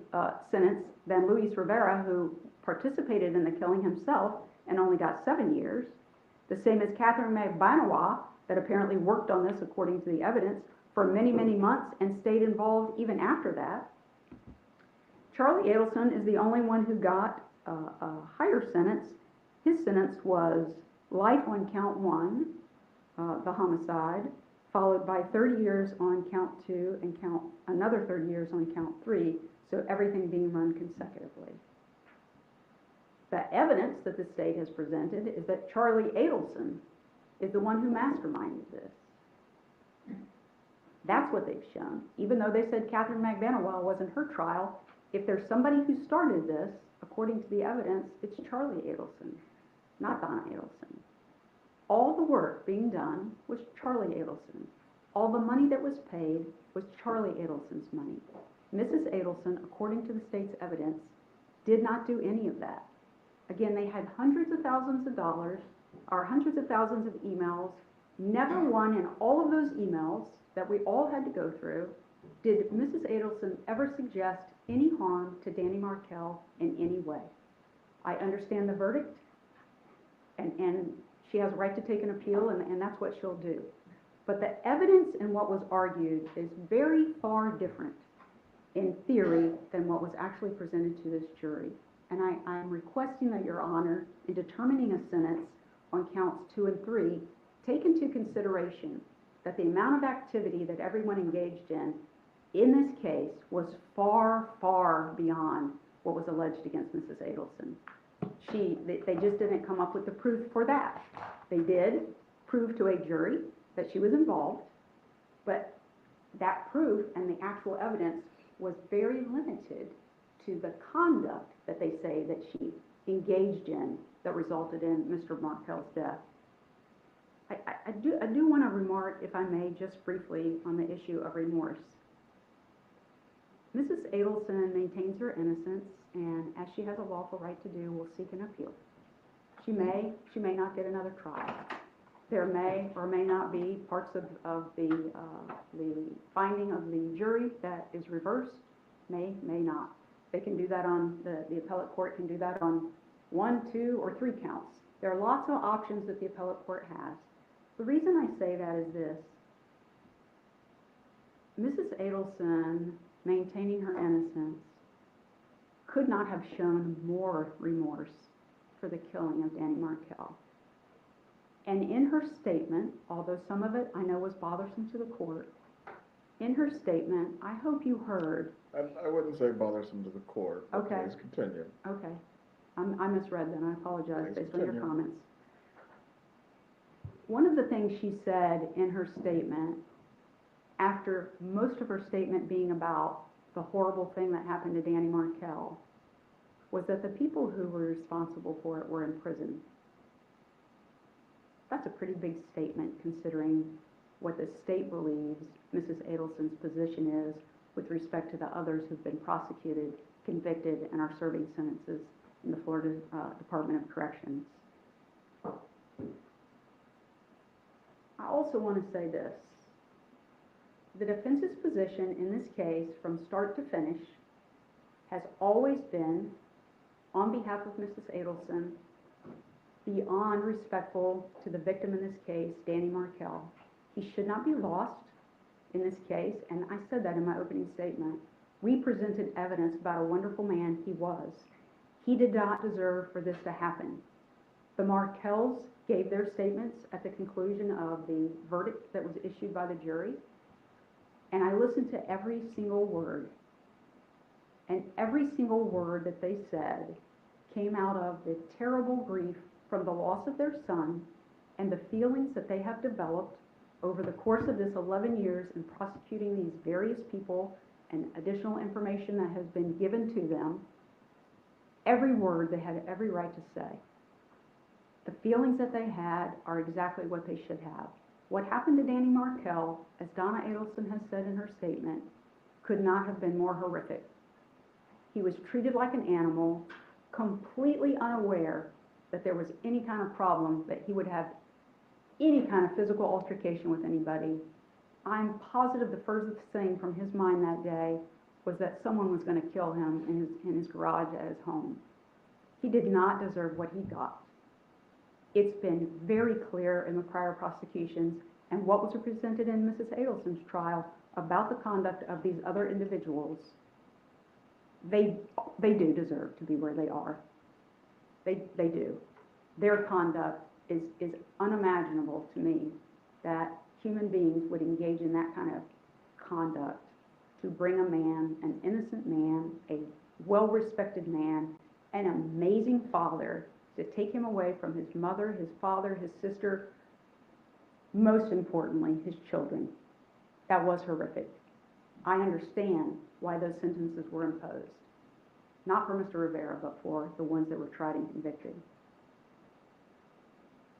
sentence than Luis Rivera, who participated in the killing himself and only got 7 years. The same as Catherine Magbanua, that apparently worked on this, according to the evidence, for many, many months and stayed involved even after that. Charlie Adelson is the only one who got a higher sentence. His sentence was life on count 1, the homicide, followed by 30 years on count 2 and another 30 years on count 3, so everything being run consecutively. The evidence that the state has presented is that Charlie Adelson is the one who masterminded this. That's what they've shown. Even though they said Catherine Magbanua wasn't her trial, if there's somebody who started this, according to the evidence, it's Charlie Adelson, not Donna Adelson. All the work being done was Charlie Adelson. All the money that was paid was Charlie Adelson's money. Mrs. Adelson, according to the state's evidence, did not do any of that. Again, they had hundreds of thousands of dollars, or hundreds of thousands of emails. Never one in all of those emails that we all had to go through did Mrs. Adelson ever suggest any harm to Danny Markell in any way. I understand the verdict, and she has a right to take an appeal, and that's what she'll do. But the evidence in what was argued is very far different in theory than what was actually presented to this jury. And I'm requesting that Your Honor, in determining a sentence on counts 2 and 3, take into consideration that the amount of activity that everyone engaged in this case was far, far beyond what was alleged against Mrs. Adelson. They just didn't come up with the proof for that. They did prove to a jury that she was involved, but that proof and the actual evidence was very limited to the conduct that they say that she engaged in that resulted in Mr. Markell's death. I do want to remark, if I may, just briefly on the issue of remorse. Mrs. Adelson maintains her innocence, and as she has a lawful right to do, will seek an appeal. She may not get another trial. There may or may not be parts of the finding of the jury that is reversed, may not. They can do that on, the appellate court can do that on 1, 2, or 3 counts. There are lots of options that the appellate court has. The reason I say that is this. Mrs. Adelson, maintaining her innocence, could not have shown more remorse for the killing of Danny Markell. And in her statement, although some of it I know was bothersome to the court, in her statement, I hope you heard. I wouldn't say bothersome to the court. Okay. Please continue. Okay. I misread then. I apologize Please based on your continue. comments. One of the things she said in her statement, after most of her statement being about the horrible thing that happened to Danny Markell, was that the people who were responsible for it were in prison. That's a pretty big statement considering what the state believes Mrs. Adelson's position is with respect to the others who've been prosecuted, convicted, and are serving sentences in the Florida Department of Corrections. I also want to say this. The defense's position in this case, from start to finish, has always been, on behalf of Mrs. Adelson, beyond respectful to the victim in this case, Danny Markell. He should not be lost in this case, and I said that in my opening statement. We presented evidence about a wonderful man he was. He did not deserve for this to happen. The Markells gave their statements at the conclusion of the verdict that was issued by the jury, and I listened to every single word. And every single word that they said came out of the terrible grief from the loss of their son and the feelings that they have developed over the course of this 11 years in prosecuting these various people and additional information that has been given to them. Every word they had every right to say. The feelings that they had are exactly what they should have. What happened to Danny Markell, as Donna Adelson has said in her statement, could not have been more horrific. He was treated like an animal, completely unaware that there was any kind of problem, that he would have any kind of physical altercation with anybody. I'm positive the furthest thing from his mind that day was that someone was going to kill him in his garage at his home. He did not deserve what he got. It's been very clear in the prior prosecutions and what was presented in Mrs. Adelson's trial about the conduct of these other individuals. They do deserve to be where they are. They do. Their conduct is unimaginable to me, that human beings would engage in that kind of conduct to bring a man, an innocent man, a well-respected man, an amazing father, to take him away from his mother, his father, his sister, most importantly, his children. That was horrific. I understand why those sentences were imposed. Not for Mr. Rivera, but for the ones that were tried and convicted.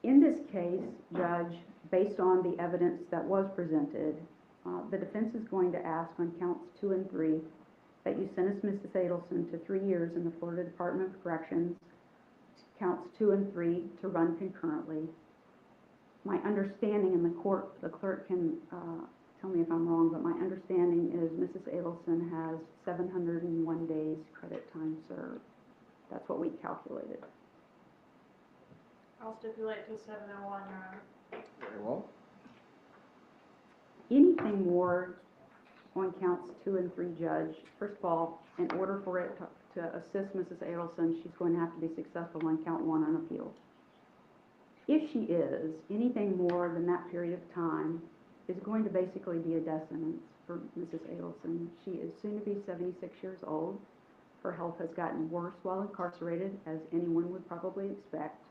In this case, Judge, based on the evidence that was presented, the defense is going to ask on counts 2 and 3 that you sentence Mrs. Adelson to 3 years in the Florida Department of Corrections, counts 2 and 3 to run concurrently. My understanding in the court, the clerk can tell me if I'm wrong, but my understanding is Mrs. Adelson has 701 days credit time served. That's what we calculated. I'll stipulate to 701, Your Honor. Very well. Anything more on counts 2 and 3, Judge? First of all, in order for it to assist Mrs. Adelson, she's going to have to be successful on count 1 on appeal. If she is, anything more than that period of time is going to basically be a death sentence for Mrs. Adelson. She is soon to be 76 years old. Her health has gotten worse while incarcerated, as anyone would probably expect.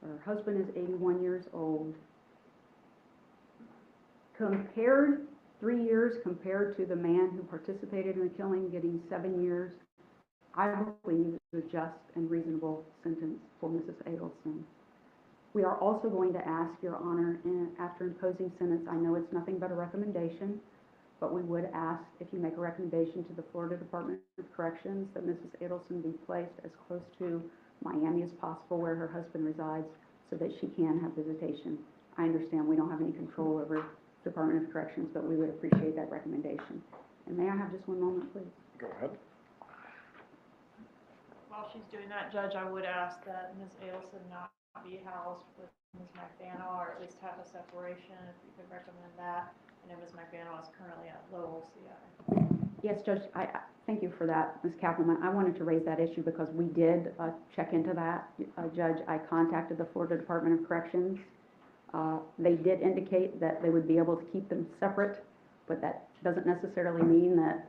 Her husband is 81 years old. Compared, 3 years compared to the man who participated in the killing getting 7 years, I believe is a just and reasonable sentence for Mrs. Adelson. We are also going to ask, Your Honor, after imposing sentence, I know it's nothing but a recommendation, but we would ask if you make a recommendation to the Florida Department of Corrections that Mrs. Adelson be placed as close to Miami as possible, where her husband resides, so that she can have visitation. I understand we don't have any control over Department of Corrections, but we would appreciate that recommendation. And may I have just one moment, please? Go ahead. While she's doing that, Judge, I would ask that Ms. Adelson not be housed with Ms. McBanoa, or at least have a separation, if you could recommend that. I know Ms. McBanoa is currently at Lowell CI. Yes, Judge, I thank you for that, Ms. Kaplan. I wanted to raise that issue because we did check into that. Judge, I contacted the Florida Department of Corrections. They did indicate that they would be able to keep them separate, but that doesn't necessarily mean that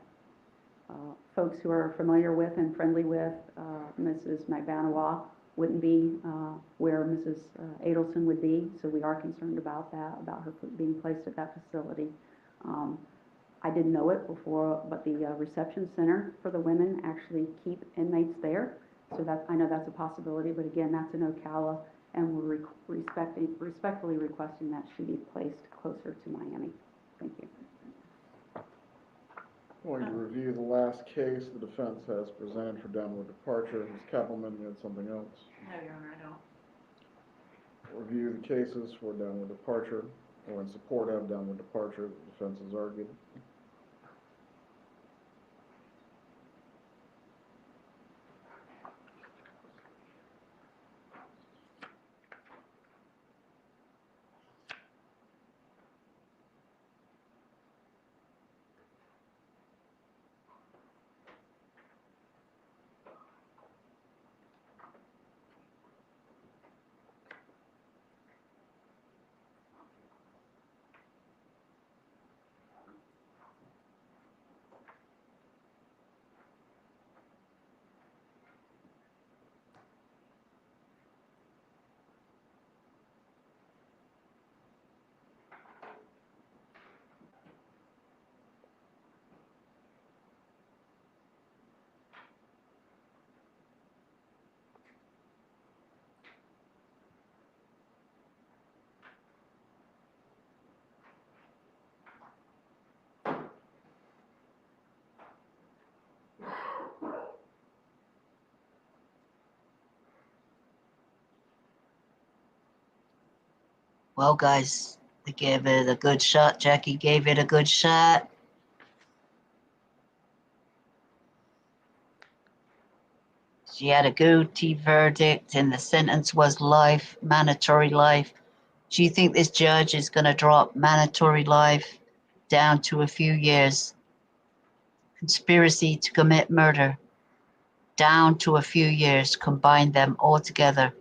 folks who are familiar with and friendly with Mrs. McBanoa wouldn't be where Mrs. Adelson would be. So we are concerned about that, about her being placed at that facility. I didn't know it before, but the reception center for the women actually keep inmates there. So that, I know that's a possibility, but again, that's in Ocala, and we're respectfully requesting that she be placed closer to Miami. Thank you. Going to review the last case the defense has presented for downward departure. Ms. Kappelman, you had something else? No, Your Honor, I don't. Review the cases for downward departure, or in support of downward departure, the defense has argued. Well, guys, they gave it a good shot. Jackie gave it a good shot. She had a guilty verdict, and the sentence was life, mandatory life. Do you think this judge is going to drop mandatory life down to a few years? Conspiracy to commit murder, down to a few years, combine them all together.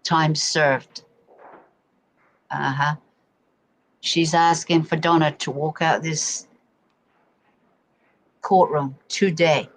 Time served. Uh-huh. She's asking for Donna to walk out this courtroom today.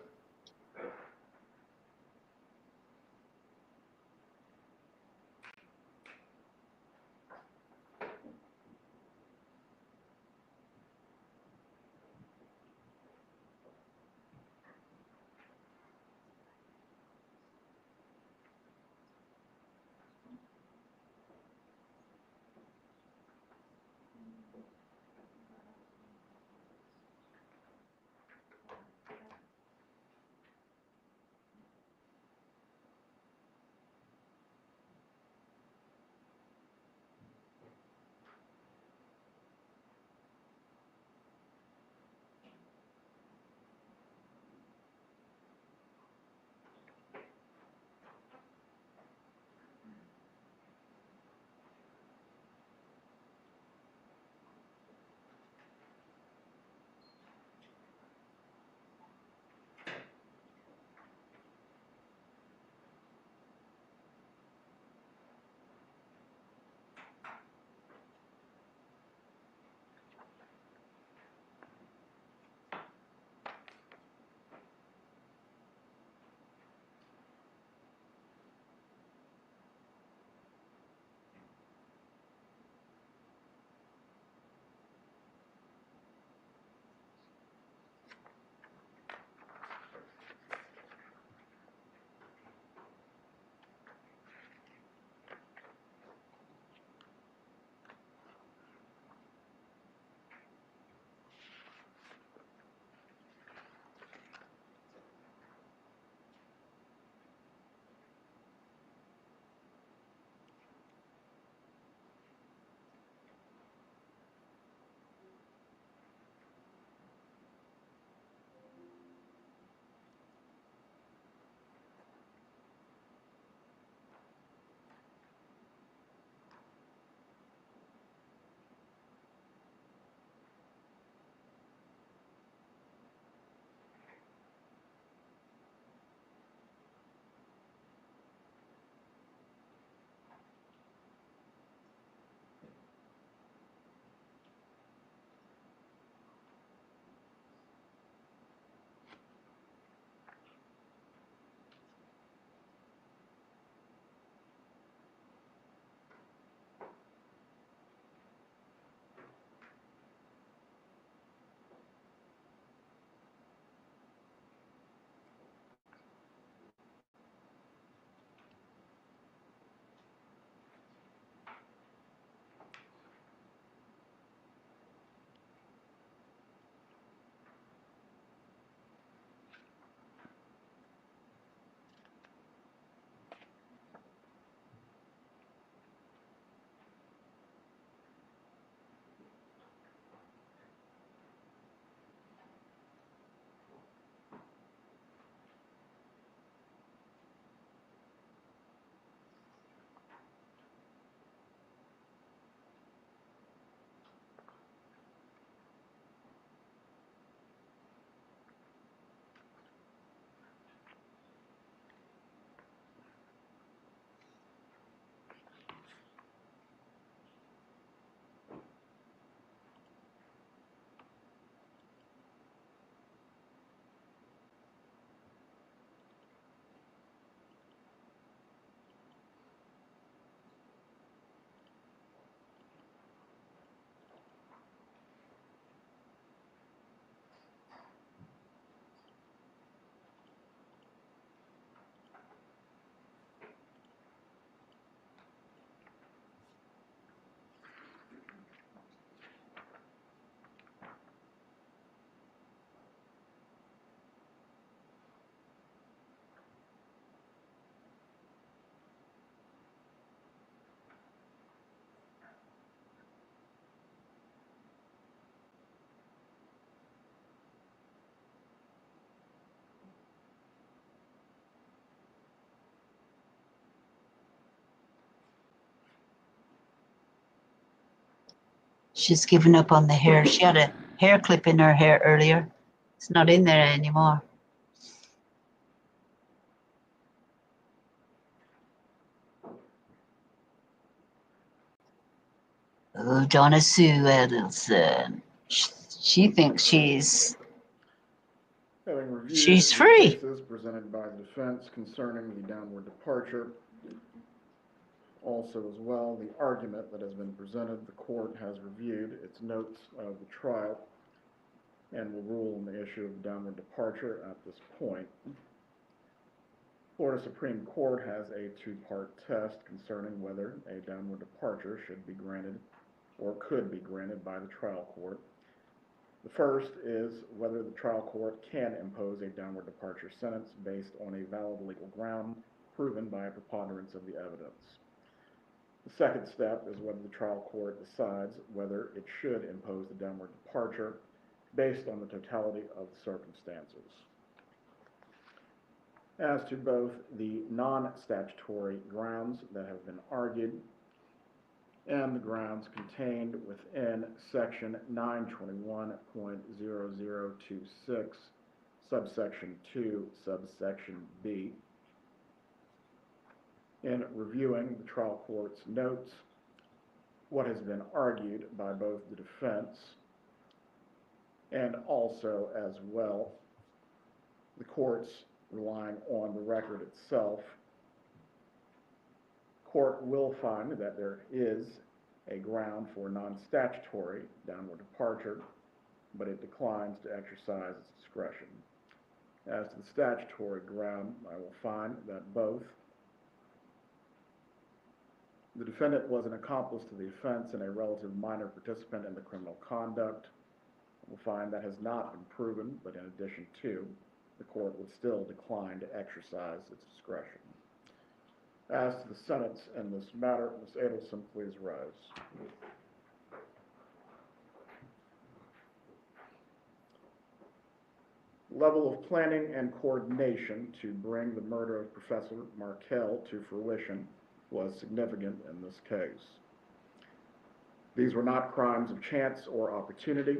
She's given up on the hair. She had a hair clip in her hair earlier. It's not in there anymore. Oh, Donna Sue Adelson. She thinks she's Having reviewed She's the free. cases presented by the defense concerning the downward departure, also as well the argument that has been presented, the court has reviewed its notes of the trial and will rule on the issue of downward departure at this point. Florida Supreme Court has a two-part test concerning whether a downward departure should be granted or could be granted by the trial court. The first is whether the trial court can impose a downward departure sentence based on a valid legal ground proven by a preponderance of the evidence. The second step is whether the trial court decides whether it should impose the downward departure based on the totality of the circumstances. As to both the non-statutory grounds that have been argued and the grounds contained within section 921.0026, subsection 2, subsection B, in reviewing the trial court's notes, what has been argued by both the defense and also as well the court's relying on the record itself, court will find that there is a ground for non-statutory downward departure, but it declines to exercise its discretion. As to the statutory ground, I will find that both the defendant was an accomplice to the offense and a relative minor participant in the criminal conduct. I will find that has not been proven, but in addition to, the court would still decline to exercise its discretion. As to the sentence in this matter, Ms. Adelson, please rise. Level of planning and coordination to bring the murder of Professor Markell to fruition was significant in this case. These were not crimes of chance or opportunity,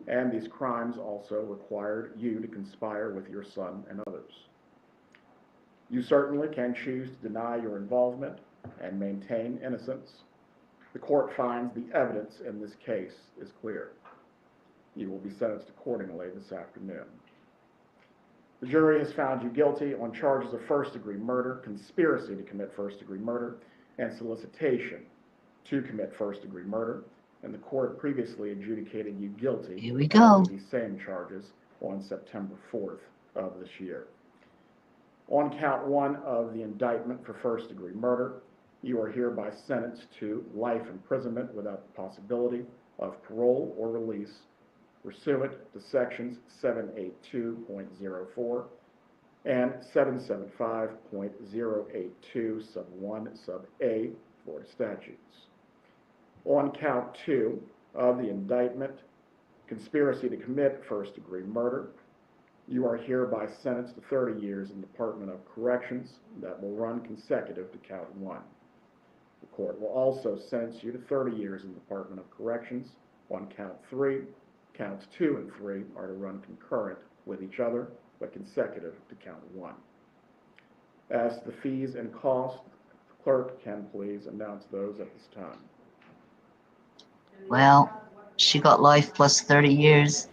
and these crimes also required you to conspire with your son and others. You certainly can choose to deny your involvement and maintain innocence. The court finds the evidence in this case is clear. You will be sentenced accordingly this afternoon. The jury has found you guilty on charges of first-degree murder, conspiracy to commit first-degree murder, and solicitation to commit first-degree murder, and the court previously adjudicated you guilty Here we go. of these same charges on September 4th of this year. On count 1 of the indictment for first-degree murder, you are hereby sentenced to life imprisonment without the possibility of parole or release pursuant to sections 782.04 and 775.082 sub 1 sub A Florida statutes. On count 2 of the indictment, conspiracy to commit first-degree murder, you are hereby sentenced to 30 years in the Department of Corrections that will run consecutive to count 1. The court will also sentence you to 30 years in the Department of Corrections on count 3. Counts 2 and 3 are to run concurrent with each other, but consecutive to count 1. As to the fees and costs, the clerk can please announce those at this time. Well, she got life plus 30 years.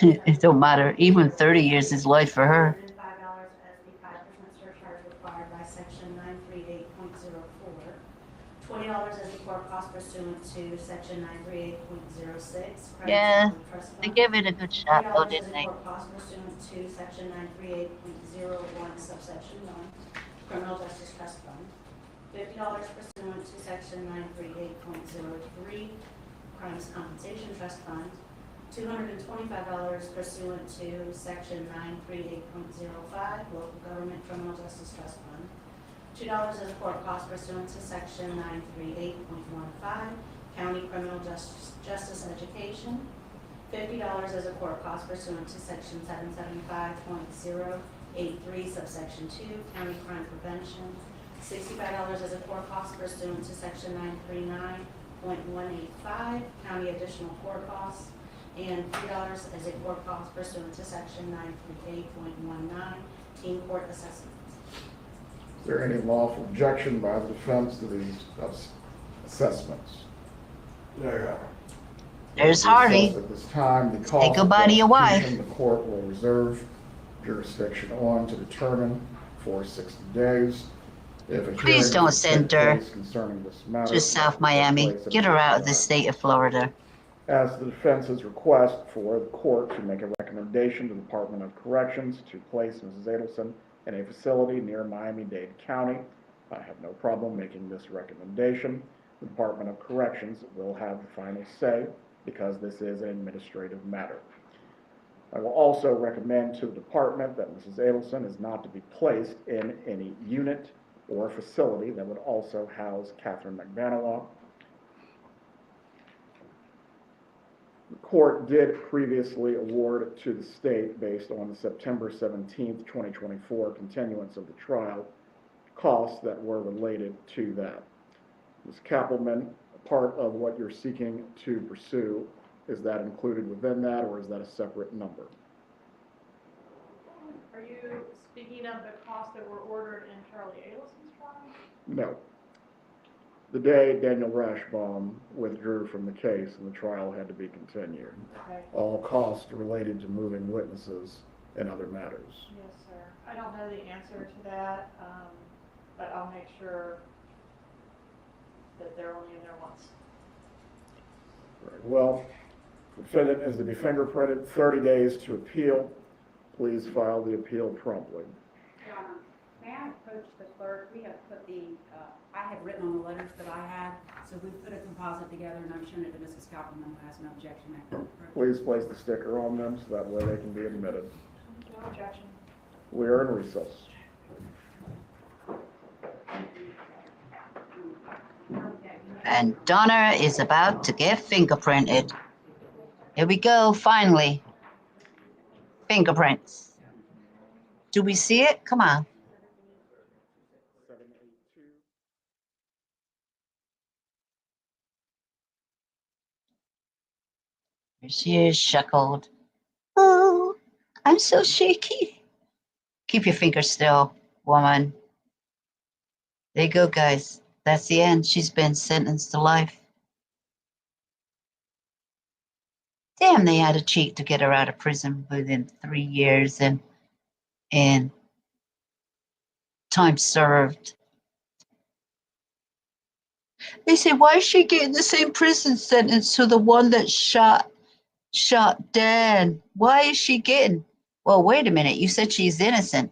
It don't matter. Even 30 years is life for her. $5 as the 5% surcharge required by section 938.04. $20 as the court cost pursuant to section 938.06. Yeah, they gave it a good shot though, $3 as didn't the they? court cost pursuant to section 938.01 subsection 1, criminal justice trust fund. $50 pursuant to section 938.03, crimes compensation trust fund. $225 pursuant to section 938.05, local government criminal justice trust fund. $2 as a court cost pursuant to section 938.15, county criminal justice education. $50 as a court cost pursuant to section 775.083 subsection 2, county crime prevention. $65 as a court cost pursuant to section $1.185 county additional court costs and $3 as a court cost pursuant to section 938.19 team court assessments. Is there any lawful objection by the defense to these assessments? There. There's Harvey. At this time, the Say cost of goodbye to your wife. execution, the court will reserve jurisdiction on to determine for 60 days. If a Please hearing don't is to take send her place concerning this matter, to South Miami. Get her out of the state of Florida. as the defense's request for the court to make a recommendation to the Department of Corrections to place Mrs. Adelson in a facility near Miami-Dade County. I have no problem making this recommendation. The Department of Corrections will have the final say because this is an administrative matter. I will also recommend to the department that Mrs. Adelson is not to be placed in any unit or facility that would also house Catherine McBanawa. The court did previously award to the state, based on the September 17th, 2024 continuance of the trial, costs that were related to that. Ms. Kappelman, part of what you're seeking to pursue, is that included within that, or is that a separate number? Are you speaking of the costs that were ordered in Charlie Adelson's trial? No. The day Daniel Rashbaum withdrew from the case and the trial had to be continued. Okay. All costs related to moving witnesses and other matters. Yes, sir. I don't know the answer to that, but I'll make sure that they're only in there once. Very well. The defendant is to be fingerprinted, 30 days to appeal. Please file the appeal promptly. Your Honor, may I approach the clerk? We have put I had written on the letters that I had, so we put a composite together and I've shown it to Mrs. Kappelman, who has no objection. Please place the sticker on them so that way they can be admitted. No objection. We are in recess. And Donna is about to get fingerprinted. Here we go, finally. Fingerprints. Do we see it? Come on. Here she is, shackled. Oh, I'm so shaky. Keep your fingers still, woman. There you go, guys. That's the end. She's been sentenced to life. Damn, they had to cheat to get her out of prison within 3 years and time served. They say, why is she getting the same prison sentence to the one that shot Dan? Why is she getting? Well, wait a minute. You said she's innocent.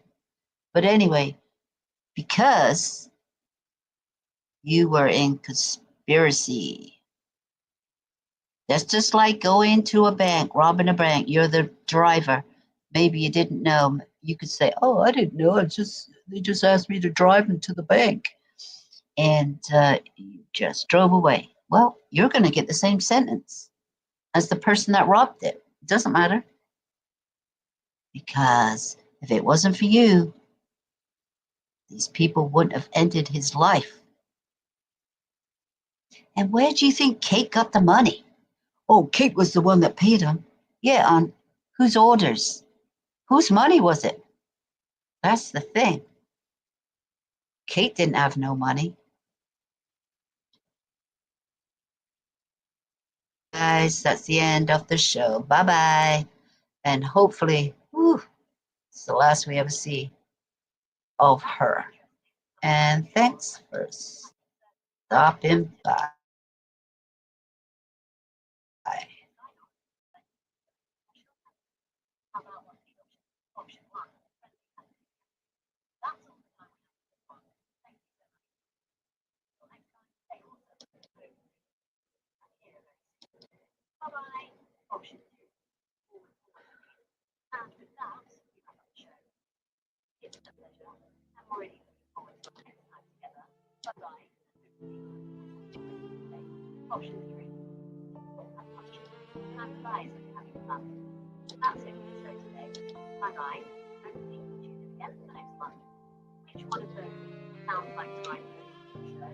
But anyway, because you were in conspiracy. That's just like going to a bank, robbing a bank. You're the driver. Maybe you didn't know. You could say, oh, I didn't know. They just asked me to drive them to the bank. And you just drove away. Well, you're going to get the same sentence as the person that robbed it. It doesn't matter. Because if it wasn't for you, these people wouldn't have ended his life. And where do you think Kate got the money? Oh, Kate was the one that paid him. Yeah, on whose orders? Whose money was it? That's the thing. Kate didn't have no money. Guys, that's the end of the show. Bye-bye. And hopefully, it's the last we ever see of her. And thanks for stopping by. Option 3. And advise of having fun. That's it for the show today. Bye bye. And see you again for the next one. Which one of those sounds like the right show?